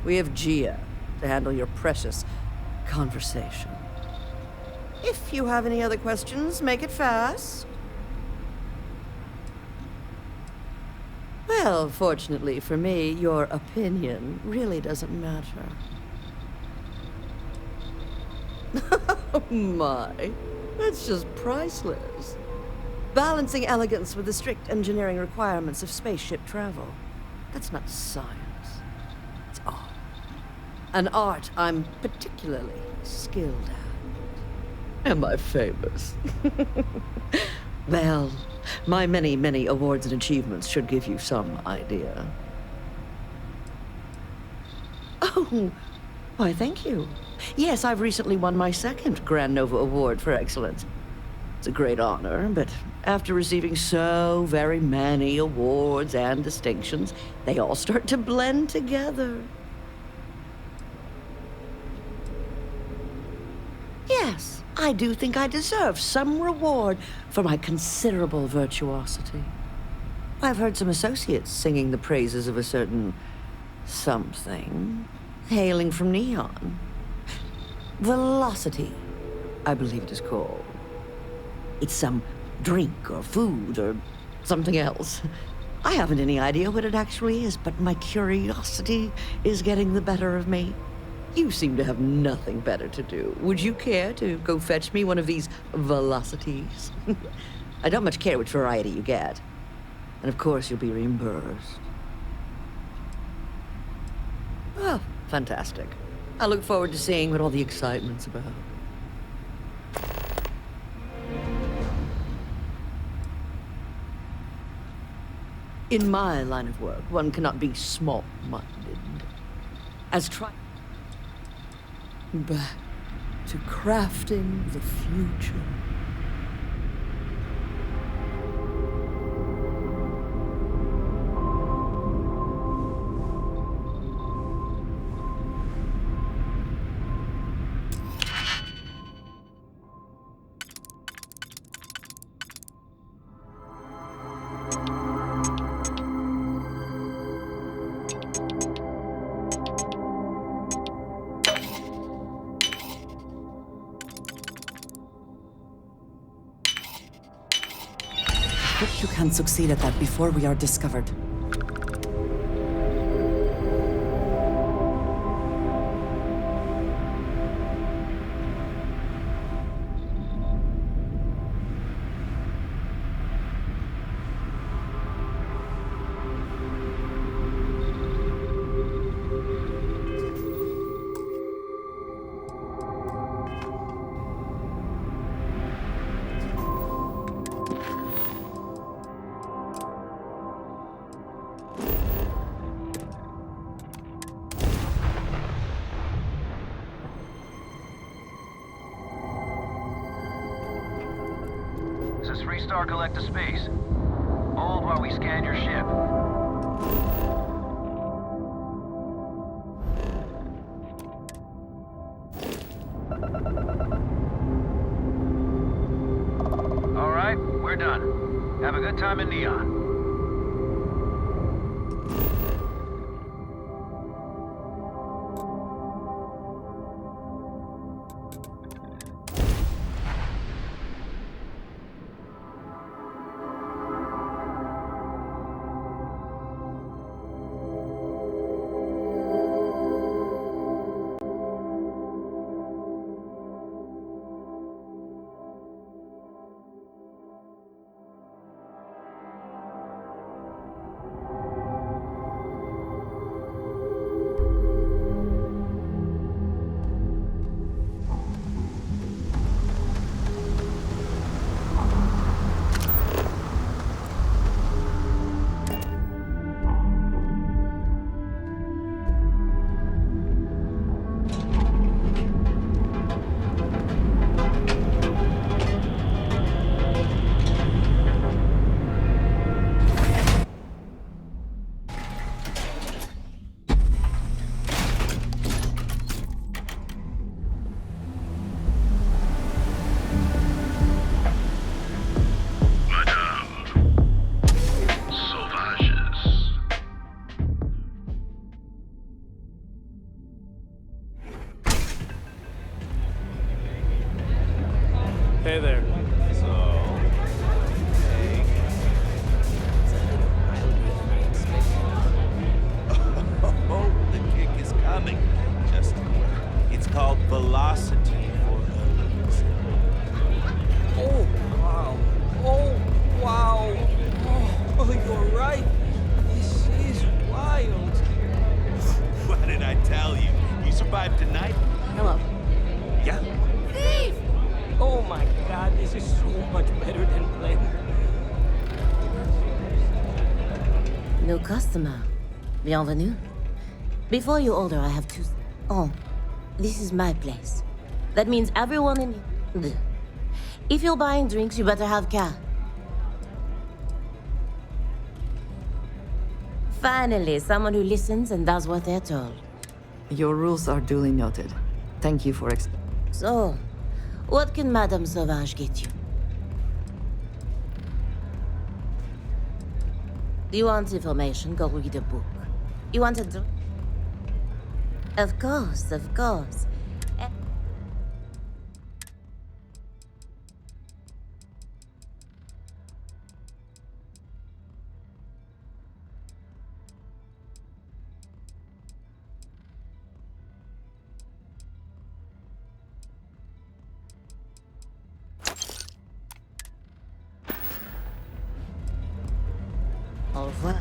We have Gia to handle your precious conversation. If you have any other questions, make it fast. Well, fortunately for me, your opinion really doesn't matter. Oh my, that's just priceless. Balancing elegance with the strict engineering requirements of spaceship travel. That's not science. It's art. An art I'm particularly skilled at. Am I famous? Well, my many, many awards and achievements should give you some idea. Oh, why, thank you. Yes, I've recently won my second Grand Nova Award for Excellence. It's a great honor, but after receiving so very many awards and distinctions, they all start to blend together. Yes, I do think I deserve some reward for my considerable virtuosity. I've heard some associates singing the praises of a certain something hailing from Neon. Velocity, I believe it is called. It's some drink or food or something else. I haven't any idea what it actually is, but my curiosity is getting the better of me. You seem to have nothing better to do. Would you care to go fetch me one of these velocities? I don't much care which variety you get. And of course you'll be reimbursed. Oh, fantastic. I look forward to seeing what all the excitement's about. In my line of work, one cannot be small-minded. As back to crafting the future. Hope you can succeed at that before we are discovered. This is 3-star collector space. Hold while we scan your ship. All right, we're done. Have a good time in Neon. Hey there. Oh, the kick is coming. Just, it's called velocity for a reason. Oh, wow. Oh, wow. Oh, you're right. This is wild. What did I tell you? You survived tonight? Hello. Yeah. Thief! Oh my god, this is so much better than planned. New customer. Bienvenue. Before you order, I have two... Oh, this is my place. That means everyone in here... If you're buying drinks, you better have cash. Finally, someone who listens and does what they're told. Your rules are duly noted. Thank you for So, what can Madame Sauvage get you? Do you want information? Go read a book. You want a drink? Of course, of course. Au revoir.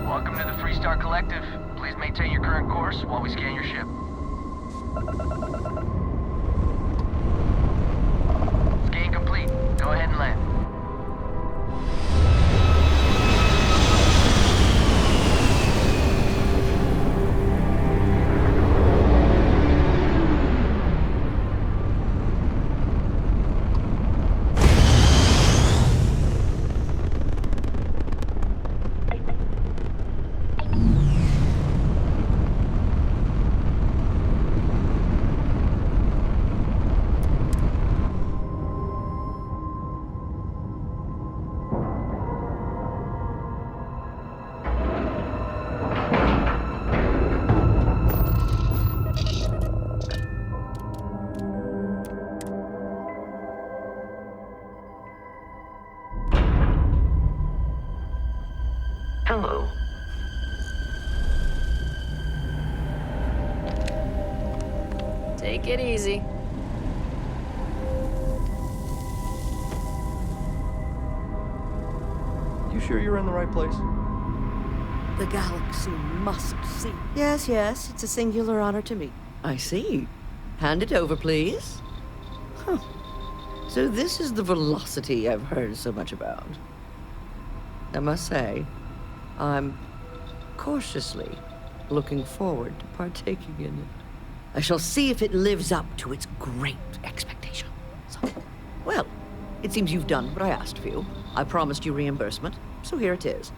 Welcome to the Freestar Collective. Please maintain your current course while we scan your ship. Scan complete. Go ahead and land. Take it easy. You sure you're in the right place? The galaxy must see. Yes, yes, it's a singular honor to me. I see. Hand it over, please. Huh. So this is the velocity I've heard so much about. I must say, I'm cautiously looking forward to partaking in it. I shall see if it lives up to its great expectations. Well, it seems you've done what I asked of you. I promised you reimbursement, so here it is.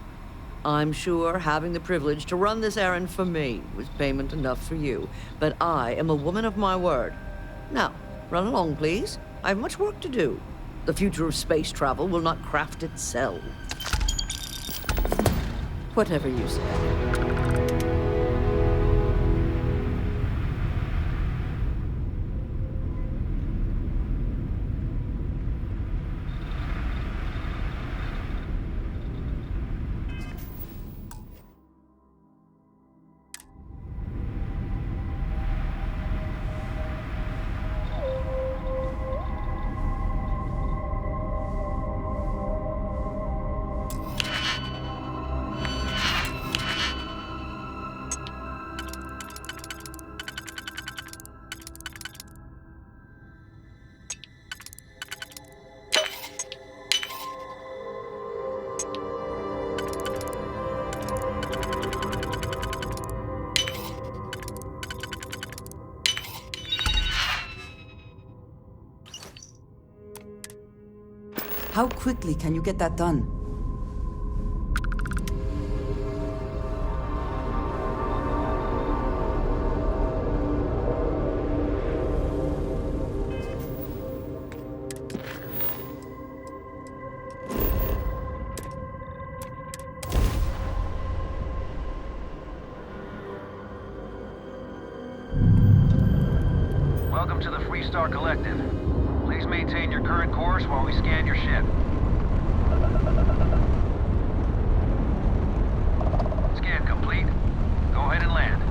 I'm sure having the privilege to run this errand for me was payment enough for you, but I am a woman of my word. Now, run along, please. I have much work to do. The future of space travel will not craft itself. Whatever you say. How quickly can you get that done? Welcome to the Freestar Collective. Please maintain your current course while we scan your ship. Scan complete. Go ahead and land.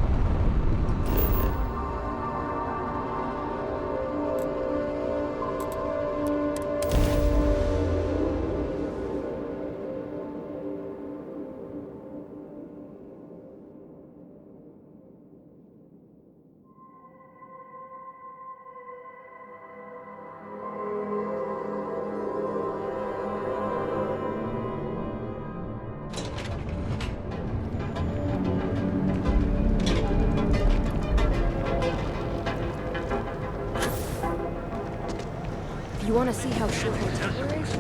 You want to see how short my temper is?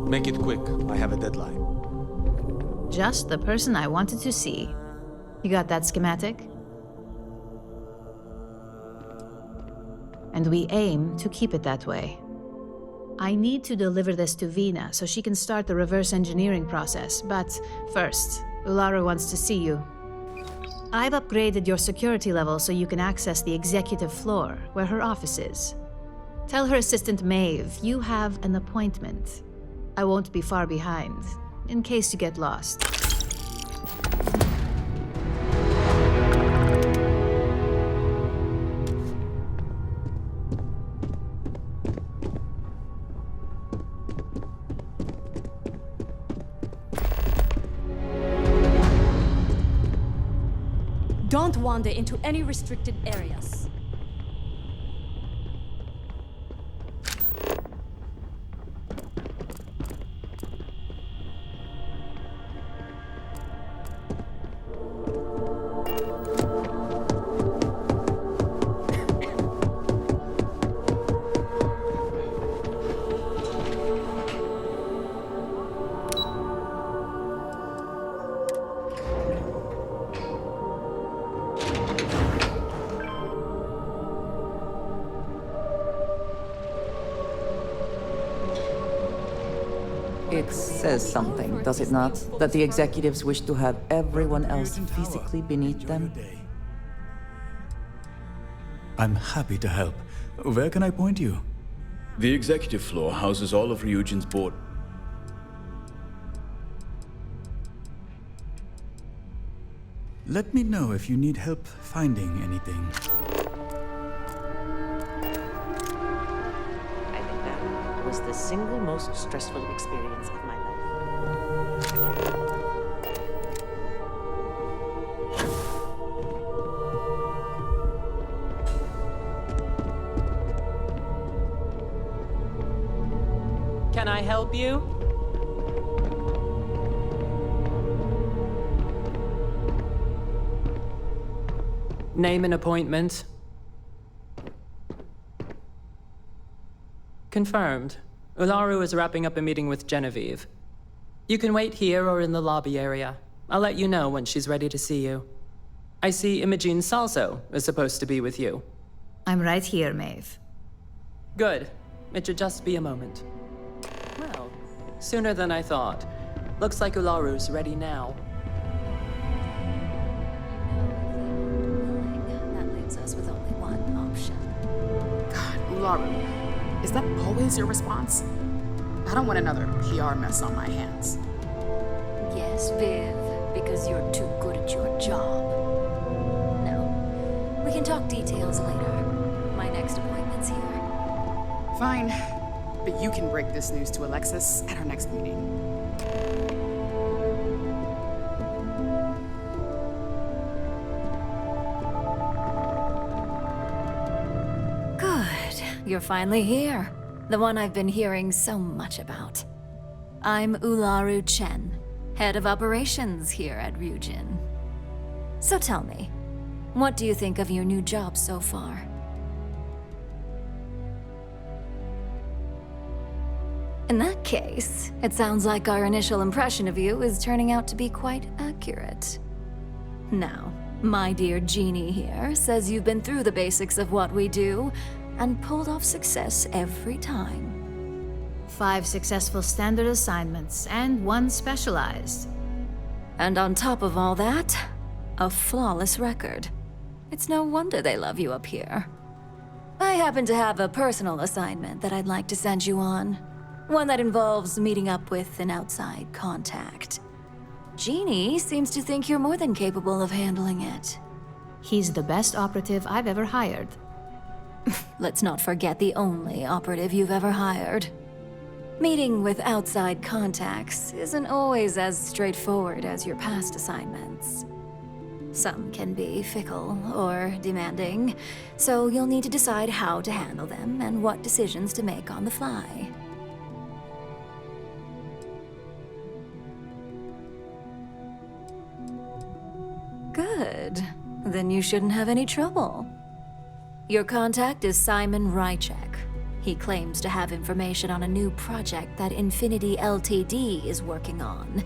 Make it quick. I have a deadline. Just the person I wanted to see. You got that schematic? And we aim to keep it that way. I need to deliver this to Vina so she can start the reverse engineering process, but first, Ulara wants to see you. I've upgraded your security level so you can access the executive floor, where her office is. Tell her assistant Maeve you have an appointment. I won't be far behind, in case you get lost. Don't wander into any restricted areas. It says something, does it not? That the executives wish to have everyone else physically beneath them? I'm happy to help. Where can I point you? The executive floor houses all of Ryujin's board. Let me know if you need help finding anything. I think that was the single most stressful experience of my life. Can I help you? Name and appointment. Confirmed. Ularu is wrapping up a meeting with Genevieve. You can wait here or in the lobby area. I'll let you know when she's ready to see you. I see Imogene Salso is supposed to be with you. I'm right here, Maeve. Good. It should just be a moment. Well, sooner than I thought. Looks like Ularu's ready now. That leaves us with only one option. God, Ularu, is that always your response? I don't want another PR mess on my hands. Yes, Viv, because you're too good at your job. No, we can talk details later. My next appointment's here. Fine, but you can break this news to Alexis at our next meeting. Good. You're finally here. The one I've been hearing so much about. I'm Ularu Chen, head of operations here at Ryujin. So tell me, what do you think of your new job so far? In that case, it sounds like our initial impression of you is turning out to be quite accurate. Now, my dear Jeannie here says you've been through the basics of what we do and pulled off success every time. 5 successful standard assignments and 1 specialized. And on top of all that, a flawless record. It's no wonder they love you up here. I happen to have a personal assignment that I'd like to send you on. One that involves meeting up with an outside contact. Jeannie seems to think you're more than capable of handling it. He's the best operative I've ever hired. Let's not forget the only operative you've ever hired. Meeting with outside contacts isn't always as straightforward as your past assignments. Some can be fickle or demanding, so you'll need to decide how to handle them and what decisions to make on the fly. Good. Then you shouldn't have any trouble. Your contact is Simon Rychek. He claims to have information on a new project that Infinity Ltd is working on.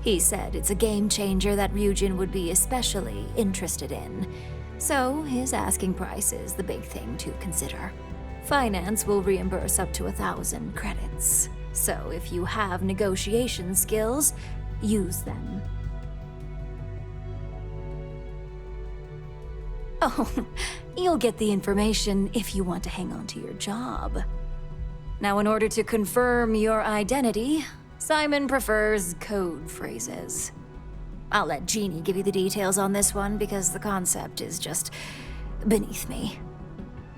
He said it's a game changer that Ryujin would be especially interested in. So his asking price is the big thing to consider. Finance will reimburse up to 1,000 credits. So if you have negotiation skills, use them. Oh, you'll get the information if you want to hang on to your job. Now, in order to confirm your identity, Simon prefers code phrases. I'll let Jeannie give you the details on this one because the concept is just beneath me.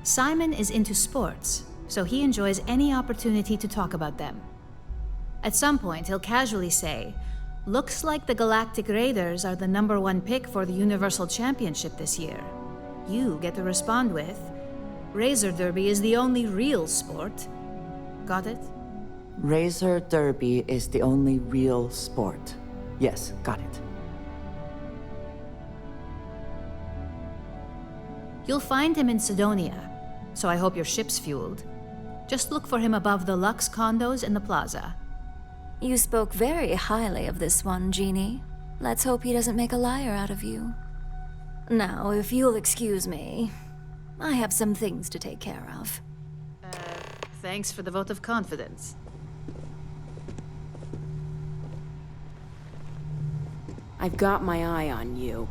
Simon is into sports, so he enjoys any opportunity to talk about them. At some point, he'll casually say, "Looks like the Galactic Raiders are the #1 pick for the Universal Championship this year." You get to respond with, "Razor Derby is the only real sport." Got it? Razor Derby is the only real sport. Yes, got it. You'll find him in Sidonia, so I hope your ship's fueled. Just look for him above the Lux condos in the plaza. You spoke very highly of this one, Jeannie. Let's hope he doesn't make a liar out of you. Now, if you'll excuse me, I have some things to take care of. Thanks for the vote of confidence. I've got my eye on you.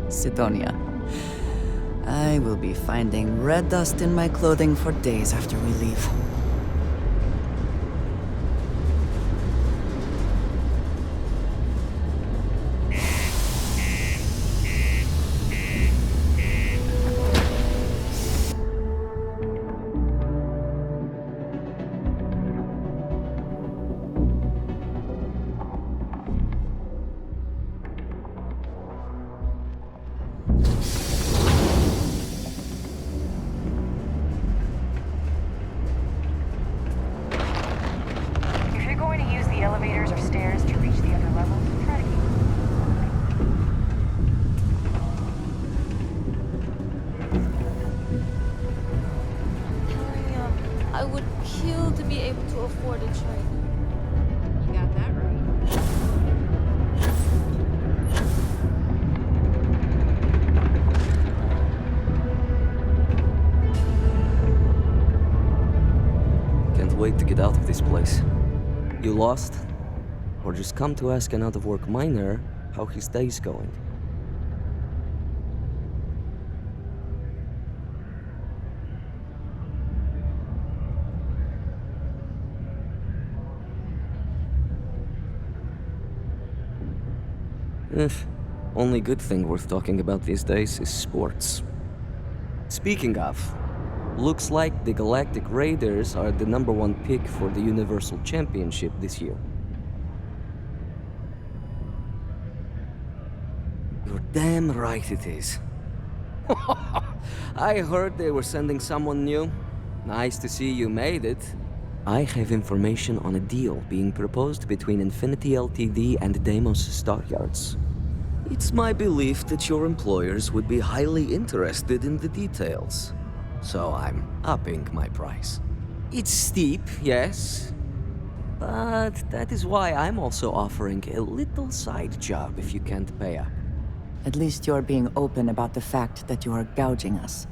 Sidonia. I will be finding red dust in my clothing for days after we leave. Elevators or stairs to reach the other levels. Try to keep I would kill to be able to afford a train. You got that right. Can't wait to get out of this place. You lost? Or just come to ask an out-of-work miner how his day's going? Only good thing worth talking about these days is sports. Speaking of, looks like the Galactic Raiders are the #1 pick for the Universal Championship this year. You're damn right it is. I heard they were sending someone new. Nice to see you made it. I have information on a deal being proposed between Infinity Ltd and Deimos Stockyards. It's my belief that your employers would be highly interested in the details. So I'm upping my price. It's steep, yes, but that is why I'm also offering a little side job if you can't pay up. At least you're being open about the fact that you are gouging us.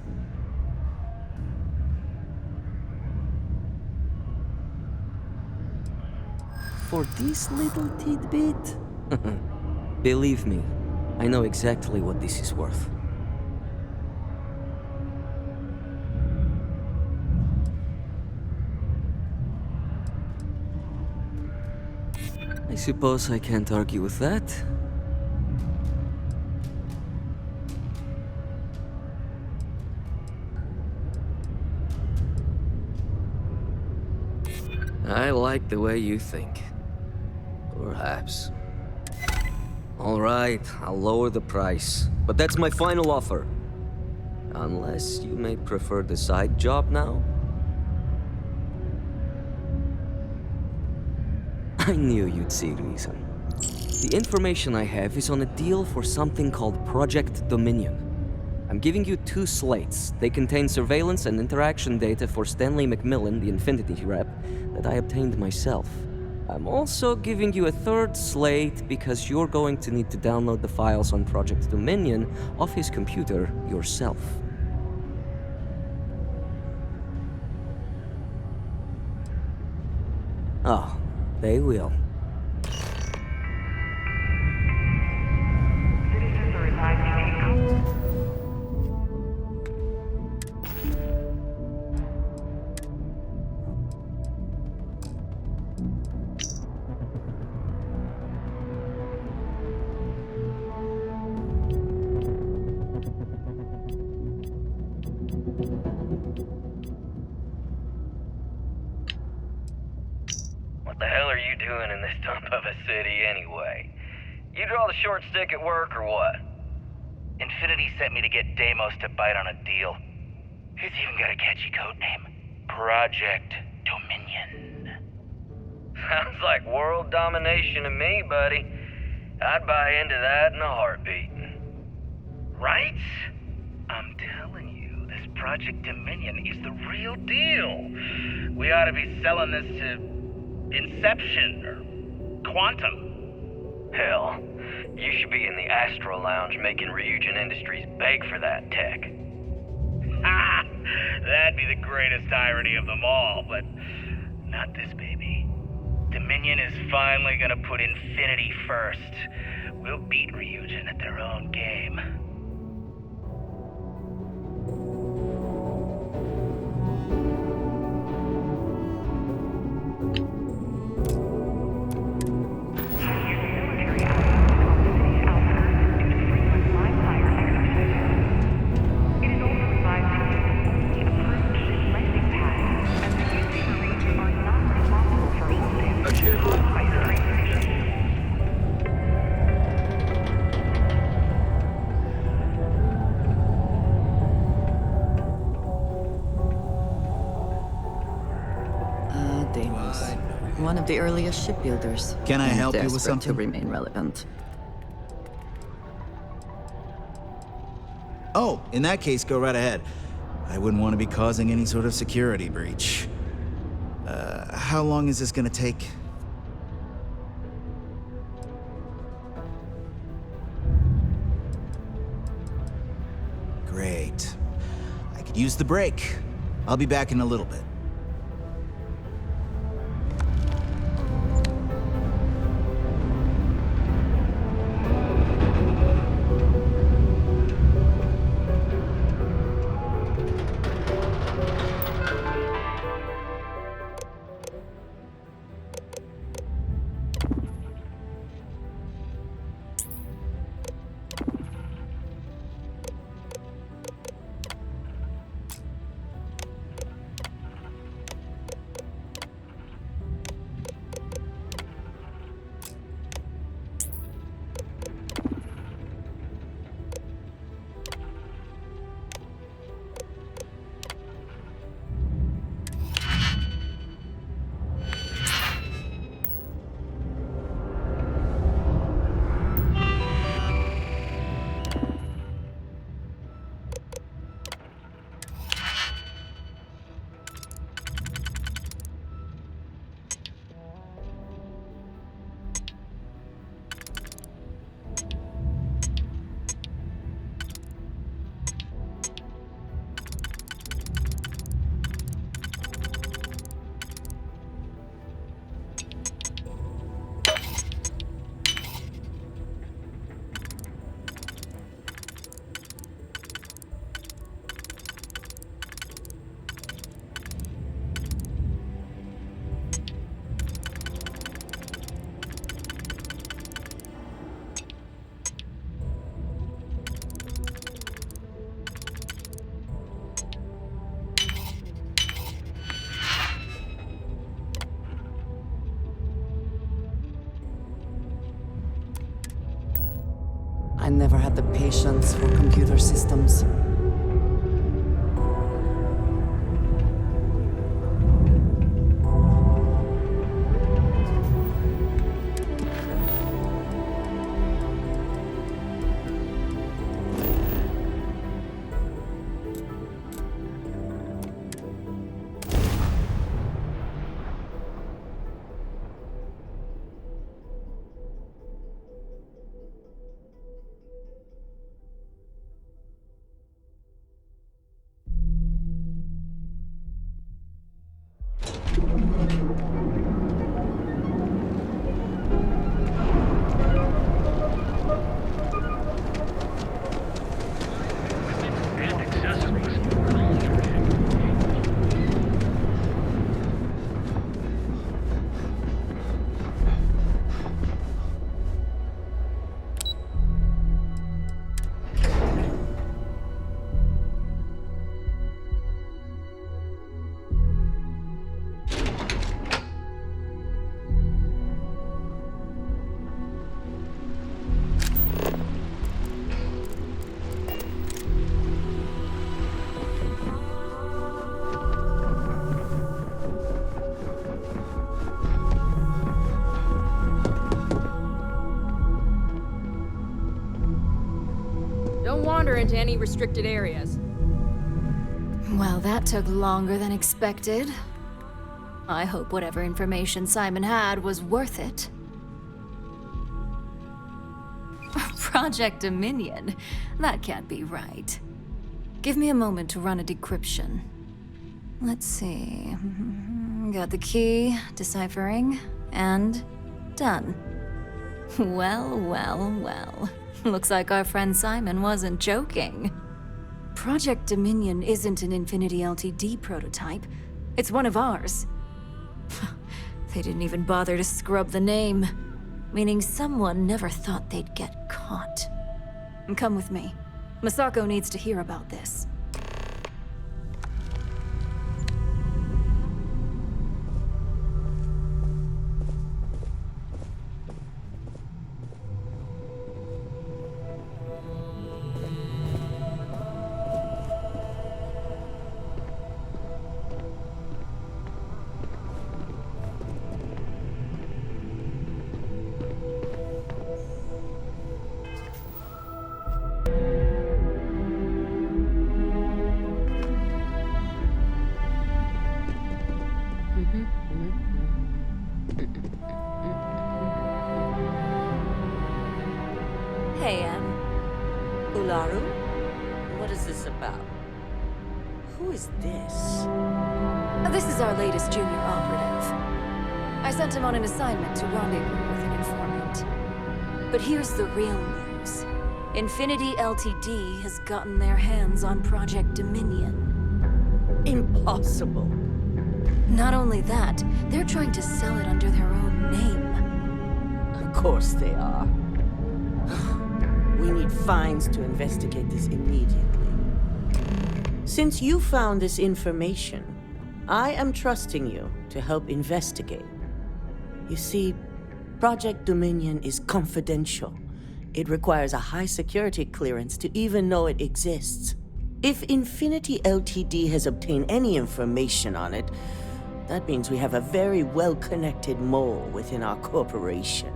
For this little tidbit? Believe me, I know exactly what this is worth. I suppose I can't argue with that. I like the way you think. Perhaps. All right, I'll lower the price. But that's my final offer. Unless you may prefer the side job now? I knew you'd see reason. The information I have is on a deal for something called Project Dominion. I'm giving you 2 slates. They contain surveillance and interaction data for Stanley McMillan, the Infinity rep, that I obtained myself. I'm also giving you a 3rd slate because you're going to need to download the files on Project Dominion off his computer yourself. Oh, they will. What the hell are you doing in this dump of a city anyway? You draw the short stick at work or what? Infinity sent me to get Deimos to bite on a deal. It's even got a catchy code name. Project Dominion. Sounds like world domination to me, buddy. I'd buy into that in a heartbeat. Right? I'm telling you, this Project Dominion is the real deal. We ought to be selling this to Inception or Quantum. Hell, you should be in the Astro Lounge making Ryujin Industries beg for that tech. Ha! That'd be the greatest irony of them all, but not this, baby. Dominion is finally gonna put Infinity first. We'll beat Ryujin at their own game. One of the earliest shipbuilders. Can I help you with Desperate something? to remain relevant. Oh, in that case, go right ahead. I wouldn't want to be causing any sort of security breach. How long is this gonna take? Great. I could use the break. I'll be back in a little bit. I never had the patience for computer systems. into any restricted areas. Well, that took longer than expected. I hope whatever information Simon had was worth it. Project Dominion? That can't be right. Give me a moment to run a decryption. Let's see. Got the key, deciphering, and done. Well, well, well. Looks like our friend Simon wasn't joking. Project Dominion isn't an Infinity Ltd prototype. It's one of ours. They didn't even bother to scrub the name, meaning someone never thought they'd get caught. And come with me. Masako needs to hear about this. Hey, Ularu? What is this about? Who is this? This is our latest junior operative. I sent him on an assignment to rendezvous with an informant. But here's the real news. Infinity Ltd has gotten their hands on Project Dominion. Impossible. Not only that, they're trying to sell it under their own name. Of course they are. We need Fines to investigate this immediately. Since you found this information, I am trusting you to help investigate. You see, Project Dominion is confidential. It requires a high security clearance to even know it exists. If Infinity Ltd has obtained any information on it, that means we have a very well-connected mole within our corporation.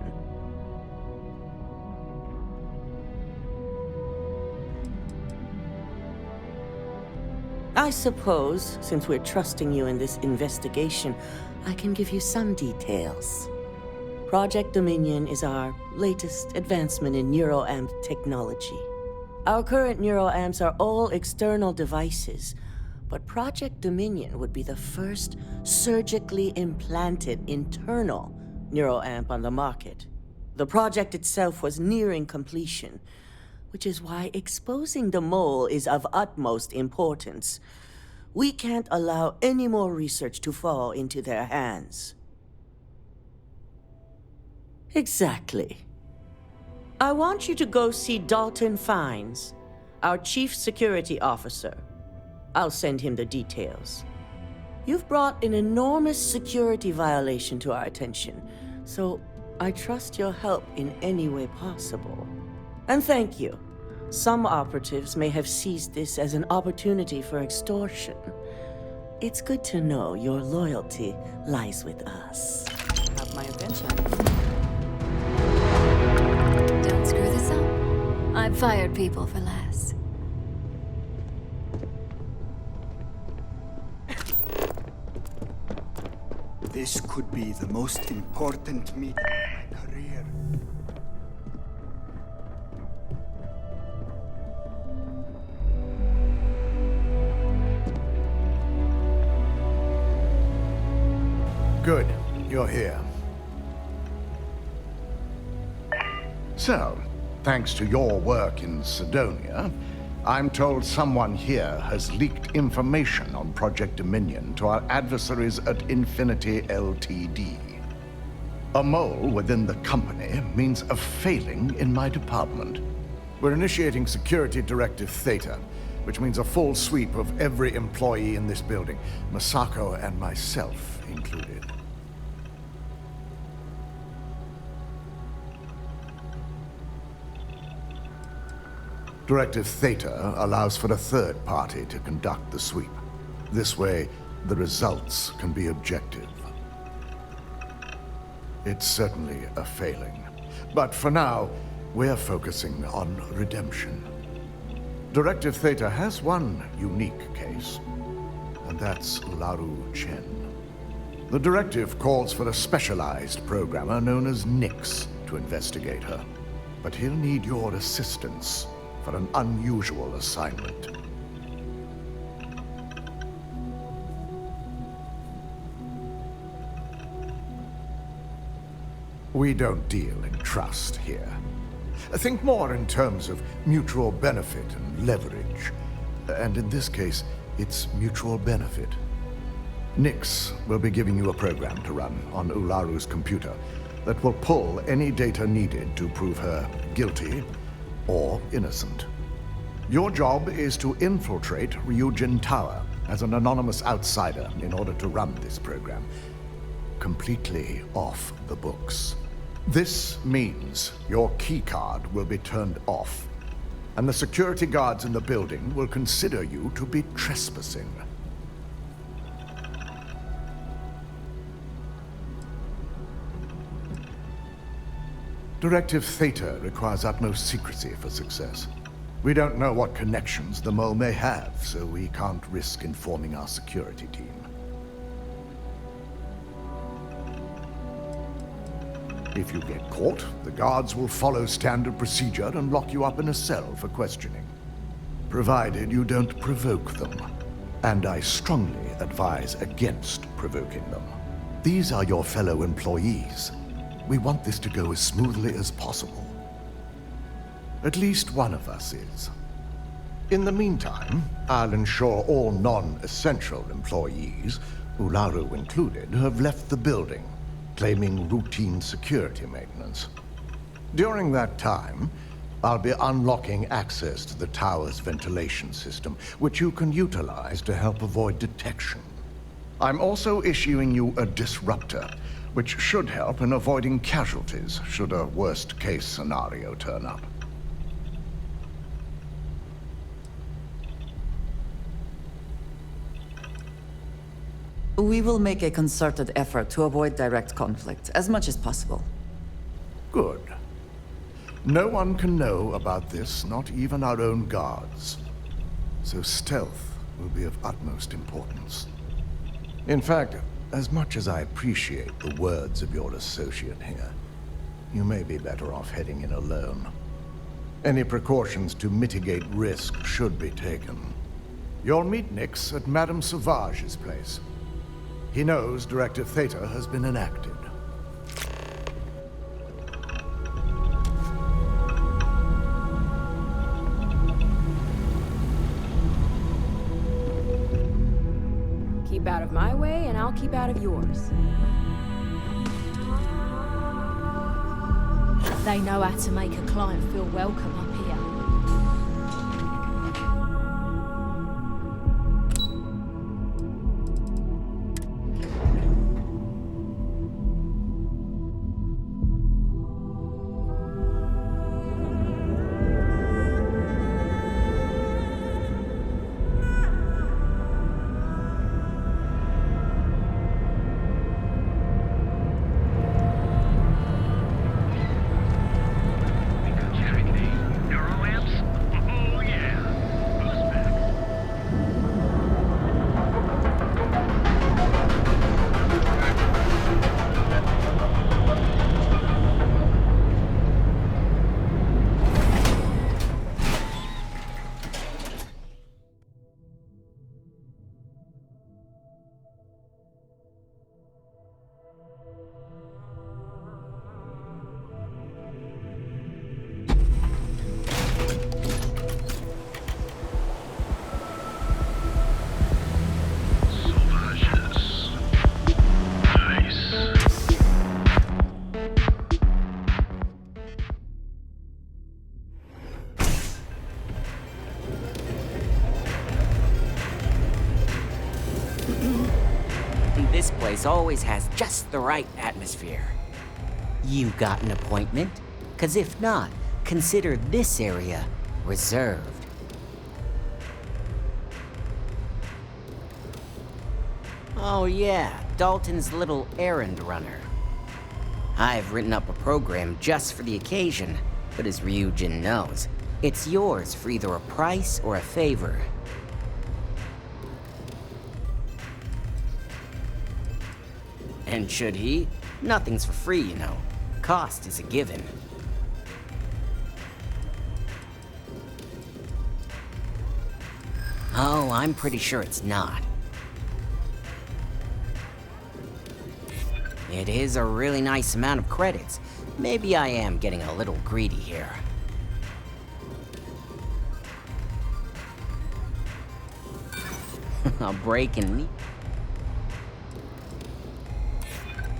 I suppose, since we're trusting you in this investigation, I can give you some details. Project Dominion is our latest advancement in neuroamp technology. Our current neuroamps are all external devices, but Project Dominion would be the first surgically implanted internal neuroamp on the market. The project itself was nearing completion, which is why exposing the mole is of utmost importance. We can't allow any more research to fall into their hands. Exactly. I want you to go see Dalton Fines, our Chief Security Officer. I'll send him the details. You've brought an enormous security violation to our attention, so I trust your help in any way possible. And thank you. Some operatives may have seized this as an opportunity for extortion. It's good to know your loyalty lies with us. Have my attention. Don't screw this up. I've fired people for less. This could be the most important meeting of my career. Good, you're here. So, thanks to your work in Sidonia, I'm told someone here has leaked information on Project Dominion to our adversaries at Infinity Ltd. A mole within the company means a failing in my department. We're initiating Security Directive Theta, which means a full sweep of every employee in this building, Masako and myself included. Directive Theta allows for a third party to conduct the sweep. This way, the results can be objective. It's certainly a failing. But for now, we're focusing on redemption. Directive Theta has one unique case, and that's Ularu Chen. The directive calls for a specialized programmer known as Nix to investigate her, but he'll need your assistance for an unusual assignment. We don't deal in trust here. Think more in terms of mutual benefit and leverage. And in this case, it's mutual benefit. Nix will be giving you a program to run on Ularu's computer that will pull any data needed to prove her guilty or innocent. Your job is to infiltrate Ryujin Tower as an anonymous outsider in order to run this program. Completely off the books. This means your keycard will be turned off, and the security guards in the building will consider you to be trespassing. Directive Theta requires utmost secrecy for success. We don't know what connections the mole may have, so we can't risk informing our security team. If you get caught, the guards will follow standard procedure and lock you up in a cell for questioning. Provided you don't provoke them. And I strongly advise against provoking them. These are your fellow employees. We want this to go as smoothly as possible. At least one of us is. In the meantime, I'll ensure all non-essential employees, Ularu included, have left the building, claiming routine security maintenance. During that time, I'll be unlocking access to the tower's ventilation system, which you can utilize to help avoid detection. I'm also issuing you a disruptor, which should help in avoiding casualties should a worst-case scenario turn up. We will make a concerted effort to avoid direct conflict, as much as possible. Good. No one can know about this, not even our own guards. So stealth will be of utmost importance. In fact, as much as I appreciate the words of your associate here, you may be better off heading in alone. Any precautions to mitigate risk should be taken. You'll meet Nix at Madame Sauvage's place. He knows Directive Theta has been enacted. Keep out of my way, and I'll keep out of yours. They know how to make a client feel welcome up here. This place always has just the right atmosphere. You got an appointment? 'Cause if not, consider this area reserved. Oh yeah, Dalton's little errand runner. I've written up a program just for the occasion, but as Ryujin knows, It's yours for either a price or a favor. And should he? Nothing's for free, you know. Cost is a given. Oh, I'm pretty sure it's not. It is a really nice amount of credits. Maybe I am getting a little greedy here. A break in me.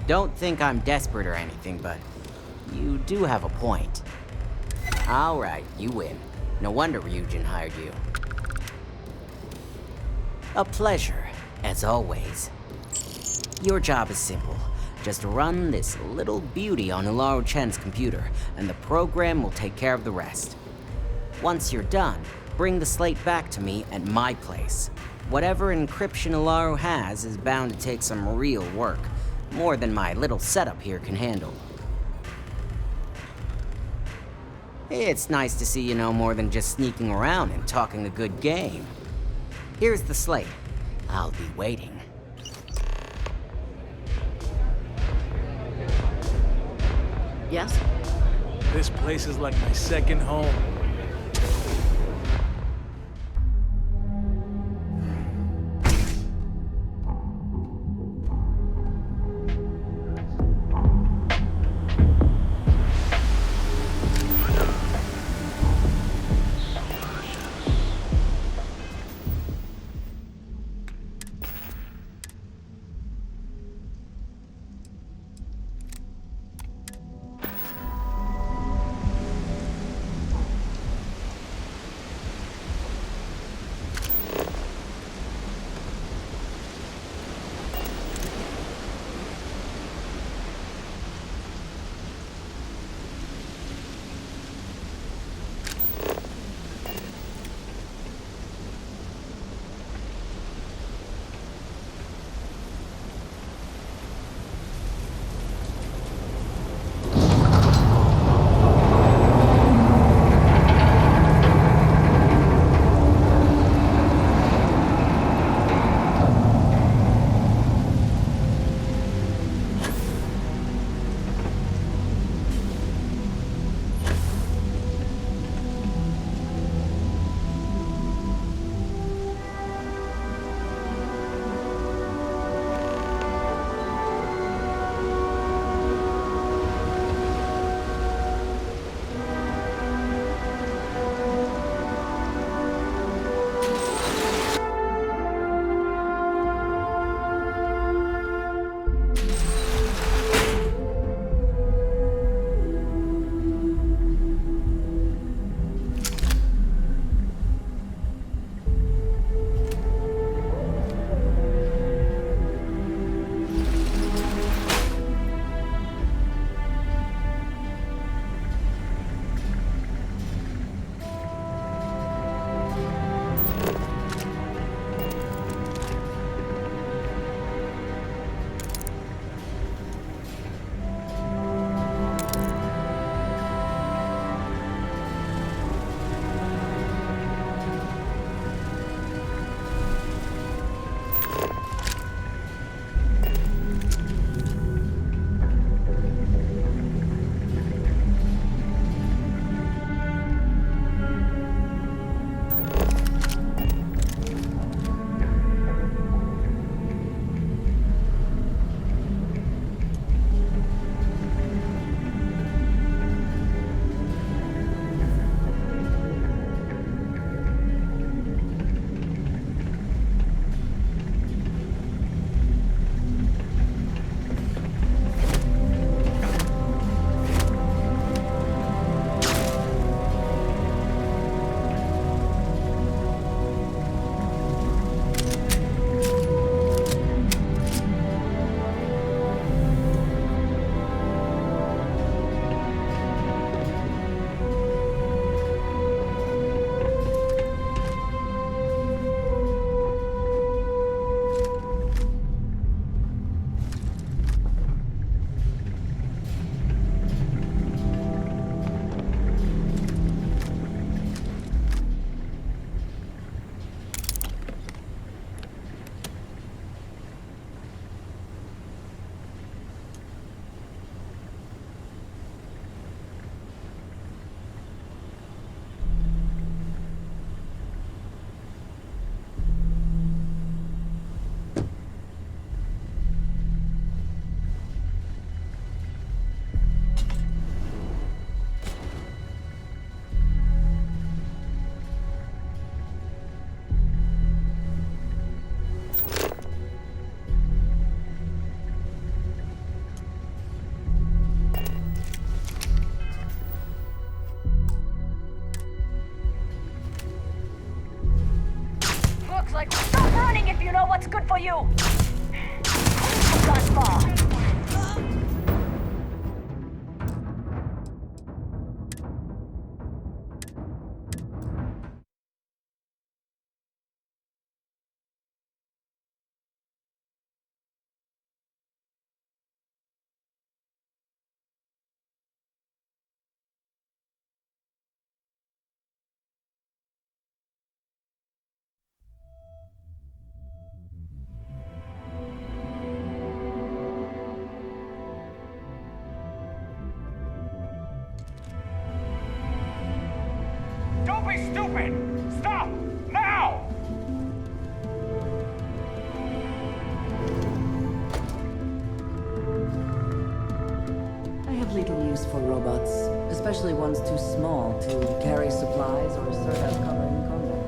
Don't think I'm desperate or anything, but you do have a point. Alright, you win. No wonder Ryujin hired you. A pleasure, as always. Your job is simple. Just run this little beauty on Ularu Chen's computer, and the program will take care of the rest. Once you're done, bring the slate back to me at my place. Whatever encryption Ularu has is bound to take some real work. More than my little setup here can handle. It's nice to see you know more than just sneaking around and talking a good game. Here's the slate. I'll be waiting. Yes? This place is like my second home. what's good for you. You've gone far. Don't be stupid! Stop! Now! I have little use for robots, especially ones too small to carry supplies or serve as cover in combat.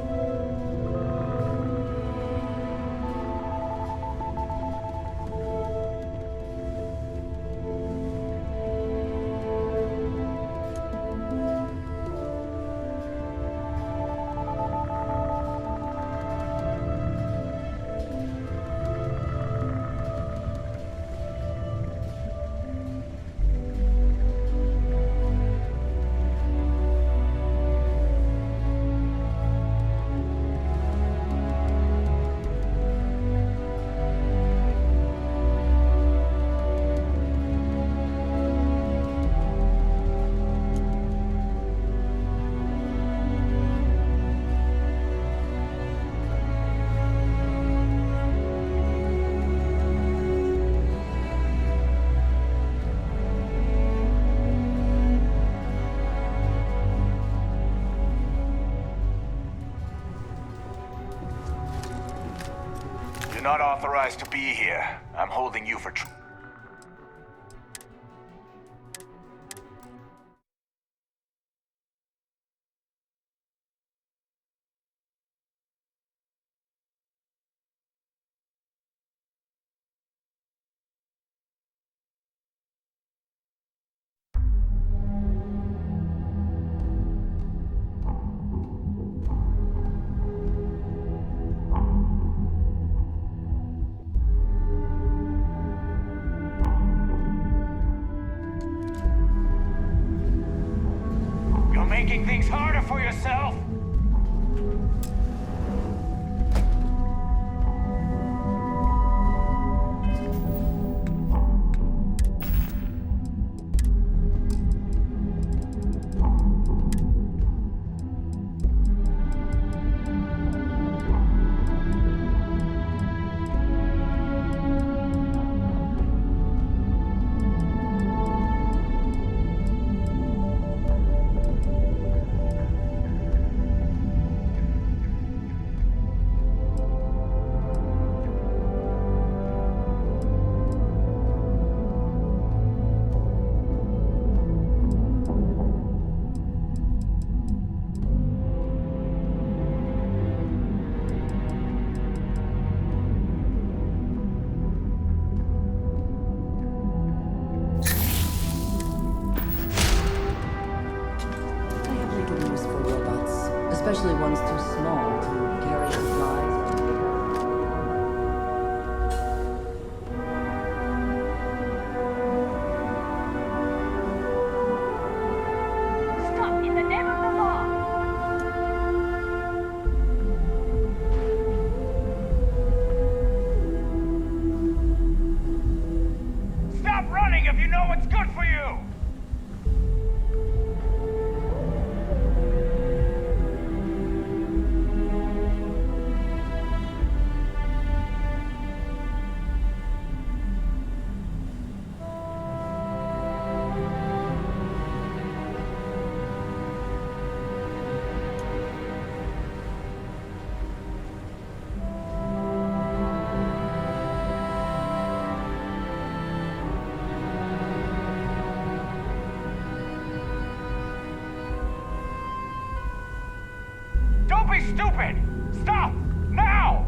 Not authorized to be here. I'm holding you for making things harder for yourself. Especially ones too small to carry supplies. Stop in the name of the law! Stop running if you know what's good for you! Don't be stupid! Stop! Now!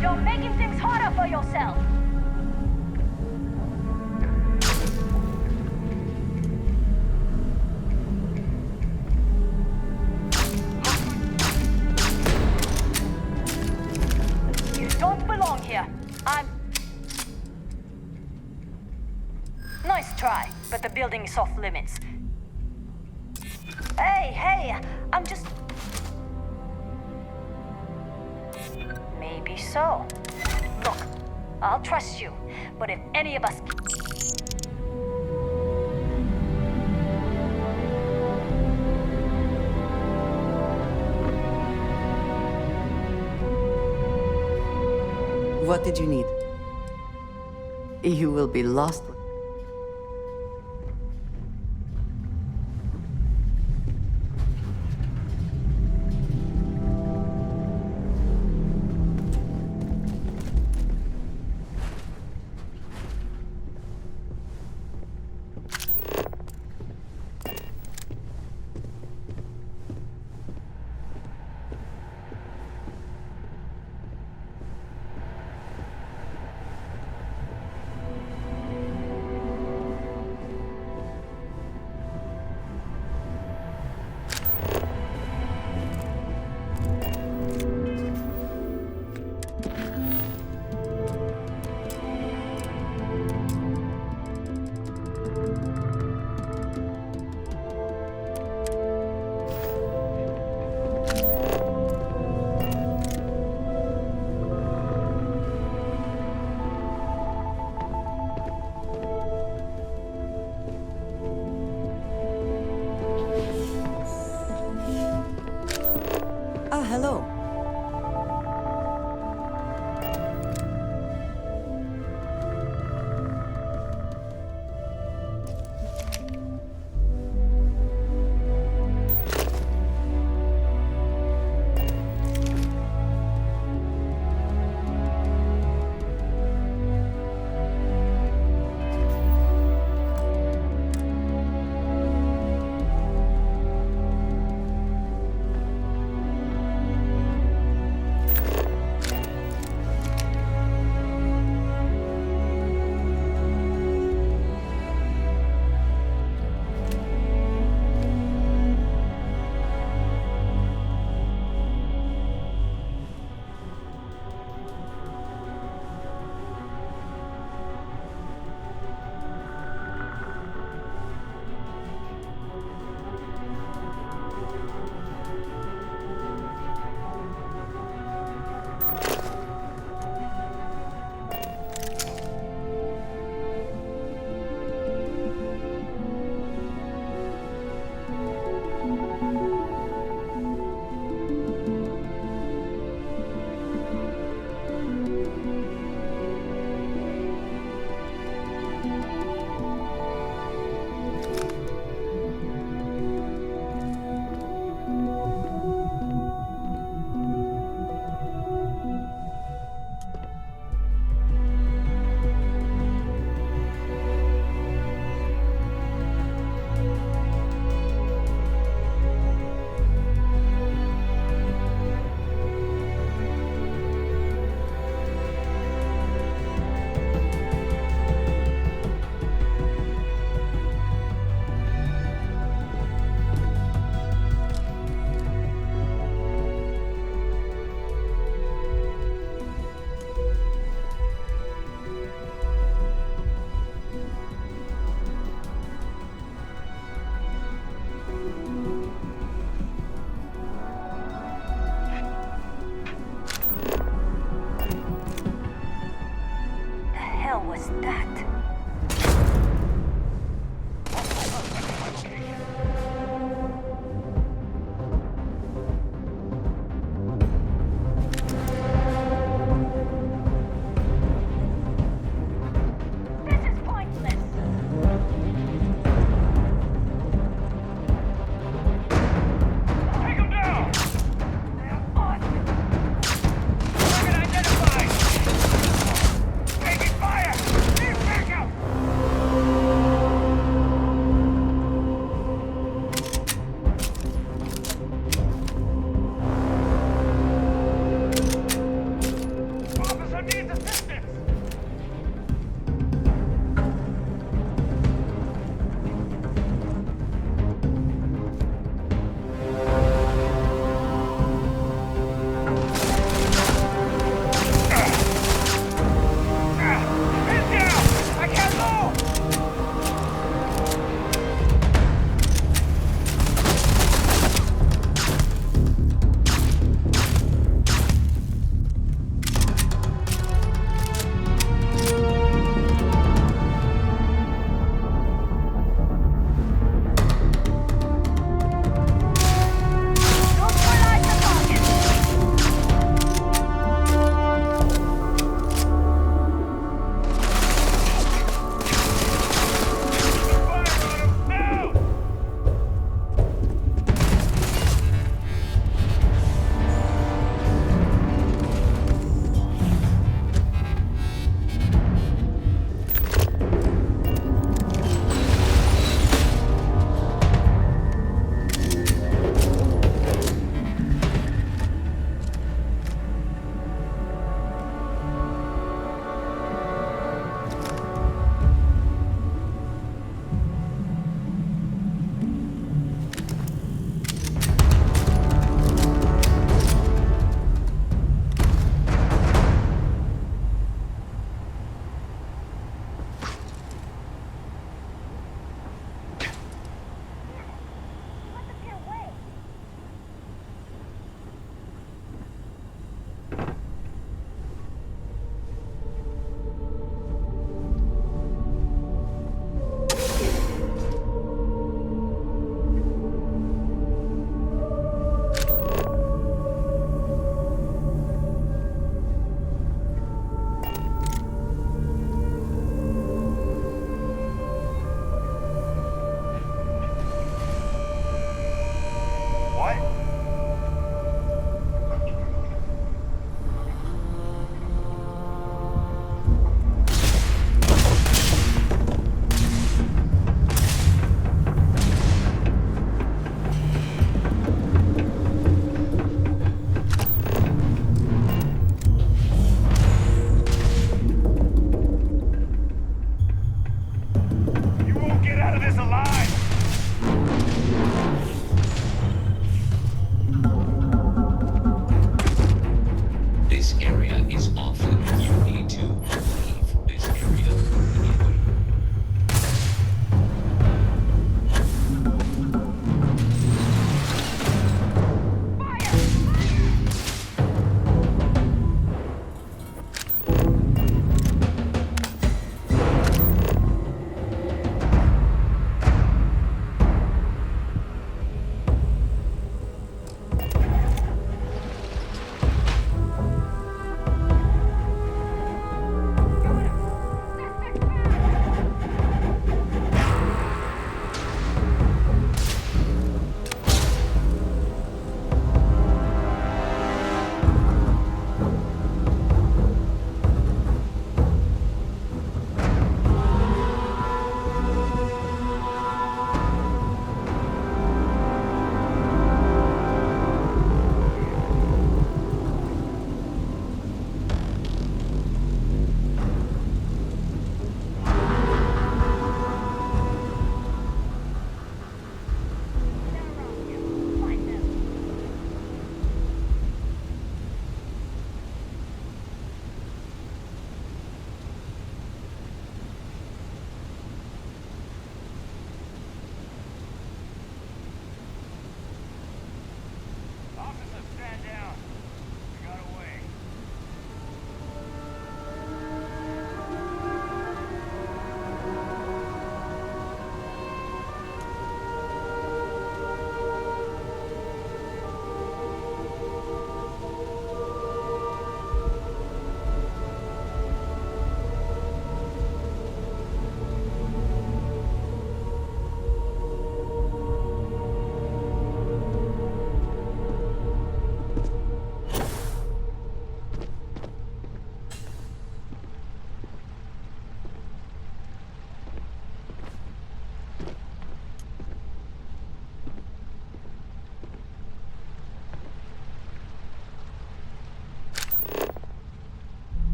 You're making things harder for yourself! Look who's that the building is off limits. Hey, I'm just... Maybe so. Look, I'll trust you, but if any of us... What did you need? You will be lost. Hello.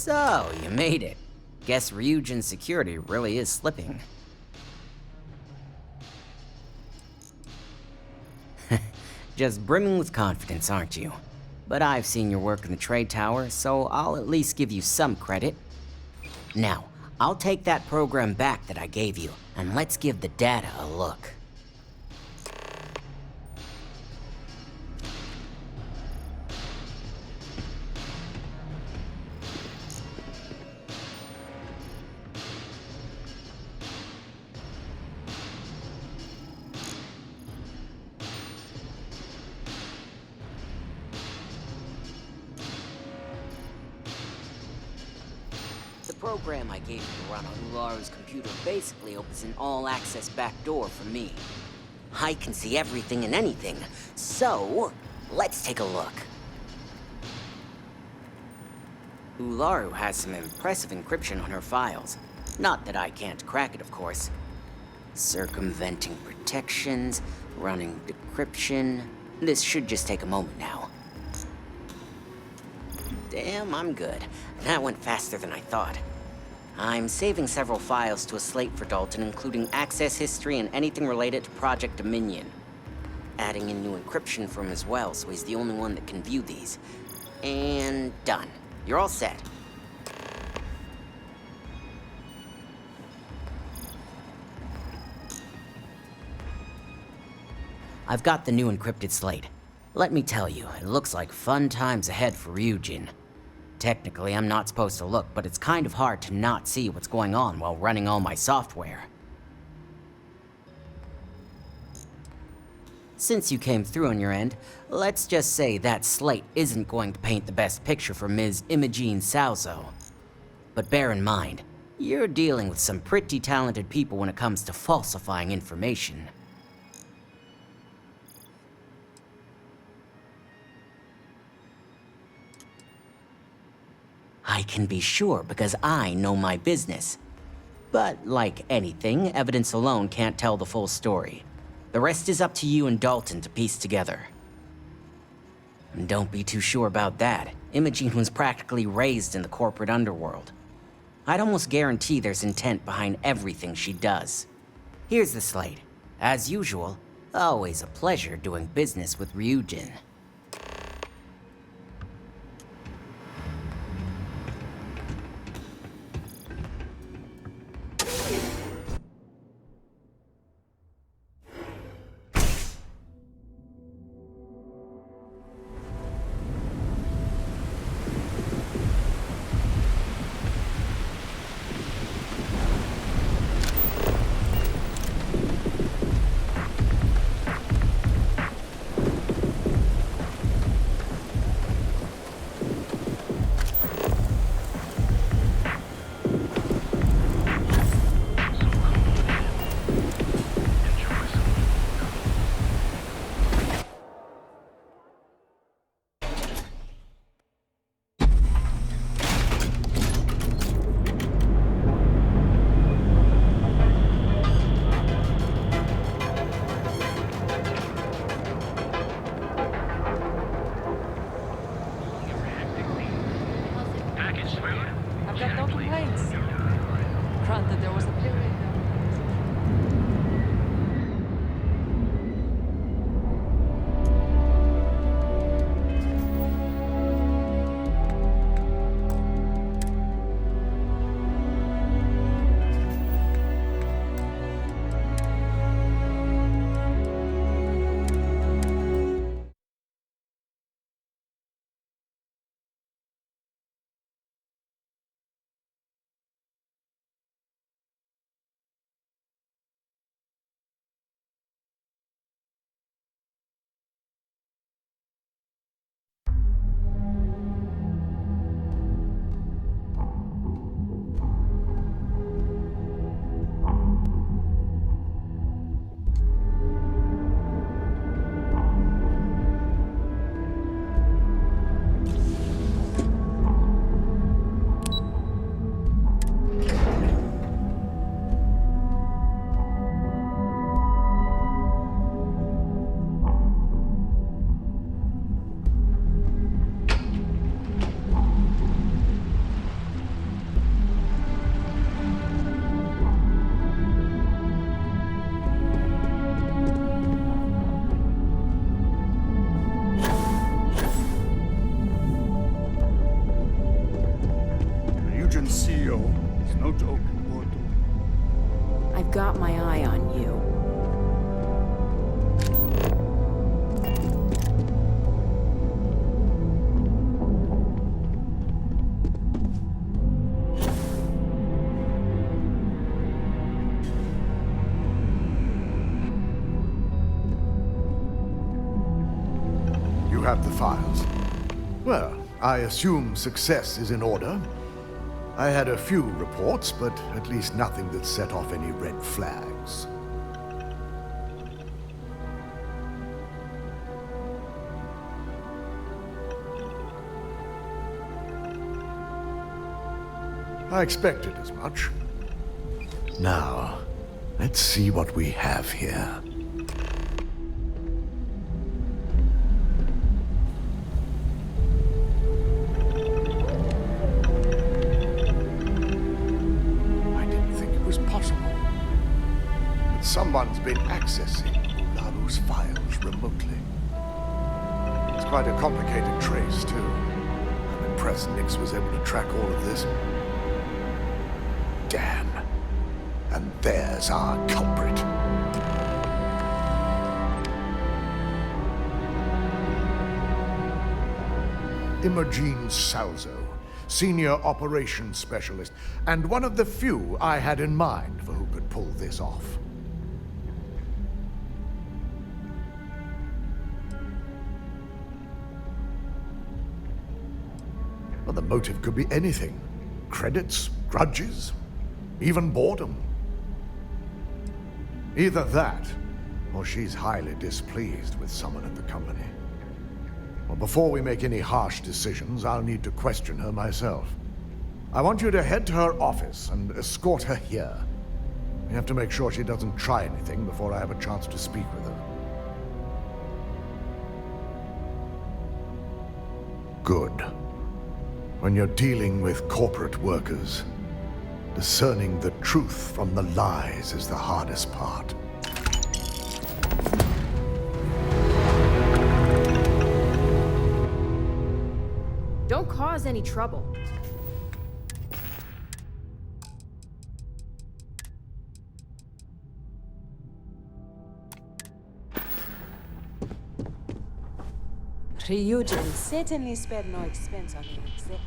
So, you made it. Guess Ryujin's security really is slipping. Just brimming with confidence, aren't you? But I've seen your work in the trade tower, so I'll at least give you some credit. Now, I'll take that program back that I gave you, and let's give the data a look. The program I gave you to run on Ularu's computer basically opens an all-access backdoor for me. I can see everything and anything, so let's take a look. Ularu has some impressive encryption on her files. Not that I can't crack it, of course. Circumventing protections, running decryption. This should just take a moment now. Damn, I'm good. That went faster than I thought. I'm saving several files to a slate for Dalton, including access history and anything related to Project Dominion. Adding in new encryption for him as well, so he's the only one that can view these. And done. You're all set. I've got the new encrypted slate. Let me tell you, it looks like fun times ahead for Ryujin. Technically, I'm not supposed to look, but it's kind of hard to not see what's going on while running all my software. Since you came through on your end, let's just say that slate isn't going to paint the best picture for Ms. Imogene Salzo. But bear in mind, you're dealing with some pretty talented people when it comes to falsifying information. I can be sure because I know my business. But like anything, evidence alone can't tell the full story. The rest is up to you and Dalton to piece together. And don't be too sure about that. Imogene was practically raised in the corporate underworld. I'd almost guarantee there's intent behind everything she does. Here's the slate. As usual, always a pleasure doing business with Ryujin. You have the files. Well, I assume success is in order. I had a few reports, but at least nothing that set off any red flags. I expected as much. Now, let's see what we have here. Someone's been accessing Ularu's files remotely. It's quite a complicated trace, too. I'm impressed Nix was able to track all of this. Damn. And there's our culprit. Imogene Salzo, Senior Operations Specialist, and one of the few I had in mind for who could pull this off. Well, the motive could be anything. Credits, grudges, even boredom. Either that, or she's highly displeased with someone at the company. Well, before we make any harsh decisions, I'll need to question her myself. I want you to head to her office and escort her here. We have to make sure she doesn't try anything before I have a chance to speak with her. Good. When you're dealing with corporate workers, discerning the truth from the lies is the hardest part. Don't cause any trouble. Ryujin certainly spared no expense on the exec.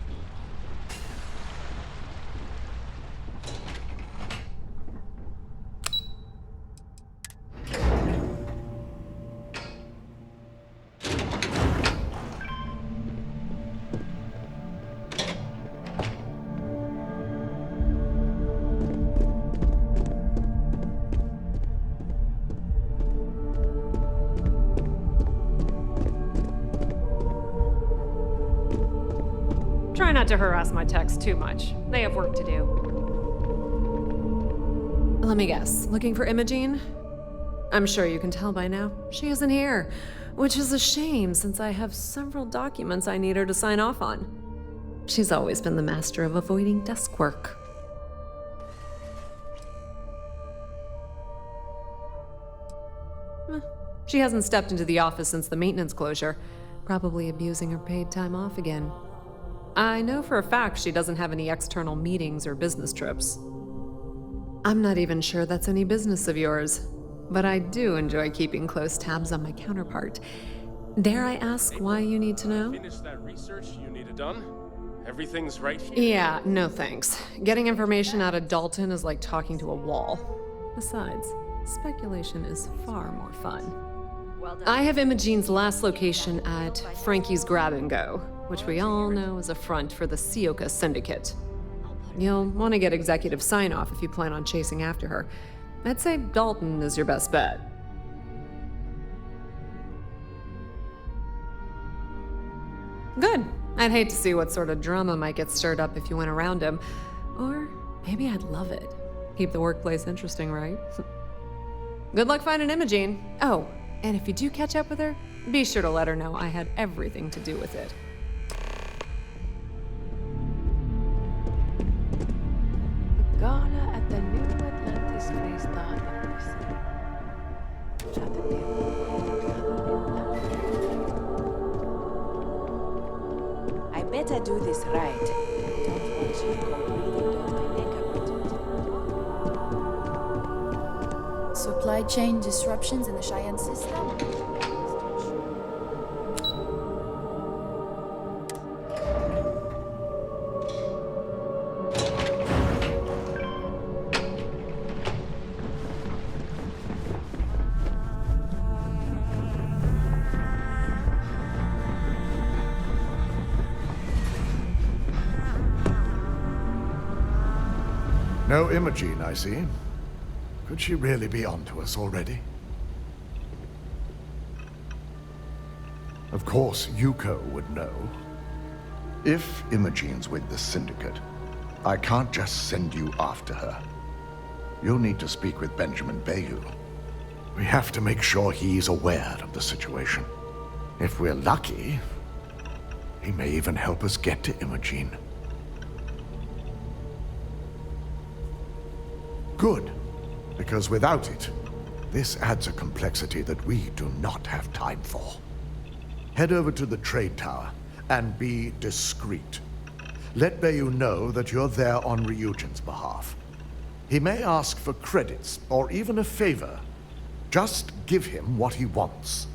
Try not to harass my techs too much. They have work to do. Let me guess. Looking for Imogene? I'm sure you can tell by now. She isn't here, which is a shame since I have several documents I need her to sign off on. She's always been the master of avoiding desk work. She hasn't stepped into the office since the maintenance closure, probably abusing her paid time off again. I know for a fact she doesn't have any external meetings or business trips. I'm not even sure that's any business of yours, but I do enjoy keeping close tabs on my counterpart. Dare I ask why you need to know? Finish that research you needed done? Everything's right here. Yeah, no thanks. Getting information out of Dalton is like talking to a wall. Besides, speculation is far more fun. Well done. I have Imogene's last location at Frankie's Grab and Go, which we all know is a front for the Sioka Syndicate. You'll want to get executive sign-off if you plan on chasing after her. I'd say Dalton is your best bet. Good. I'd hate to see what sort of drama might get stirred up if you went around him. Or maybe I'd love it. Keep the workplace interesting, right? Good luck finding Imogene. Oh, and if you do catch up with her, be sure to let her know I had everything to do with it. Gala at the New Atlantis Place Database. I better do this right. Don't want you to go breathing down my neck about it. Supply chain disruptions in the Cheyenne system? No Imogene, I see. Could she really be onto us already? Of course, Yuko would know. If Imogene's with the Syndicate, I can't just send you after her. You'll need to speak with Benjamin Bayou. We have to make sure he's aware of the situation. If we're lucky, he may even help us get to Imogene. Good, because without it, this adds a complexity that we do not have time for. Head over to the trade tower and be discreet. Let Bayou know that you're there on Ryujin's behalf. He may ask for credits or even a favor. Just give him what he wants.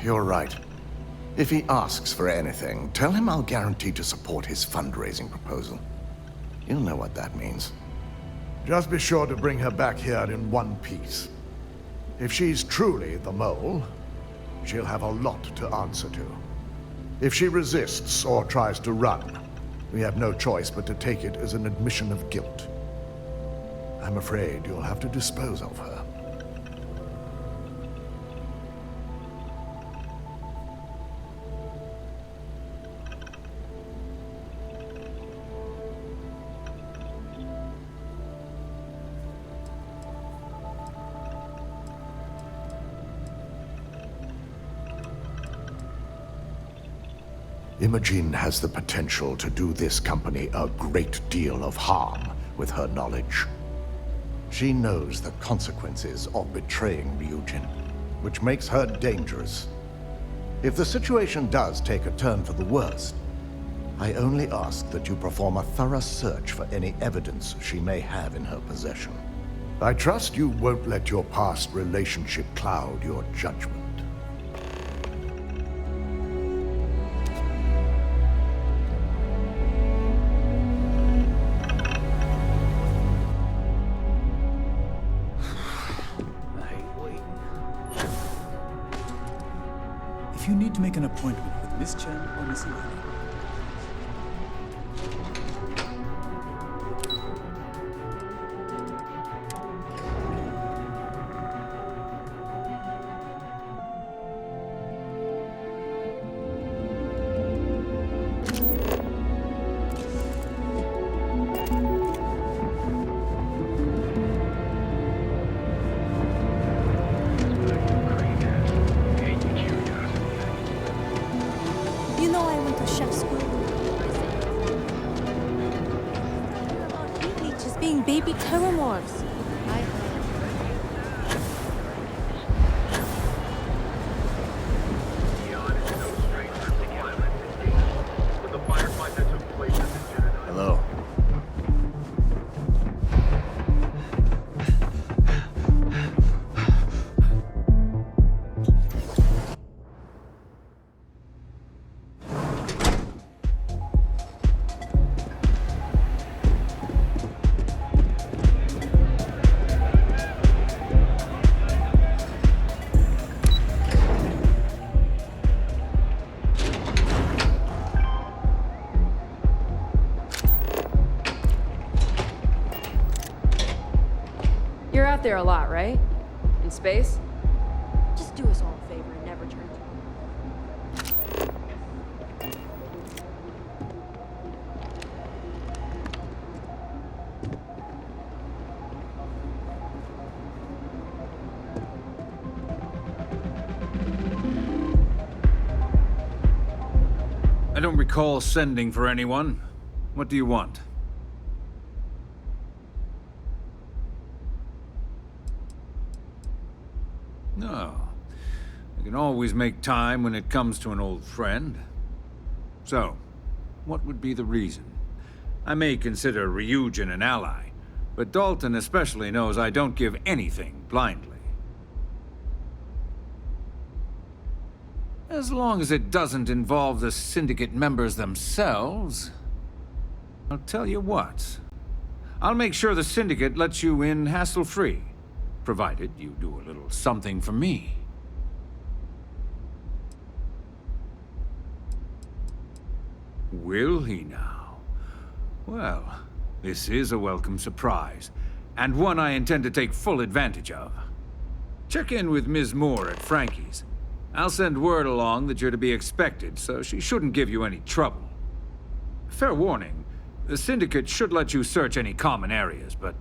You're right. If he asks for anything, tell him I'll guarantee to support his fundraising proposal. You'll know what that means. Just be sure to bring her back here in one piece. If she's truly the mole, she'll have a lot to answer to. If she resists or tries to run, we have no choice but to take it as an admission of guilt. I'm afraid you'll have to dispose of her. Imogene has the potential to do this company a great deal of harm with her knowledge. She knows the consequences of betraying Ryujin, which makes her dangerous. If the situation does take a turn for the worst, I only ask that you perform a thorough search for any evidence she may have in her possession. I trust you won't let your past relationship cloud your judgment. If you need to make an appointment with Miss Chen or Miss Ilani, baby terramorphs. Hello. You're out there a lot, right? In space? Just do us all a favor and never turn to I don't recall sending for anyone. What do you want? No. I can always make time when it comes to an old friend. So, what would be the reason? I may consider Ryujin an ally, but Dalton especially knows I don't give anything blindly. As long as it doesn't involve the Syndicate members themselves, I'll tell you what. I'll make sure the Syndicate lets you in hassle-free, provided you do a little something for me. Will he now? Well, this is a welcome surprise, and one I intend to take full advantage of. Check in with Ms. Moore at Frankie's. I'll send word along that you're to be expected, so she shouldn't give you any trouble. Fair warning, the Syndicate should let you search any common areas, but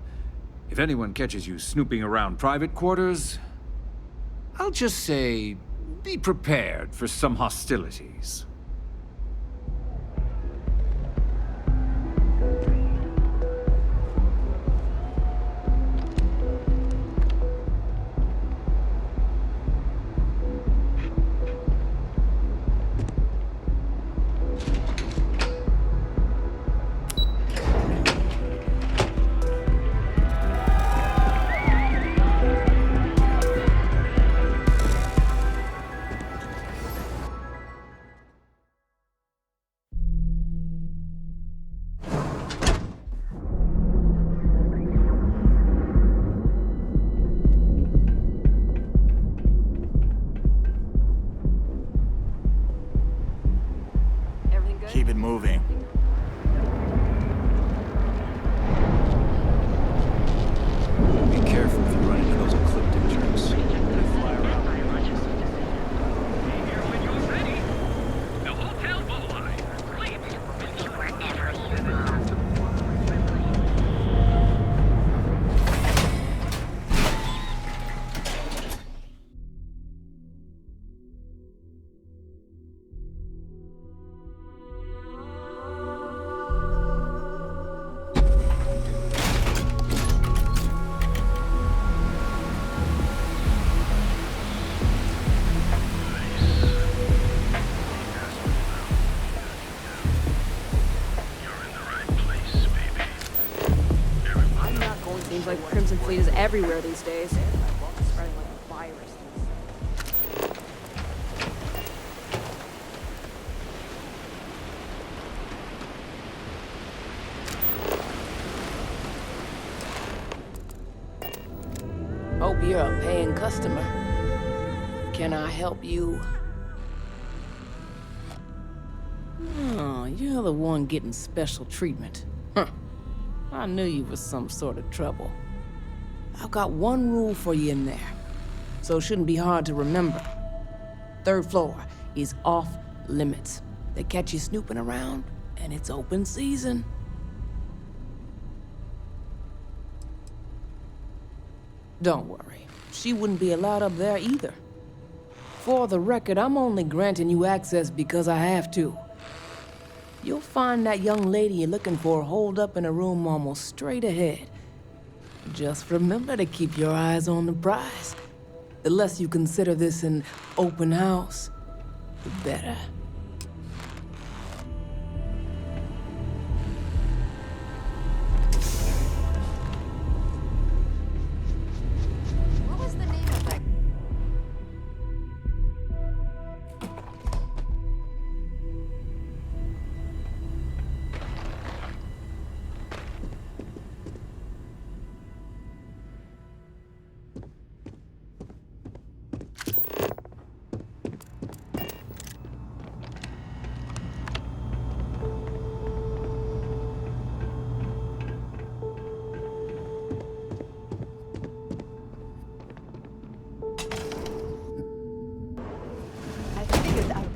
if anyone catches you snooping around private quarters, I'll just say, be prepared for some hostilities. Keep it moving. Be careful if you run into those ecliptic jerks. Seems like Crimson Fleet is everywhere these days. Spreading like a virus. Hope you're a paying customer. Can I help you? Oh, you're the one getting special treatment. Huh. I knew you was some sort of trouble. I've got one rule for you in there, so it shouldn't be hard to remember. 3rd floor is off limits. They catch you snooping around, and it's open season. Don't worry, she wouldn't be allowed up there either. For the record, I'm only granting you access because I have to. You'll find that young lady you're looking for holed up in a room almost straight ahead. Just remember to keep your eyes on the prize. The less you consider this an open house, the better. What was the name of that?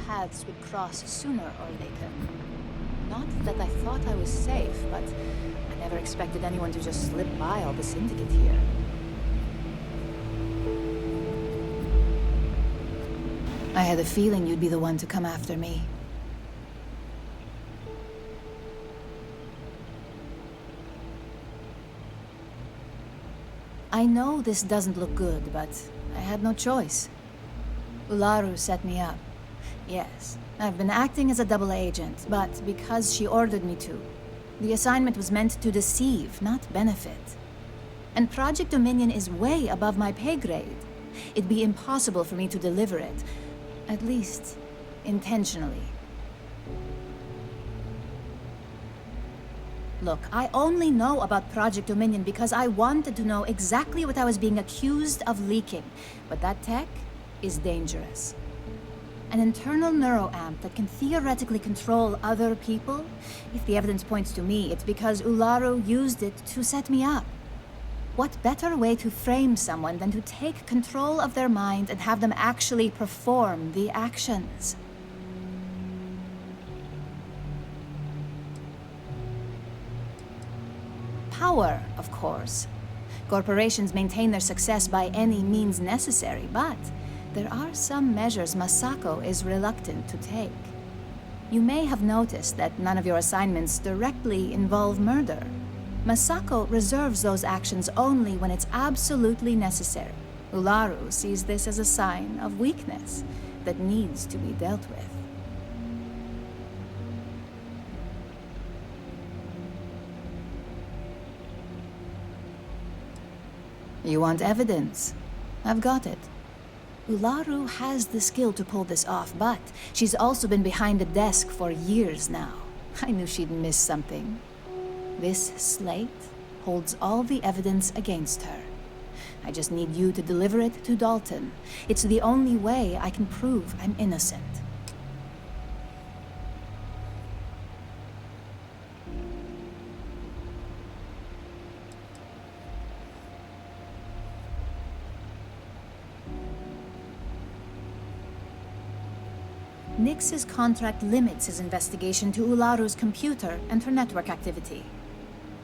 Paths would cross sooner or later. Not that I thought I was safe, but I never expected anyone to just slip by all the Syndicate here. I had a feeling you'd be the one to come after me. I know this doesn't look good, but I had no choice. Ularu set me up. Yes, I've been acting as a double agent, but because she ordered me to. The assignment was meant to deceive, not benefit. And Project Dominion is way above my pay grade. It'd be impossible for me to deliver it. At least, intentionally. Look, I only know about Project Dominion because I wanted to know exactly what I was being accused of leaking. But that tech is dangerous. An internal neuroamp that can theoretically control other people? If the evidence points to me, it's because Ularu used it to set me up. What better way to frame someone than to take control of their mind and have them actually perform the actions? Power, of course. Corporations maintain their success by any means necessary, but there are some measures Masako is reluctant to take. You may have noticed that none of your assignments directly involve murder. Masako reserves those actions only when it's absolutely necessary. Ularu sees this as a sign of weakness that needs to be dealt with. You want evidence? I've got it. Ularu has the skill to pull this off, but she's also been behind the desk for years now. I knew she'd miss something. This slate holds all the evidence against her. I just need you to deliver it to Dalton. It's the only way I can prove I'm innocent. Nix's contract limits his investigation to Ularu's computer and her network activity.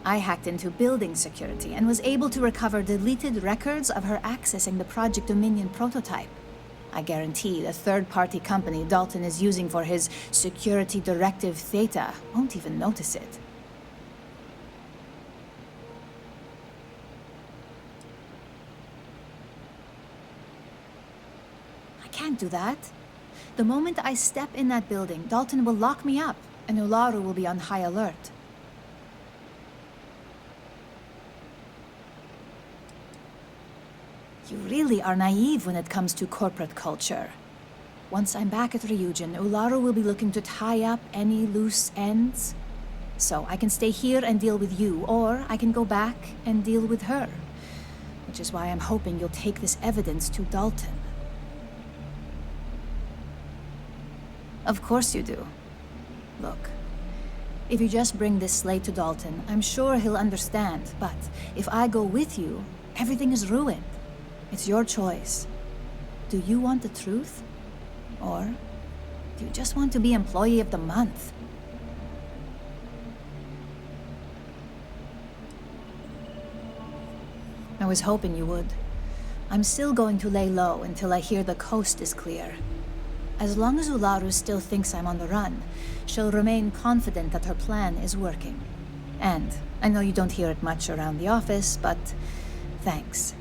I hacked into building security and was able to recover deleted records of her accessing the Project Dominion prototype. I guarantee the third-party company Dalton is using for his security directive Theta won't even notice it. I can't do that. The moment I step in that building, Dalton will lock me up, and Ularu will be on high alert. You really are naive when it comes to corporate culture. Once I'm back at Ryujin, Ularu will be looking to tie up any loose ends. So I can stay here and deal with you, or I can go back and deal with her. Which is why I'm hoping you'll take this evidence to Dalton. Of course you do. Look, if you just bring this slate to Dalton, I'm sure he'll understand, but if I go with you, everything is ruined. It's your choice. Do you want the truth? Or do you just want to be Employee of the Month? I was hoping you would. I'm still going to lay low until I hear the coast is clear. As long as Ularu still thinks I'm on the run, she'll remain confident that her plan is working. And I know you don't hear it much around the office, but thanks.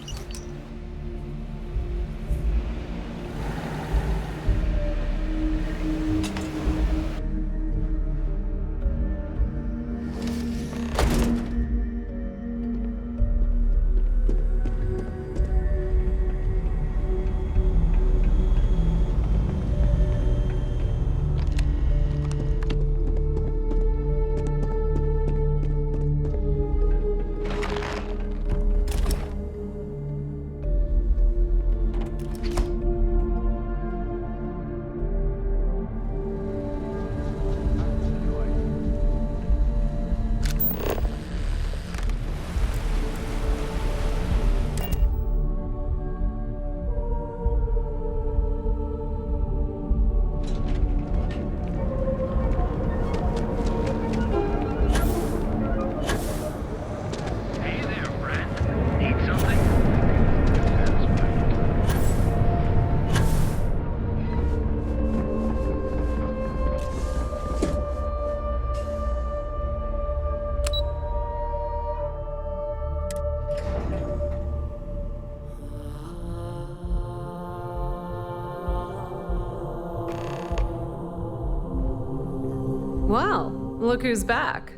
Well, look who's back.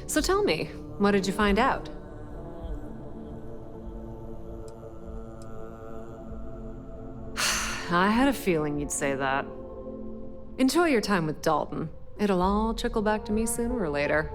So tell me, what did you find out? I had a feeling you'd say that. Enjoy your time with Dalton. It'll all trickle back to me sooner or later.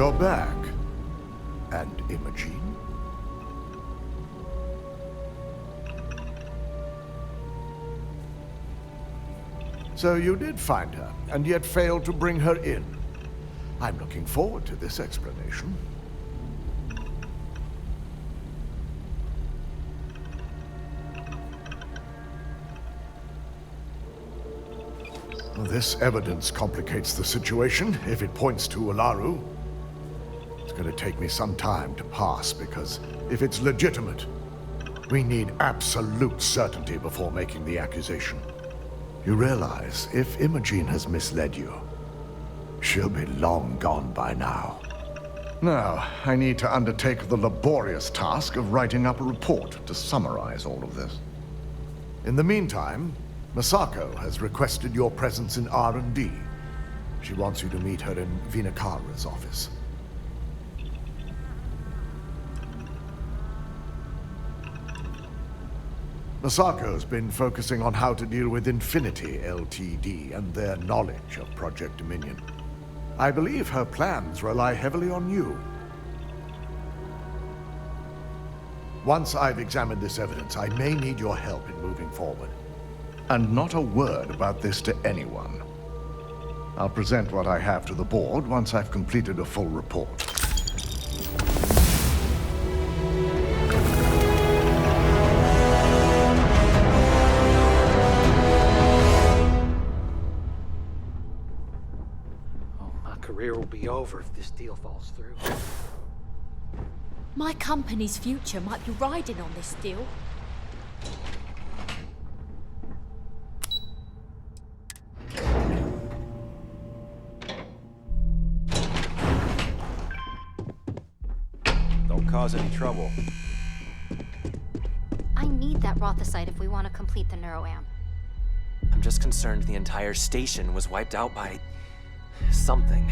You're back. And Imogene? So you did find her, and yet failed to bring her in. I'm looking forward to this explanation. Well, this evidence complicates the situation if it points to Ularu. It's going to take me some time to pass, because if it's legitimate, we need absolute certainty before making the accusation. You realize, if Imogene has misled you, she'll be long gone by now. Now, I need to undertake the laborious task of writing up a report to summarize all of this. In the meantime, Masako has requested your presence in R&D. She wants you to meet her in Vinakara's office. Masako's been focusing on how to deal with Infinity Ltd. And their knowledge of Project Dominion. I believe her plans rely heavily on you. Once I've examined this evidence, I may need your help in moving forward. And not a word about this to anyone. I'll present what I have to the board once I've completed a full report. Career will be over if this deal falls through. My company's future might be riding on this deal. Don't cause any trouble. I need that Rothosite if we want to complete the neuroamp. I'm just concerned the entire station was wiped out by something.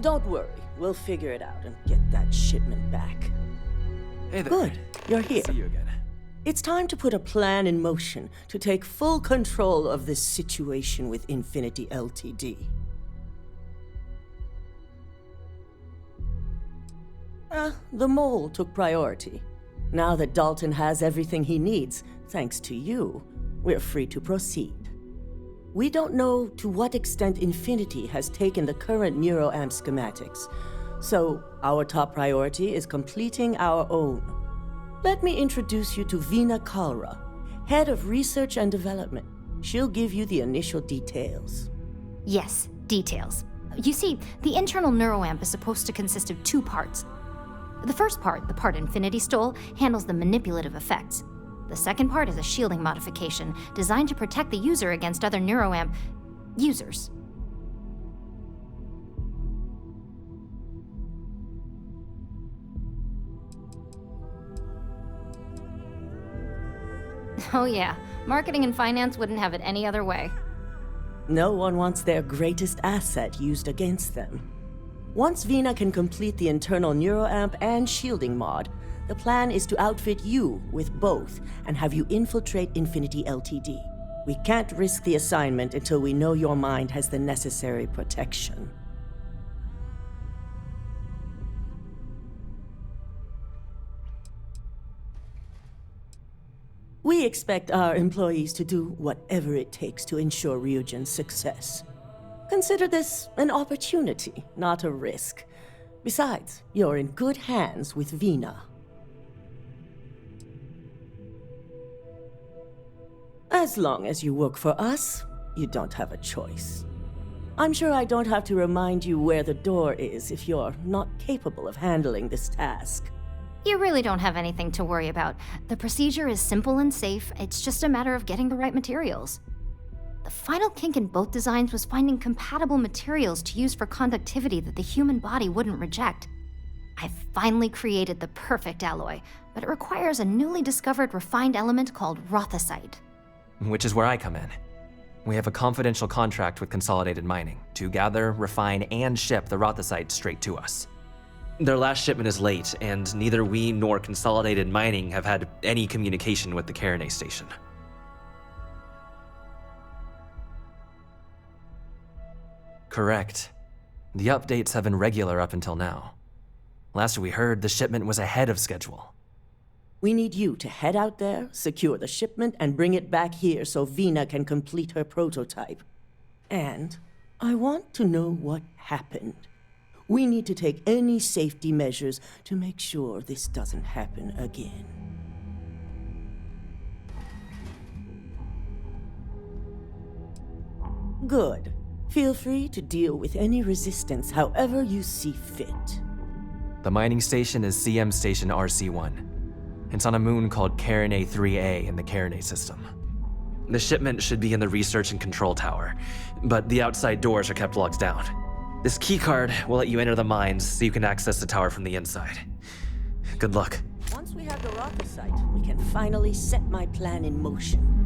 Don't worry. We'll figure it out and get that shipment back. Hey there. Good. You're here. See you again. It's time to put a plan in motion to take full control of this situation with Infinity Ltd. The mole took priority. Now that Dalton has everything he needs, thanks to you, we're free to proceed. We don't know to what extent Infinity has taken the current neuroamp schematics, so our top priority is completing our own. Let me introduce you to Vina Kalra, Head of Research and Development. She'll give you the initial details. Yes, details. You see, the internal neuroamp is supposed to consist of two parts. The first part, the part Infinity stole, handles the manipulative effects. The second part is a shielding modification designed to protect the user against other neuroamp users. Oh yeah, marketing and finance wouldn't have it any other way. No one wants their greatest asset used against them. Once Vina can complete the internal neuroamp and shielding mod, the plan is to outfit you with both and have you infiltrate Infinity Ltd. We can't risk the assignment until we know your mind has the necessary protection. We expect our employees to do whatever it takes to ensure Ryujin's success. Consider this an opportunity, not a risk. Besides, you're in good hands with Vina. As long as you work for us, you don't have a choice. I'm sure I don't have to remind you where the door is if you're not capable of handling this task. You really don't have anything to worry about. The procedure is simple and safe. It's just a matter of getting the right materials. The final kink in both designs was finding compatible materials to use for conductivity that the human body wouldn't reject. I've finally created the perfect alloy, but it requires a newly discovered refined element called Rothosite. Which is where I come in. We have a confidential contract with Consolidated Mining to gather, refine, and ship the Rothosite straight to us. Their last shipment is late, and neither we nor Consolidated Mining have had any communication with the Carinay station. Correct. The updates have been regular up until now. Last we heard, the shipment was ahead of schedule. We need you to head out there, secure the shipment, and bring it back here so Vina can complete her prototype. And I want to know what happened. We need to take any safety measures to make sure this doesn't happen again. Good. Feel free to deal with any resistance however you see fit. The mining station is CM Station RC-1. It's on a moon called Carinae 3A in the Carinae system. The shipment should be in the research and control tower, but the outside doors are kept locked down. This keycard will let you enter the mines so you can access the tower from the inside. Good luck. Once we have the rocket site, we can finally set my plan in motion.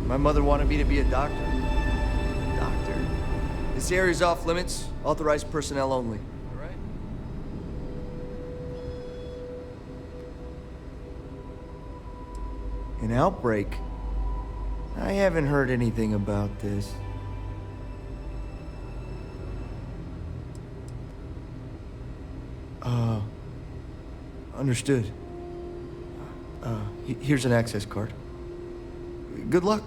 My mother wanted me to be a doctor. Doctor? This area's off limits. Authorized personnel only. All right? An outbreak? I haven't heard anything about this. Understood. Here's an access card. Good luck.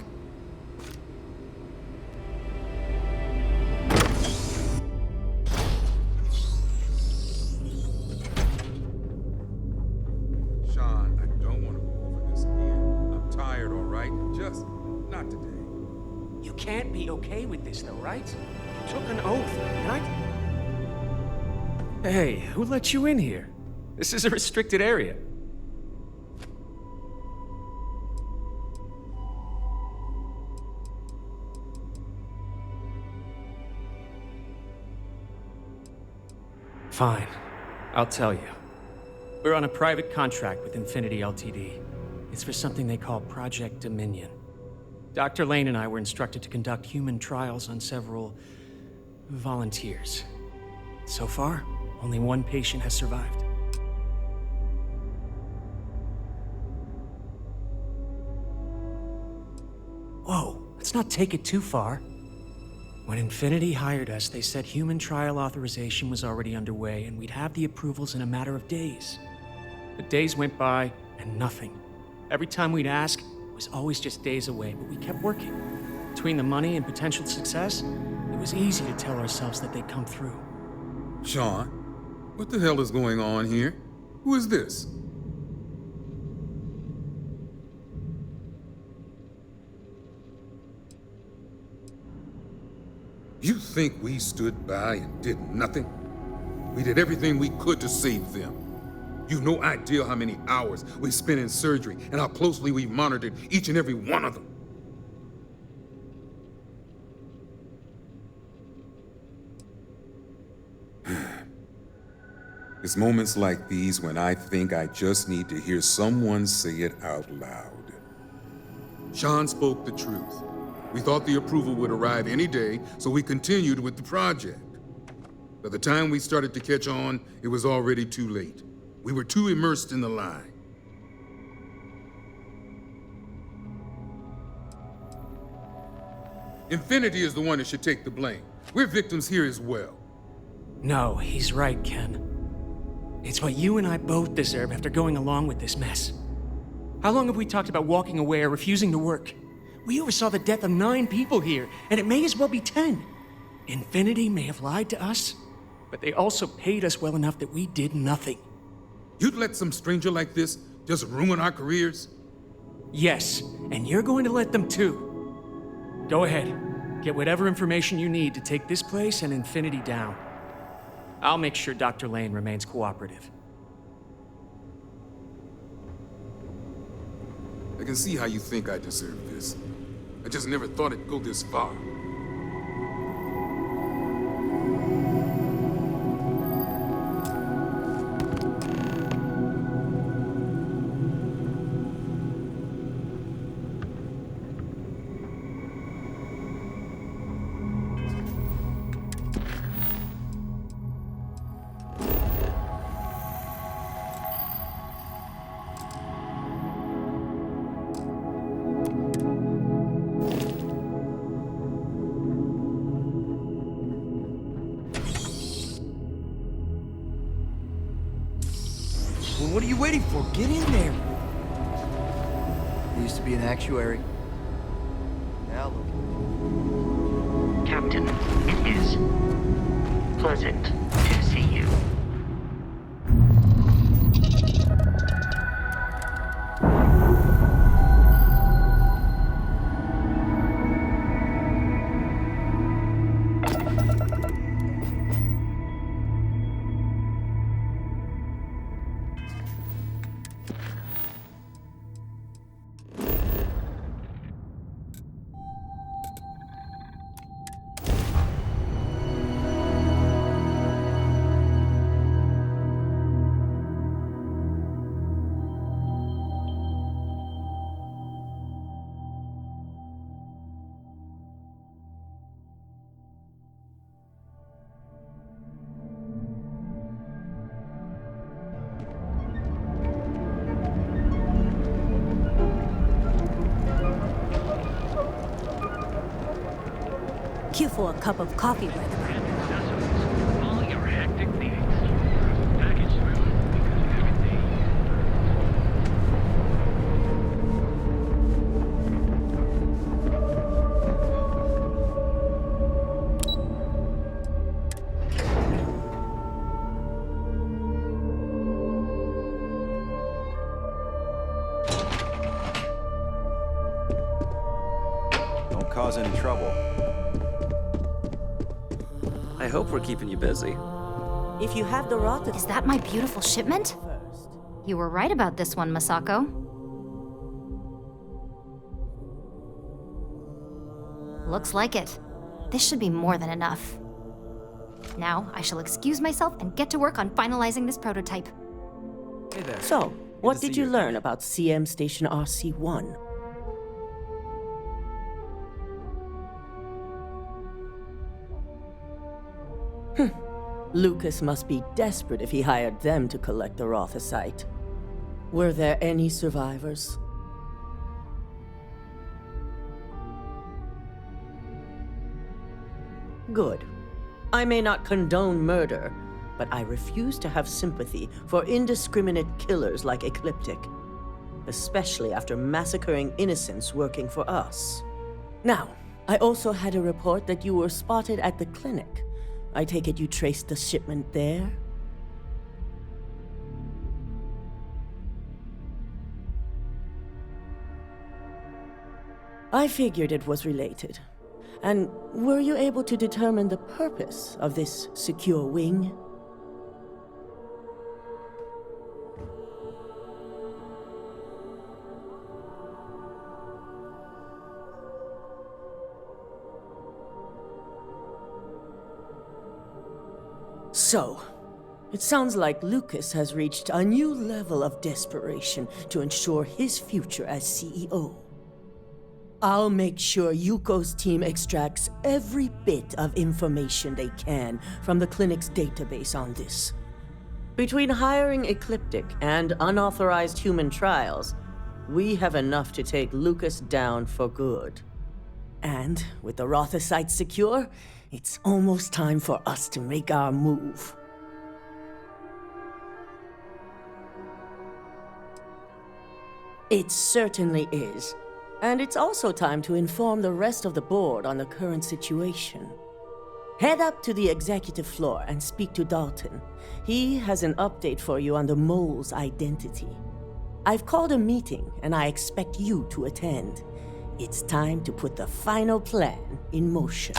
Sean, I don't want to go over this again. I'm tired, all right? Just not today. You can't be okay with this, though, right? You took an oath, and Hey, who let you in here? This is a restricted area. Fine. I'll tell you. We're on a private contract with Infinity Ltd. It's for something they call Project Dominion. Dr. Lane and I were instructed to conduct human trials on several volunteers. So far, only one patient has survived. Whoa, let's not take it too far. When Infinity hired us, they said human trial authorization was already underway and we'd have the approvals in a matter of days. But days went by and nothing. Every time we'd ask, it was always just days away, but we kept working. Between the money and potential success, it was easy to tell ourselves that they'd come through. Sean, what the hell is going on here? Who is this? You think we stood by and did nothing? We did everything we could to save them. You've no idea how many hours we spent in surgery and how closely we've monitored each and every one of them. It's moments like these when I think I just need to hear someone say it out loud. Sean spoke the truth. We thought the approval would arrive any day, so we continued with the project. By the time we started to catch on, it was already too late. We were too immersed in the lie. Infinity is the one that should take the blame. We're victims here as well. No, he's right, Ken. It's what you and I both deserve after going along with this mess. How long have we talked about walking away or refusing to work? We oversaw the death of 9 people here, and it may as well be 10. Infinity may have lied to us, but they also paid us well enough that we did nothing. You'd let some stranger like this just ruin our careers? Yes, and you're going to let them too. Go ahead. Get whatever information you need to take this place and Infinity down. I'll make sure Dr. Lane remains cooperative. I can see how you think I deserve this. I just never thought it'd go this far. What are you waiting for? Get in there. There used to be an actuary. Now look. Captain, it is pleasant to see you. Cue for a cup of coffee, brother. All your hectic needs. Package through because of everything. Don't cause any trouble. I hope we're keeping you busy. If you have the rot... Is that my beautiful shipment? You were right about this one, Masako. Looks like it. This should be more than enough. Now, I shall excuse myself and get to work on finalizing this prototype. Hey there. So, what did you learn about CM Station RC-1? Lucas must be desperate if he hired them to collect the Rothicite. Were there any survivors? Good. I may not condone murder, but I refuse to have sympathy for indiscriminate killers like Ecliptic, especially after massacring innocents working for us. Now, I also had a report that you were spotted at the clinic. I take it you traced the shipment there? I figured it was related. And were you able to determine the purpose of this secure wing? So, it sounds like Lucas has reached a new level of desperation to ensure his future as CEO. I'll make sure Yuko's team extracts every bit of information they can from the clinic's database on this. Between hiring Ecliptic and unauthorized human trials, we have enough to take Lucas down for good. And with the Rothicite secure, it's almost time for us to make our move. It certainly is. And it's also time to inform the rest of the board on the current situation. Head up to the executive floor and speak to Dalton. He has an update for you on the mole's identity. I've called a meeting, and I expect you to attend. It's time to put the final plan in motion.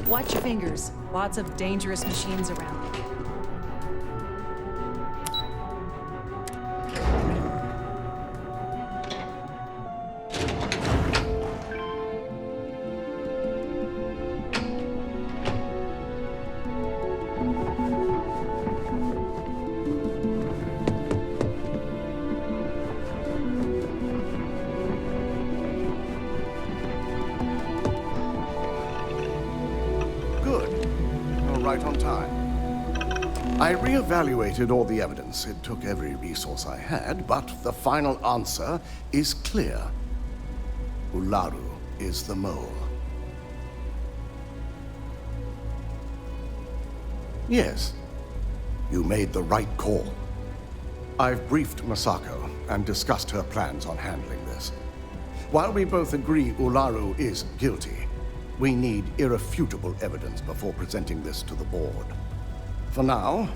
Watch your fingers. Lots of dangerous machines around. time. I re-evaluated all the evidence. It took every resource I had, but the final answer is clear. Ularu is the mole. Yes, you made the right call. I've briefed Masako and discussed her plans on handling this. While we both agree Ularu is guilty, we need irrefutable evidence before presenting this to the board. For now,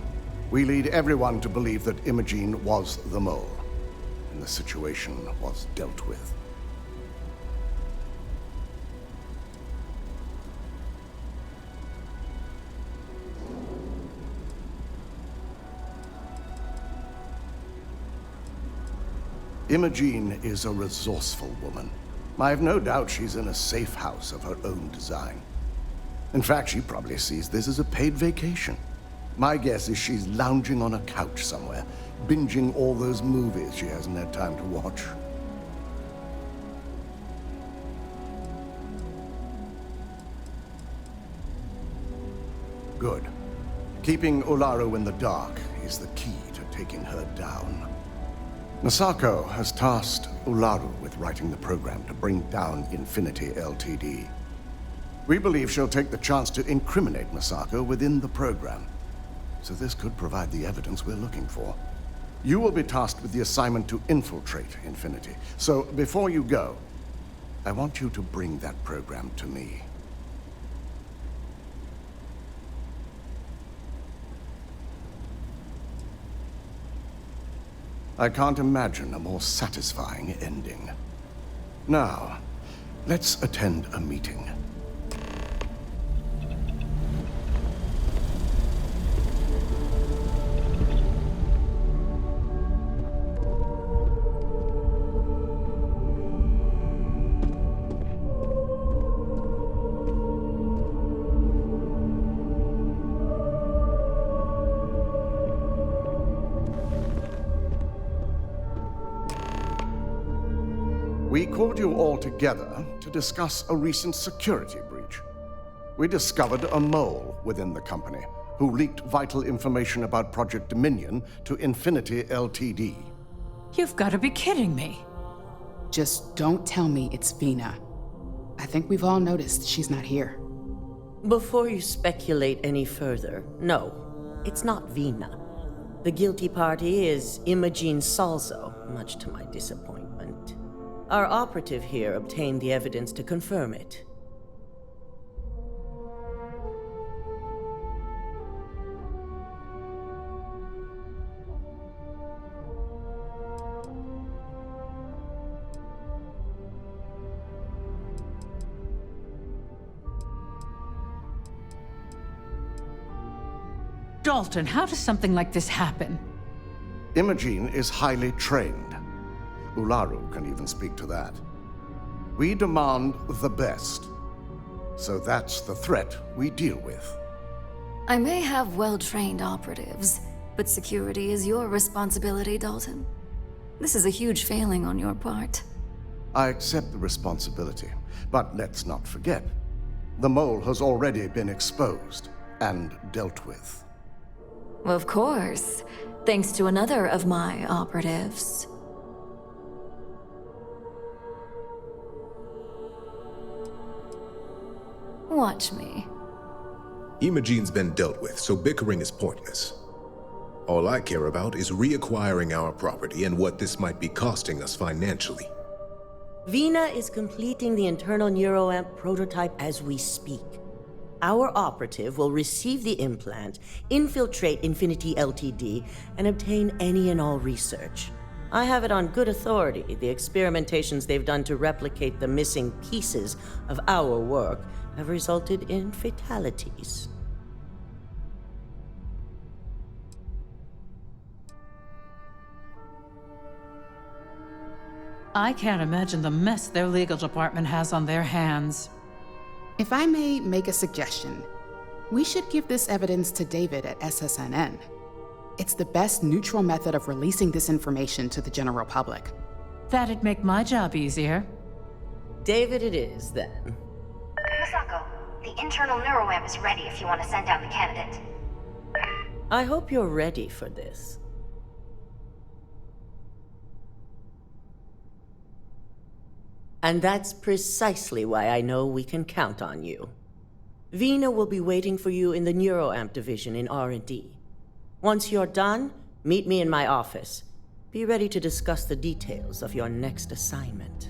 we lead everyone to believe that Imogene was the mole, and the situation was dealt with. Imogene is a resourceful woman. I have no doubt she's in a safe house of her own design. In fact, she probably sees this as a paid vacation. My guess is she's lounging on a couch somewhere, binging all those movies she hasn't had time to watch. Good. Keeping Ularu in the dark is the key to taking her down. Masako has tasked Ularu with writing the program to bring down Infinity Ltd. We believe she'll take the chance to incriminate Masako within the program, so this could provide the evidence we're looking for. You will be tasked with the assignment to infiltrate Infinity, so before you go, I want you to bring that program to me. I can't imagine a more satisfying ending. Now, let's attend a meeting. We called you all together to discuss a recent security breach. We discovered a mole within the company who leaked vital information about Project Dominion to Infinity Ltd. You've got to be kidding me. Just don't tell me it's Vina. I think we've all noticed she's not here. Before you speculate any further, no, it's not Vina. The guilty party is Imogene Salzo, much to my disappointment. Our operative here obtained the evidence to confirm it. Dalton, how does something like this happen? Imogene is highly trained. Ularu can even speak to that. We demand the best. So that's the threat we deal with. I may have well-trained operatives, but security is your responsibility, Dalton. This is a huge failing on your part. I accept the responsibility, but let's not forget, the mole has already been exposed and dealt with. Of course, thanks to another of my operatives. Watch me. Imogene's been dealt with, so bickering is pointless. All I care about is reacquiring our property and what this might be costing us financially. Vina is completing the internal neuroamp prototype as we speak. Our operative will receive the implant, infiltrate Infinity Ltd, and obtain any and all research. I have it on good authority. The experimentations they've done to replicate the missing pieces of our work have resulted in fatalities. I can't imagine the mess their legal department has on their hands. If I may make a suggestion, we should give this evidence to David at SSNN. It's the best neutral method of releasing this information to the general public. That'd make my job easier. David it is, then. Masako, the internal neuroamp is ready if you want to send down the candidate. I hope you're ready for this. And that's precisely why I know we can count on you. Vina will be waiting for you in the Neuroamp division in R&D. Once you're done, meet me in my office. Be ready to discuss the details of your next assignment.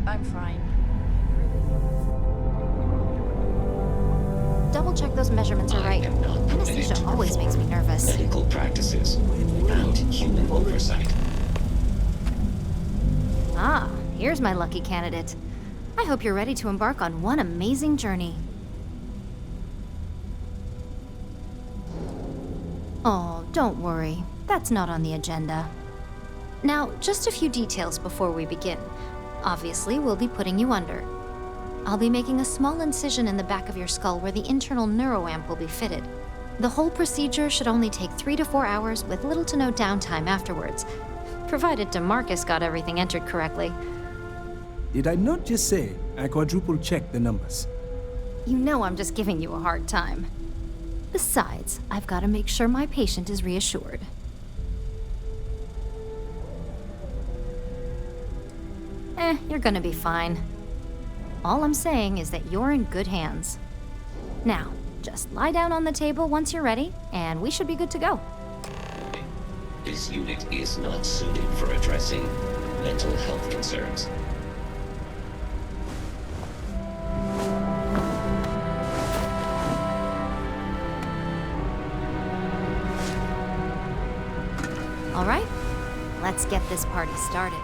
I'm fine. Double check those measurements are right. Anesthesia always makes me nervous. Medical practices and human oversight. Ah, here's my lucky candidate. I hope you're ready to embark on one amazing journey. Oh, don't worry. That's not on the agenda. Now, just a few details before we begin. Obviously, we'll be putting you under. I'll be making a small incision in the back of your skull where the internal neuroamp will be fitted. The whole procedure should only take 3 to 4 hours with little to no downtime afterwards, provided DeMarcus got everything entered correctly. Did I not just say I quadruple-checked the numbers? You know I'm just giving you a hard time. Besides, I've got to make sure my patient is reassured. You're gonna be fine. All I'm saying is that you're in good hands. Now, just lie down on the table once you're ready, and we should be good to go. This unit is not suited for addressing mental health concerns. All right, let's get this party started.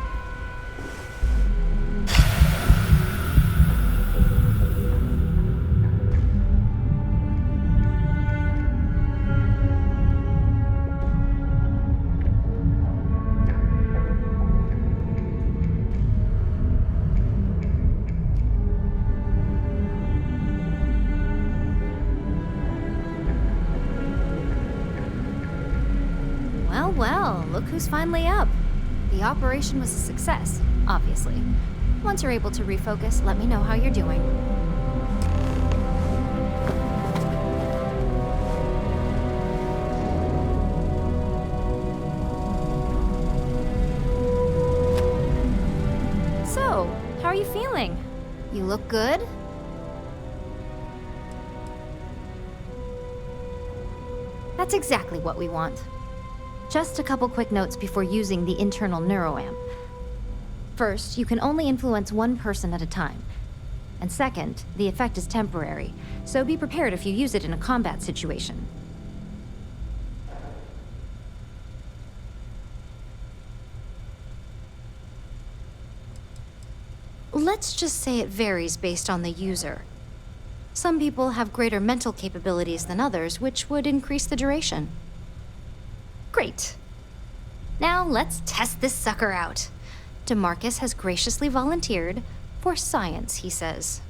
Well, look who's finally up. The operation was a success, obviously. Once you're able to refocus, let me know how you're doing. So, how are you feeling? You look good? That's exactly what we want. Just a couple quick notes before using the internal neuroamp. First, you can only influence one person at a time. And second, the effect is temporary, so be prepared if you use it in a combat situation. Let's just say it varies based on the user. Some people have greater mental capabilities than others, which would increase the duration. Great. Now let's test this sucker out. DeMarcus has graciously volunteered for science, he says.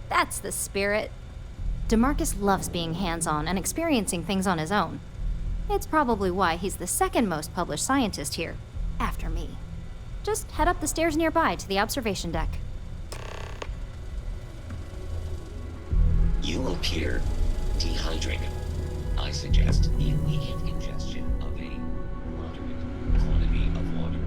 That's the spirit. DeMarcus loves being hands-on and experiencing things on his own. It's probably why he's the second most published scientist here, after me. Just head up the stairs nearby to the observation deck. You appear dehydrated. I suggest the immediate ingestion of a moderate quantity of water.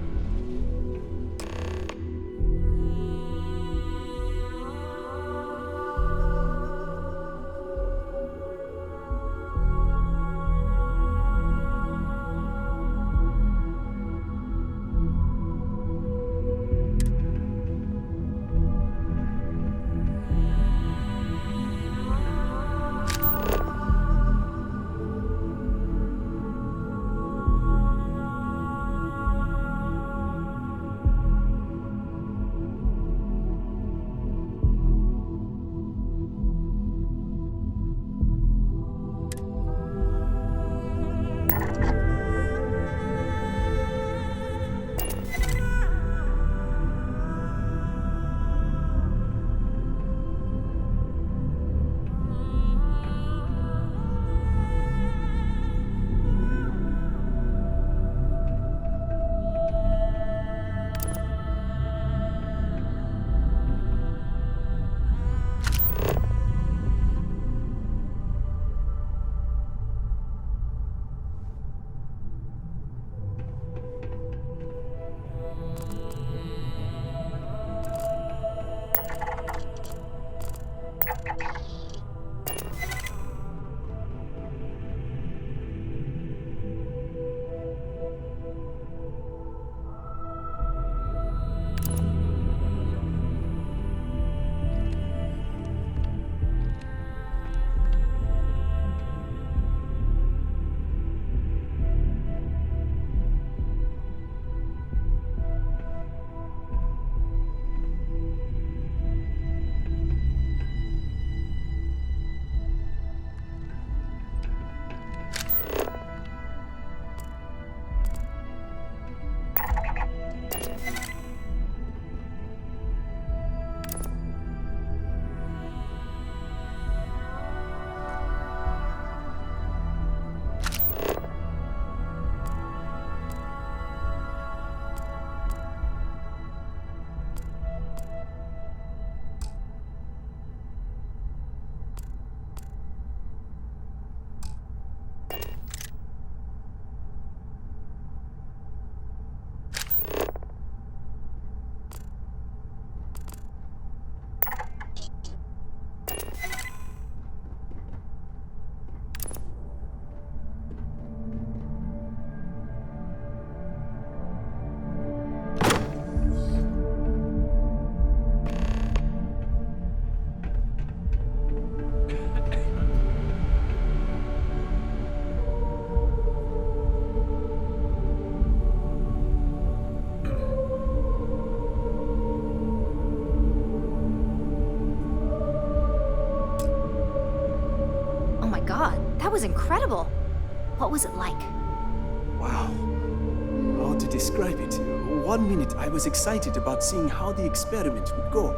That was incredible. What was it like? Wow. How to describe it? 1 minute I was excited about seeing how the experiment would go.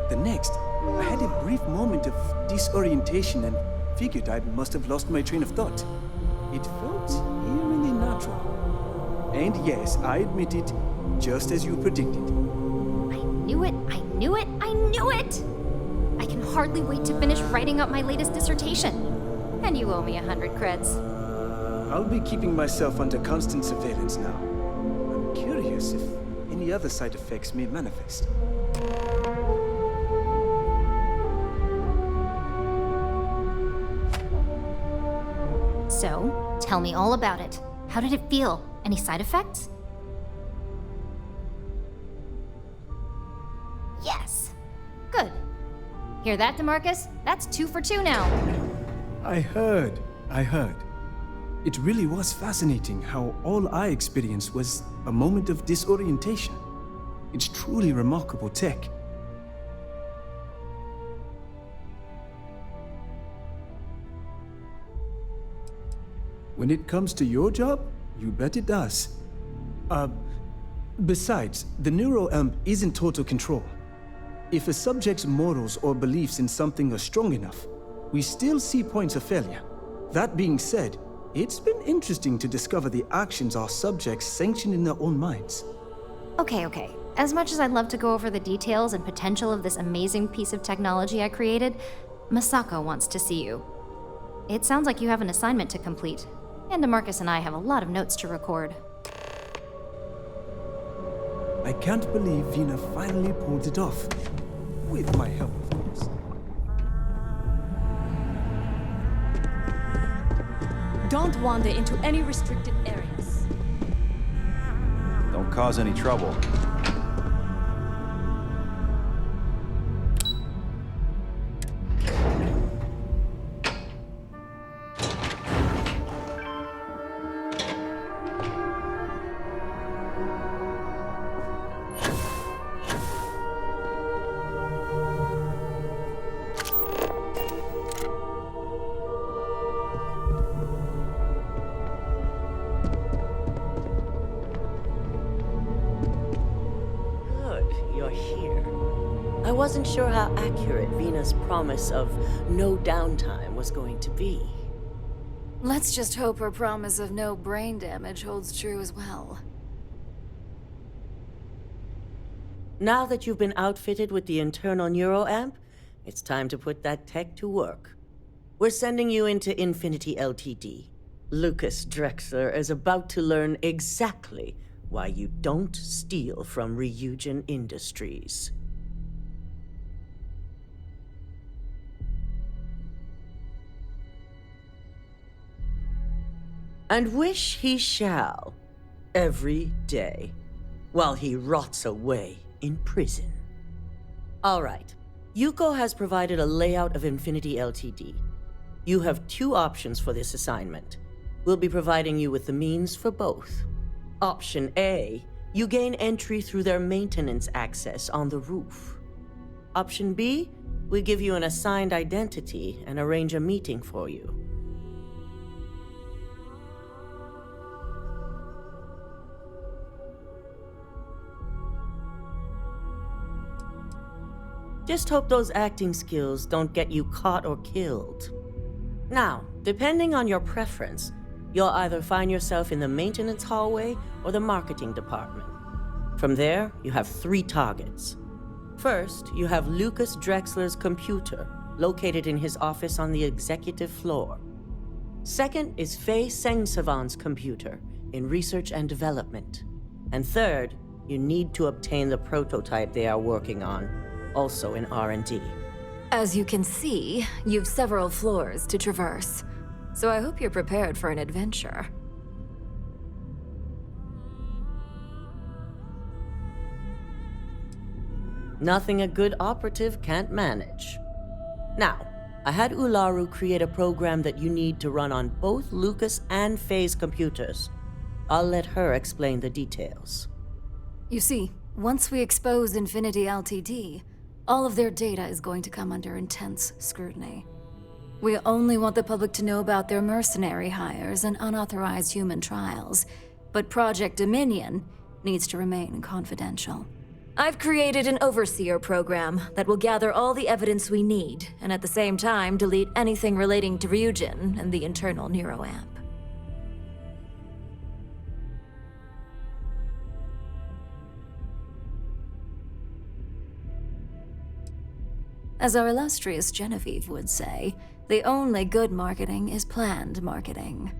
The next, I had a brief moment of disorientation and figured I must have lost my train of thought. It felt eerily natural. And yes, I admit it, just as you predicted. I knew it, I knew it, I knew it! I can hardly wait to finish writing up my latest dissertation. And you owe me 100 creds. I'll be keeping myself under constant surveillance now. I'm curious if any other side effects may manifest. So, tell me all about it. How did it feel? Any side effects? Yes! Good. Hear that, DeMarcus? That's 2 for 2 now. I heard. It really was fascinating how all I experienced was a moment of disorientation. It's truly remarkable tech. When it comes to your job, you bet it does. Besides, the neuroamp isn't total control. If a subject's morals or beliefs in something are strong enough, we still see points of failure. That being said, it's been interesting to discover the actions our subjects sanction in their own minds. Okay. As much as I'd love to go over the details and potential of this amazing piece of technology I created, Masako wants to see you. It sounds like you have an assignment to complete, and DeMarcus and I have a lot of notes to record. I can't believe Vina finally pulled it off. With my help, of course. Don't wander into any restricted areas. Don't cause any trouble. I wasn't sure how accurate Vina's promise of no downtime was going to be. Let's just hope her promise of no brain damage holds true as well. Now that you've been outfitted with the internal neuroamp, it's time to put that tech to work. We're sending you into Infinity Ltd. Lucas Drexler is about to learn exactly why you don't steal from Ryujin Industries. And wish he shall, every day, while he rots away in prison. All right, Yuko has provided a layout of Infinity Ltd. You have 2 options for this assignment. We'll be providing you with the means for both. Option A, you gain entry through their maintenance access on the roof. Option B, we give you an assigned identity and arrange a meeting for you. Just hope those acting skills don't get you caught or killed. Now, depending on your preference, you'll either find yourself in the maintenance hallway or the marketing department. From there, you have 3 targets. First, you have Lucas Drexler's computer, located in his office on the executive floor. Second is Faye Sengsavan's computer, in research and development. And third, you need to obtain the prototype they are working on, also in R&D. As you can see, you've several floors to traverse, so I hope you're prepared for an adventure. Nothing a good operative can't manage. Now, I had Ularu create a program that you need to run on both Lucas and Faye's computers. I'll let her explain the details. You see, once we expose Infinity Ltd., all of their data is going to come under intense scrutiny. We only want the public to know about their mercenary hires and unauthorized human trials, but Project Dominion needs to remain confidential. I've created an overseer program that will gather all the evidence we need, and at the same time delete anything relating to Ryujin and the internal neuroamp. As our illustrious Genevieve would say, the only good marketing is planned marketing.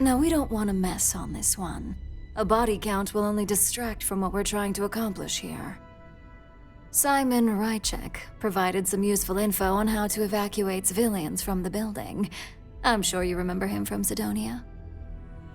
No, we don't want to mess on this one. A body count will only distract from what we're trying to accomplish here. Simon Rychek provided some useful info on how to evacuate civilians from the building. I'm sure you remember him from Sidonia.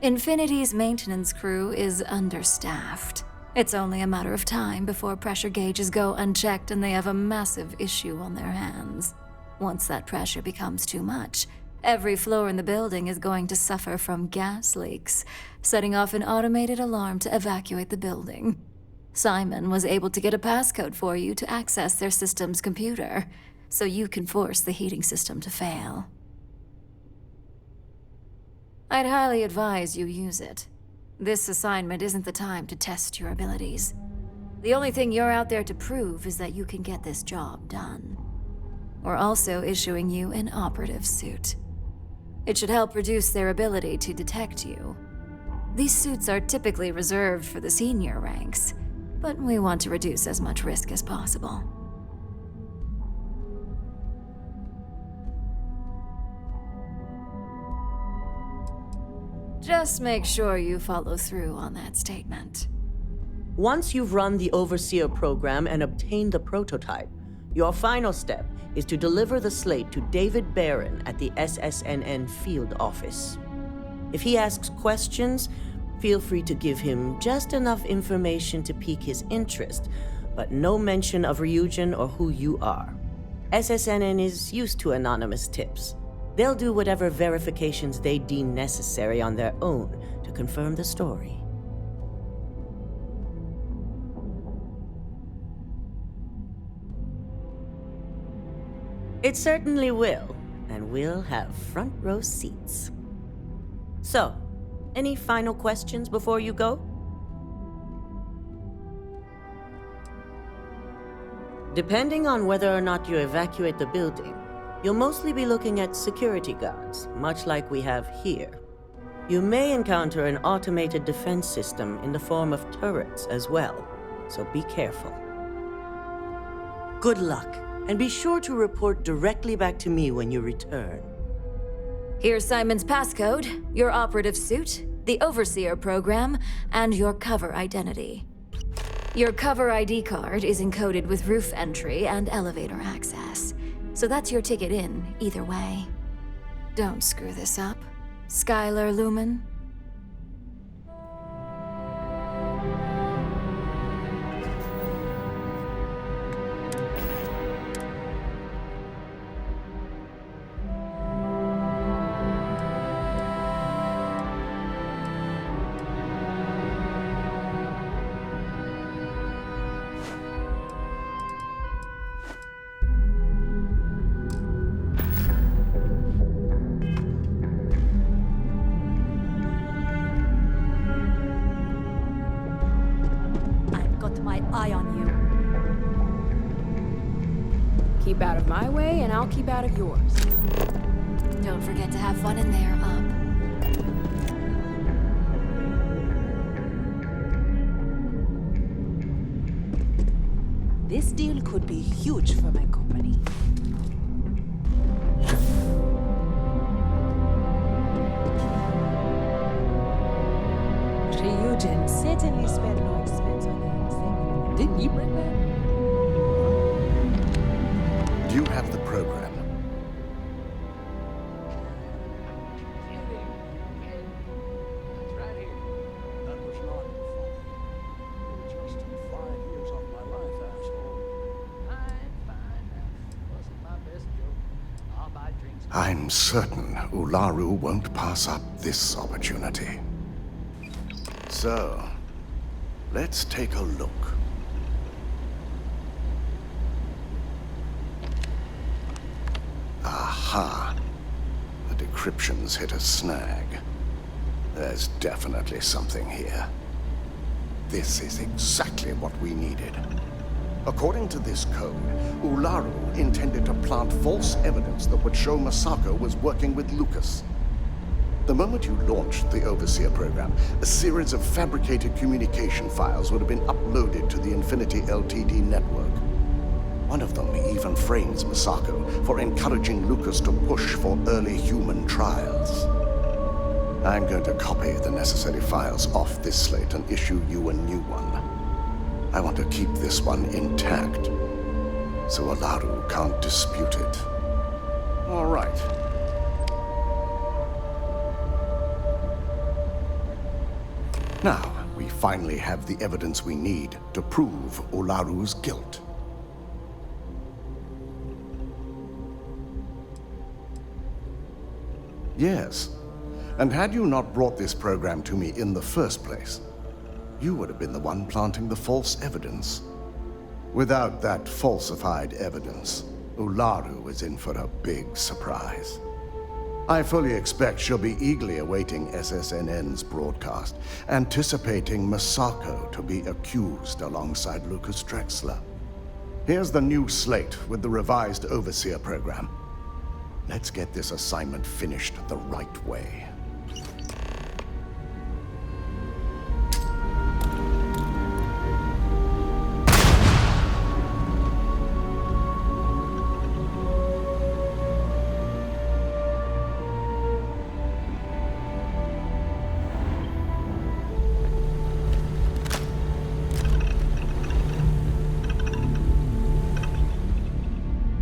Infinity's maintenance crew is understaffed. It's only a matter of time before pressure gauges go unchecked and they have a massive issue on their hands. Once that pressure becomes too much, every floor in the building is going to suffer from gas leaks, setting off an automated alarm to evacuate the building. Simon was able to get a passcode for you to access their system's computer, so you can force the heating system to fail. I'd highly advise you use it. This assignment isn't the time to test your abilities. The only thing you're out there to prove is that you can get this job done. We're also issuing you an operative suit. It should help reduce their ability to detect you. These suits are typically reserved for the senior ranks, but we want to reduce as much risk as possible. Just make sure you follow through on that statement. Once you've run the Overseer program and obtained the prototype, your final step is to deliver the slate to David Barron at the SSNN field office. If he asks questions, feel free to give him just enough information to pique his interest, but no mention of Ryujin or who you are. SSNN is used to anonymous tips. They'll do whatever verifications they deem necessary on their own to confirm the story. It certainly will, and we'll have front row seats. So, any final questions before you go? Depending on whether or not you evacuate the building, you'll mostly be looking at security guards, much like we have here. You may encounter an automated defense system in the form of turrets as well, so be careful. Good luck, and be sure to report directly back to me when you return. Here's Simon's passcode, your operative suit, the Overseer program, and your cover identity. Your cover ID card is encoded with roof entry and elevator access, so that's your ticket in, either way. Don't screw this up, Skylar Lumen. Eye on you. Keep out of my way, and I'll keep out of yours. Don't forget to have fun in there, This deal could be huge for my company. Ryujin certainly spared no expense on the exec. Didn't you bring that? Do you have the program? I'm certain Ularu won't pass up this opportunity. So, let's take a look. Aha. The decryptions hit a snag. There's definitely something here. This is exactly what we needed. According to this code, Ularu intended to plant false evidence that would show Masako was working with Lucas. The moment you launched the Overseer program, a series of fabricated communication files would have been uploaded to the Infinity Ltd network. One of them even frames Masako for encouraging Lucas to push for early human trials. I'm going to copy the necessary files off this slate and issue you a new one. I want to keep this one intact, so Ularu can't dispute it. All right. Now, we finally have the evidence we need to prove Ularu's guilt. Yes, and had you not brought this program to me in the first place, you would have been the one planting the false evidence. Without that falsified evidence, Ularu is in for a big surprise. I fully expect she'll be eagerly awaiting SSNN's broadcast, anticipating Masako to be accused alongside Lucas Drexler. Here's the new slate with the revised Overseer program. Let's get this assignment finished the right way.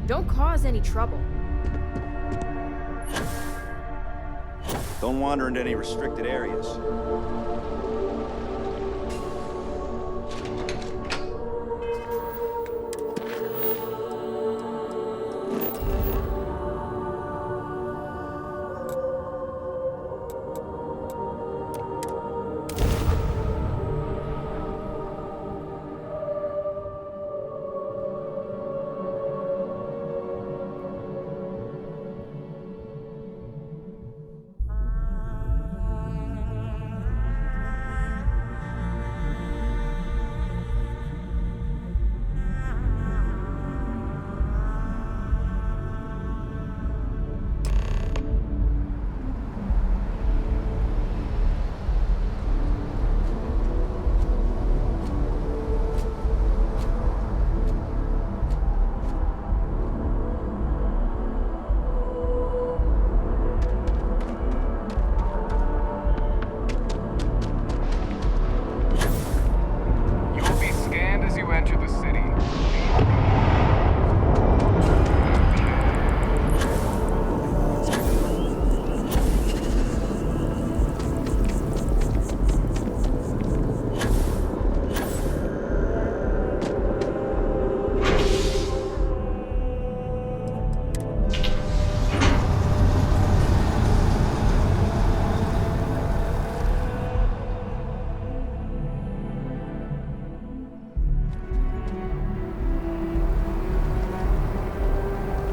Don't cause any trouble. Don't wander into any restricted areas.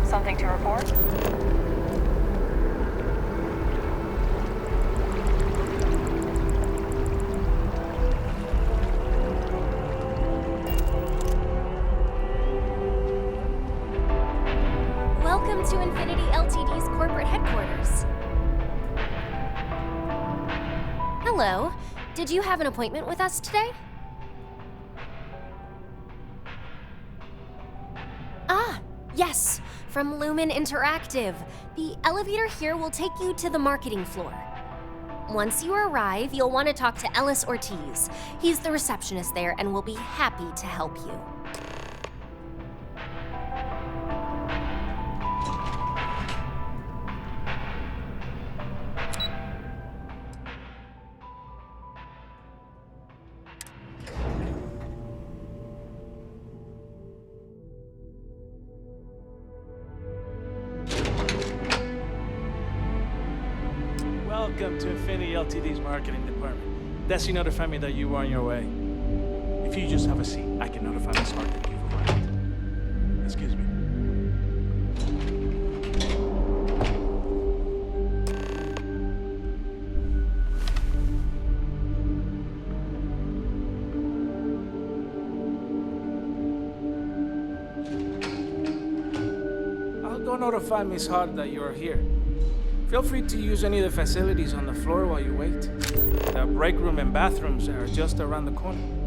Something to report? Welcome to Infinity Ltd's corporate headquarters. Hello. Did you have an appointment with us today? Ah, yes. From Lumen Interactive. The elevator here will take you to the marketing floor. Once you arrive, you'll want to talk to Ellis Ortiz. He's the receptionist there and will be happy to help you. Welcome to Infinity Ltd's marketing department. Desi notified me that you were on your way. If you just have a seat, I can notify Miss Hart that you've arrived. Excuse me. go notify Miss Hart that you're here. Feel free to use any of the facilities on the floor while you wait. The break room and bathrooms are just around the corner.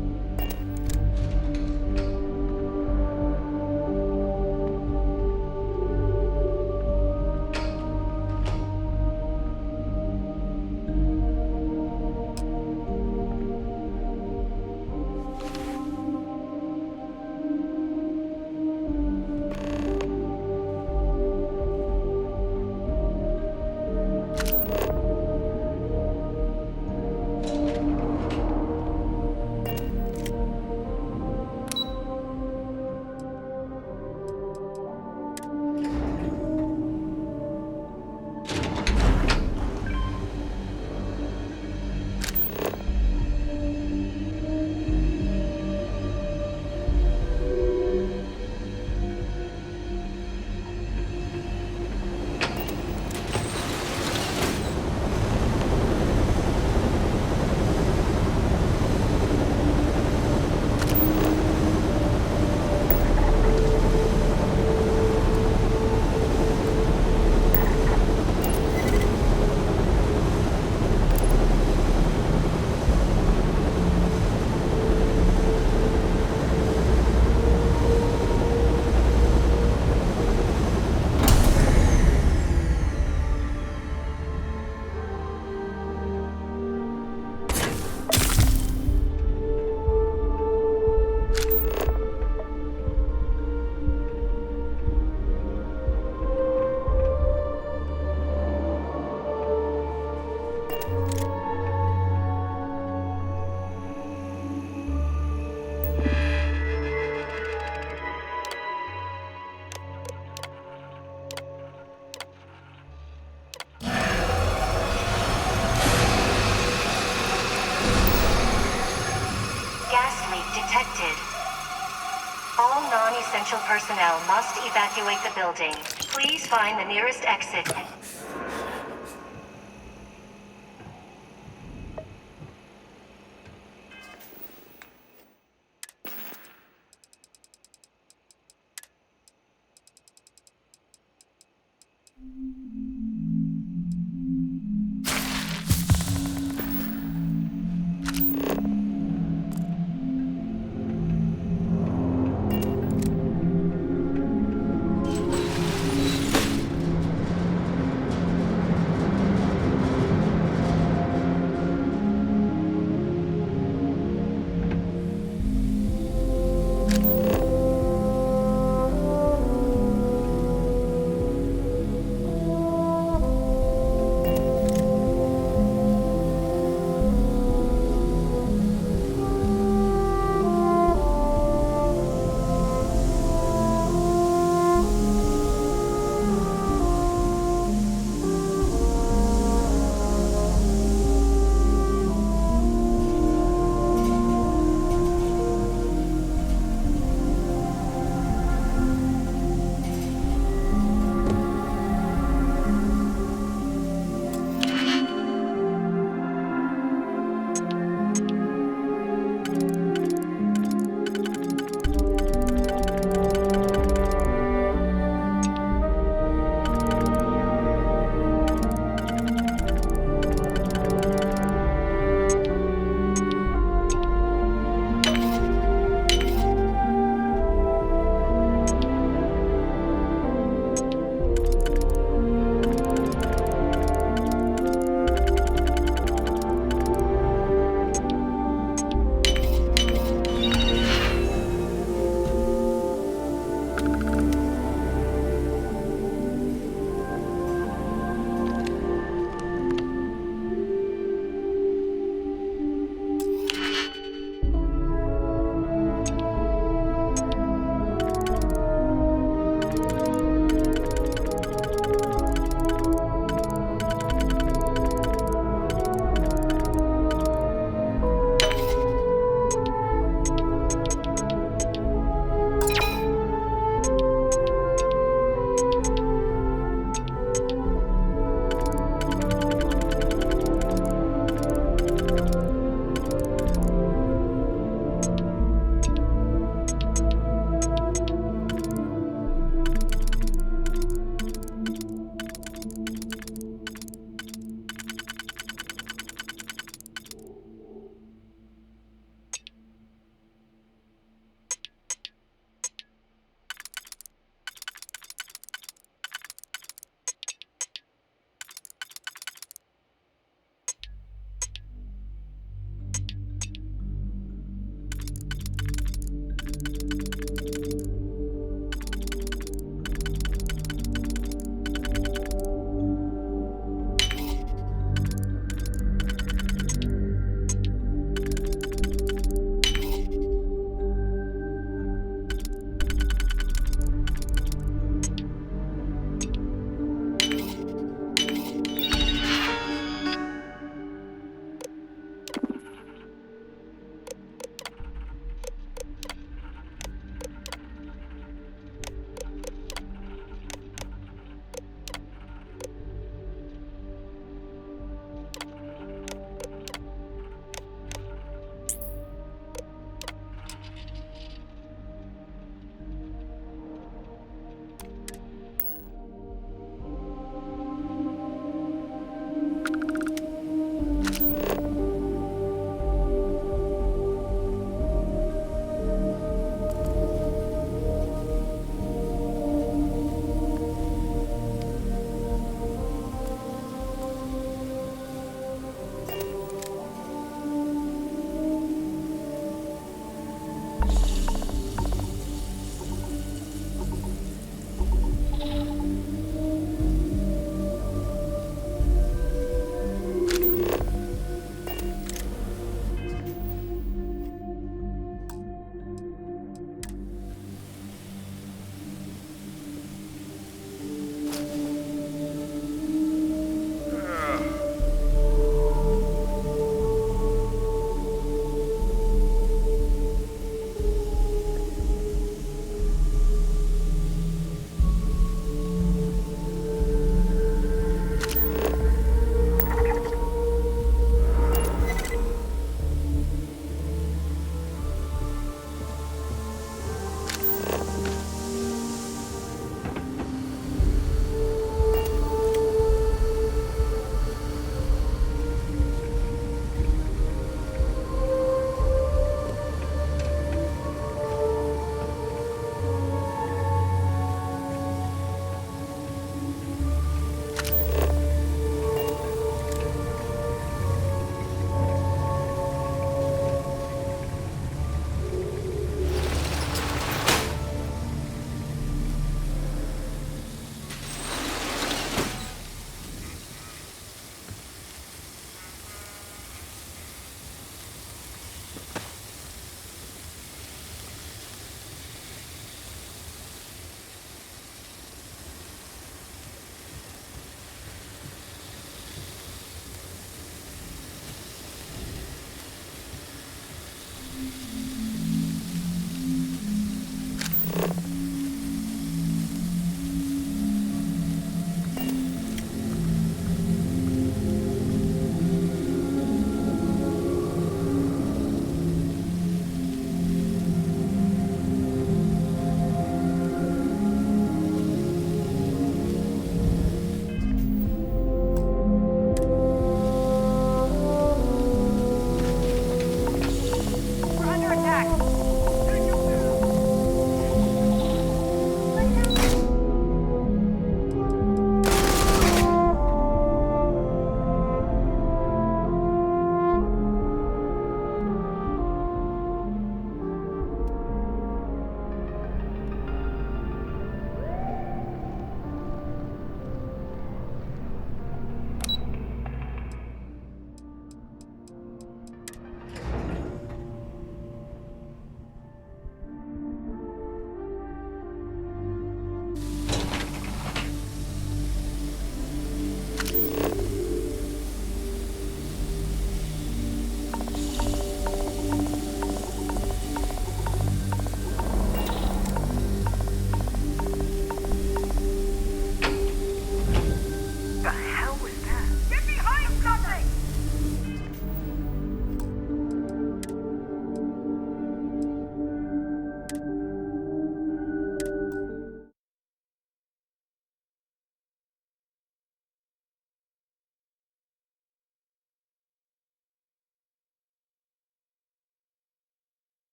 detected. All non-essential personnel must evacuate the building. Please find the nearest exit.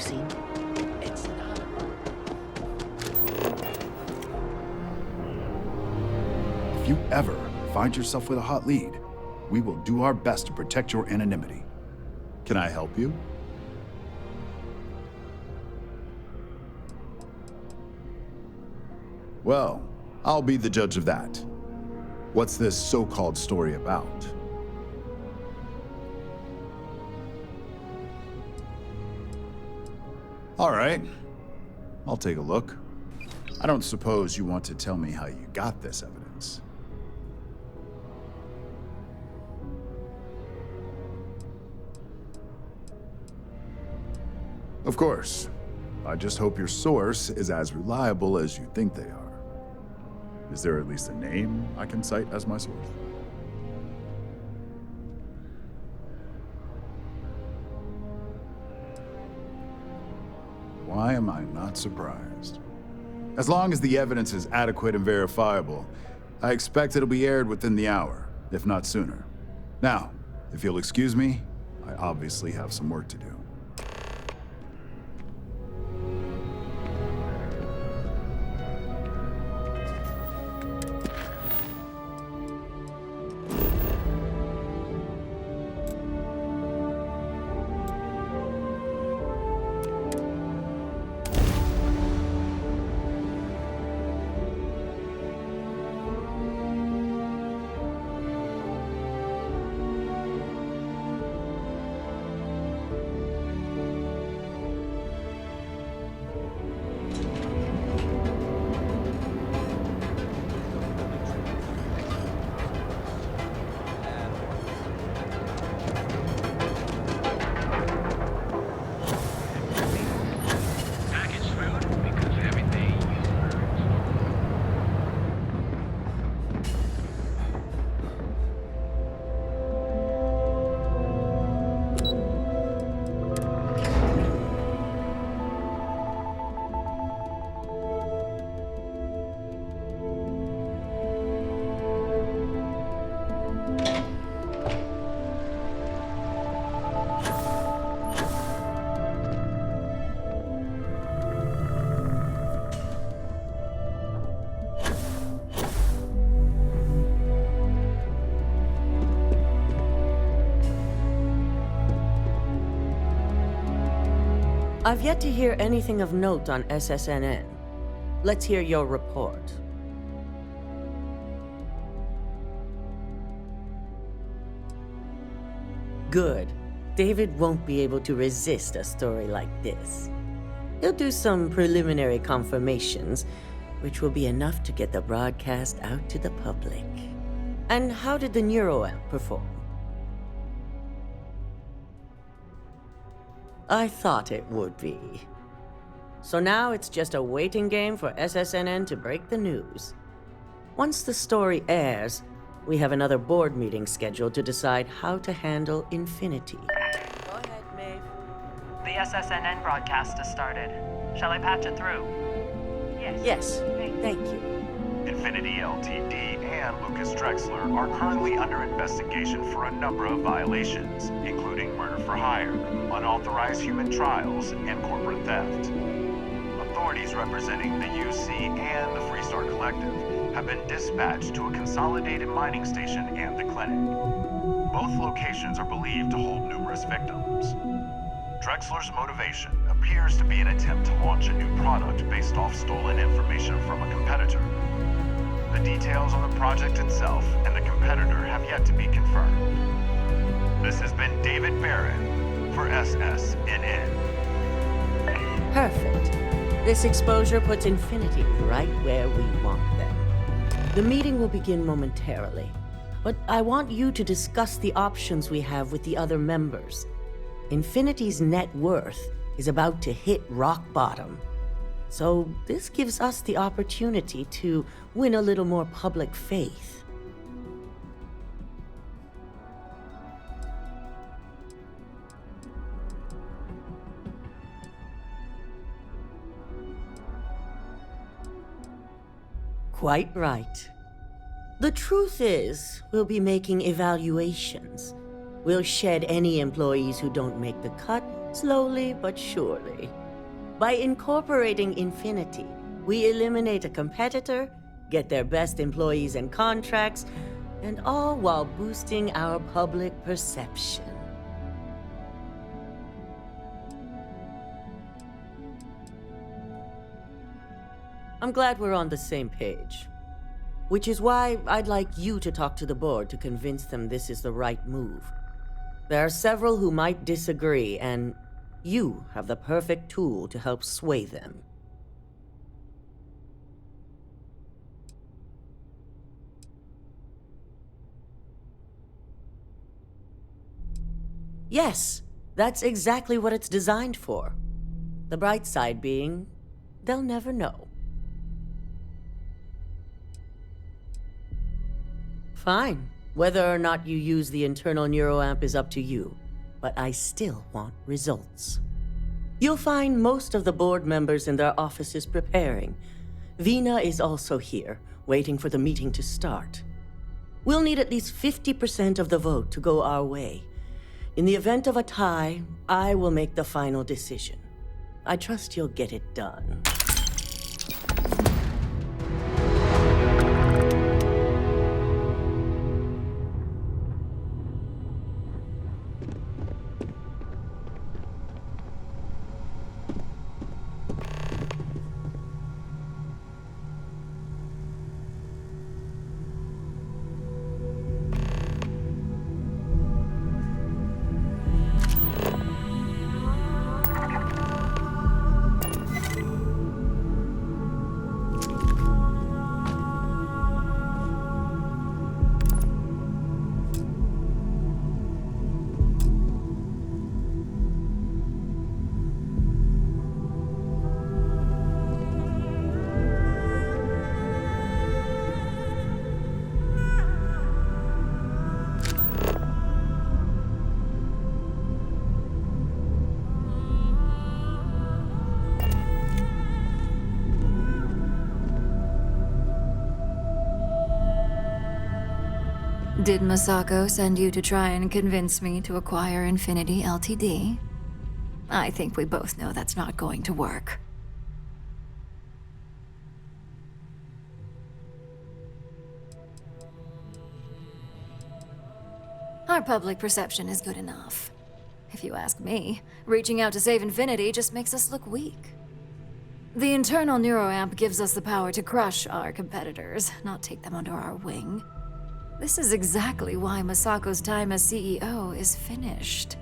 seen? It's not. If you ever find yourself with a hot lead, we will do our best to protect your anonymity. Can I help you? Well, I'll be the judge of that. What's this so-called story about? All right, I'll take a look. I don't suppose you want to tell me how you got this evidence. Of course. I just hope your source is as reliable as you think they are. Is there at least a name I can cite as my source? Why am I not surprised? As long as the evidence is adequate and verifiable, I expect it'll be aired within the hour, if not sooner. Now, if you'll excuse me, I obviously have some work to do. I've yet to hear anything of note on SSNN. Let's hear your report. Good. David won't be able to resist a story like this. He'll do some preliminary confirmations, which will be enough to get the broadcast out to the public. And how did the NeuroAmp perform? I thought it would be. So now it's just a waiting game for SSNN to break the news. Once the story airs, we have another board meeting scheduled to decide how to handle Infinity. Go ahead, Maeve. The SSNN broadcast has started. Shall I patch it through? Yes, thank you. Infinity Ltd. and Lucas Drexler are currently under investigation for a number of violations, including murder for hire, unauthorized human trials, and corporate theft. Authorities representing the UC and the Freestar Collective have been dispatched to a consolidated mining station and the clinic. Both locations are believed to hold numerous victims. Drexler's motivation appears to be an attempt to launch a new product based off stolen information from a competitor. The details on the project itself and the competitor have yet to be confirmed. This has been David Barron for SSNN. Perfect. This exposure puts Infinity right where we want them. The meeting will begin momentarily, but I want you to discuss the options we have with the other members. Infinity's net worth is about to hit rock bottom. So this gives us the opportunity to win a little more public faith. Quite right. The truth is, we'll be making evaluations. We'll shed any employees who don't make the cut Slowly but surely. By incorporating Infinity, we eliminate a competitor, get their best employees and contracts, and all while boosting our public perception. I'm glad we're on the same page. Which is why I'd like you to talk to the board to convince them this is the right move. There are several who might disagree, and you have the perfect tool to help sway them. Yes, that's exactly what it's designed for. The bright side being, they'll never know. Fine. Whether or not you use the internal neuroamp is up to you, but I still want results. You'll find most of the board members in their offices preparing. Vina is also here, waiting for the meeting to start. We'll need at least 50% of the vote to go our way. In the event of a tie, I will make the final decision. I trust you'll get it done. Did Masako send you to try and convince me to acquire Infinity Ltd? I think we both know that's not going to work. Our public perception is good enough. If you ask me, reaching out to save Infinity just makes us look weak. The internal neuroamp gives us the power to crush our competitors, not take them under our wing. This is exactly why Masako's time as CEO is finished.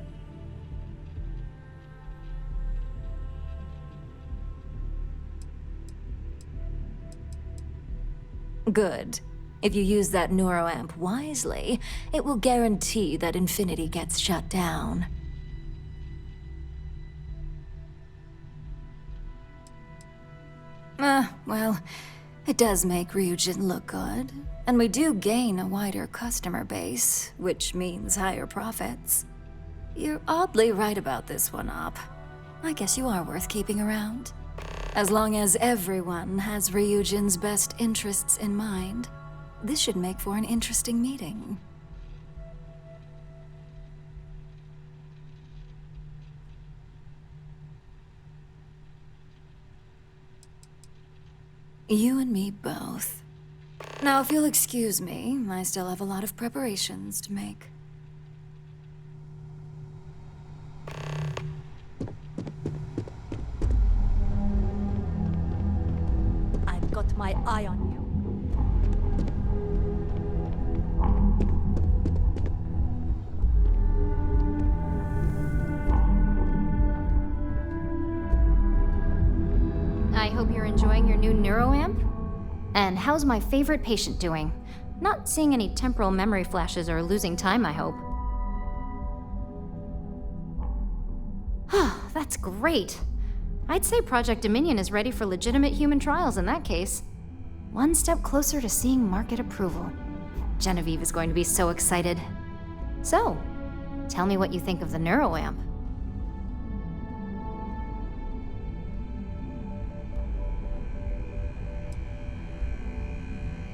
Good. If you use that neuroamp wisely, it will guarantee that Infinity gets shut down. Well, it does make Ryujin look good, and we do gain a wider customer base, which means higher profits. You're oddly right about this one, Op. I guess you are worth keeping around. As long as everyone has Ryujin's best interests in mind, this should make for an interesting meeting. You and me both. Now, if you'll excuse me, I still have a lot of preparations to make. I've got my eye on you. I hope you're enjoying your new neuroamp. And how's my favorite patient doing? Not seeing any temporal memory flashes or losing time, I hope. That's great. I'd say Project Dominion is ready for legitimate human trials in that case. One step closer to seeing market approval. Genevieve is going to be so excited. So, tell me what you think of the neuroamp.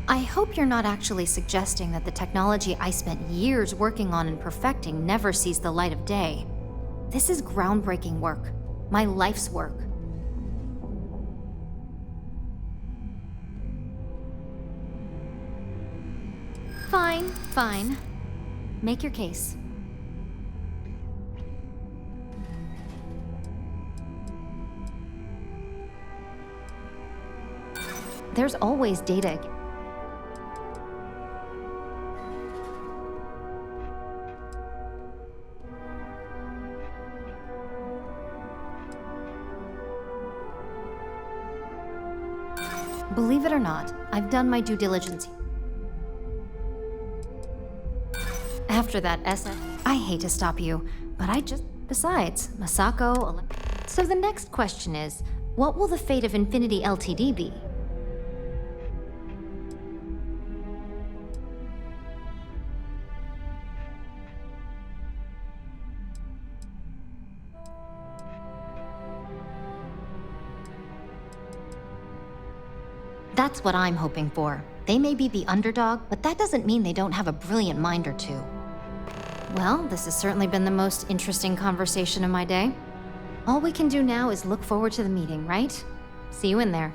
I hope you're not actually suggesting that the technology I spent years working on and perfecting never sees the light of day. This is groundbreaking work. My life's work. Fine. Make your case. There's always data. Believe it or not, I've done my due diligence. After that I hate to stop you, but besides, Masako... So the next question is, what will the fate of Infinity Ltd be? That's what I'm hoping for. They may be the underdog, but that doesn't mean they don't have a brilliant mind or two. Well, this has certainly been the most interesting conversation of my day. All we can do now is look forward to the meeting, right? See you in there.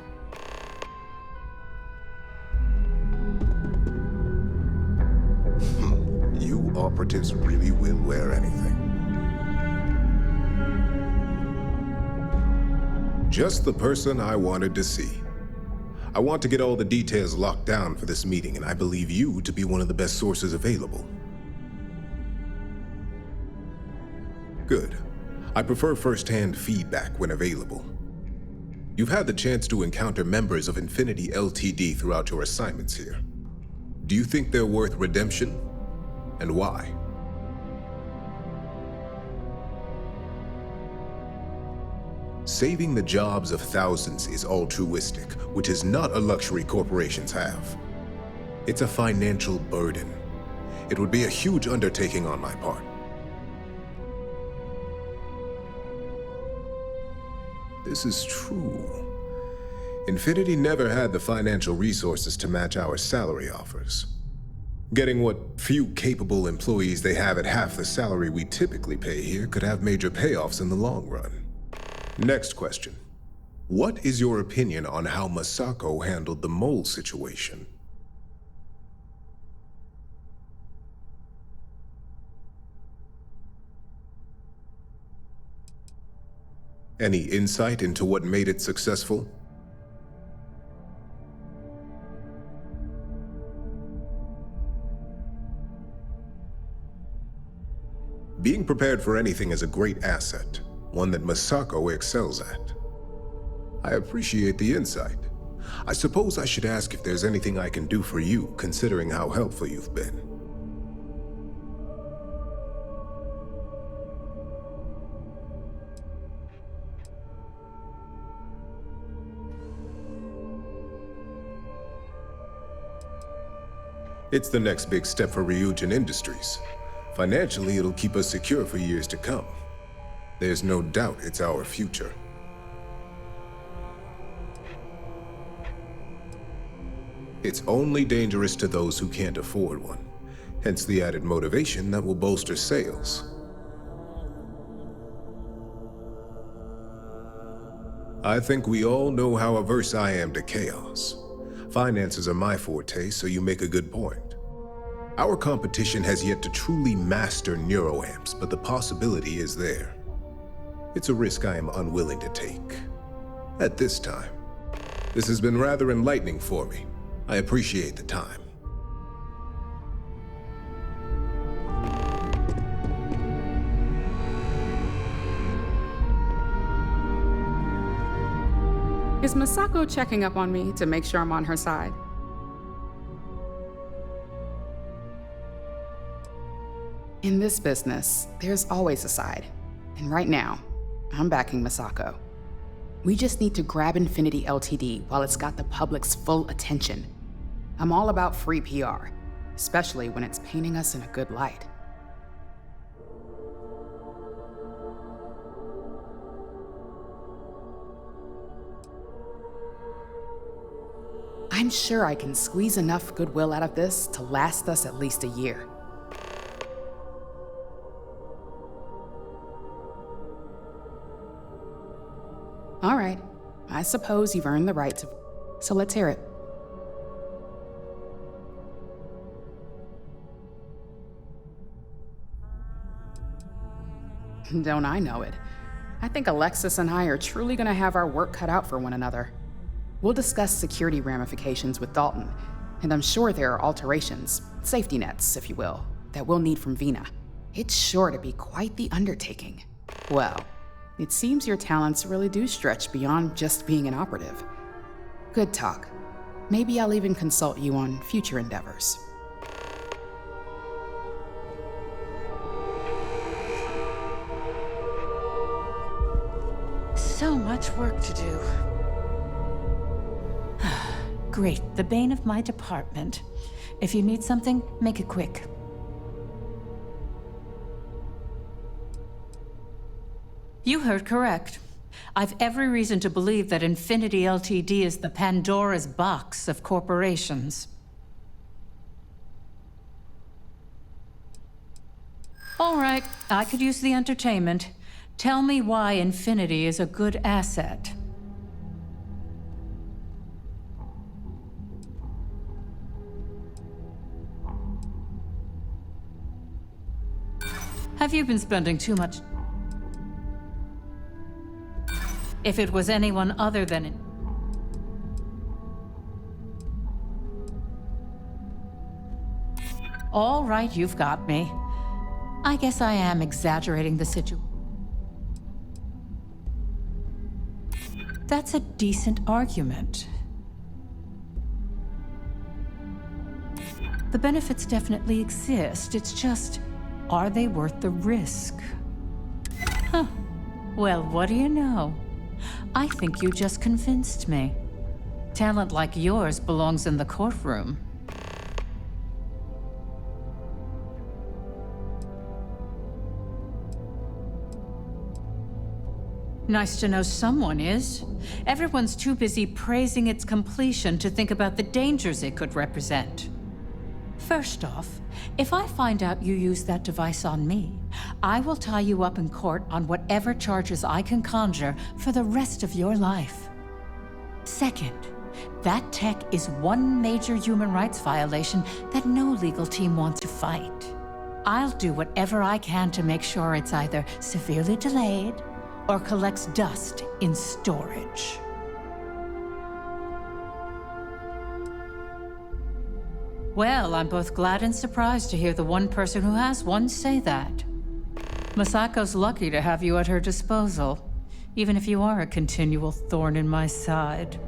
You operatives really will wear anything. Just the person I wanted to see. I want to get all the details locked down for this meeting, and I believe you to be one of the best sources available. Good. I prefer first-hand feedback when available. You've had the chance to encounter members of Infinity Ltd throughout your assignments here. Do you think they're worth redemption? And why? Saving the jobs of thousands is altruistic, which is not a luxury corporations have. It's a financial burden. It would be a huge undertaking on my part. This is true. Infinity never had the financial resources to match our salary offers. Getting what few capable employees they have at half the salary we typically pay here could have major payoffs in the long run. Next question. What is your opinion on how Masako handled the mole situation? Any insight into what made it successful? Being prepared for anything is a great asset, one that Masako excels at. I appreciate the insight. I suppose I should ask if there's anything I can do for you, considering how helpful you've been. It's the next big step for Ryujin Industries. Financially, it'll keep us secure for years to come. There's no doubt it's our future. It's only dangerous to those who can't afford one, hence the added motivation that will bolster sales. I think we all know how averse I am to chaos. Finances are my forte, so you make a good point. Our competition has yet to truly master neuroamps, but the possibility is there. It's a risk I am unwilling to take. At this time. This has been rather enlightening for me. I appreciate the time. Is Masako checking up on me to make sure I'm on her side? In this business, there's always a side. And right now, I'm backing Masako. We just need to grab Infinity Ltd while it's got the public's full attention. I'm all about free PR, especially when it's painting us in a good light. I'm sure I can squeeze enough goodwill out of this to last us at least a year. All right. I suppose you've earned the right to... So let's hear it. Don't I know it? I think Alexis and I are truly gonna have our work cut out for one another. We'll discuss security ramifications with Dalton, and I'm sure there are alterations, safety nets, if you will, that we'll need from Vina. It's sure to be quite the undertaking. Well, it seems your talents really do stretch beyond just being an operative. Good talk. Maybe I'll even consult you on future endeavors. So much work to do. Great, the bane of my department. If you need something, make it quick. You heard correct. I've every reason to believe that Infinity Ltd. Is the Pandora's box of corporations. All right, I could use the entertainment. Tell me why Infinity is a good asset. Have you been spending too much? If it was anyone other than... All right, you've got me. I guess I am exaggerating the situation. That's a decent argument. The benefits definitely exist. It's just, are they worth the risk? Huh. Well, what do you know? I think you just convinced me. Talent like yours belongs in the courtroom. Nice to know someone is. Everyone's too busy praising its completion to think about the dangers it could represent. First off, if I find out you used that device on me, I will tie you up in court on whatever charges I can conjure for the rest of your life. Second, that tech is one major human rights violation that no legal team wants to fight. I'll do whatever I can to make sure it's either severely delayed or collects dust in storage. Well, I'm both glad and surprised to hear the one person who has one say that. Masako's lucky to have you at her disposal, even if you are a continual thorn in my side.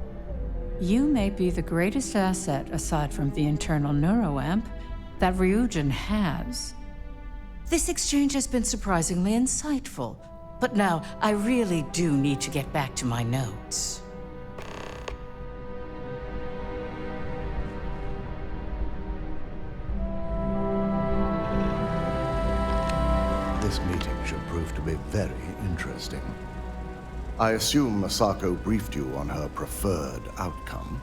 You may be the greatest asset, aside from the internal neuroamp, that Ryujin has. This exchange has been surprisingly insightful, but now I really do need to get back to my notes. This meeting should prove to be very interesting. I assume Masako briefed you on her preferred outcome.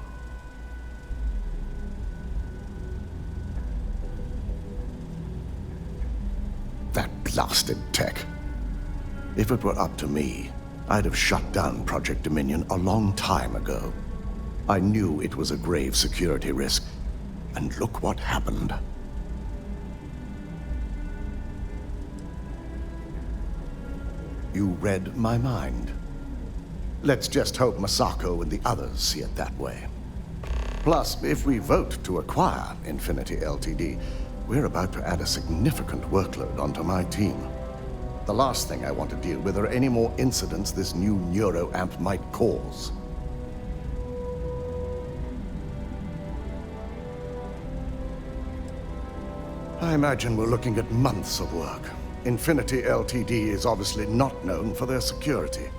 That blasted tech. If it were up to me, I'd have shut down Project Dominion a long time ago. I knew it was a grave security risk, and look what happened. You read my mind. Let's just hope Masako and the others see it that way. Plus, if we vote to acquire Infinity Ltd., we're about to add a significant workload onto my team. The last thing I want to deal with are any more incidents this new neuroamp might cause. I imagine we're looking at months of work. Infinity Ltd. Is obviously not known for their security.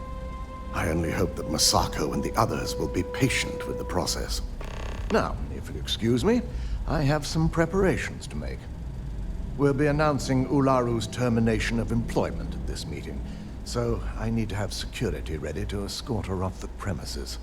I only hope that Masako and the others will be patient with the process. Now, if you'll excuse me, I have some preparations to make. We'll be announcing Ularu's termination of employment at this meeting, so I need to have security ready to escort her off the premises.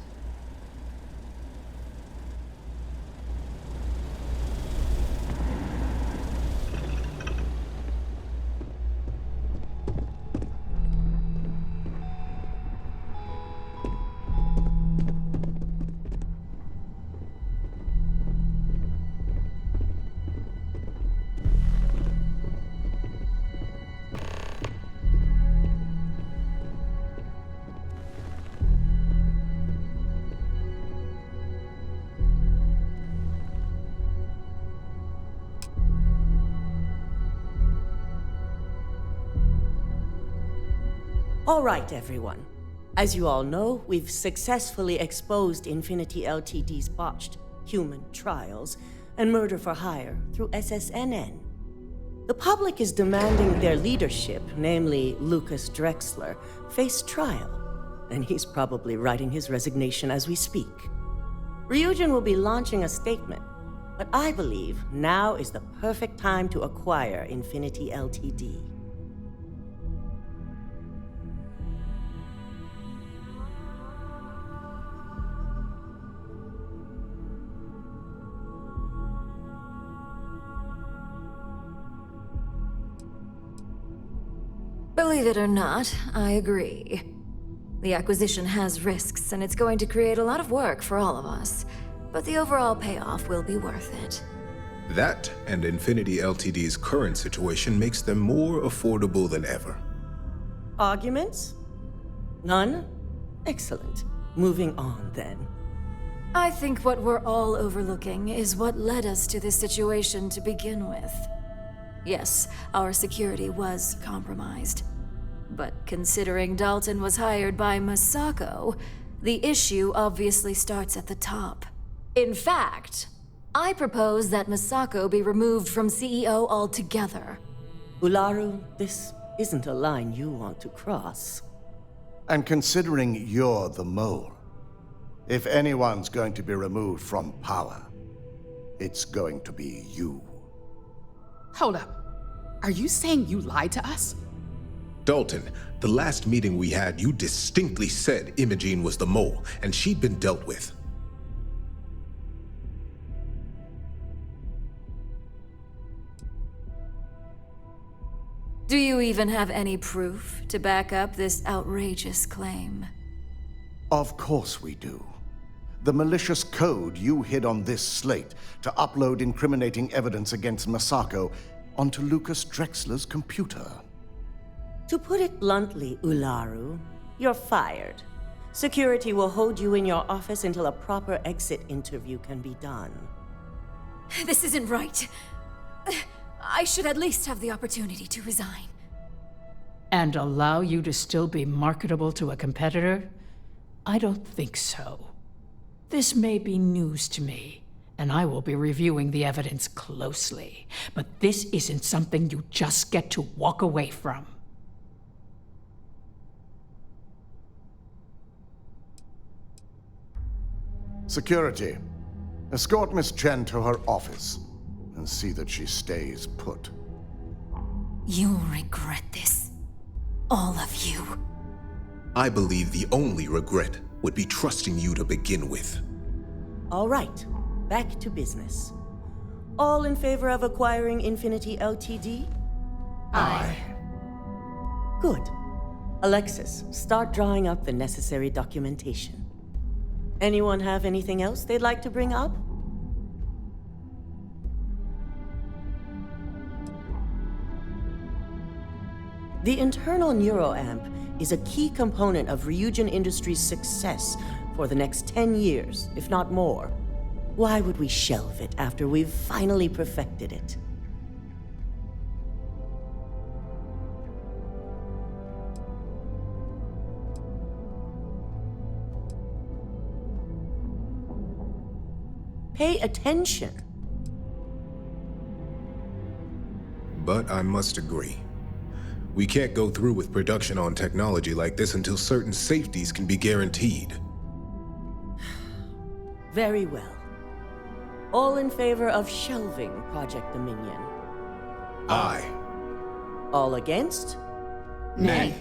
All right, everyone. As you all know, we've successfully exposed Infinity Ltd's botched human trials and murder for hire through SSNN. The public is demanding their leadership, namely Lucas Drexler, face trial, and he's probably writing his resignation as we speak. Ryujin will be launching a statement, but I believe now is the perfect time to acquire Infinity Ltd. Believe it or not, I agree. The acquisition has risks, and it's going to create a lot of work for all of us. But the overall payoff will be worth it. That and Infinity Ltd's current situation makes them more affordable than ever. Arguments? None? Excellent. Moving on, then. I think what we're all overlooking is what led us to this situation to begin with. Yes, our security was compromised. But considering Dalton was hired by Masako, the issue obviously starts at the top. In fact, I propose that Masako be removed from CEO altogether. Ularu, this isn't a line you want to cross. And considering you're the mole, if anyone's going to be removed from power, it's going to be you. Hold up. Are you saying you lied to us? Dalton, the last meeting we had, you distinctly said Imogene was the mole, and she'd been dealt with. Do you even have any proof to back up this outrageous claim? Of course we do. The malicious code you hid on this slate to upload incriminating evidence against Masako onto Lucas Drexler's computer. To put it bluntly, Ularu, you're fired. Security will hold you in your office until a proper exit interview can be done. This isn't right. I should at least have the opportunity to resign. And allow you to still be marketable to a competitor? I don't think so. This may be news to me, and I will be reviewing the evidence closely. But this isn't something you just get to walk away from. Security, escort Miss Chen to her office and see that she stays put. You'll regret this. All of you. I believe the only regret would be trusting you to begin with. All right, back to business. All in favor of acquiring Infinity Ltd? Aye. Good. Alexis, start drawing up the necessary documentation. Anyone have anything else they'd like to bring up? The internal neuroamp is a key component of Ryujin Industries' success for the next 10 years, if not more. Why would we shelve it after we've finally perfected it? Pay attention. But I must agree. We can't go through with production on technology like this until certain safeties can be guaranteed. Very well. All in favor of shelving Project Dominion? Aye. All against? Nay.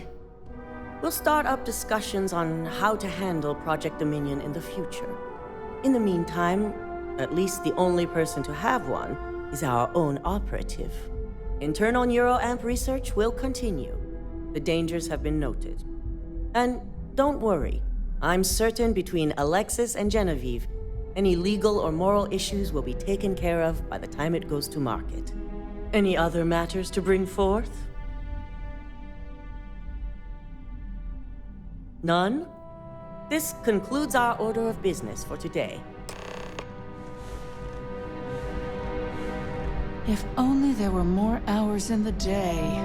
We'll start up discussions on how to handle Project Dominion in the future. In the meantime, at least the only person to have one is our own operative. Internal neuroamp research will continue. The dangers have been noted. And don't worry, I'm certain between Alexis and Genevieve, any legal or moral issues will be taken care of by the time it goes to market. Any other matters to bring forth? None? This concludes our order of business for today. If only there were more hours in the day.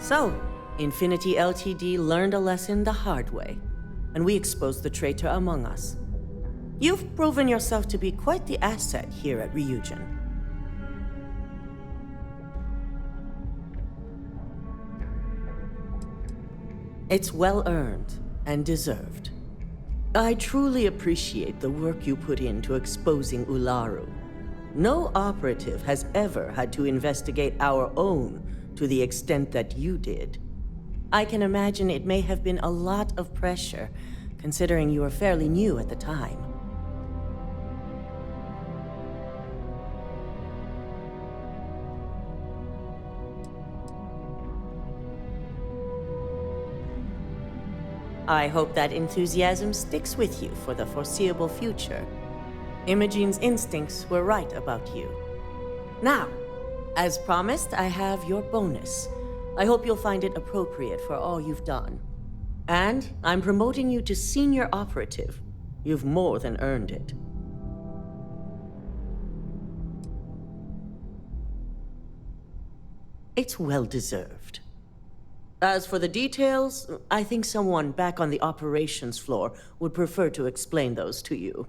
So, Infinity LTD learned a lesson the hard way, and we exposed the traitor among us. You've proven yourself to be quite the asset here at Ryujin. It's well earned and deserved. I truly appreciate the work you put into exposing Ularu. No operative has ever had to investigate our own to the extent that you did. I can imagine it may have been a lot of pressure, considering you were fairly new at the time. I hope that enthusiasm sticks with you for the foreseeable future. Imogene's instincts were right about you. Now, as promised, I have your bonus. I hope you'll find it appropriate for all you've done. And I'm promoting you to senior operative. You've more than earned it. It's well deserved. As for the details, I think someone back on the operations floor would prefer to explain those to you.